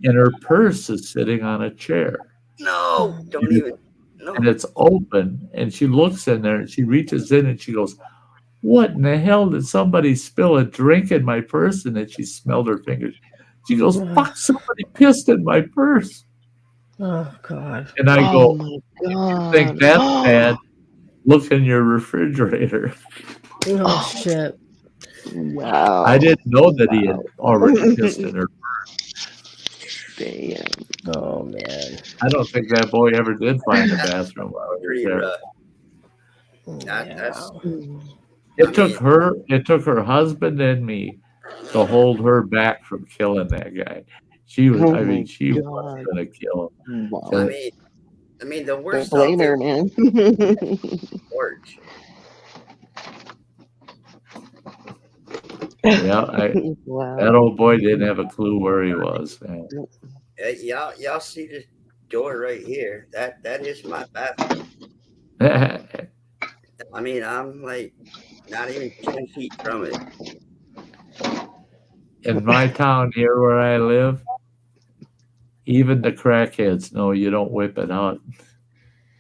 and her purse is sitting on a chair. No. Don't even. No. And it's open, and she looks in there, and she reaches in, and she goes, "What in the hell did somebody spill a drink in my purse?" And then she smelled her fingers. She goes, "Fuck, somebody pissed in my purse." Oh god. And I Oh go, my "If you god. think that's bad, look in your refrigerator." Oh shit. Wow. I didn't know that he had already pissed in her. Damn. Oh man. I don't think that boy ever did find the bathroom while he was Pretty there. rough. That's. It took her husband and me to hold her back from killing that guy. She was, Oh I my mean, she was God. gonna kill him. Wow. I mean, the Don't worst blame out her, there man. George. Yeah, Wow. that old boy didn't have a clue where he was, man. Y'all see this door right here? That is my bathroom. I mean, I'm like not even 10 feet from it. In my town here where I live, even the crackheads know you don't whip it out.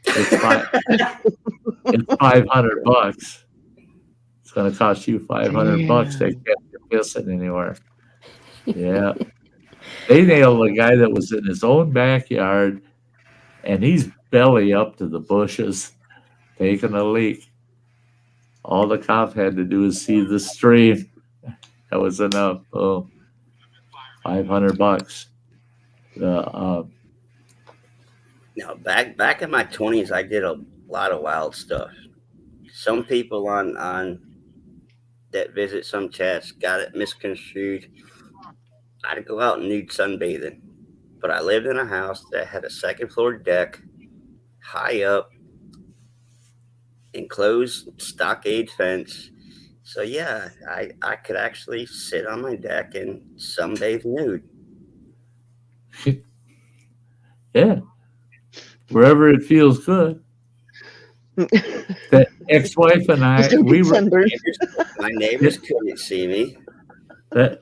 It's $500. It's going to cost you $500. They can't get pissing anywhere. Yeah. They nailed a guy that was in his own backyard, and he's belly up to the bushes, taking a leak. All the cop had to do is see the stream. That was enough. Oh, $500. Now, back in my 20s, I did a lot of wild stuff. Some people on that visit some chats got it misconstrued. I'd go out and nude sunbathing, but I lived in a house that had a second floor deck, high up, enclosed stockade fence. So yeah, I could actually sit on my deck and sunbathe nude. Yeah. Wherever it feels good. The ex-wife and I, My neighbors couldn't see me.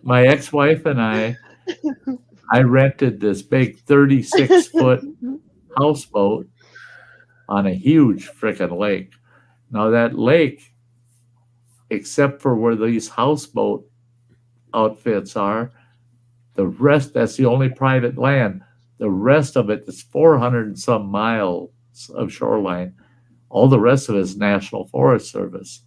My ex-wife and I rented this big 36-foot houseboat on a huge frickin' lake. Now that lake, except for where these houseboat outfits are, the rest, that's the only private land. The rest of it is 400 and some miles of shoreline. All the rest of it is National Forest Service.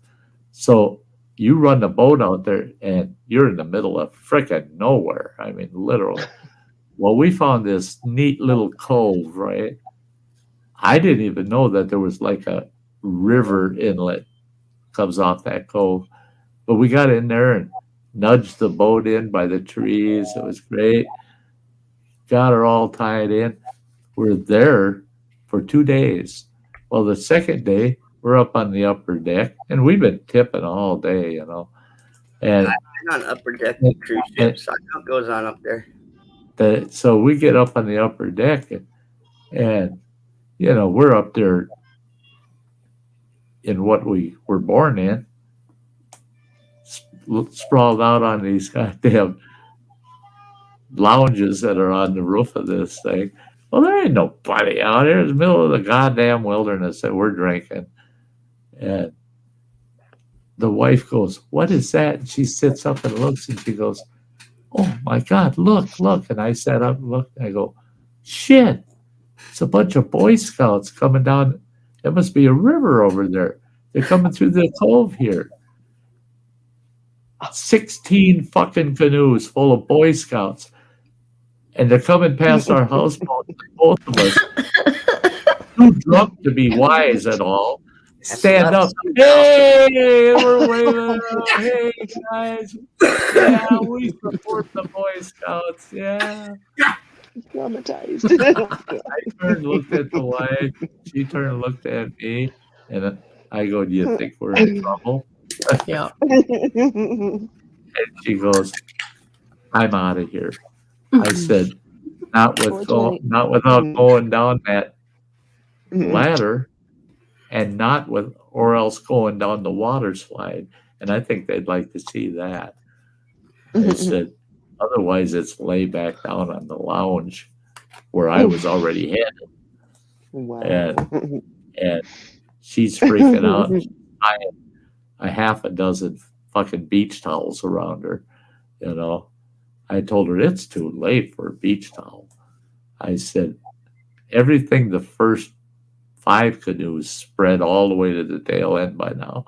So you run the boat out there and you're in the middle of frickin' nowhere. I mean, literally. Well, we found this neat little cove, right? I didn't even know that there was like a river inlet comes off that cove. But we got in there and nudged the boat in by the trees. It was great. Got her all tied in. We're there for 2 days. Well, the second day, we're up on the upper deck, and we've been tipping all day, you know. And I've been on upper deck cruise ships. I know what goes on up there. So we get up on the upper deck, and you know, we're up there in what we were born in, sprawled out on these goddamn lounges that are on the roof of this thing. Well, there ain't nobody out here. It's the middle of the goddamn wilderness that we're drinking. And the wife goes, "What is that?" And she sits up and looks, and she goes, "Oh my God, look, look." And I sat up and looked, and I go, "Shit, it's a bunch of Boy Scouts coming down. There must be a river over there. They're coming through the cove here. 16 fucking canoes full of Boy Scouts. And they're coming past our houseboat, both of us, too drunk to be wise at all. Stand up. Hey, we're waving. Hey, guys. Yeah, we support the Boy Scouts. Yeah." Traumatized. I turned, looked at the wife. She turned, looked at me. And I go, "Do you think we're in trouble?" Yeah. And she goes, "I'm out of here." I said, not without going down that ladder, and not with, or else going down the water slide. And I think they'd like to see that. I said, otherwise it's lay back down on the lounge where I was already headed. Wow. And she's freaking out. I had a half a dozen fucking beach towels around her, you know. I told her it's too late for a beach towel. I said, everything the first 5 canoes spread all the way to the tail end by now.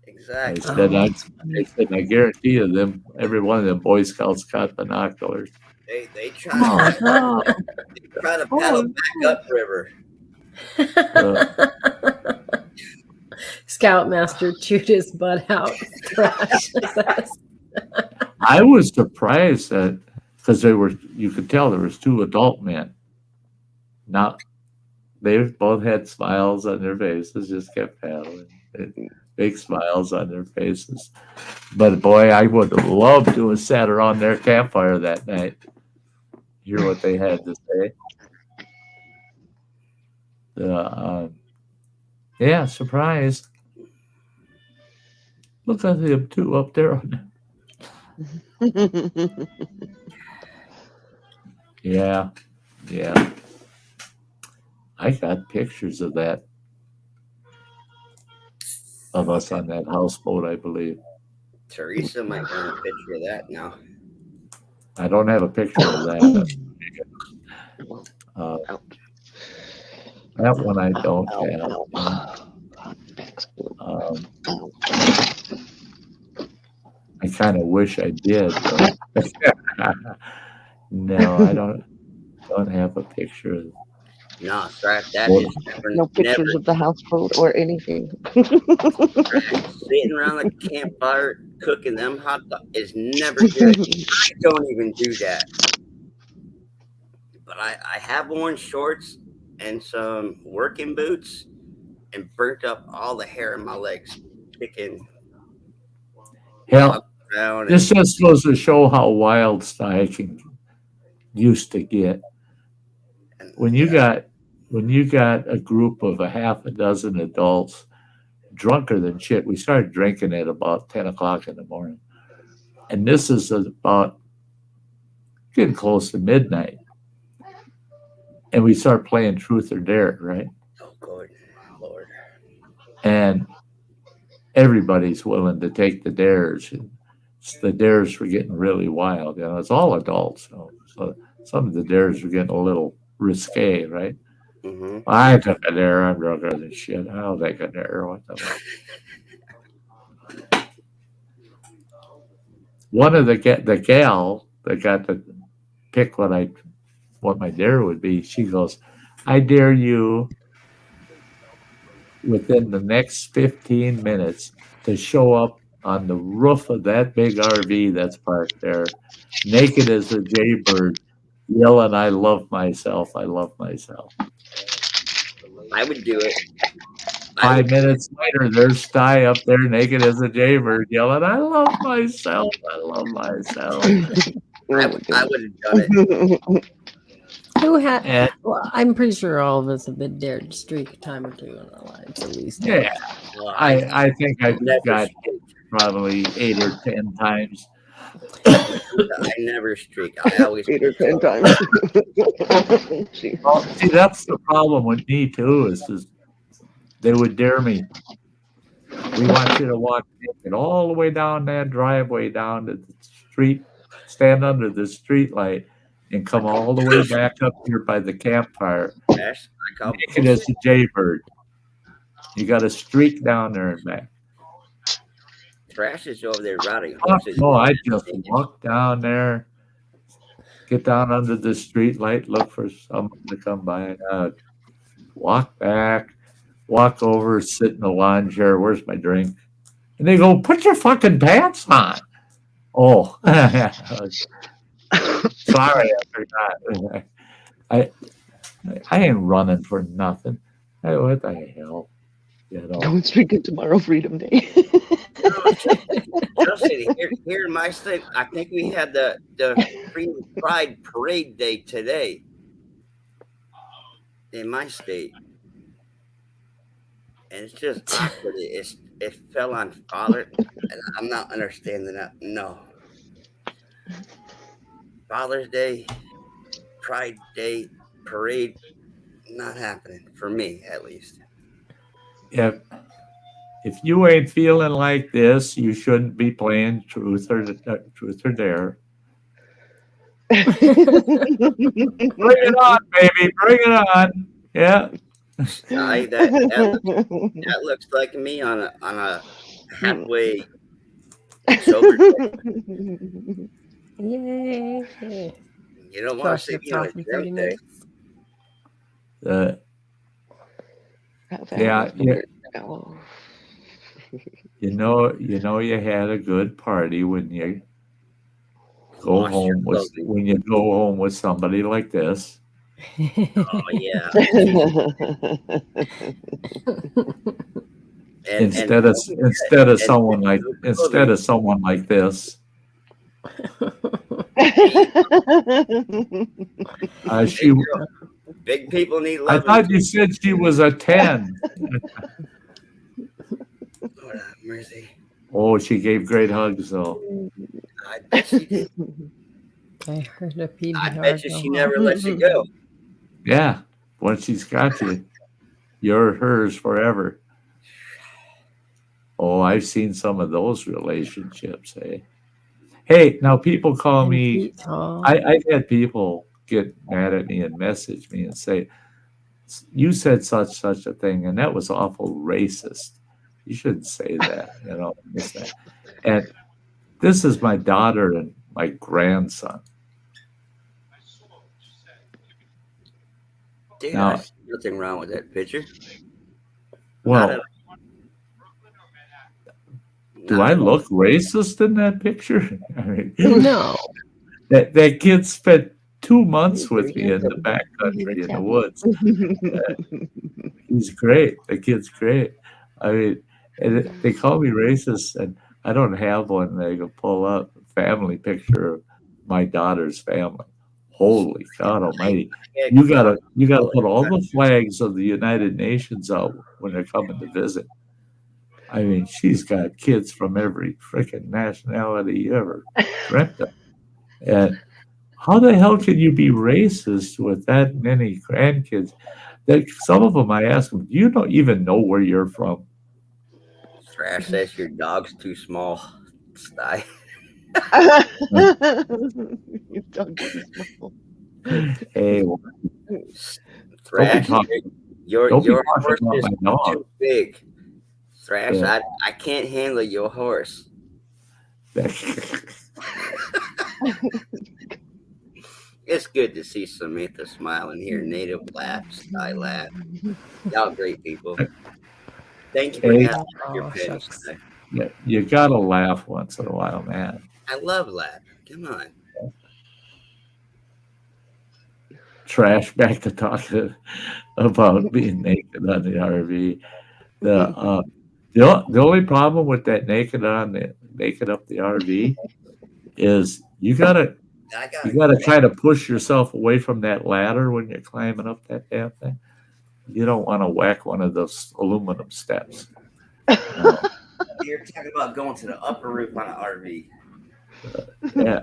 Exactly. I said, I guarantee you, them every one of them Boy Scouts got binoculars. They try to paddle back upriver. Scoutmaster chewed his butt out. I was surprised that, because you could tell there was 2 adult men. Now, they both had smiles on their faces, just kept paddling. Big smiles on their faces. But boy, I would have loved to have sat around their campfire that night. Hear what they had to say. Yeah, surprise. Look at them 2 up there. Yeah. I got pictures of that. Of us on that houseboat, I believe. Teresa might want a picture of that now. I don't have a picture of that. That one I don't have. I kind of wish I did. No, I don't have a picture of. No, scrap that. No pictures of the houseboat or anything. Sitting around the campfire cooking them hot dogs is never good. I don't even do that. But I have worn shorts and some working boots and burnt up all the hair in my legs picking. Hell, this just goes to show how wild Sty used to get. When you got a group of a half a dozen adults drunker than shit, we started drinking at about 10 o'clock in the morning. And this is about getting close to midnight. And we start playing Truth or Dare, right? Oh, good Lord. And everybody's willing to take the dares. The dares were getting really wild. You know, it's all adults. So some of the dares were getting a little risque, right? Mm-hmm. I took a dare. I'm drunker than shit. I'll take a dare. What the fuck? One of the gal that got to pick what my dare would be, she goes, "I dare you within the next 15 minutes to show up on the roof of that big RV that's parked there, naked as a jaybird, yelling, 'I love myself, I love myself.'" I would do it. 5 minutes later, there's Sty up there naked as a jaybird yelling, "I love myself, I love myself." I would have done it. Who had? Well, I'm pretty sure all of us have been dared to streak a time or 2 in our lives, at least. Yeah, I think I've got hit probably 8 or 10 times. I never streak. I always 8 or 10 times. She- Well, see, that's the problem with me too. Is they would dare me. We want you to walk naked all the way down that driveway down to the street, stand under the street light, and come all the way back up here by the campfire, trash. I call naked as a jaybird. You got to streak down there and back. trash is over there riding Oh, horses. no, I just walk down there, get down under the street light, look for someone to come by, and walk back, walk over, sit in the lawn chair. Where's my drink? And they go, put your fucking pants on. Oh, sorry, I forgot. I ain't running for nothing. Hey, what the hell? You know. Going streaking tomorrow, Freedom Day. Justin, here in my state, I think we had the Free Pride Parade Day today in my state, and it's just awkward. It fell on Father, and I'm not understanding that. No, Father's Day, Pride Day, parade, not happening for me at least. If you ain't feeling like this, you shouldn't be playing truth or dare. Bring it on, baby. Bring it on. Yeah. That looks like me on a halfway sober day. Yay. You don't want to see me on a drunk day. Yeah. You know you had a good party when you go home with somebody like this. Oh yeah. Instead of someone like this. Big people need love. I thought you said she was a 10. Lord have mercy. Oh, she gave great hugs though. I bet she did. I heard a PBR. I bet you she never lets you go. Yeah, once she's got you, you're hers forever. Oh, I've seen some of those relationships. Hey, now people call me. I've had people get mad at me and message me and say, "You said such a thing, and that was awful racist. You shouldn't say that." You know, and this is my daughter and my grandson. Dude, Now, I see nothing wrong with that picture. Well, do I look racist in that picture? I mean, no. That kid spent 2 months with me in the backcountry in the woods. He's great. The kid's great. I mean, and they call me racist, and I don't have one. They can pull up a family picture of my daughter's family. Holy God Almighty! You gotta put all the flags of the United Nations out when they're coming to visit. I mean, she's got kids from every freaking nationality you ever dreamt of. And how the hell can you be racist with that many grandkids? That some of them, I ask them, do you don't even know where you're from? Trash says your dog's too small. Sty. Your dog's too small. Hey, Thrash, your horse is too big. Thrash, yeah. I can't handle your horse. It's good to see Samantha smile and hear Native laugh, Sty laugh. Y'all great people. Thank you for having your pets. Yeah, you gotta laugh once in a while, man. I love laughing. Come on. Trash, back to talking about being naked on the RV. The only problem with that naked up the RV is you gotta try to push yourself away from that ladder when you're climbing up that damn thing. You don't want to whack one of those aluminum steps. You're talking about going to the upper roof on an RV. Yeah.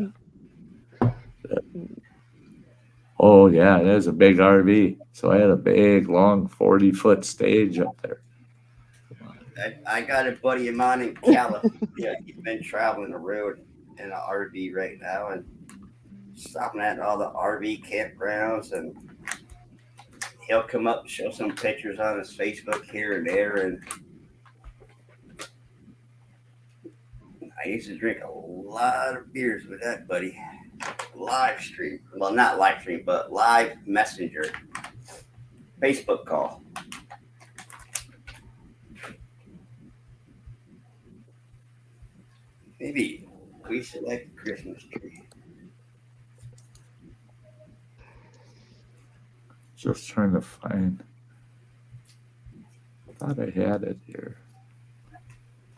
Oh, yeah, there's a big RV. So I had a big, long 40-foot stage up there. I got a buddy of mine in California. He's been traveling the road in an RV right now and stopping at all the RV campgrounds, and he'll come up and show some pictures on his Facebook here and there. And I used to drink a lot of beers with that buddy. Live stream. Well, not live stream, but live messenger. Facebook call. Maybe we select a Christmas tree. Just trying to find. I thought I had it here.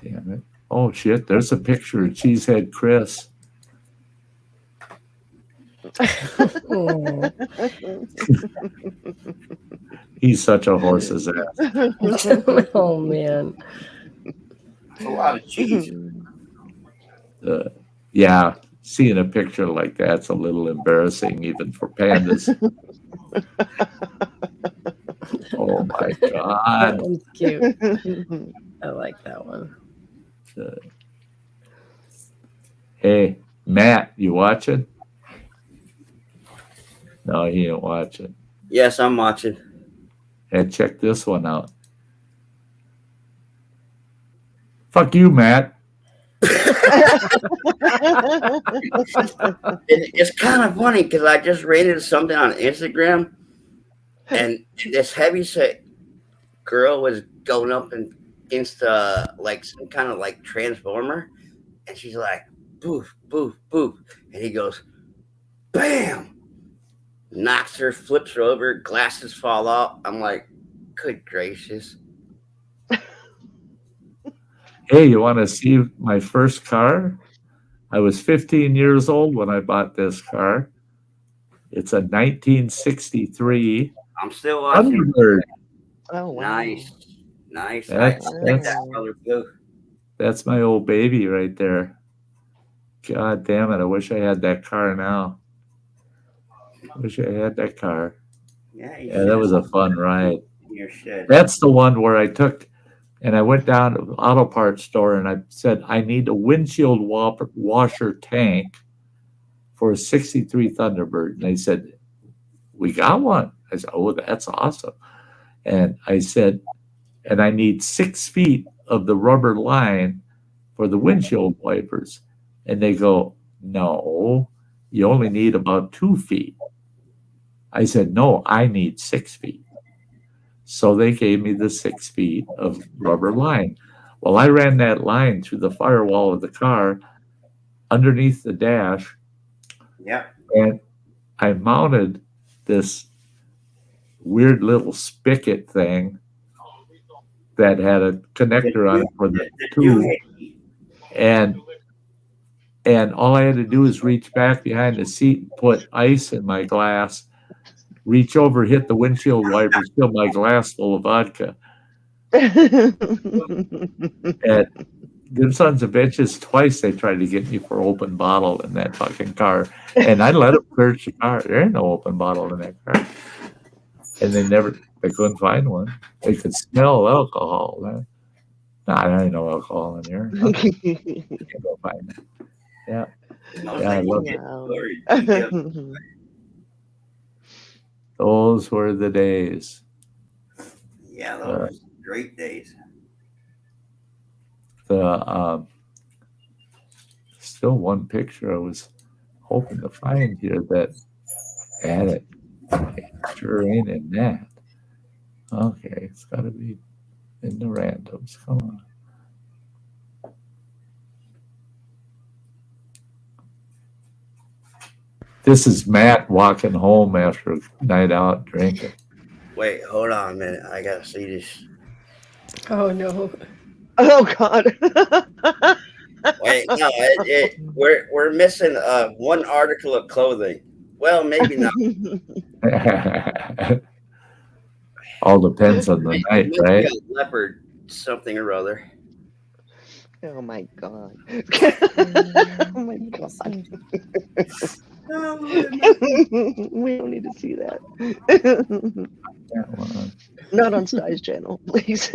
Damn it. Oh, shit. There's a picture of Cheesehead Chris. Oh. He's such a horse's ass. Oh, man. A lot of cheese. Yeah, seeing a picture like that's a little embarrassing even for pandas. Oh my That God. one's cute. I like that one. Hey, Matt, you watching? No, he ain't watching. Yes, I'm watching. Hey, check this one out. Fuck you, Matt. It's kind of funny because I just rated something on Instagram, and this heavyset girl was going up against like some kind of like transformer, and she's like, "Boof, boof, boof," and he goes, "Bam!" Knocks her, flips her over, glasses fall off. I'm like, "Good gracious!" Hey, you want to see my first car? I was 15 years old when I bought this car. It's a 1963 I'm still watching. Thunderbird. Oh, wow. Nice, nice. That's- I like that color blue. That's my old baby right there. God damn it. I wish I had that car now. Wish I had that car. Yeah, Yeah, that was a fun ride. in your shed. That's the one where I took and I went down to the auto parts store and I said, I need a windshield washer tank for a 63 Thunderbird. And they said, we got one. I said, oh, that's awesome. And I said, and I need 6 feet of the rubber line for the windshield wipers. And they go, no, you only need about 2 feet. I said, no, I need 6 feet. So they gave me the 6 feet of rubber line. Well, I ran that line through the firewall of the car underneath the dash. Yeah. And I mounted this weird little spigot thing that had a connector on it for the tube. And all I had to do is reach back behind the seat, put ice in my glass, reach over, hit the windshield wipers, fill my glass full of vodka. And them sons of bitches, twice they tried to get me for open bottle in that fucking car. And I let them search the car. There ain't no open bottle in that car. And they couldn't find one. They could smell alcohol. Nah, there ain't no alcohol in there. Okay. Can't go find it. Yeah. Yeah, I love it. Wow. Those were the days. Yeah, those were great days. Still one picture I was hoping to find here that had it. It sure ain't in that. Okay, it's got to be in the randoms. Come on. This is Matt walking home after a night out drinking. Wait, hold on a minute. I gotta see this. Oh, no. Oh, God. Wait, no, we're missing one article of clothing. Well, maybe not. All depends on the night, right? Leopard something or other. Oh my god. Oh my god. We don't need to see that. That one. Not on Sty's channel, please.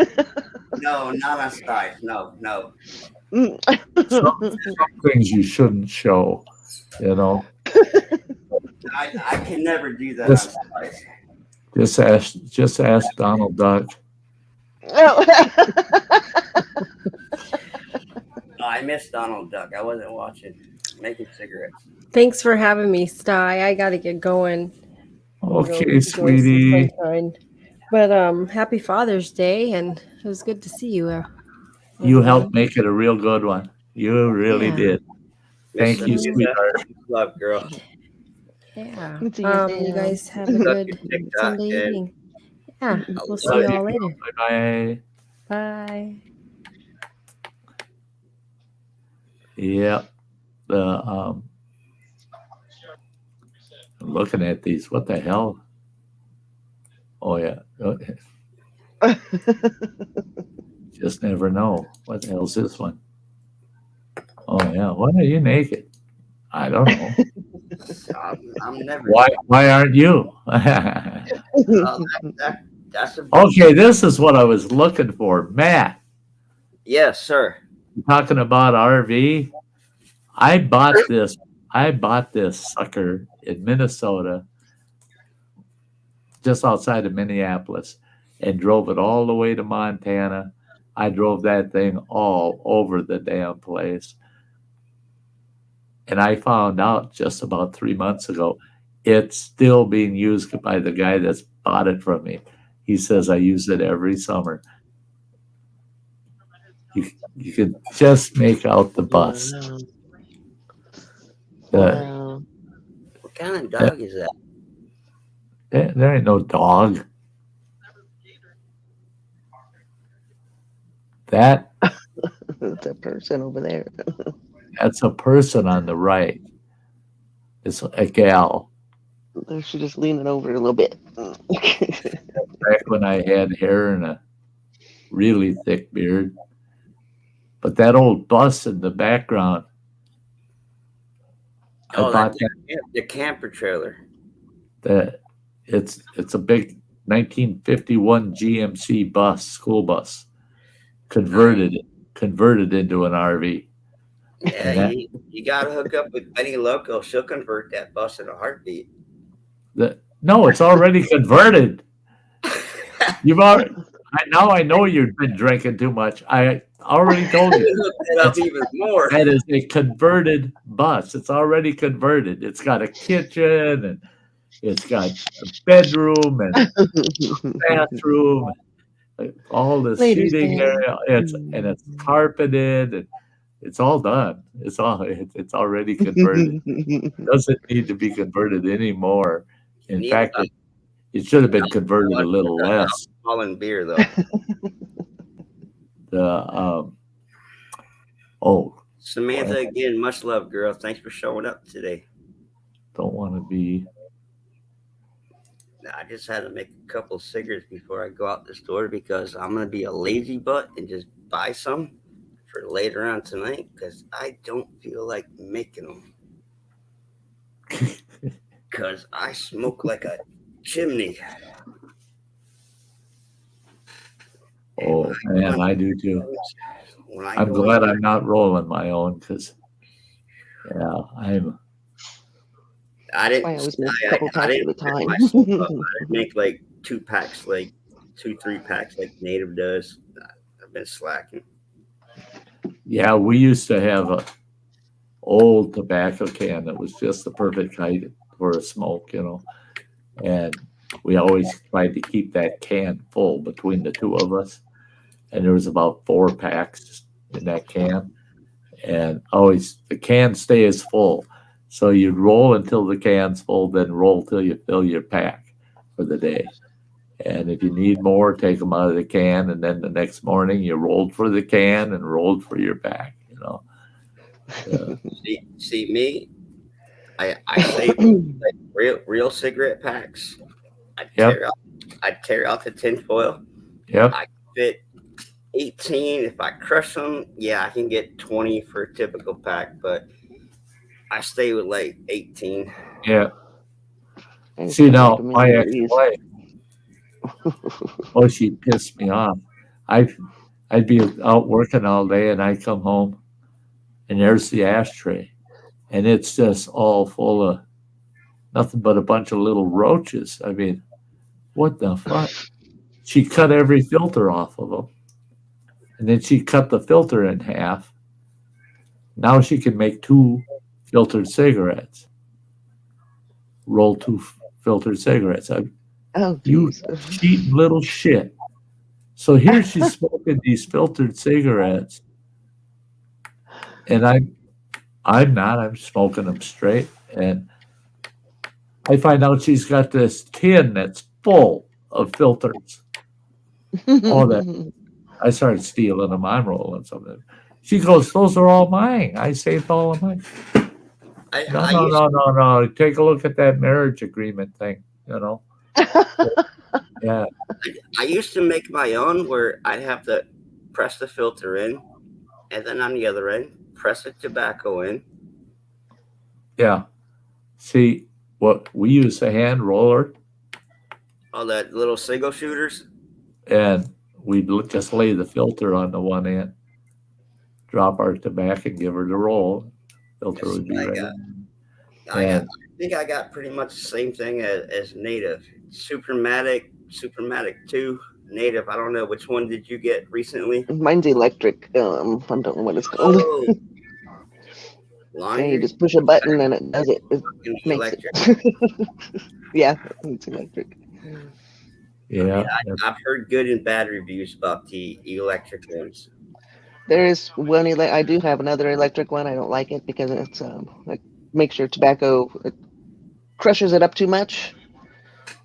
No, not on Sty. No, no. Some things you shouldn't show, you know. I can never do that Just, on Sty. just ask Donald Duck. Oh. No, I missed Donald Duck. I wasn't watching. Making cigarettes. Thanks for having me, Sty. I gotta get going. Okay, sweetie. But happy Father's Day, and it was good to see you. You everyone. helped make it a real good one. You really Yeah. did. Thank you, Samantha, sweetheart. love, girl. Yeah. Good to see you, You Sam. guys have a Love good your TikTok, Sunday and evening. Yeah, we'll see love you you. all later. Bye-bye. Bye. Yep. I'm looking at these. What the hell? Oh yeah. Just never know. What the hell's this one? Oh yeah. Why are you naked? I don't know. I'm never. Why aren't you? That's a Okay, this is what I was looking for. Matt, yes, sir. talking about RV. I bought this sucker in Minnesota, just outside of Minneapolis, and drove it all the way to Montana. I drove that thing all over the damn place. And I found out just about 3 months ago, it's still being used by the guy that's bought it from me. He says I use it every summer. You can just make out the bus. Wow. What kind of dog is that? There ain't no dog. That's That person over there. a person on the right. It's a gal. She's just leaning over a little bit. Back when I had hair and a really thick beard. But that old bus in the background, I bought the camper trailer. It's a big 1951 GMC bus, school bus, converted into an RV. Yeah, you got to hook up with Benny Loco. She'll convert that bus in a heartbeat. No, it's already converted. You've already. I know you've been drinking too much. I already told you. That's even more. That is a converted bus. It's already converted. It's got a kitchen and it's got a bedroom and bathroom, all the Ladies' seating man. area. It's carpeted and it's all done. It's already converted. It doesn't need to be converted anymore. In fact, it should have been converted a little less. Holland beer though. Samantha, again, much love, girl. Thanks for showing up today. Don't want to be. I just had to make a couple cigarettes before I go out this door because I'm gonna be a lazy butt and just buy some for later on tonight because I don't feel like making them. Because I smoke like a chimney. Oh man, I do too. I'm glad I'm not rolling my own because, yeah, I didn't. I always make a couple packs at a time. I make like 2 packs, like 2-3 packs, like Native does. I've been slacking. Yeah, we used to have a old tobacco can that was just the perfect height for a smoke, and we always tried to keep that can full between the two of us. And there was about 4 packs in that can, and always the can stays full. So you'd roll until the can's full, then roll till you fill your pack for the day. And if you need more, take them out of the can, and then the next morning you rolled for the can and rolled for your pack. See me. I save like real cigarette packs. I tear out the tin foil. Yep. I fit 18. If I crush them, yeah, I can get 20 for a typical pack, but I stay with like 18. Yeah. I just See, kinda now, recommend my these. ex-wife, oh, she pissed me off. I'd be out working all day, and I'd come home, and there's the ashtray, and it's just all full of nothing but a bunch of little roaches. I mean, what the fuck? She cut every filter off of them, and then she cut the filter in half. Now she can make 2 filtered cigarettes, roll 2 filtered cigarettes. Oh, You geez. cheating little shit. So here she's smoking these filtered cigarettes, and I'm not. I'm smoking them straight, and I find out she's got this tin that's full of filters. All that. I started stealing them. I'm rolling something. She goes, "Those are all mine. I saved all of mine." No, I no, used no, no, no. Take a look at that marriage agreement thing. Yeah, I used to make my own where I'd have to press the filter in, and then on the other end, press the tobacco in. yeah. See, what we use a hand roller, All that little single shooters. and we'd just lay the filter on the one end, drop our tobacco, and give her the roll. Filter That's would be what I ready. got. And I think I got pretty much the same thing as Native. Supermatic 2, Native. I don't know which one did you get recently. Mine's electric. I don't know what it's called. Oh, Yeah, longer. you just push a button and it does it. It Fucking makes electric. it. Yeah, it's electric. yeah, I've heard good and bad reviews about the electric ones. There is one. I do have another electric one. I don't like it because it's it makes your tobacco, it crushes it up too much.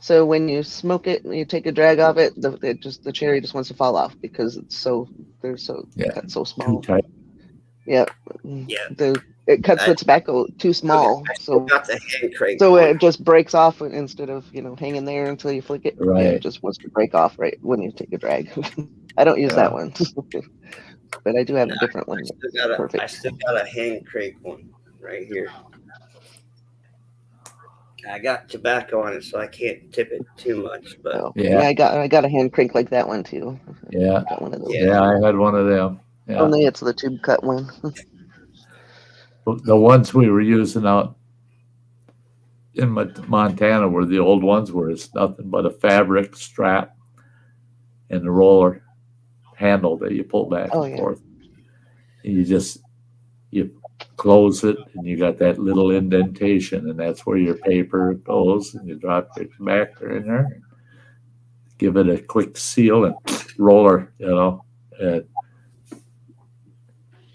So when you smoke it, you take a drag off it, the cherry just wants to fall off because they're so Yeah, cut so too small. tight. Yeah, Yeah. it cuts I- the tobacco too small, I still so got the hand crank so one. it just breaks off instead of hanging there until you flick it. Yeah, Right. it just wants to break off right when you take a drag. I don't use that one, but I do have a different one. I Perfect. still got a hand crank one right here. I got tobacco on it, so I can't tip it too much. But Oh, Yeah. I got a hand crank like that one too. Yeah. Got one of those. Yeah, I had one of them. Yeah. Only it's the tube cut one. The ones we were using out in Montana were the old ones where it's nothing but a fabric strap and the roller handle that you pull back Oh, and yeah. forth. And you close it and you got that little indentation, and that's where your paper goes, and you drop your tobacco in there, and give it a quick seal and roller, and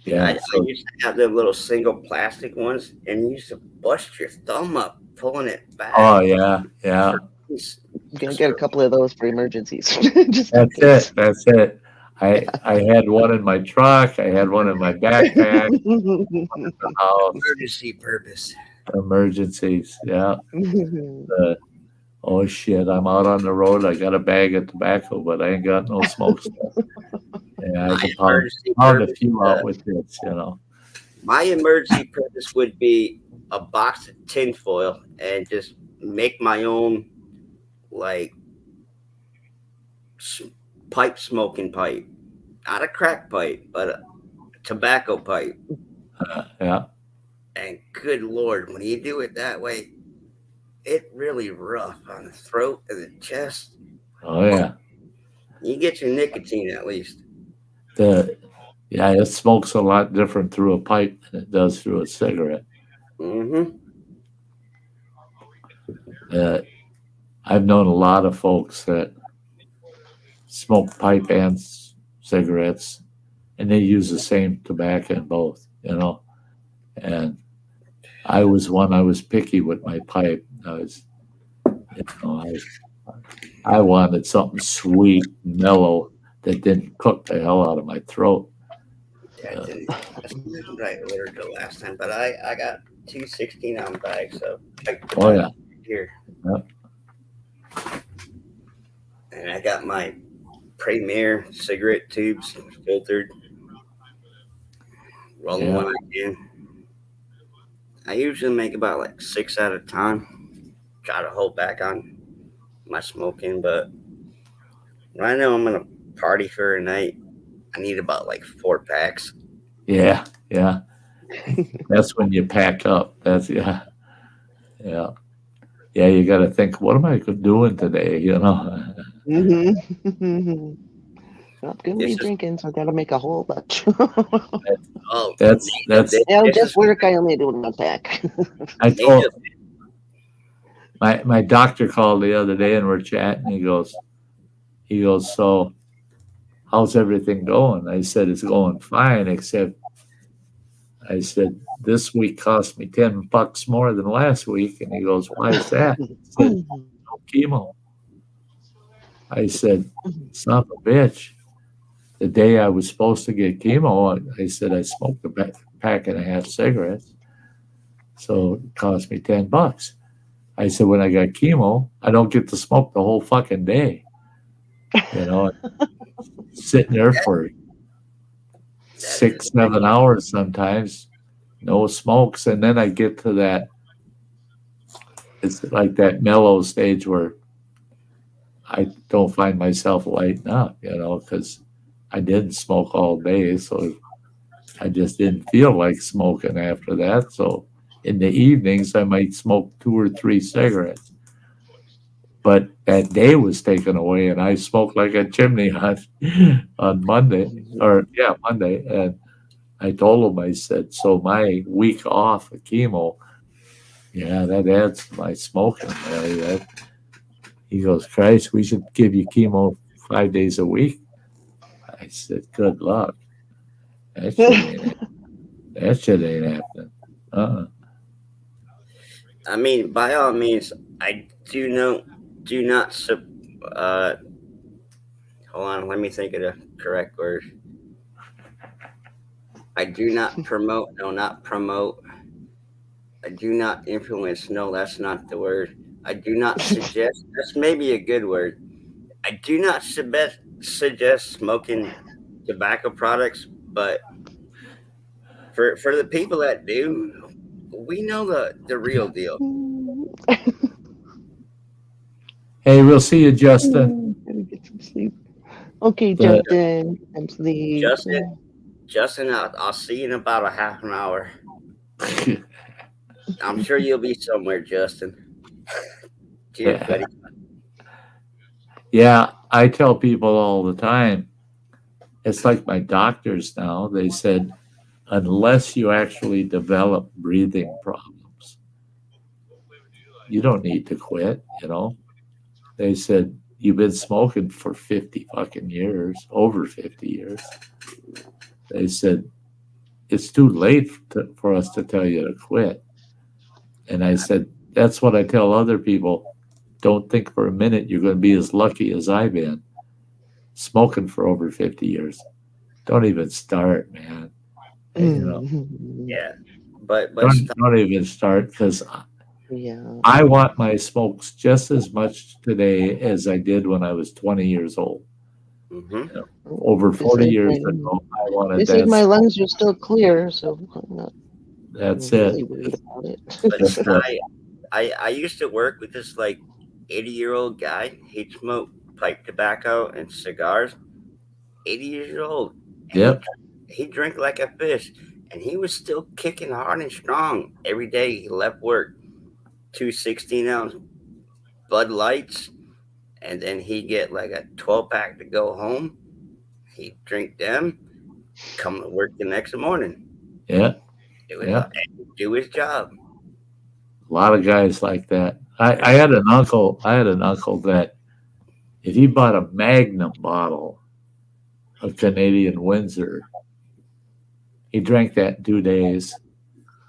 yeah. I used to have them little single plastic ones, and you used to bust your thumb up pulling it back. Oh yeah. I'm gonna get a couple of those for emergencies. Just That's in case. it. That's it. I had one in my truck. I had one in my backpack. House, Emergency purpose. emergencies. Yeah. Oh shit! I'm out on the road. I got a bag of tobacco, but I ain't got no smoke stuff. Yeah, I can pound a few out with this. My emergency purpose would be a box of tinfoil and just make my own like smoking pipe, not a crack pipe, but a tobacco pipe. Yeah. And good Lord, when you do it that way, it really rough on the throat and the chest. Oh yeah. You get your nicotine at least. It smokes a lot different through a pipe than it does through a cigarette. Mm-hmm. I've known a lot of folks that smoke pipe and cigarettes, and they use the same tobacco in both, And I was picky with my pipe. I wanted something sweet, mellow, that didn't cook the hell out of my throat. That's right order the last time, but I got 2 16-ounce bags, so Oh yeah. Here. Yep. And I got my Premier cigarette tubes, filtered. Rolling Yeah. when I can. I usually make about like 6 at a time. Try to hold back on my smoking, but when I know I'm gonna party for a night, I need about like 4 packs. Yeah. That's when you pack up. That's yeah. You got to think, what am I doing today? Mm-hmm. Not gonna This be is drinking, so I gotta make a whole bunch. oh That's Nate, this, It'll this just is work. I only do one pack. I Nate told just my doctor called the other day and we're chatting. He goes, so how's everything going? I said, it's going fine, except I said, this week cost me $10 more than last week. And he goes, why is that? I said, no chemo. I said, son of a bitch. The day I was supposed to get chemo, I said I smoked a pack and a half cigarettes. So it cost me $10. I said, when I got chemo, I don't get to smoke the whole fucking day. Sitting there for 6, 7 hours sometimes, no smokes. And then I get to that, it's like that mellow stage where I don't find myself lighting up, because I didn't smoke all day. So I just didn't feel like smoking after that. So in the evenings, I might smoke 2 or 3 cigarettes. But that day was taken away, and I smoked like a chimney on Monday. Monday. And I told him, I said, so my week off of chemo, that adds to my smoking. He goes, Christ, we should give you chemo 5 days a week. I said, good luck. That shit ain't happening. I mean, by all means, I do not hold on, let me think of the correct word. I do not promote, no, not promote. I do not influence, no, that's not the word. I do not suggest, that's maybe a good word. I do not suggest smoking tobacco products, but for the people that do, we know the real deal. Hey, we'll see you, Justin. Gotta get some sleep. Okay, Justin. I'm sleep. Justin, I'll see you in about a half an hour. I'm sure you'll be somewhere, Justin. Cheers, buddy. Yeah, I tell people all the time, it's like my doctors now. They said, unless you actually develop breathing problems, you don't need to quit, They said, you've been smoking for 50 fucking years, over 50 years. They said, it's too late for us to tell you to quit. And I said, that's what I tell other people. Don't think for a minute you're going to be as lucky as I've been. Smoking for over 50 years. Don't even start, man. Yeah. But don't even start, because I want my smokes just as much today as I did when I was 20 years old. Mm-hmm. Over 40 years ago, I wanted they said my lungs are still clear, so I'm not really worried about it. But I used to work with this like 80-year-old guy. He'd smoke pipe tobacco and cigars. 80 years old. Yep. He drank like a fish, and he was still kicking hard and strong every day. He left work, 2 16-ounce Bud Lights, and then he'd get like a 12-pack to go home. He'd drink them, come to work the next morning. Yeah. Do his job. A lot of guys like that. I had an uncle that if he bought a Magnum bottle of Canadian Windsor, he drank that in 2 days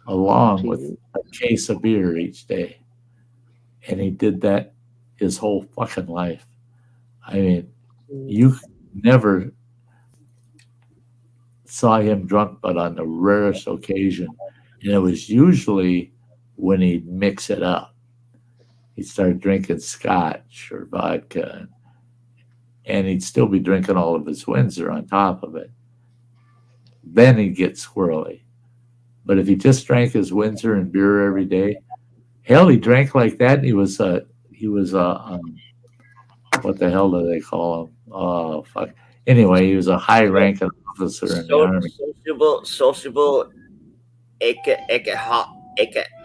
along with a case of beer each day. And he did that his whole fucking life. I mean, you never saw him drunk but on the rarest occasion. And it was usually when he'd mix it up. He'd start drinking scotch or vodka. and he'd still be drinking all of his Windsor on top of it. Then he'd get squirrely. But if he just drank his Windsor and beer every day, hell, he drank like that. And he was what the hell do they call him? Oh fuck. Anyway, he was a high-ranking officer in the army. Sociable,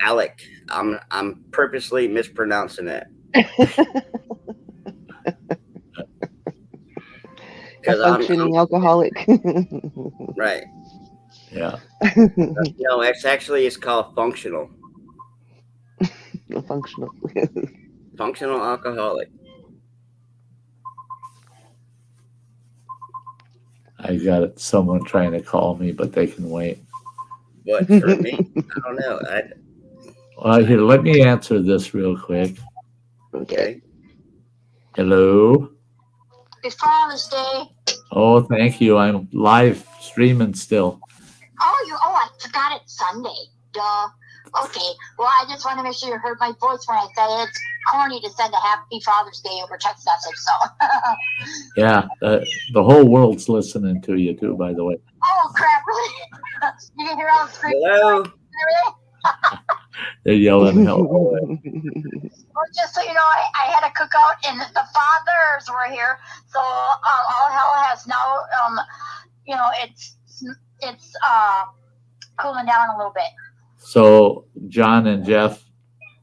Alec. I'm purposely mispronouncing it. A functioning alcoholic. Right. Yeah. No, it's called functional. Functional. Functional alcoholic. I got someone trying to call me, but they can wait. But for me, I don't know. Here, let me answer this real quick. Okay. Hello. It's Father's Day. Oh, thank you. I'm live streaming still. Oh, I forgot it's Sunday. Duh. Okay. Well, I just want to make sure you heard my voice when I said it's corny to send a Happy Father's Day over text message. So. Yeah, the whole world's listening to you too. By the way. Oh crap! Really? You can hear all the screaming. Hello. They're yelling hell. Well, just so you know, I had a cookout and the fathers were here, so all hell has now. It's cooling down a little bit. So John and Jeff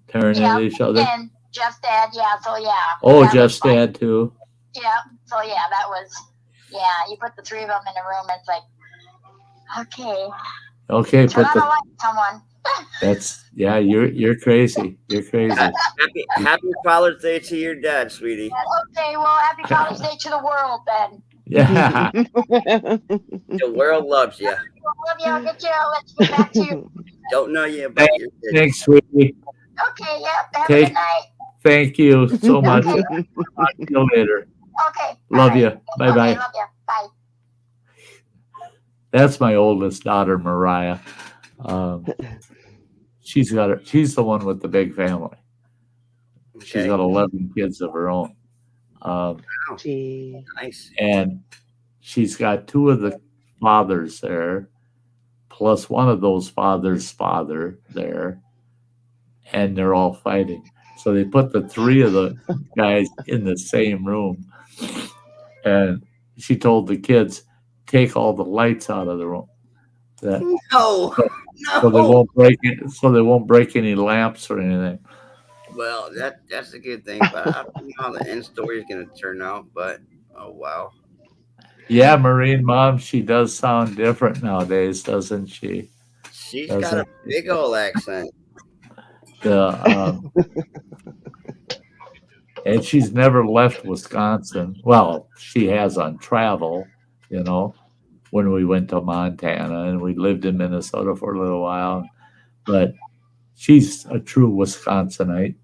turning Yeah, at each other. and Jeff's dad, yeah. So yeah. Oh, that was Jeff's fun. dad too. Yeah. So yeah, that was. Yeah, you put the three of them in a room. It's like, okay, Okay, turn put on a the. light, someone. You're crazy. You're crazy. Happy Father's Day to your dad, sweetie. Okay, well, happy Father's Day to the world, then. Yeah. The world loves you. Love you. I'll get you. Let's get back to you. Don't know you about your kid. Thanks, sweetie. Okay, yep. Have a Take- good night. Thank you so much. Okay. Talk to you later. Okay. Love all right. you. Bye bye. Okay, love you. Bye. That's my oldest daughter, Mariah. She's the one with the big family. She's Okay. got 11 kids of her own. Gee. Nice. And she's got two of the fathers there, plus one of those fathers' father there, and they're all fighting. So they put the three of the guys in the same room, and she told the kids, take all the lights out of the room. That, No. so they won't break it. So they won't break any lamps or anything. Well, that's a good thing, but I don't know how the end story is going to turn out. But oh wow. Yeah, Marine Mom, she does sound different nowadays, doesn't she? She's got a big old accent. And she's never left Wisconsin. Well, she has on travel, when we went to Montana, and we lived in Minnesota for a little while. But she's a true Wisconsinite.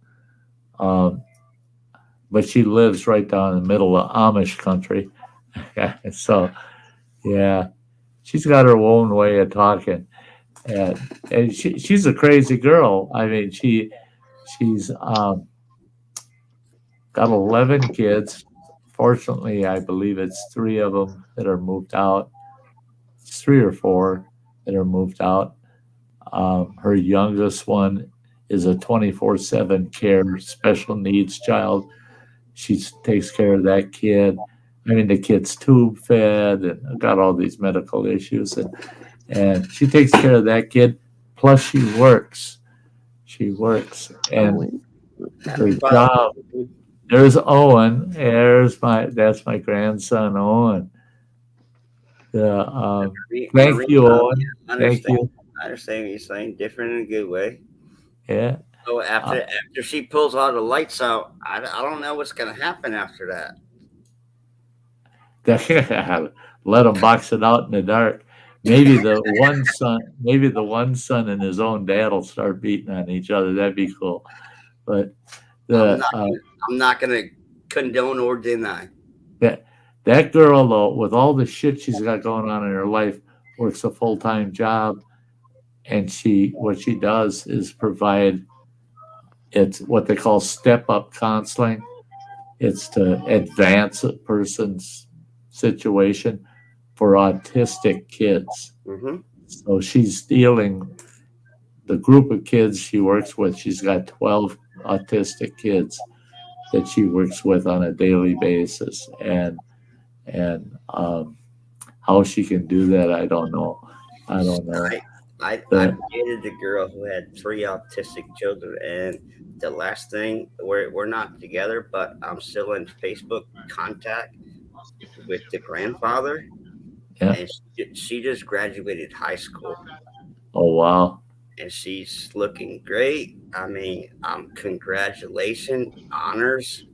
But she lives right down in the middle of Amish country. So, yeah, she's got her own way of talking. And she's a crazy girl. I mean, she's got 11 kids. Fortunately, I believe it's 3 of them that are moved out. It's 3 or 4 that are moved out. Her youngest one is a 24/7 care special needs child. She takes care of that kid. I mean, the kid's tube fed and got all these medical issues, and she takes care of that kid. Plus, she works. And her job. There's Owen. That's my grandson, Owen. Thank you, Owen. Thank you. I understand what you're saying. Different in a good way. Yeah. So after she pulls all the lights out, I don't know what's going to happen after that. Let him box it out in the dark. Maybe the one son and his own dad will start beating on each other. That'd be cool. But I'm not going to condone or deny. That girl, though, with all the shit she's got going on in her life, works a full-time job, and what she does is provide. It's what they call step-up counseling. It's to advance a person's situation for autistic kids. Mm-hmm. So she's dealing the group of kids she works with. She's got 12 autistic kids that she works with on a daily basis, and how she can do that, I don't know. I don't know. I The, dated a girl who had 3 autistic children, and the last thing we're not together, but I'm still in Facebook contact with the grandfather, yeah. and she just graduated high school, Oh wow. and she's looking great. I mean, congratulations, honors.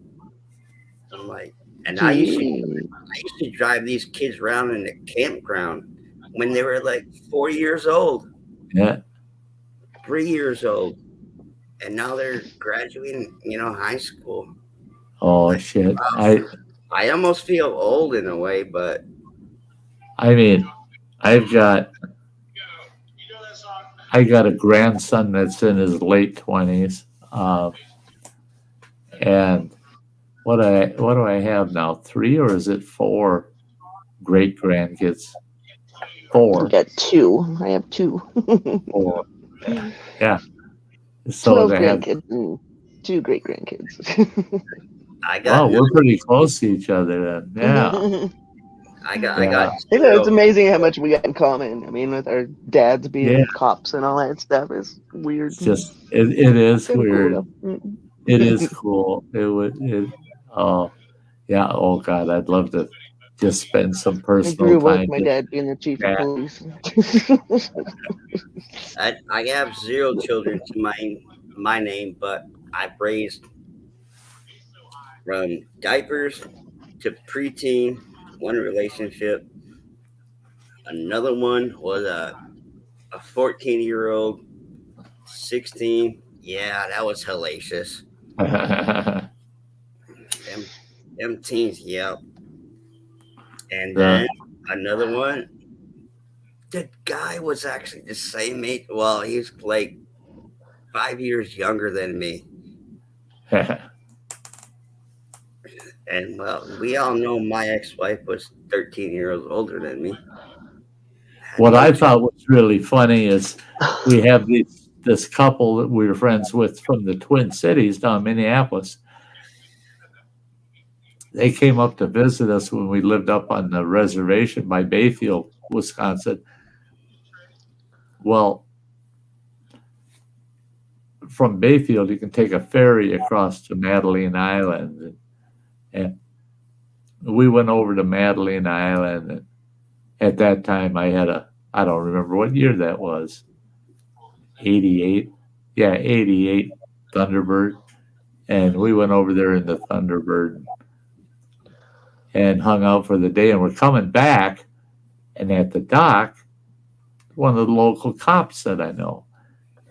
I'm like, and Gee. I used to drive these kids around in the campground when they were like 4 years old, Yeah. 3 years old, and now they're graduating, high school. Oh Like, shit. wow, I almost feel old in a way, but I mean, I've got You know that song? I got a grandson that's in his late 20s, and what do I have now? 3 or is it 4 great grandkids? I 4. got 2. I have 2. 4. Yeah. So 12 they have. grandkids and 2 great grandkids. I got Wow, we're pretty close to each other then. Yeah. I Yeah. got You know, it's zero. amazing how much we got in common. I mean, with our dads being Yeah. cops and all that stuff is weird. It's just it is Kinda cool, weird. though. It is cool. Oh yeah, oh god, I'd love to just spend some I personal grew up time with my with dad being the chief of Jack. police. I have 0 children to my name, but I've raised from diapers to preteen, one relationship. Another one was a 14-year-old, 16. Yeah, that was hellacious. Them teens, yeah. And then another one, the guy was actually the same age. Well, he was like 5 years younger than me. And well, we all know my ex-wife was 13 years older than me. What I thought was really funny is we have this couple that we were friends with from the Twin Cities down in Minneapolis. They came up to visit us when we lived up on the reservation by Bayfield, Wisconsin. Well, from Bayfield, you can take a ferry across to Madeline Island. And we went over to Madeline Island. And at that time, I don't remember what year that was. 88. Yeah, 88 Thunderbird. And we went over there in the Thunderbird and hung out for the day. And we're coming back. And at the dock, one of the local cops that I know.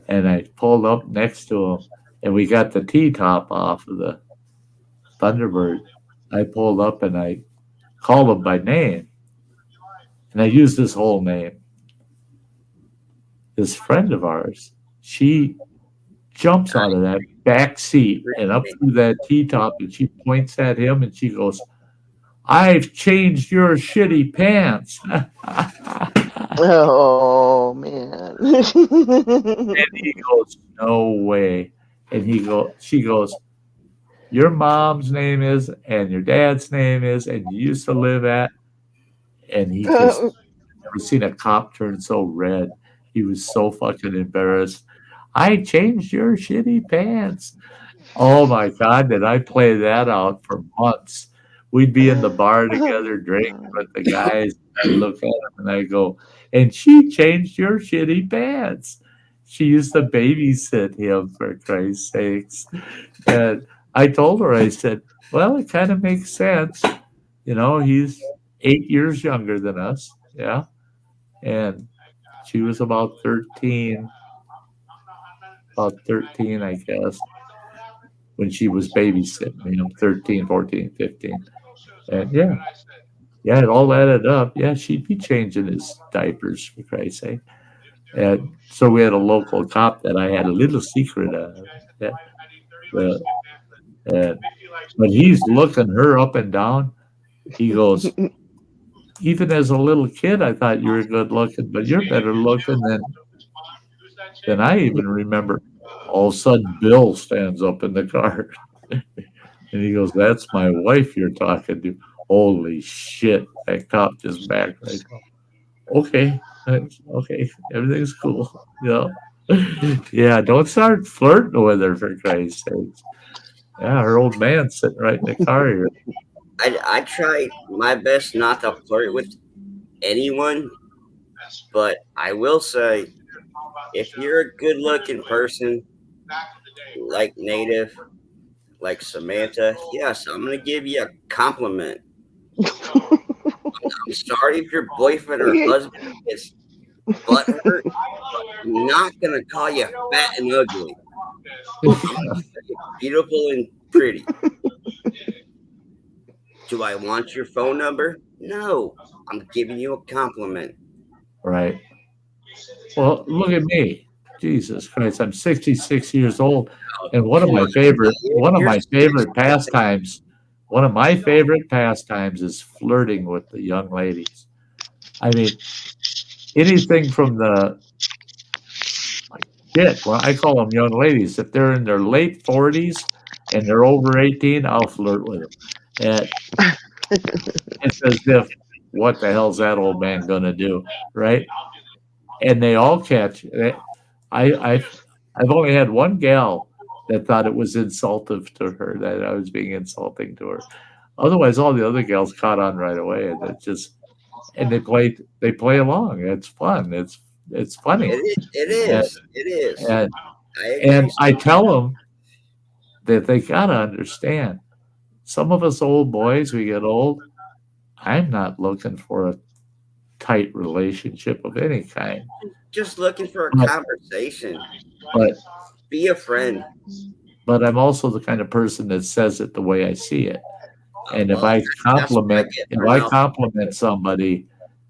And I pulled up next to him, and we got the T-top off of the Thunderbird. I pulled up and I called him by name. And I used his whole name. This friend of ours, she jumps out of that back seat and up through that T-top, and she points at him and she goes, "I've changed your shitty pants." Oh man. And he goes, "No way." And she goes, "Your mom's name is, and your dad's name is, and you used to live at," and he just never seen a cop turn so red. He was so fucking embarrassed. "I changed your shitty pants." Oh my God, did I play that out for months? We'd be in the bar together drinking with the guys. I look at him and I go, "And she changed your shitty pants." She used to babysit him, for Christ's sakes. And I told her, I said, "Well, it kind of makes sense. He's 8 years younger than us." Yeah. And she was about 13, I guess, when she was babysitting, 13, 14, 15. And yeah, it all added up. Yeah, she'd be changing his diapers, for Christ's sake. And so we had a local cop that I had a little secret of. Yeah. And But he's looking her up and down. He goes, even as a little kid, I thought you were good looking, but you're better looking than I even remember. All of a sudden, Bill stands up in the car. And he goes, that's my wife you're talking to. Holy shit. That cop just backed right up. Okay. Okay. Everything's cool. Yeah, don't start flirting with her, for Christ's sakes. Yeah, her old man's sitting right in the car here. I try my best not to flirt with anyone, but I will say, if you're a good looking person like Native, like Samantha, yes, I'm going to give you a compliment. I'm sorry if your boyfriend or husband is butthurt. I'm not going to call you fat and ugly. I'm beautiful and pretty. Do I want your phone number? No. I'm giving you a compliment. Right. Well, look at me. Jesus Christ, I'm 66 years old, and one of my favorite pastimes is flirting with the young ladies. I mean, anything from the well, I call them young ladies. If they're in their late 40s and they're over 18, I'll flirt with them. And it's as if, what the hell's that old man gonna do, right? And they all catch. I've only had one gal that thought it was insultive to her, that I was being insulting to her. Otherwise, all the other gals caught on right away, and they play along. It's fun. It's funny. It is. And I tell them that they gotta understand. Some of us old boys, we get old. I'm not looking for a tight relationship of any kind. Just looking for a conversation. But be a friend. But I'm also the kind of person that says it the way I see it. And if I compliment somebody,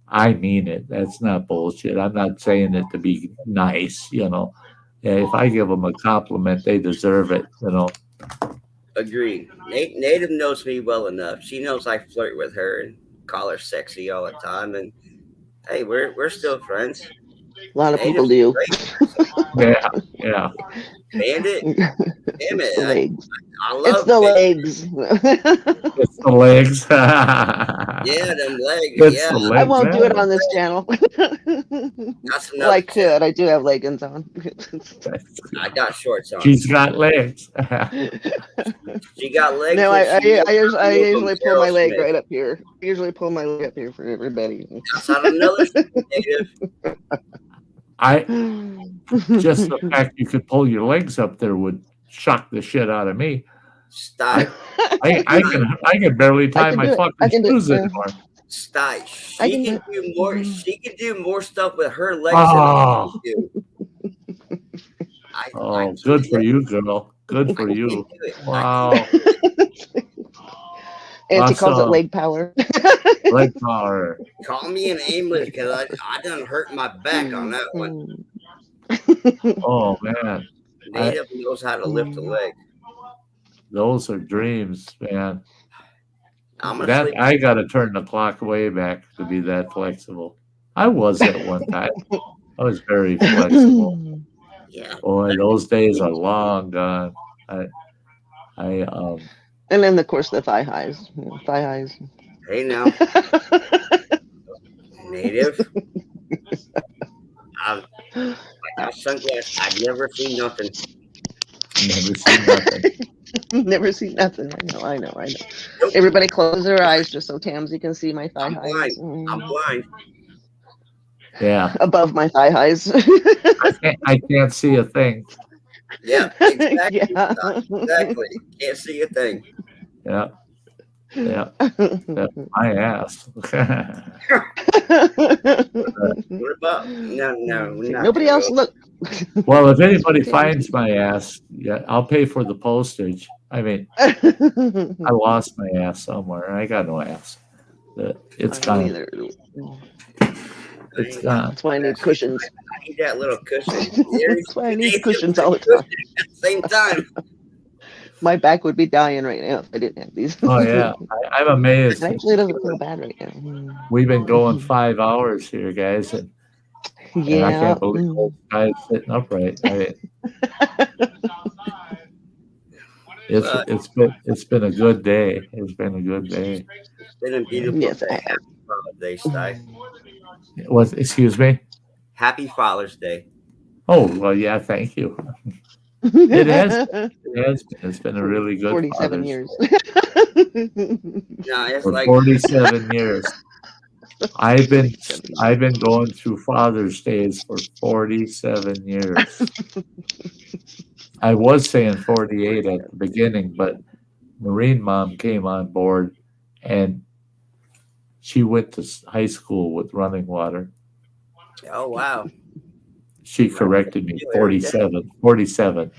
I mean it. That's not bullshit. I'm not saying it to be nice, If I give them a compliment, they deserve it, Agreed. Native knows me well enough. She knows I flirt with her and call her sexy all the time. And hey, we're still friends. A lot of people do. Yeah. Bandit. Damn it. The legs. I love it's the legs. It's the legs. Yeah, them legs. It's the legs. I won't do it on this channel. Well, I could. I do have leggings on. I got shorts on. She's got legs. She got legs. No, I usually pull my leg right up here. I usually pull my leg up here for everybody. That's not another Native. Just the fact you could pull your legs up there would shock the shit out of me. Stop. I can barely tie my fucking shoes anymore. Sty. She can do more. She can do more stuff with her legs than I do. Good for you, girl. Good for you. Wow. And she calls it leg power. Leg power. Call me an aimless because I done hurt my back on that one. Oh man. Native knows how to lift a leg. Those are dreams, man. I I got to turn the clock way back to be that flexible. I was at one time. I was very flexible. Yeah. Boy, those days are long gone. And then, of course, the thigh highs. Thigh highs. Hey, now. Native. I got sunglasses. I've never seen nothing. Never seen nothing. Never seen nothing. I know. Nope. Everybody close their eyes just so Tamsy can see my thigh highs. I'm blind. Yeah. Above my thigh highs. I can't see a thing. Yeah, exactly. Yeah. Exactly. Can't see a thing. Yeah. Yeah. That's my ass. What about no? Nobody else look. Well, if anybody finds my ass, yeah, I'll pay for the postage. I mean, I lost my ass somewhere. I got no ass. It's gone. It's gone. That's why I need cushions. I need that little cushion. That's why I need cushions all the time. At the same time. My back would be dying right now if I didn't have these. Oh yeah, I'm amazed. It actually doesn't feel bad right now. We've been going 5 hours here, guys, and I Yeah. can't believe old guy's sitting upright. It's been a good day. It's been a good day. It's been a beautiful Yes, day. I have. Happy Father's Day, Sty. Excuse me? Happy Father's Day. Oh, well, yeah, thank you. It has been. It's been a really good 47 Father's years. Day. No, it's For like 47 years. I've been going through Father's Days for 47 years. I was saying 48 at the beginning, but Marine Mom came on board and she went to high school with running water. oh wow. She corrected me, 47. 47.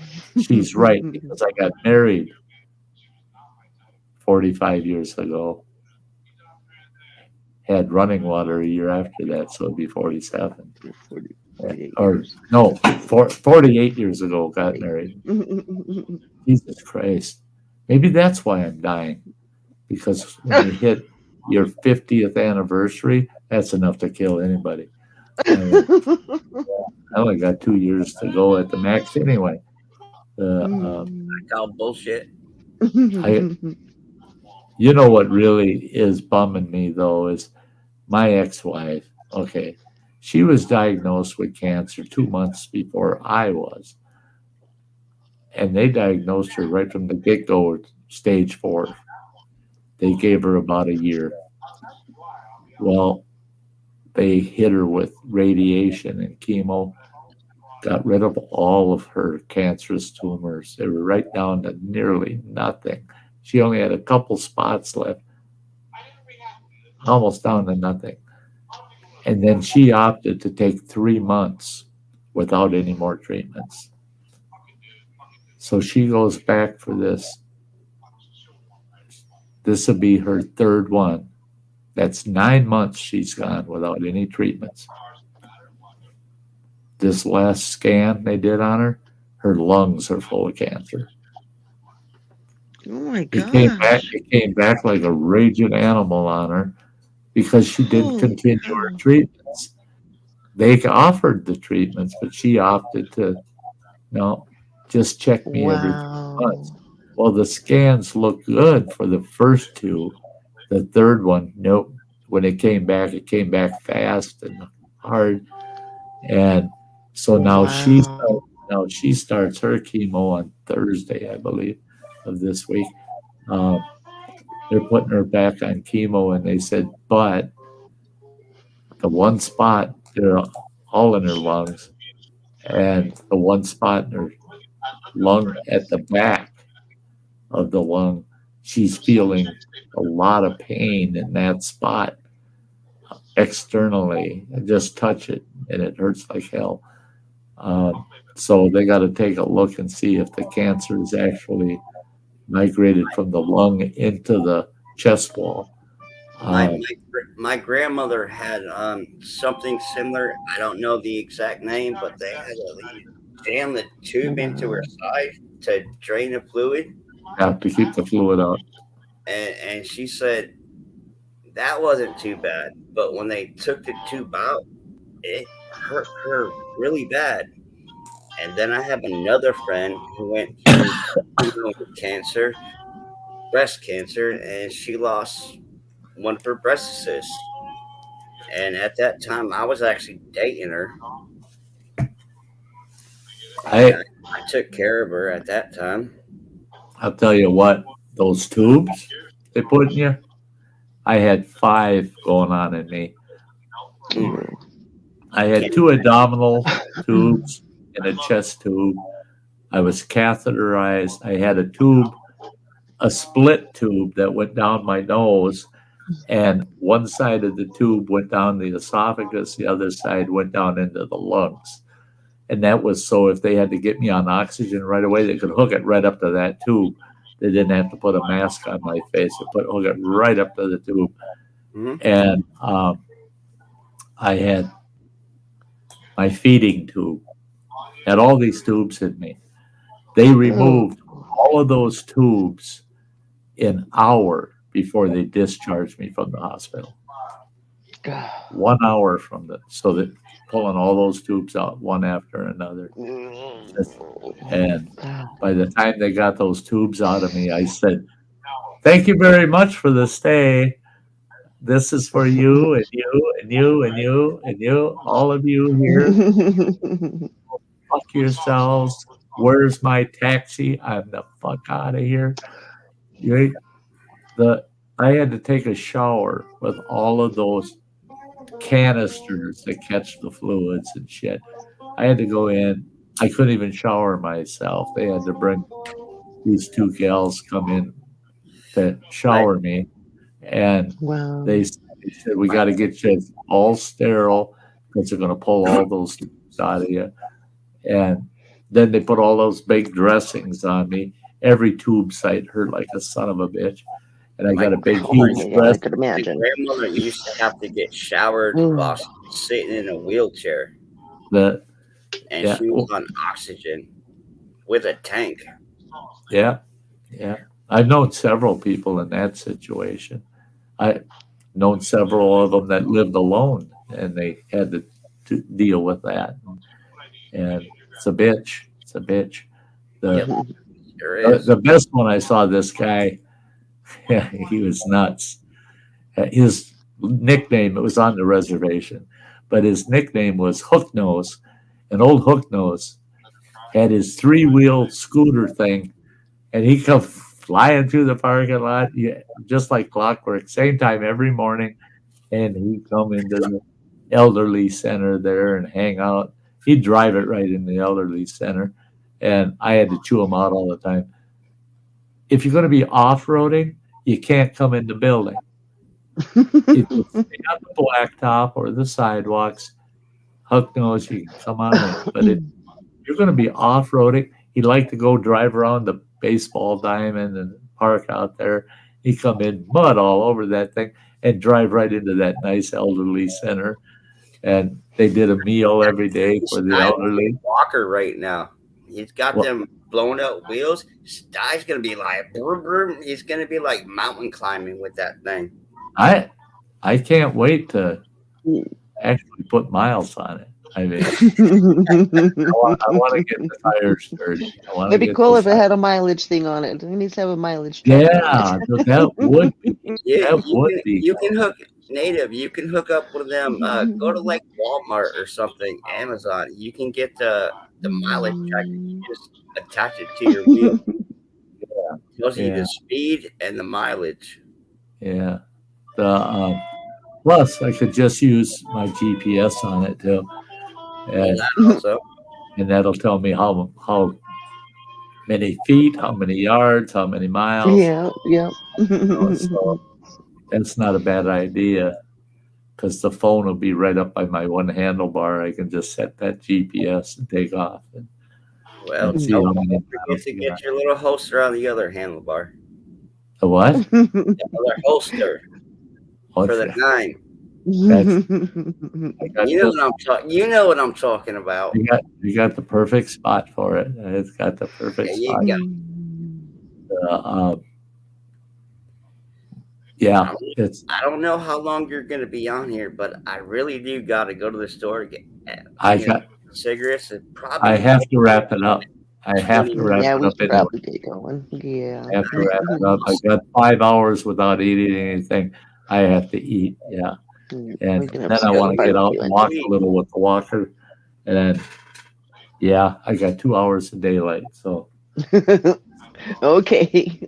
She's right, because I got married 45 years ago. Had running water a year after that, so it'd be 47. 48 Or years. no, 48 years ago got married. Jesus Christ. Maybe that's why I'm dying. Because when you hit your 50th anniversary, that's enough to kill anybody. I only got 2 years to go at the max anyway. I call bullshit. You know what really is bumming me, though, is my ex-wife. Okay, she was diagnosed with cancer 2 months before I was. And they diagnosed her right from the get-go at stage 4. They gave her about a year. Well, they hit her with radiation and chemo, got rid of all of her cancerous tumors. They were right down to nearly nothing. She only had a couple spots left, almost down to nothing. And then she opted to take 3 months without any more treatments. So she goes back for this. This will be her 3rd one. That's 9 months she's gone without any treatments. This last scan they did on her lungs are full of cancer. Oh my It came back like a raging animal on her because she didn't continue her treatments. They offered the treatments, but she opted to, just check me every 3 months. Well, the scans look good for the first 2. The 3rd one, nope. When it came back fast and hard. And so now she starts her chemo on Thursday, I believe, of this week. They're putting her back on chemo, and they said, but the one spot, they're all in her lungs, and the one spot in her lung at the back of the lung, she's feeling a lot of pain in that spot externally. I just touch it, and it hurts like hell. So they got to take a look and see if the cancer is actually migrated from the lung into the chest wall. My grandmother had something similar. I don't know the exact name, but they had to jam the tube into her side to drain the fluid. Yeah, to keep the fluid out. And she said that wasn't too bad, but when they took the tube out, it hurt her really bad. And then I have another friend who went through cancer, breast cancer, and she lost one of her breast cysts. And at that time, I was actually dating her. I took care of her at that time. I'll tell you what, those tubes they put in you, I had 5 going on in me. I had 2 abdominal tubes and a chest tube. I was catheterized. I had a split tube that went down my nose, and one side of the tube went down the esophagus, the other side went down into the lungs. And that was so if they had to get me on oxygen right away, they could hook it right up to that tube. They didn't have to put a mask on my face. They hook it right up to the tube. Mm-hmm. And I had my feeding tube. Had all these tubes in me. They removed all of those tubes an hour before they discharged me from the hospital. 1 hour from so that pulling all those tubes out one after another. And by the time they got those tubes out of me, I said, "Thank you very much for the stay. This is for you and you and you and you and you, all of you here. Fuck yourselves. Where's my taxi? I'm the fuck out of here." I had to take a shower with all of those canisters that catch the fluids and shit. I had to go in. I couldn't even shower myself. They had to bring these two gals come in to shower me, and they said, "We got to get you all sterile because they're going to pull all those tubes out of you." And then they put all those big dressings on me. Every tube site hurt like a son of a bitch. And I got a big, huge dress. I could imagine. My grandmother used to have to get showered while sitting in a wheelchair. And she was on oxygen with a tank. Yeah. I've known several people in that situation. I've known several of them that lived alone, and they had to deal with that. And it's a bitch. It's a bitch. The best one I saw, this guy, he was nuts. His nickname, it was on the reservation, but his nickname was Hook Nose. And old Hook Nose had his 3-wheel scooter thing, and he come flying through the parking lot, just like clockwork, same time every morning. And he'd come into the elderly center there and hang out. He'd drive it right in the elderly center, and I had to chew him out all the time. If you're going to be off-roading, you can't come in the building. If you stay on the blacktop or the sidewalks, Hook Nose, you can come on in. But if you're going to be off-roading, he'd like to go drive around the baseball diamond and park out there. He'd come in mud all over that thing and drive right into that nice elderly center. And they did a meal every day for the elderly. Walker right now. He's got them blown out wheels. Sty's gonna be like, he's gonna be like mountain climbing with that thing. I can't wait to actually put miles on it. I mean, I want to get the tires dirty. It'd be cool if it had a mileage thing on it. It needs to have a mileage. Yeah, that would be. Yeah, you can hook native. You can hook up with them. Go to like Walmart or something, Amazon. You can get the mileage track. You just attach it to your wheel. It tells you the speed and the mileage. Yeah. Plus, I could just use my GPS on it too, and that'll tell me how many feet, how many yards, how many miles. Yeah. So that's not a bad idea, because the phone will be right up by my one handlebar. I can just set that GPS and take off. Don't forget to get your little holster on the other handlebar. The what? Another holster for the 9. You know what I'm talking about. You got the perfect spot for it. It's got the perfect spot. I don't know how long you're going to be on here, but I really do got to go to the store to get cigarettes. I have to wrap it up. I have to wrap it up. We should probably get going. Yeah. I have to wrap it up. I got 5 hours without eating anything. I have to eat. Yeah. And then I want to get out and walk a little with the walker. And then, I got 2 hours of daylight. So. Okay.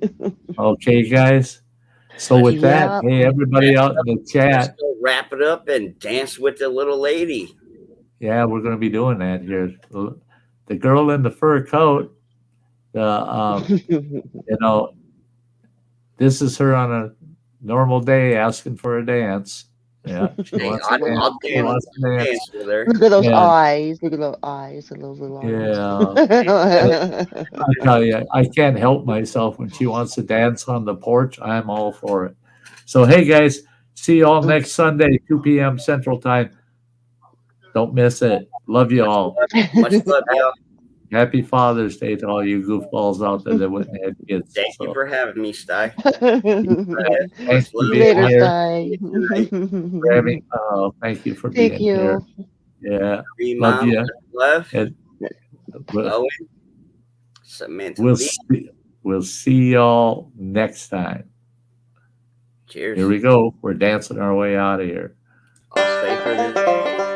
Okay, guys. So with that, hey, everybody out in the chat. Let's go wrap it up and dance with the little lady. Yeah, we're going to be doing that here. The girl in the fur coat, this is her on a normal day asking for a dance. Yeah, she wants to dance. With her. Look at those eyes. Look at those eyes and those little eyes. Yeah. I tell you, I can't help myself when she wants to dance on the porch. I'm all for it. So, hey, guys, see you all next Sunday, 2 p.m. Central Time. Don't miss it. Love you all. Much love, y'all. Happy Father's Day to all you goofballs out there that wouldn't have kids. Thank you for having me, Sty. Thanks for being Later, here. Sty. Thank you for Thank being here. you. Yeah, Free love mom, you. love, And Owen, Samantha we'll Lee. we'll see y'all next time. Cheers. Here we go. We're dancing our way out of here. I'll stay for this.